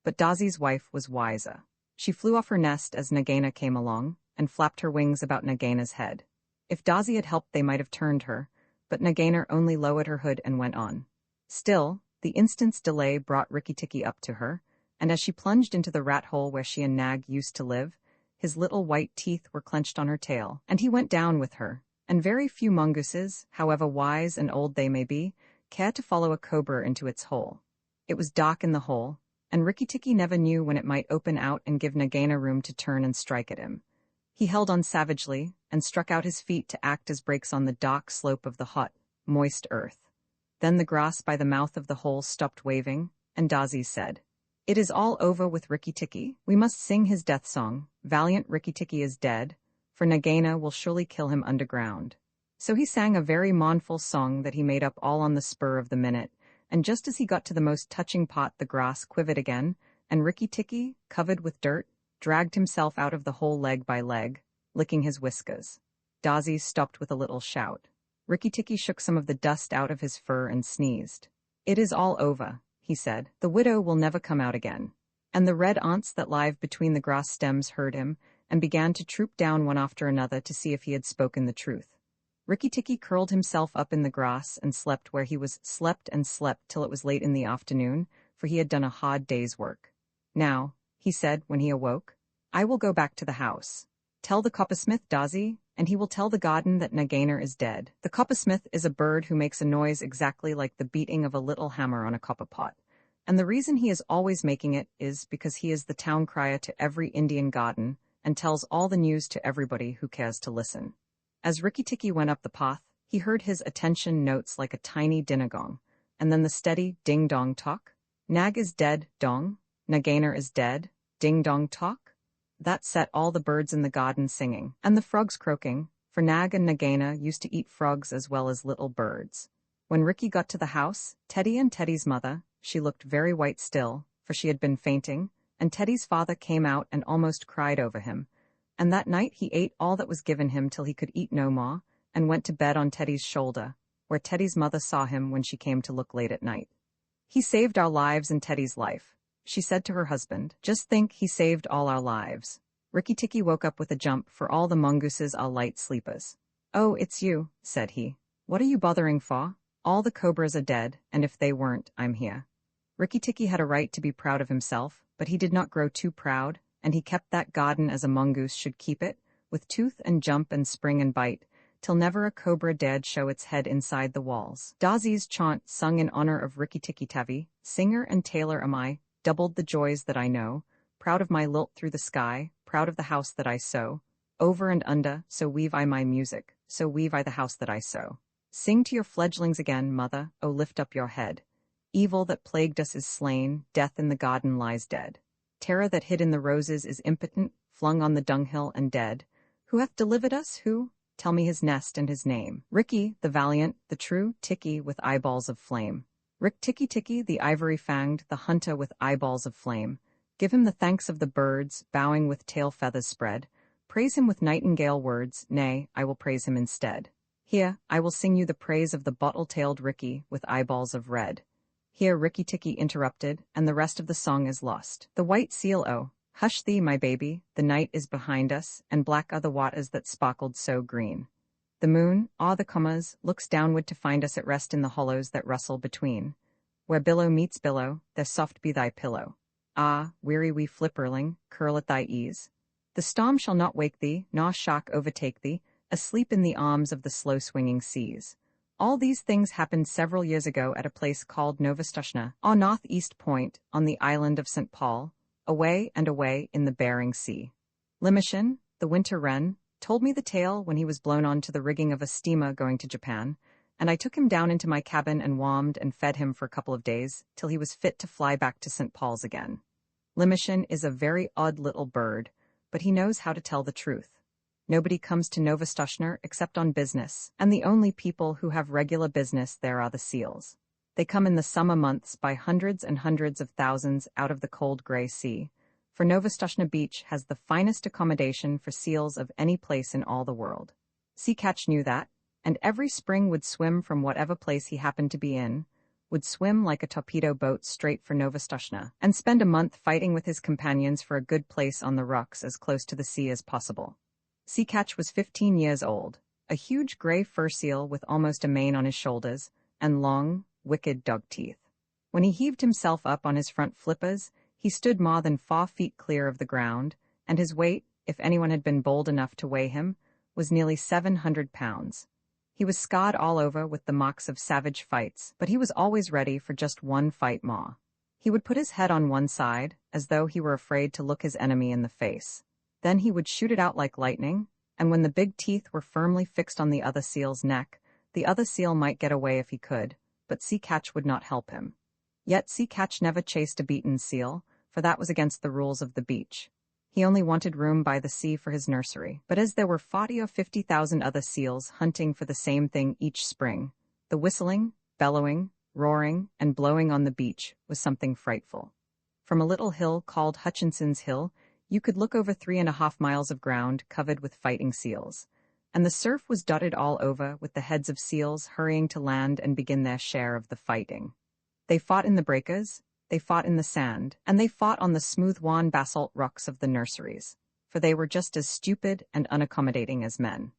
But Dazi's wife was wiser. She flew off her nest as Nagaina came along, and flapped her wings about Nagaina's head. If Dazi had helped they might have turned her, but Nagaina only lowered her hood and went on. Still, the instant's delay brought Rikki tikki up to her, and as she plunged into the rat hole where she and Nag used to live, his little white teeth were clenched on her tail, and he went down with her, and very few mongooses, however wise and old they may be, care to follow a cobra into its hole. It was dark in the hole, and Rikki tikki never knew when it might open out and give Nagaina room to turn and strike at him. He held on savagely, and struck out his feet to act as brakes on the dark slope of the hot, moist earth. Then the grass by the mouth of the hole stopped waving, and Dazi said, "It is all over with Rikki tikki. We must sing his death song. Valiant Rikki tikki is dead, for Nagaina will surely kill him underground." So he sang a very mournful song that he made up all on the spur of the minute, and just as he got to the most touching part the grass quivered again, and Rikki tikki, covered with dirt, dragged himself out of the hole leg by leg, licking his whiskers. Dazi stopped with a little shout. Rikki tikki shook some of the dust out of his fur and sneezed. "It is all over," he said. "The widow will never come out again." And the red ants that live between the grass stems heard him, and began to troop down one after another to see if he had spoken the truth. Rikki tikki curled himself up in the grass and slept where he was slept till it was late in the afternoon, for he had done a hard day's work. "Now," he said when he awoke, "I will go back to the house. Tell the coppersmith, Dazi, and he will tell the garden that Nagaina is dead." The coppersmith is a bird who makes a noise exactly like the beating of a little hammer on a copper pot, and the reason he is always making it is because he is the town crier to every Indian garden and tells all the news to everybody who cares to listen. As Rikki tikki went up the path, he heard his attention notes like a tiny dinner gong, and then the steady ding-dong talk. "Nag is dead, dong. Nagaina is dead, ding-dong talk." That set all the birds in the garden singing, and the frogs croaking, for Nag and Nagaina used to eat frogs as well as little birds. When Rikki got to the house, Teddy and Teddy's mother, she looked very white still, for she had been fainting, and Teddy's father came out and almost cried over him, and that night he ate all that was given him till he could eat no more, and went to bed on Teddy's shoulder, where Teddy's mother saw him when she came to look late at night. "He saved our lives and Teddy's life," she said to her husband. "Just think, he saved all our lives." Rikki tikki woke up with a jump, for all the mongooses are light sleepers. "Oh, it's you," said he. "What are you bothering for? All the cobras are dead, and if they weren't, I'm here." Rikki tikki had a right to be proud of himself, but he did not grow too proud, and he kept that garden as a mongoose should keep it, with tooth and jump and spring and bite, till never a cobra dared show its head inside the walls. Dazi's chaunt, sung in honor of Rikki tikki tavi, singer and tailor am I, doubled the joys that I know, proud of my lilt through the sky, proud of the house that I sew. Over and under, so weave I my music, so weave I the house that I sew. Sing to your fledglings again, mother, oh lift up your head. Evil that plagued us is slain, death in the garden lies dead. Terror that hid in the roses is impotent, flung on the dunghill and dead. Who hath delivered us, who? Tell me his nest and his name. Rikki, the valiant, the true, tikki with eyeballs of flame. Rik tikki tikki, the ivory-fanged, the hunter with eyeballs of flame. Give him the thanks of the birds, bowing with tail feathers spread. Praise him with nightingale words, nay, I will praise him instead. Here, I will sing you the praise of the bottle-tailed Ricky with eyeballs of red. Here Ricky-Ticky interrupted, and the rest of the song is lost. The white seal, oh, hush thee, my baby, the night is behind us, and black are the waters that sparkled so green. The moon, the commas, looks downward to find us at rest in the hollows that rustle between. Where billow meets billow, there soft be thy pillow. Ah, weary wee flipperling, curl at thy ease. The storm shall not wake thee, nor shock overtake thee, asleep in the arms of the slow-swinging seas. All these things happened several years ago at a place called Novostoshna, on northeast point, on the island of St. Paul, away and away in the Bering Sea. Limoshin, the winter wren, told me the tale when he was blown on to the rigging of a steamer going to Japan, and I took him down into my cabin and warmed and fed him for a couple of days, till he was fit to fly back to St. Paul's again. Limoshin is a very odd little bird, but he knows how to tell the truth. Nobody comes to Novostoshna except on business, and the only people who have regular business there are the seals. They come in the summer months by hundreds and hundreds of thousands out of the cold gray sea, for Novostoshna Beach has the finest accommodation for seals of any place in all the world. Sea Catch knew that, and every spring would swim from whatever place he happened to be in, would swim like a torpedo boat straight for Novostoshna, and spend a month fighting with his companions for a good place on the rocks as close to the sea as possible. Sea Catch was 15 years old, a huge gray fur seal with almost a mane on his shoulders, and long, wicked dog teeth. When he heaved himself up on his front flippers, he stood more than 4 feet clear of the ground, and his weight, if anyone had been bold enough to weigh him, was nearly 700 pounds. He was scarred all over with the marks of savage fights, but he was always ready for just one fight more. He would put his head on one side, as though he were afraid to look his enemy in the face. Then he would shoot it out like lightning, and when the big teeth were firmly fixed on the other seal's neck, the other seal might get away if he could, but Sea Catch would not help him. Yet Sea Catch never chased a beaten seal, for that was against the rules of the beach. He only wanted room by the sea for his nursery. But as there were 40 or 50,000 other seals hunting for the same thing each spring, the whistling, bellowing, roaring, and blowing on the beach was something frightful. From a little hill called Hutchinson's Hill, you could look over 3.5 miles of ground covered with fighting seals, and the surf was dotted all over with the heads of seals hurrying to land and begin their share of the fighting. They fought in the breakers, they fought in the sand, and they fought on the smooth wan basalt rocks of the nurseries, for they were just as stupid and unaccommodating as men.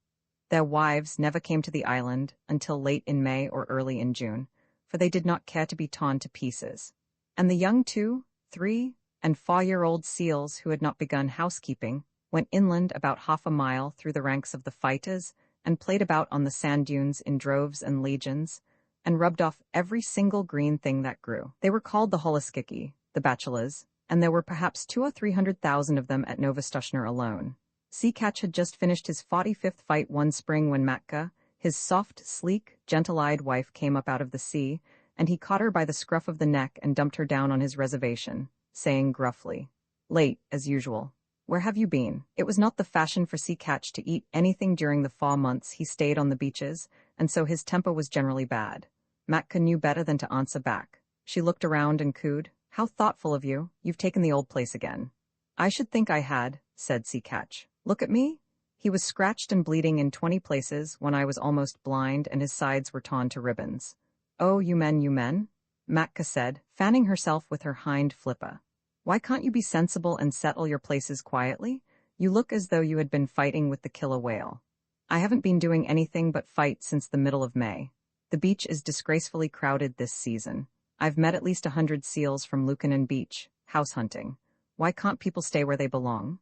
Their wives never came to the island until late in May or early in June, for they did not care to be torn to pieces. And the young 2, 3, and 4-year-old seals who had not begun housekeeping went inland about half a mile through the ranks of the fighters and played about on the sand dunes in droves and legions, and rubbed off every single green thing that grew. They were called the Holoskiki, the bachelors, and there were perhaps 200,000 or 300,000 of them at Novostoshna alone. Sea Catch had just finished his 45th fight one spring when Matka, his soft, sleek, gentle-eyed wife, came up out of the sea, and he caught her by the scruff of the neck and dumped her down on his reservation, saying gruffly, "Late, as usual. Where have you been?" It was not the fashion for Sea Catch to eat anything during the fall months he stayed on the beaches, and so his temper was generally bad. Matka knew better than to answer back. She looked around and cooed, "How thoughtful of you. You've taken the old place again." "I should think I had," said Sea Catch. "Look at me." He was scratched and bleeding in 20 places when I was almost blind and his sides were torn to ribbons. "Oh, you men," Matka said, fanning herself with her hind flipper. "Why can't you be sensible and settle your places quietly? You look as though you had been fighting with the killer whale." "I haven't been doing anything but fight since the middle of May. The beach is disgracefully crowded this season. I've met at least 100 seals from Lukannon Beach, house hunting. Why can't people stay where they belong?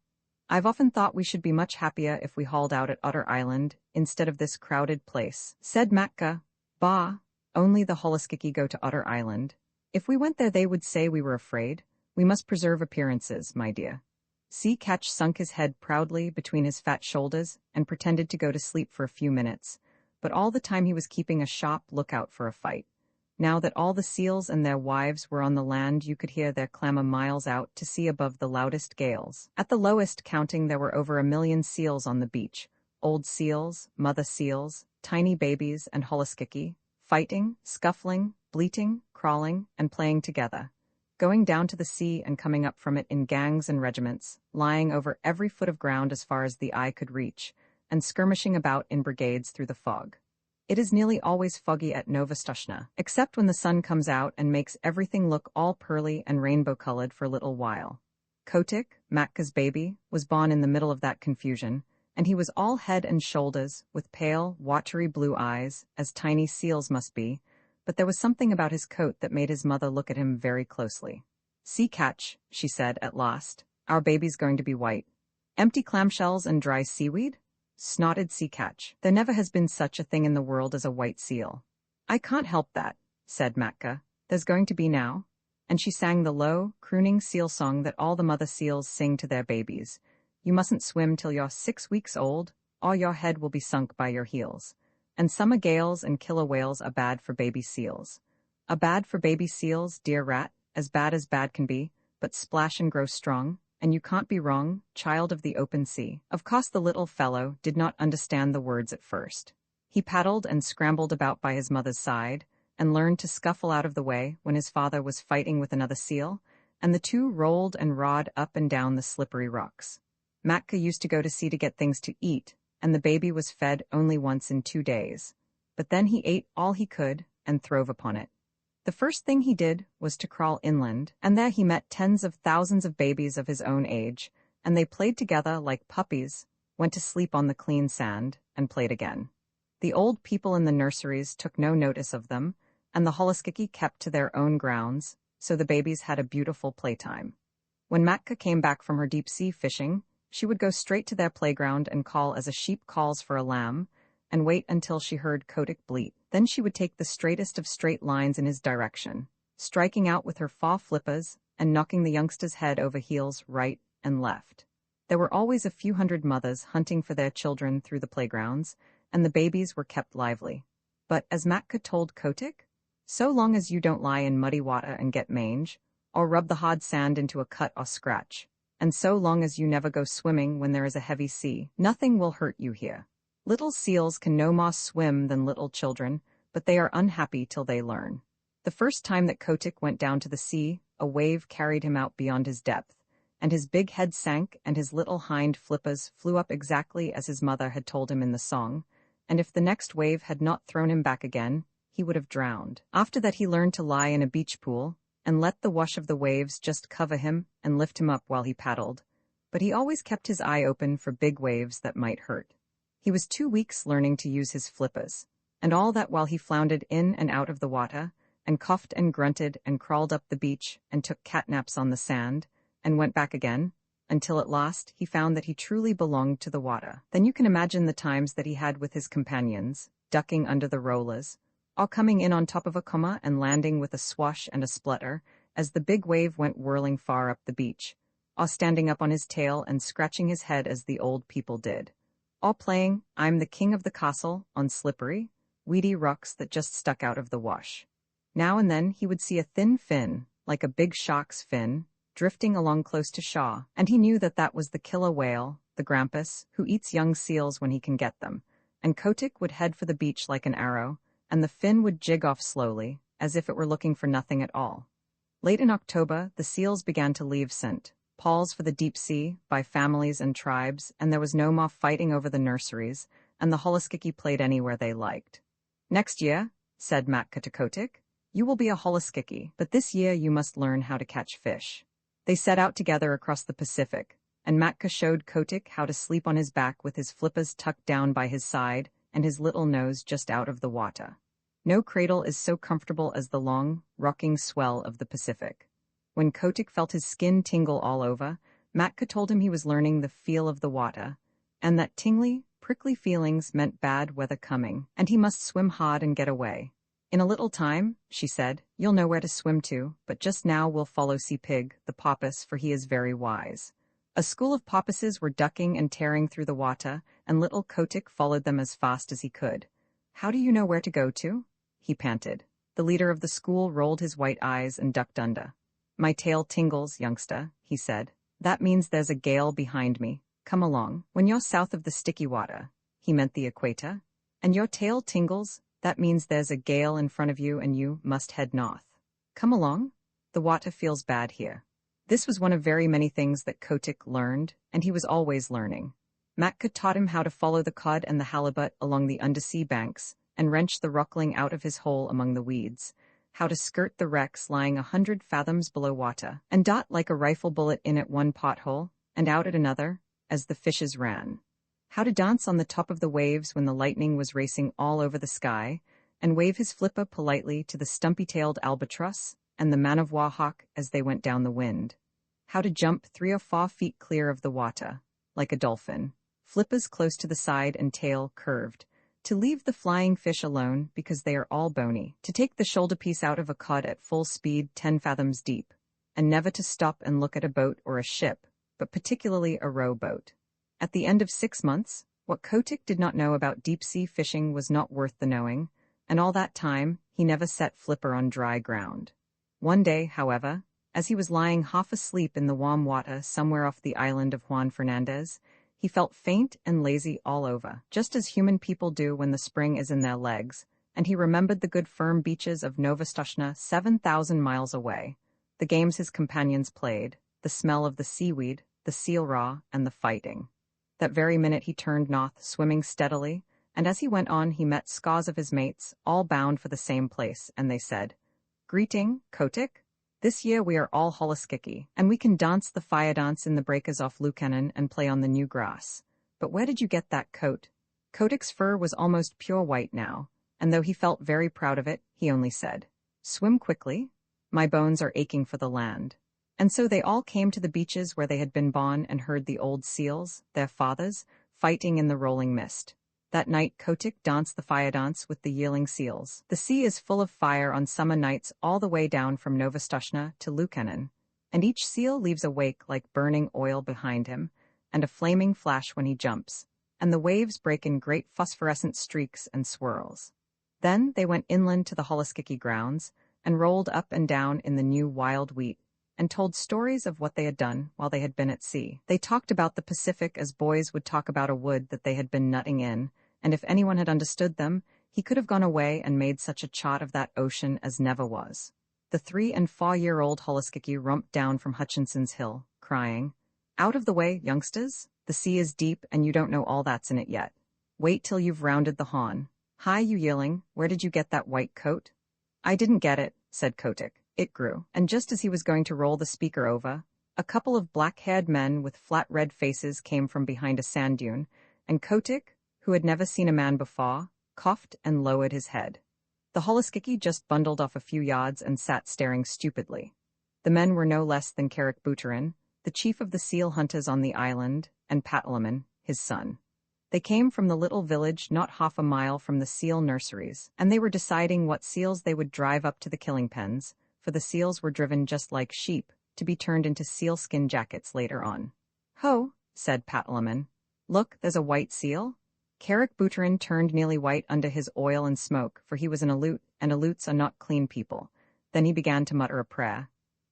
I've often thought we should be much happier if we hauled out at Otter Island instead of this crowded place," said Matka. "Bah, only the Holoskiki go to Otter Island. If we went there they would say we were afraid. We must preserve appearances, my dear." Sea Catch sunk his head proudly between his fat shoulders and pretended to go to sleep for a few minutes, but all the time he was keeping a sharp lookout for a fight. Now that all the seals and their wives were on the land, you could hear their clamor miles out to sea above the loudest gales. At the lowest counting, there were over 1 million seals on the beach, old seals, mother seals, tiny babies, and Holoskiki, fighting, scuffling, bleating, crawling, and playing together. going down to the sea and coming up from it in gangs and regiments, lying over every foot of ground as far as the eye could reach, and skirmishing about in brigades through the fog. It is nearly always foggy at Novostoshna, except when the sun comes out and makes everything look all pearly and rainbow-colored for a little while. Kotik, Matka's baby, was born in the middle of that confusion, and he was all head and shoulders, with pale, watery blue eyes, as tiny seals must be, but there was something about his coat that made his mother look at him very closely. "Sea catch," she said at last. "Our baby's going to be white." "Empty clamshells and dry seaweed?" Snotted sea catch. "There never has been such a thing in the world as a white seal." "I can't help that," said Matka. "There's going to be now." And she sang the low, crooning seal song that all the mother seals sing to their babies. "You mustn't swim till you're 6 weeks old, or your head will be sunk by your heels. And summer gales and killer whales are bad for baby seals." "Are bad for baby seals, dear rat, as bad can be, but splash and grow strong, and you can't be wrong, child of the open sea." Of course the little fellow did not understand the words at first. He paddled and scrambled about by his mother's side, and learned to scuffle out of the way when his father was fighting with another seal, and the two rolled and rod up and down the slippery rocks. Matka used to go to sea to get things to eat, and the baby was fed only once in 2 days. But then he ate all he could and throve upon it. The first thing he did was to crawl inland, and there he met tens of thousands of babies of his own age, and they played together like puppies, went to sleep on the clean sand, and played again. The old people in the nurseries took no notice of them, and the holoskiki kept to their own grounds, so the babies had a beautiful playtime. When Matka came back from her deep-sea fishing, she would go straight to their playground and call as a sheep calls for a lamb, and wait until she heard Kotik bleat. Then she would take the straightest of straight lines in his direction, striking out with her faw flippers and knocking the youngster's head over heels right and left. There were always a few hundred mothers hunting for their children through the playgrounds, and the babies were kept lively. But, as Matka told Kotik, "So long as you don't lie in muddy water and get mange, or rub the hard sand into a cut or scratch, and so long as you never go swimming when there is a heavy sea, nothing will hurt you here. Little seals can no more swim than little children, but they are unhappy till they learn." The first time that Kotik went down to the sea, a wave carried him out beyond his depth, and his big head sank and his little hind flippers flew up exactly as his mother had told him in the song, and if the next wave had not thrown him back again, he would have drowned. After that he learned to lie in a beach pool, and let the wash of the waves just cover him and lift him up while he paddled, but he always kept his eye open for big waves that might hurt. He was 2 weeks learning to use his flippers, and all that while he floundered in and out of the water, and coughed and grunted and crawled up the beach and took catnaps on the sand, and went back again, until at last he found that he truly belonged to the water. Then you can imagine the times that he had with his companions, ducking under the rollers, or coming in on top of a comma and landing with a swash and a splutter, as the big wave went whirling far up the beach, or standing up on his tail and scratching his head as the old people did, all playing "I'm the King of the Castle" on slippery, weedy rocks that just stuck out of the wash. Now and then he would see a thin fin, like a big shark's fin, drifting along close to shore, and he knew that that was the killer whale, the grampus, who eats young seals when he can get them, and Kotik would head for the beach like an arrow, and the fin would jig off slowly, as if it were looking for nothing at all. Late in October, the seals began to leave St. Paul's for the deep sea, by families and tribes, and there was no more fighting over the nurseries, and the holoskiki played anywhere they liked. "Next year," said Matka to Kotik, "you will be a holoskiki, but this year you must learn how to catch fish." They set out together across the Pacific, and Matka showed Kotik how to sleep on his back with his flippers tucked down by his side and his little nose just out of the water. No cradle is so comfortable as the long, rocking swell of the Pacific. When Kotik felt his skin tingle all over, Matka told him he was learning the feel of the water, and that tingly, prickly feelings meant bad weather coming, and he must swim hard and get away. "In a little time," she said, "you'll know where to swim to, but just now we'll follow Sea Pig, the porpoise, for he is very wise." A school of porpoises were ducking and tearing through the water, and little Kotik followed them as fast as he could. "How do you know where to go to?" he panted. The leader of the school rolled his white eyes and ducked under. "My tail tingles, youngster," he said. "That means there's a gale behind me. Come along. When you're south of the sticky water," he meant the equator, "and your tail tingles, that means there's a gale in front of you and you must head north. Come along." The The water feels bad here. This was one of very many things that Kotick learned, and he was always learning. Matka taught him how to follow the cod and the halibut along the undersea banks, and wrench the rockling out of his hole among the weeds, how to skirt the wrecks lying 100 fathoms below water, and dot like a rifle bullet in at one pothole, and out at another, as the fishes ran. How to dance on the top of the waves when the lightning was racing all over the sky, and wave his flipper politely to the stumpy-tailed albatross and the man-of-war hawk as they went down the wind. How to jump 3 or 4 feet clear of the water, like a dolphin, flippers close to the side and tail curved, to leave the flying fish alone because they are all bony, to take the shoulder piece out of a cod at full speed 10 fathoms deep, and never to stop and look at a boat or a ship, but particularly a rowboat. At the end of 6 months, what Kotick did not know about deep-sea fishing was not worth the knowing, and all that time he never set flipper on dry ground. One day, however, as he was lying half asleep in the warm water somewhere off the island of Juan Fernandez, he felt faint and lazy all over, just as human people do when the spring is in their legs, and he remembered the good firm beaches of Novostochna 7,000 miles away, the games his companions played, the smell of the seaweed, the seal raw, and the fighting. That very minute he turned north, swimming steadily, and as he went on he met scores of his mates, all bound for the same place, and they said, "Greeting, Kotick. This year we are all holoskiki, and we can dance the fire dance in the breakers off Lukannon and play on the new grass. But where did you get that coat?" Kotick's fur was almost pure white now, and though he felt very proud of it, he only said, "Swim quickly. My bones are aching for the land." And so they all came to the beaches where they had been born and heard the old seals, their fathers, fighting in the rolling mist. That night Kotick danced the fire dance with the yearling seals. The sea is full of fire on summer nights all the way down from Novostochna to Lukannon, and each seal leaves a wake like burning oil behind him, and a flaming flash when he jumps, and the waves break in great phosphorescent streaks and swirls. Then they went inland to the holoskiki grounds, and rolled up and down in the new wild wheat, and told stories of what they had done while they had been at sea. They talked about the Pacific as boys would talk about a wood that they had been nutting in, and if anyone had understood them, he could have gone away and made such a chart of that ocean as never was. The 3- and 4-year-old holoskiki romped down from Hutchinson's Hill, crying, "Out of the way, youngsters! The sea is deep, and you don't know all that's in it yet. Wait till you've rounded the Horn. Hi, you yearling, where did you get that white coat?" "I didn't get it," said Kotick. "It grew." And just as he was going to roll the speaker over, a couple of black-haired men with flat red faces came from behind a sand dune, and Kotick, who had never seen a man before, coughed and lowered his head. The holoskiki just bundled off a few yards and sat staring stupidly. The men were no less than Karic Buterin, the chief of the seal hunters on the island, and Patalaman, his son. They came from the little village not half a mile from the seal nurseries, and they were deciding what seals they would drive up to the killing pens, for the seals were driven just like sheep, to be turned into sealskin jackets later on. "Ho," said Patalaman. "Look, there's a white seal." Karic Buterin turned nearly white under his oil and smoke, for he was an Aleut, and Aleuts are not clean people. Then he began to mutter a prayer.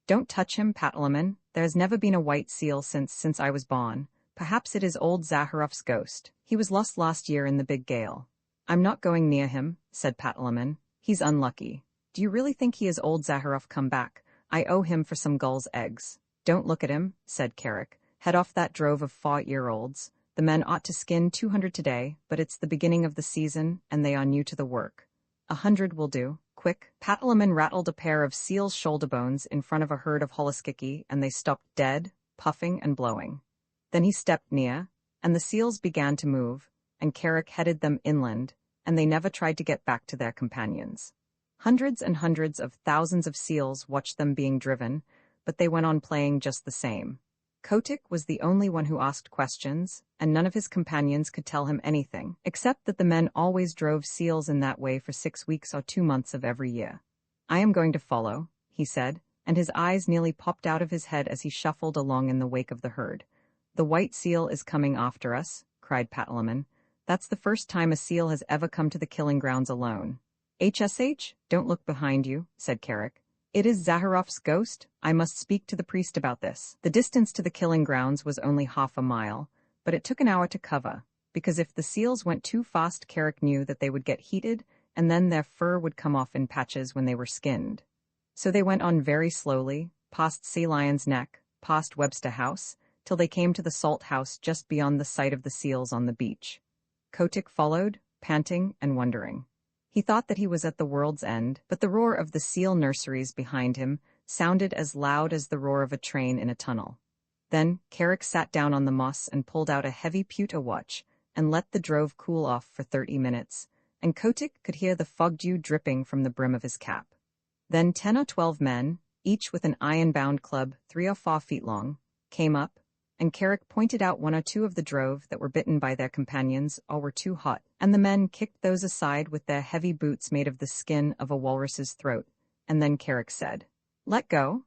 "Don't touch him, Patalaman. There has never been a white seal since I was born. Perhaps it is old Zaharof's ghost. He was lost last year in the big gale." "I'm not going near him," said Patalaman. "He's unlucky." "Do you really think he is old Zaharof come back? I owe him for some gull's eggs." "Don't look at him," said Karic. "Head off that drove of 4-year-olds. The men ought to skin 200 today, but it's the beginning of the season, and they are new to the work. 100 will do. Quick." Patalaman rattled a pair of seal's shoulder bones in front of a herd of holoskiki, and they stopped dead, puffing and blowing. Then he stepped near, and the seals began to move, and Karic headed them inland, and they never tried to get back to their companions. Hundreds and hundreds of thousands of seals watched them being driven, but they went on playing just the same. Kotick was the only one who asked questions, and none of his companions could tell him anything, except that the men always drove seals in that way for 6 weeks or 2 months of every year. "I am going to follow," he said, and his eyes nearly popped out of his head as he shuffled along in the wake of the herd. "The white seal is coming after us," cried Patalaman. "That's the first time a seal has ever come to the killing grounds alone." "HSH, don't look behind you," said Karic. "It is Zaharof's ghost. I must speak to the priest about this." The distance to the killing grounds was only half a mile, but it took an hour to cover, because if the seals went too fast, Karic knew that they would get heated, and then their fur would come off in patches when they were skinned. So they went on very slowly, past Sea Lion's Neck, past Webster House, till they came to the salt house just beyond the sight of the seals on the beach. Kotick followed, panting and wondering. He thought that he was at the world's end, but the roar of the seal nurseries behind him sounded as loud as the roar of a train in a tunnel. Then Carrick sat down on the moss and pulled out a heavy pewter watch and let the drove cool off for 30 minutes, and Kotick could hear the fog dew dripping from the brim of his cap. Then 10 or 12 men, each with an iron-bound club 3 or 4 feet long, came up, and Carrick pointed out 1 or 2 of the drove that were bitten by their companions or were too hot, and the men kicked those aside with their heavy boots made of the skin of a walrus's throat, and then Carrick said, "Let go,"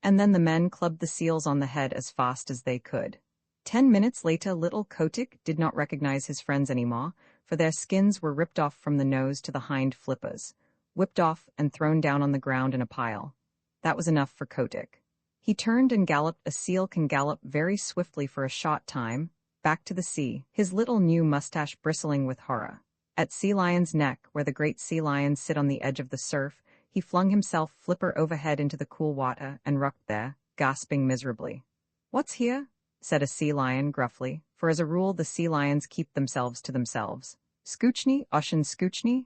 and then the men clubbed the seals on the head as fast as they could. 10 minutes later little Kotick did not recognize his friends anymore, for their skins were ripped off from the nose to the hind flippers, whipped off and thrown down on the ground in a pile. That was enough for Kotick. He turned and galloped. A seal can gallop very swiftly for a short time, back to the sea, his little new mustache bristling with horror. At Sea Lion's Neck, where the great sea lions sit on the edge of the surf, he flung himself flipper overhead into the cool water and rocked there, gasping miserably. "What's here?" said a sea lion gruffly, for as a rule the sea lions keep themselves to themselves. "Scoochny, Ocean Scoochny?"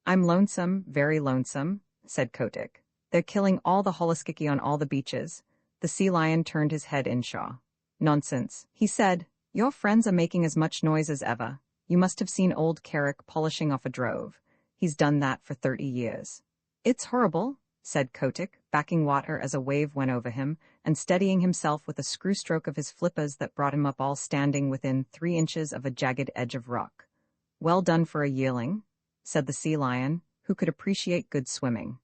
"I'm lonesome, very lonesome," said Kotick. "They're killing all the holoskiki on all the beaches." The sea lion turned his head inshaw. "Nonsense," he said. "Your friends are making as much noise as ever. You must have seen old Carrick polishing off a drove. He's done that for 30 years. "It's horrible," said Kotick, backing water as a wave went over him, and steadying himself with a screw stroke of his flippers that brought him up all standing within 3 inches of a jagged edge of rock. "Well done for a yearling," said the sea lion, who could appreciate good swimming.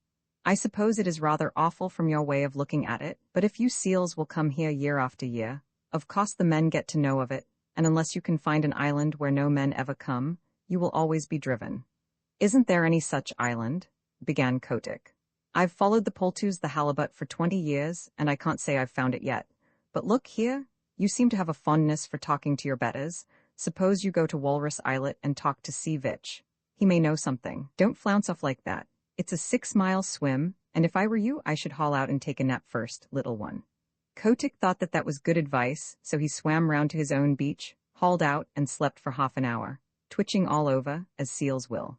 "I suppose it is rather awful from your way of looking at it, but if you seals will come here year after year, of course the men get to know of it, and unless you can find an island where no men ever come, you will always be driven." "Isn't there any such island?" began Kotick. "I've followed the poltoos the halibut for 20 years, and I can't say I've found it yet. But look here, you seem to have a fondness for talking to your betters. Suppose you go to Walrus Islet and talk to Sea Vitch. He may know something. Don't flounce off like that. It's a 6-mile swim, and if I were you, I should haul out and take a nap first, little one." Kotick thought that that was good advice, so he swam round to his own beach, hauled out, and slept for half an hour, twitching all over, as seals will.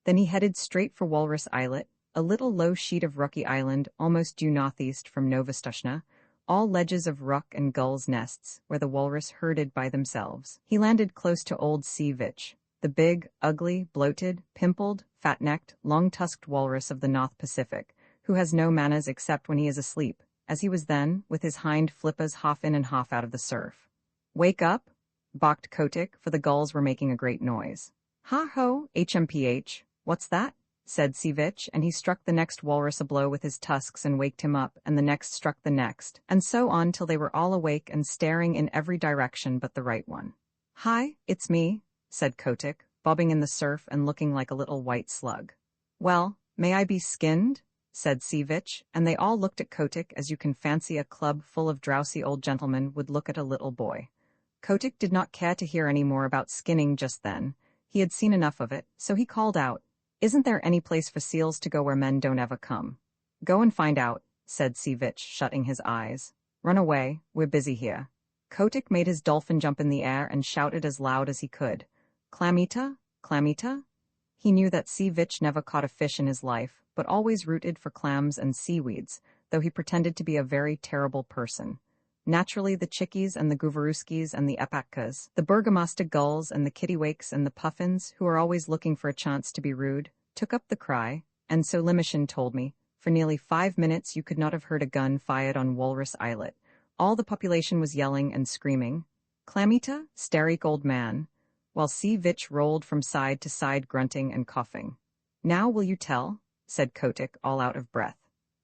Then he headed straight for Walrus Islet, a little low sheet of rocky island almost due northeast from Novostoshna, all ledges of rock and gulls' nests, where the walrus herded by themselves. He landed close to old Sea Vitch, the big, ugly, bloated, pimpled, fat-necked, long-tusked walrus of the North Pacific, who has no manners except when he is asleep, as he was then, with his hind flippers half in and half out of the surf. "Wake up," barked Kotick, for the gulls were making a great noise. "Ha-ho, HMPH, what's that?" said Sea Vitch, and he struck the next walrus a blow with his tusks and waked him up, and the next struck the next, and so on till they were all awake and staring in every direction but the right one. "Hi, it's me," said Kotick, bobbing in the surf and looking like a little white slug. "Well, may I be skinned?" said Sea Vitch, and they all looked at Kotick as you can fancy a club full of drowsy old gentlemen would look at a little boy. Kotick did not care to hear any more about skinning just then. He had seen enough of it, so he called out, "Isn't there any place for seals to go where men don't ever come?" "Go and find out," said Sea Vitch, shutting his eyes. "Run away, we're busy here." Kotick made his dolphin jump in the air and shouted as loud as he could, "Clamita, Clamita?" He knew that Sea Vitch never caught a fish in his life, but always rooted for clams and seaweeds, though he pretended to be a very terrible person. Naturally, the chickies and the guvaruskis and the epatkas, the burgomaster gulls and the kittiwakes and the puffins, who are always looking for a chance to be rude, took up the cry, and so Limoshin told me, for nearly 5 minutes you could not have heard a gun fired on Walrus Islet. All the population was yelling and screaming, "Clamita, Starik old man," while Sea Vitch rolled from side to side grunting and coughing. "Now will you tell?" said Kotick, all out of breath.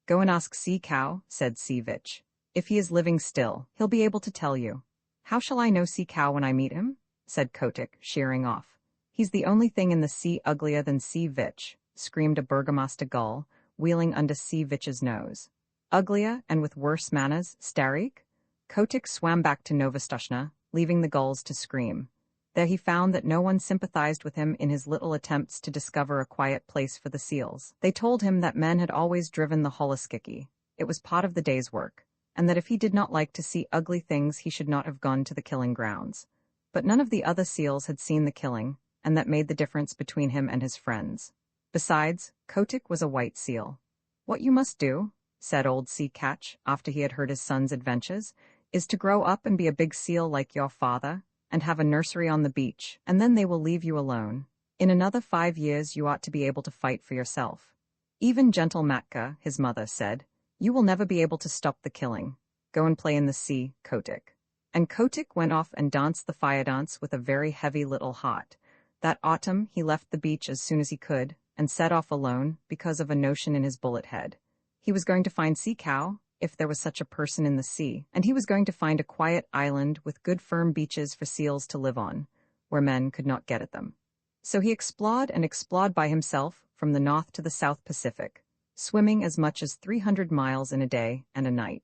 "Go and ask Sea Cow," said Sea Vitch. "If he is living still, he'll be able to tell you." "How shall I know Sea Cow when I meet him?" said Kotick, sheering off. "He's the only thing in the sea uglier than Sea Vitch," screamed a burgomaster gull, wheeling under Sea Vitch's nose. "Uglier and with worse manners, Starik?" Kotick swam back to Novostoshna, leaving the gulls to scream. There he found that no one sympathized with him in his little attempts to discover a quiet place for the seals. They told him that men had always driven the holoskiki. It was part of the day's work, and that if he did not like to see ugly things he should not have gone to the killing grounds. But none of the other seals had seen the killing, and that made the difference between him and his friends. Besides, Kotick was a white seal. "What you must do," said old Sea Catch after he had heard his son's adventures, "is to grow up and be a big seal like your father, and have a nursery on the beach, and then they will leave you alone. In another 5 years you ought to be able to fight for yourself." "Even gentle Matka," his mother said, "you will never be able to stop the killing. Go and play in the sea, Kotick." And Kotick went off and danced the fire dance with a very heavy little heart. That autumn he left the beach as soon as he could, and set off alone, because of a notion in his bullet head. He was going to find Sea Cow, if there was such a person in the sea, and he was going to find a quiet island with good firm beaches for seals to live on, where men could not get at them. So he explored and explored by himself from the North to the South Pacific, swimming as much as 300 miles in a day and a night.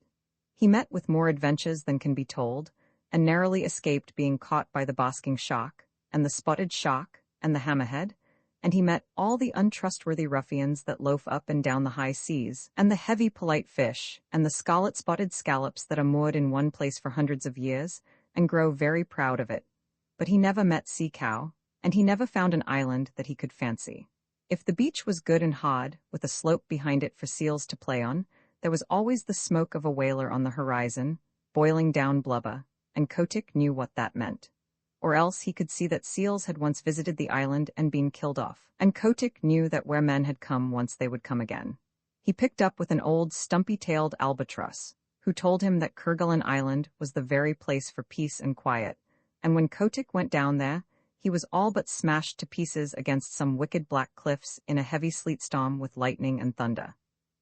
He met with more adventures than can be told, and narrowly escaped being caught by the basking shark, and the spotted shark, and the hammerhead, and he met all the untrustworthy ruffians that loaf up and down the high seas, and the heavy polite fish, and the scarlet-spotted scallops that are moored in one place for hundreds of years, and grow very proud of it. But he never met Sea Cow, and he never found an island that he could fancy. If the beach was good and hard, with a slope behind it for seals to play on, there was always the smoke of a whaler on the horizon, boiling down blubber, and Kotick knew what that meant. Or else he could see that seals had once visited the island and been killed off, and Kotick knew that where men had come once they would come again. He picked up with an old stumpy-tailed albatross, who told him that Kerguelen Island was the very place for peace and quiet, and when Kotick went down there, he was all but smashed to pieces against some wicked black cliffs in a heavy sleet storm with lightning and thunder.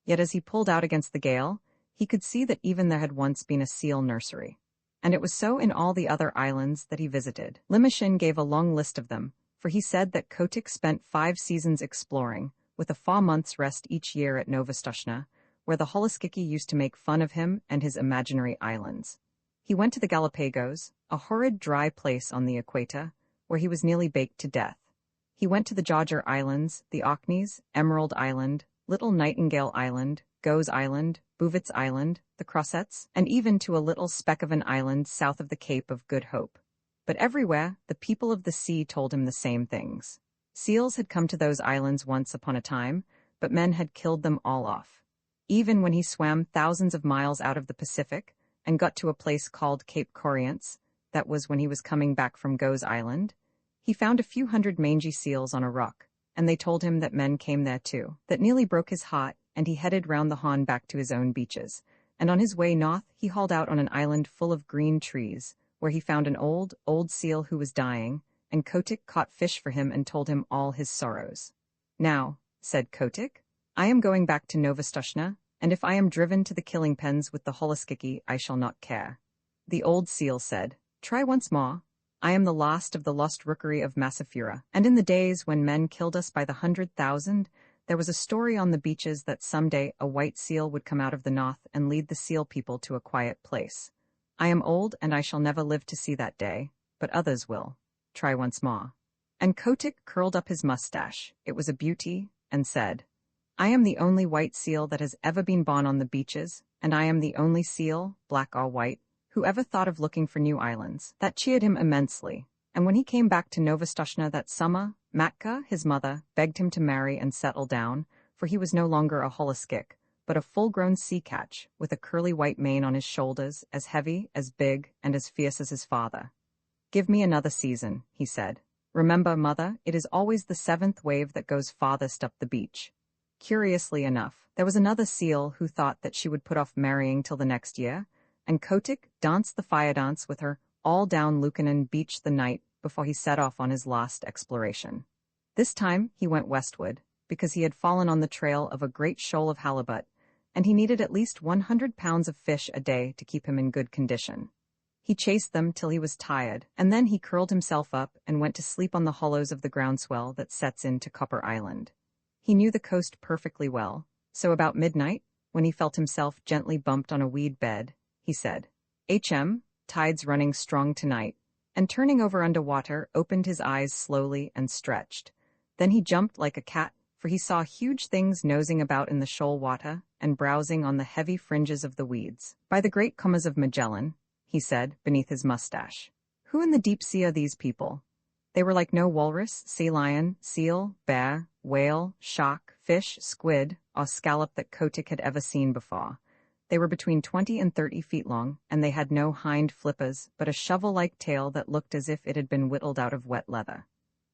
Yet as he pulled out against the gale, he could see that even there had once been a seal nursery. And it was so in all the other islands that he visited. Limoshin gave a long list of them, for he said that Kotick spent 5 seasons exploring, with a 4 months' rest each year at Novostoshna, where the holoskiki used to make fun of him and his imaginary islands. He went to the Galapagos, a horrid dry place on the equator, where he was nearly baked to death. He went to the Georgia Islands, the Orkneys, Emerald Island, Little Nightingale Island, Goes Island, Bouvets Island, the Crossettes, and even to a little speck of an island south of the Cape of Good Hope. But everywhere, the people of the sea told him the same things. Seals had come to those islands once upon a time, but men had killed them all off. Even when he swam thousands of miles out of the Pacific and got to a place called Cape Corrients, that was when he was coming back from Goes Island, he found a few hundred mangy seals on a rock, and they told him that men came there too. That nearly broke his heart, and he headed round the Horn back to his own beaches, and on his way north he hauled out on an island full of green trees, where he found an old seal who was dying, and Kotick caught fish for him and told him all his sorrows. "Now," said Kotick, "I am going back to Novostoshna, and if I am driven to the killing pens with the holoskiki, I shall not care." The old seal said, "Try once more. I am the last of the lost rookery of Massafura, and in the days when men killed us by the 100,000, there was a story on the beaches that someday a white seal would come out of the north and lead the seal people to a quiet place. I am old and I shall never live to see that day, but others will. Try once more." And Kotick curled up his mustache, it was a beauty, and said, "I am the only white seal that has ever been born on the beaches, and I am the only seal, black or white, who ever thought of looking for new islands." That cheered him immensely, and when he came back to Novostoshna that summer, Matka, his mother, begged him to marry and settle down, for he was no longer a holoskik, but a full-grown sea catch, with a curly white mane on his shoulders, as heavy, as big, and as fierce as his father. "Give me another season," he said. "Remember, mother, it is always the 7th wave that goes farthest up the beach." Curiously enough, there was another seal who thought that she would put off marrying till the next year, and Kotick danced the fire dance with her all down Lukannon Beach the night before he set off on his last exploration. This time he went westward, because he had fallen on the trail of a great shoal of halibut, and he needed at least 100 pounds of fish a day to keep him in good condition. He chased them till he was tired, and then he curled himself up and went to sleep on the hollows of the groundswell that sets into Copper Island. He knew the coast perfectly well, so about midnight, when he felt himself gently bumped on a weed bed, he said, "HM, tide's running strong tonight, and turning over underwater, opened his eyes slowly and stretched. Then he jumped like a cat, for he saw huge things nosing about in the shoal water and browsing on the heavy fringes of the weeds. "By the great commas of Magellan," he said, beneath his mustache. "Who in the deep sea are these people?" They were like no walrus, sea lion, seal, bear, whale, shark, fish, squid, or scallop that Kotick had ever seen before. They were between 20 and 30 feet long, and they had no hind flippers, but a shovel-like tail that looked as if it had been whittled out of wet leather.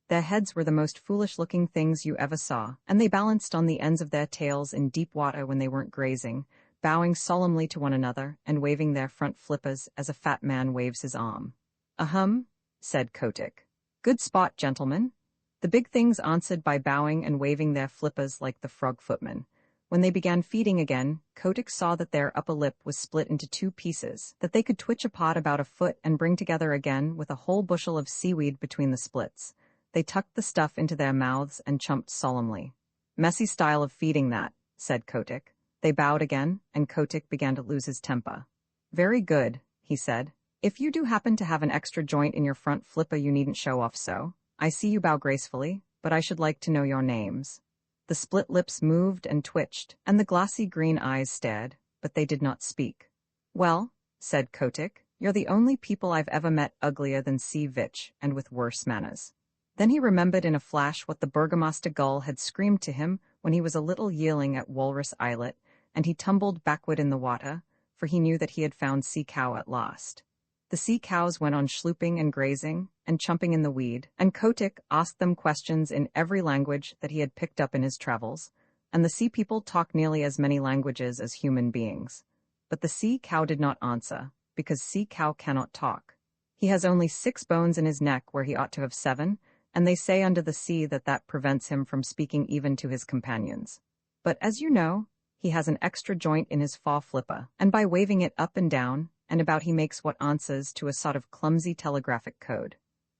Their heads were the most foolish-looking things you ever saw, and they balanced on the ends of their tails in deep water when they weren't grazing, bowing solemnly to one another and waving their front flippers as a fat man waves his arm. "Ahem," said Kotick. "Good spot, gentlemen." The big things answered by bowing and waving their flippers like the frog footmen. When they began feeding again, Kotick saw that their upper lip was split into 2 pieces, that they could twitch apart about a foot and bring together again with a whole bushel of seaweed between the splits. They tucked the stuff into their mouths and chumped solemnly. "Messy style of feeding that," said Kotick. They bowed again, and Kotick began to lose his temper. "Very good," he said. "If you do happen to have an extra joint in your front flipper, you needn't show off so. I see you bow gracefully, but I should like to know your names." The split lips moved and twitched, and the glassy green eyes stared, but they did not speak. "Well," said Kotick, "you're the only people I've ever met uglier than Sea Vitch and with worse manners." Then he remembered in a flash what the Burgomaster gull had screamed to him when he was a little yearling at Walrus Islet, and he tumbled backward in the water, for he knew that he had found sea cow at last. The sea cows went on schlooping and grazing and chumping in the weed, and Kotick asked them questions in every language that he had picked up in his travels, and the sea people talk nearly as many languages as human beings. But the sea cow did not answer, because sea cow cannot talk. He has only 6 bones in his neck where he ought to have 7, and they say under the sea that prevents him from speaking even to his companions. But as you know, he has an extra joint in his fore flipper, and by waving it up and down and about he makes what answers to a sort of clumsy telegraphic code.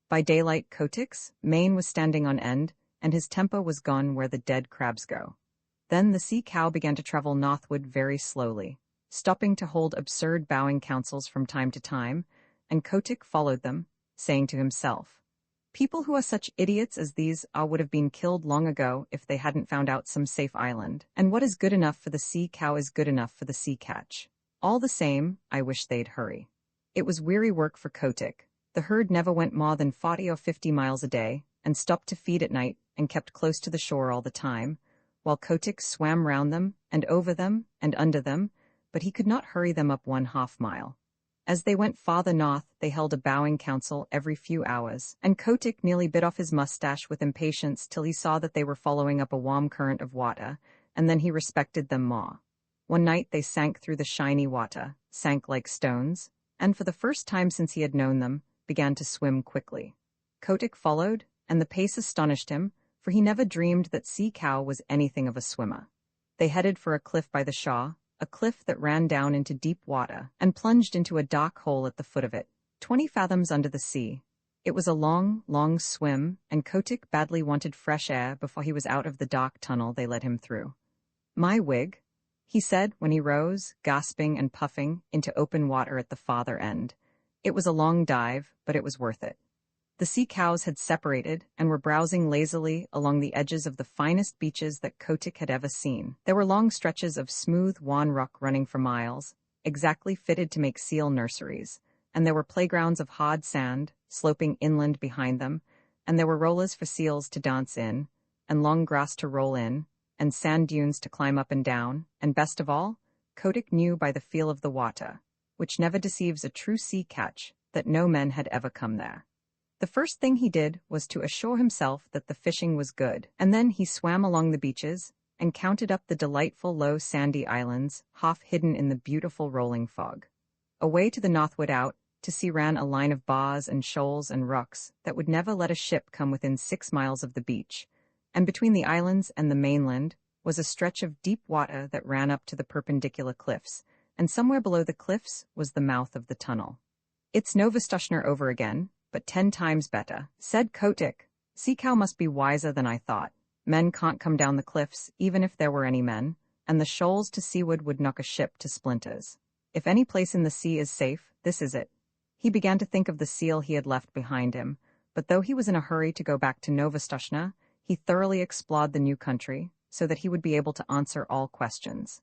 By daylight, Kotick's mane was standing on end, and his temper was gone where the dead crabs go. Then the sea cow began to travel northward very slowly, stopping to hold absurd bowing councils from time to time, and Kotick followed them, saying to himself, "People who are such idiots as these would have been killed long ago if they hadn't found out some safe island, and what is good enough for the sea cow is good enough for the sea catch. All the same, I wish they'd hurry." It was weary work for Kotick. The herd never went more than 40 or 50 miles a day, and stopped to feed at night and kept close to the shore all the time, while Kotick swam round them and over them and under them, but he could not hurry them up 1/2 mile. As they went farther north, they held a bowing council every few hours, and Kotick nearly bit off his mustache with impatience till he saw that they were following up a warm current of water, and then he respected them more. One night they sank through the shiny water, sank like stones, and for the first time since he had known them, began to swim quickly. Kotick followed, and the pace astonished him, for he never dreamed that sea cow was anything of a swimmer. They headed for a cliff by the shore, a cliff that ran down into deep water and plunged into a dark hole at the foot of it, 20 fathoms under the sea. It was a long, long swim, and Kotick badly wanted fresh air before he was out of the dark tunnel they led him through. "My wig," he said when he rose, gasping and puffing, into open water at the farther end. It was a long dive, but it was worth it. The sea cows had separated and were browsing lazily along the edges of the finest beaches that Kotick had ever seen. There were long stretches of smooth wan rock running for miles, exactly fitted to make seal nurseries, and there were playgrounds of hard sand, sloping inland behind them, and there were rollers for seals to dance in, and long grass to roll in, and sand dunes to climb up and down, and best of all, Kotick knew by the feel of the water, which never deceives a true sea catch, that no men had ever come there. The first thing he did was to assure himself that the fishing was good, and then he swam along the beaches and counted up the delightful low sandy islands, half hidden in the beautiful rolling fog. Away to the northward out, to sea ran a line of bars and shoals and rocks that would never let a ship come within 6 miles of the beach, and between the islands and the mainland was a stretch of deep water that ran up to the perpendicular cliffs, and somewhere below the cliffs was the mouth of the tunnel. "It's Novostoshner over again, but 10 times better," said Kotick. "Sea cow must be wiser than I thought. Men can't come down the cliffs, even if there were any men, and the shoals to seaward would knock a ship to splinters. If any place in the sea is safe, this is it." He began to think of the seal he had left behind him, but though he was in a hurry to go back to Novostoshna, he thoroughly explored the new country, so that he would be able to answer all questions.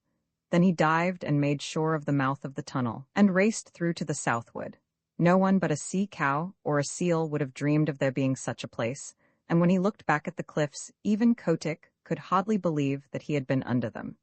Then he dived and made sure of the mouth of the tunnel, and raced through to the southward. No one but a sea cow or a seal would have dreamed of there being such a place, and when he looked back at the cliffs, even Kotick could hardly believe that he had been under them.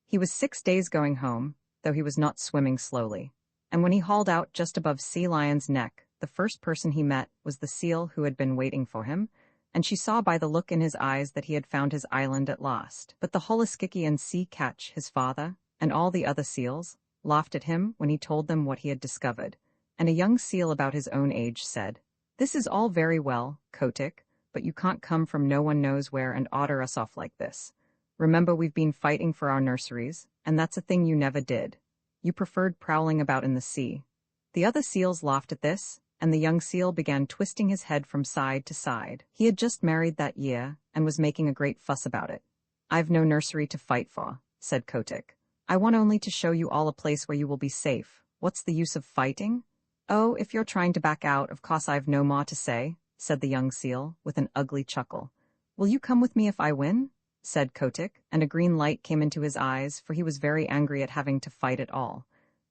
He was 6 days going home, though he was not swimming slowly, and when he hauled out just above Sea Lion's neck, the first person he met was the seal who had been waiting for him, and she saw by the look in his eyes that he had found his island at last. But the Holoskiki and Sea Catch, his father, and all the other seals, laughed at him when he told them what he had discovered, and a young seal about his own age said, "This is all very well, Kotick, but you can't come from no one knows where and order us off like this. Remember, we've been fighting for our nurseries, and that's a thing you never did. You preferred prowling about in the sea." The other seals laughed at this, and the young seal began twisting his head from side to side. He had just married that year, and was making a great fuss about it. "I've no nursery to fight for," said Kotick. "I want only to show you all a place where you will be safe. What's the use of fighting?" "Oh, if you're trying to back out, of course I've no more to say," said the young seal, with an ugly chuckle. "Will you come with me if I win?" said Kotick, and a green light came into his eyes, for he was very angry at having to fight at all.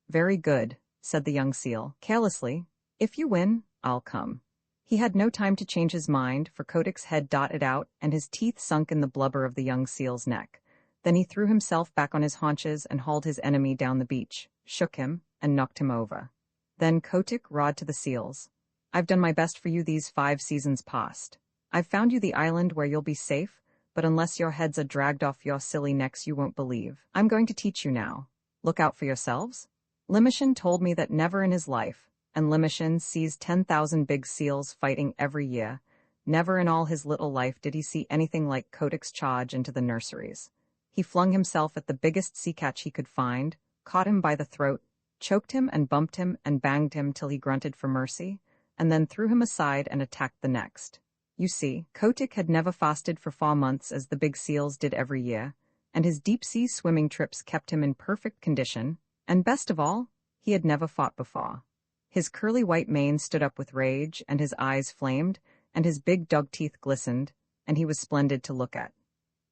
"Very good," said the young seal, carelessly. "If you win, I'll come." He had no time to change his mind, for Kotick's head darted out, and his teeth sunk in the blubber of the young seal's neck. Then he threw himself back on his haunches and hauled his enemy down the beach, shook him, and knocked him over. Then Kotick roared to the seals, "I've done my best for you these 5 seasons past. I've found you the island where you'll be safe, but unless your heads are dragged off your silly necks you won't believe. I'm going to teach you now. Look out for yourselves." Limoshin told me that never in his life, and Limoshin sees 10,000 big seals fighting every year, never in all his little life did he see anything like Kotick's charge into the nurseries. He flung himself at the biggest sea catch he could find, caught him by the throat, choked him and bumped him and banged him till he grunted for mercy, and then threw him aside and attacked the next. You see, Kotick had never fasted for 4 months as the big seals did every year, and his deep-sea swimming trips kept him in perfect condition, and best of all, he had never fought before. His curly white mane stood up with rage, and his eyes flamed, and his big dog teeth glistened, and he was splendid to look at.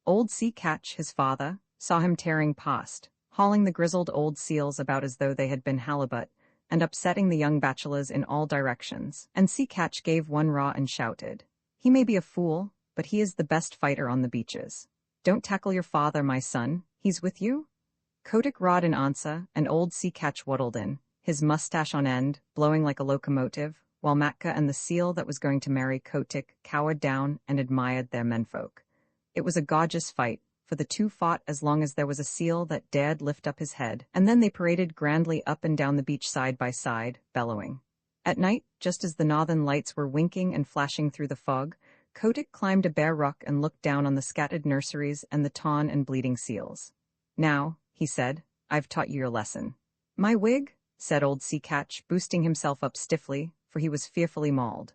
Old Sea Catch, his father, saw him tearing past, hauling the grizzled old seals about as though they had been halibut, and upsetting the young bachelors in all directions, and Sea Catch gave one roar and shouted, "He may be a fool, but he is the best fighter on the beaches. Don't tackle your father, my son, he's with you?" Kotick roared in answer, and old Sea Catch waddled in, his mustache on end, blowing like a locomotive, while Matka and the seal that was going to marry Kotick cowered down and admired their menfolk. It was a gorgeous fight, for the two fought as long as there was a seal that dared lift up his head, and then they paraded grandly up and down the beach side by side, bellowing. At night, just as the northern lights were winking and flashing through the fog, Kotick climbed a bare rock and looked down on the scattered nurseries and the torn and bleeding seals. "Now," he said, "I've taught you your lesson." "My wig?" said old Sea Catch, boosting himself up stiffly, for he was fearfully mauled.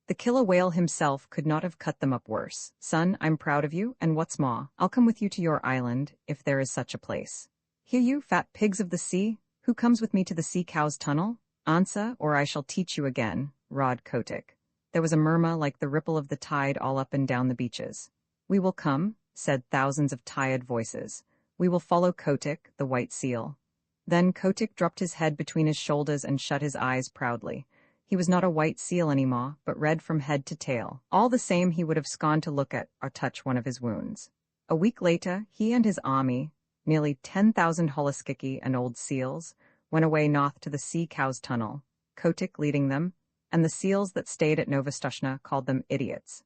"The killer whale himself could not have cut them up worse. Son, I'm proud of you, and what's more, I'll come with you to your island, if there is such a place. Hear you, fat pigs of the sea, who comes with me to the sea cow's tunnel? Answer, or I shall teach you again," roared Kotick. There was a murmur like the ripple of the tide all up and down the beaches. "We will come," said thousands of tired voices. "We will follow Kotick, the white seal." Then Kotick dropped his head between his shoulders and shut his eyes proudly. He was not a white seal anymore, but red from head to tail. All the same, he would have scorned to look at or touch one of his wounds. A week later, he and his army, nearly 10,000 Holoskiki and old seals, went away north to the sea cow's tunnel, Kotick leading them, and the seals that stayed at Novostoshna called them idiots.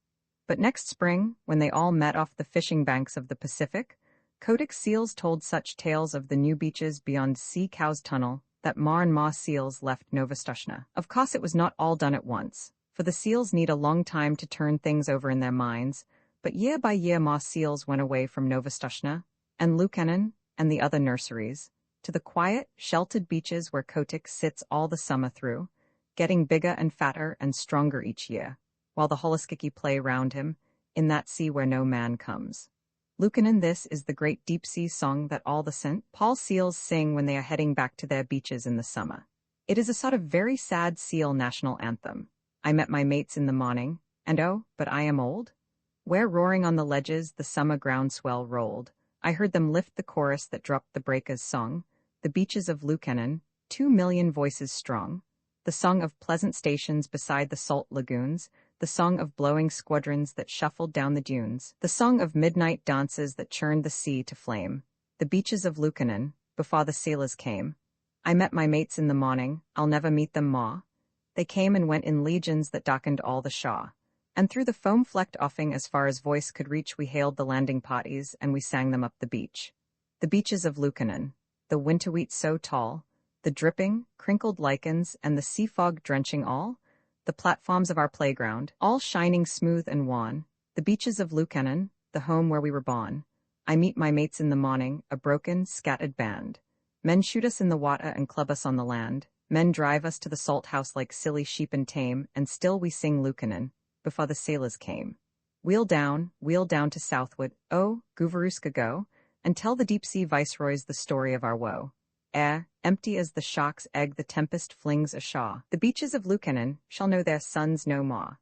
But next spring, when they all met off the fishing banks of the Pacific, Kotick's seals told such tales of the new beaches beyond sea cow's tunnel that more and more seals left Novostoshna. Of course, it was not all done at once, for the seals need a long time to turn things over in their minds, but year by year more seals went away from Novostoshna, and Lukannon, and the other nurseries, to the quiet, sheltered beaches where Kotick sits all the summer through, getting bigger and fatter and stronger each year, while the Holoskiki play round him, in that sea where no man comes. Lukannon, this is the great deep-sea song that all the St. Paul seals sing when they are heading back to their beaches in the summer. It is a sort of very sad seal national anthem. I met my mates in the morning, and oh, but I am old. Where roaring on the ledges the summer groundswell rolled, I heard them lift the chorus that dropped the breakers' song, the beaches of Lukannon, 2,000,000 voices strong, the song of pleasant stations beside the salt lagoons, the song of blowing squadrons that shuffled down the dunes, the song of midnight dances that churned the sea to flame, the beaches of Lukannon, before the sailors came. I met my mates in the morning, I'll never meet them more. They came and went in legions that darkened all the shore. And through the foam-flecked offing as far as voice could reach we hailed the landing parties and we sang them up the beach. The beaches of Lukannon, the winter wheat so tall, the dripping, crinkled lichens and the sea fog drenching all, the platforms of our playground, all shining smooth and wan, the beaches of Lukannon, the home where we were born. I meet my mates in the morning, a broken, scattered band. Men shoot us in the water and club us on the land. Men drive us to the salt house like silly sheep and tame, and still we sing Lukannon, before the sailors came. Wheel down to southward, oh, Guvaruska go, and tell the deep-sea viceroys the story of our woe. Empty as the shark's egg the tempest flings ashore. The beaches of Lukannon shall know their sons no more.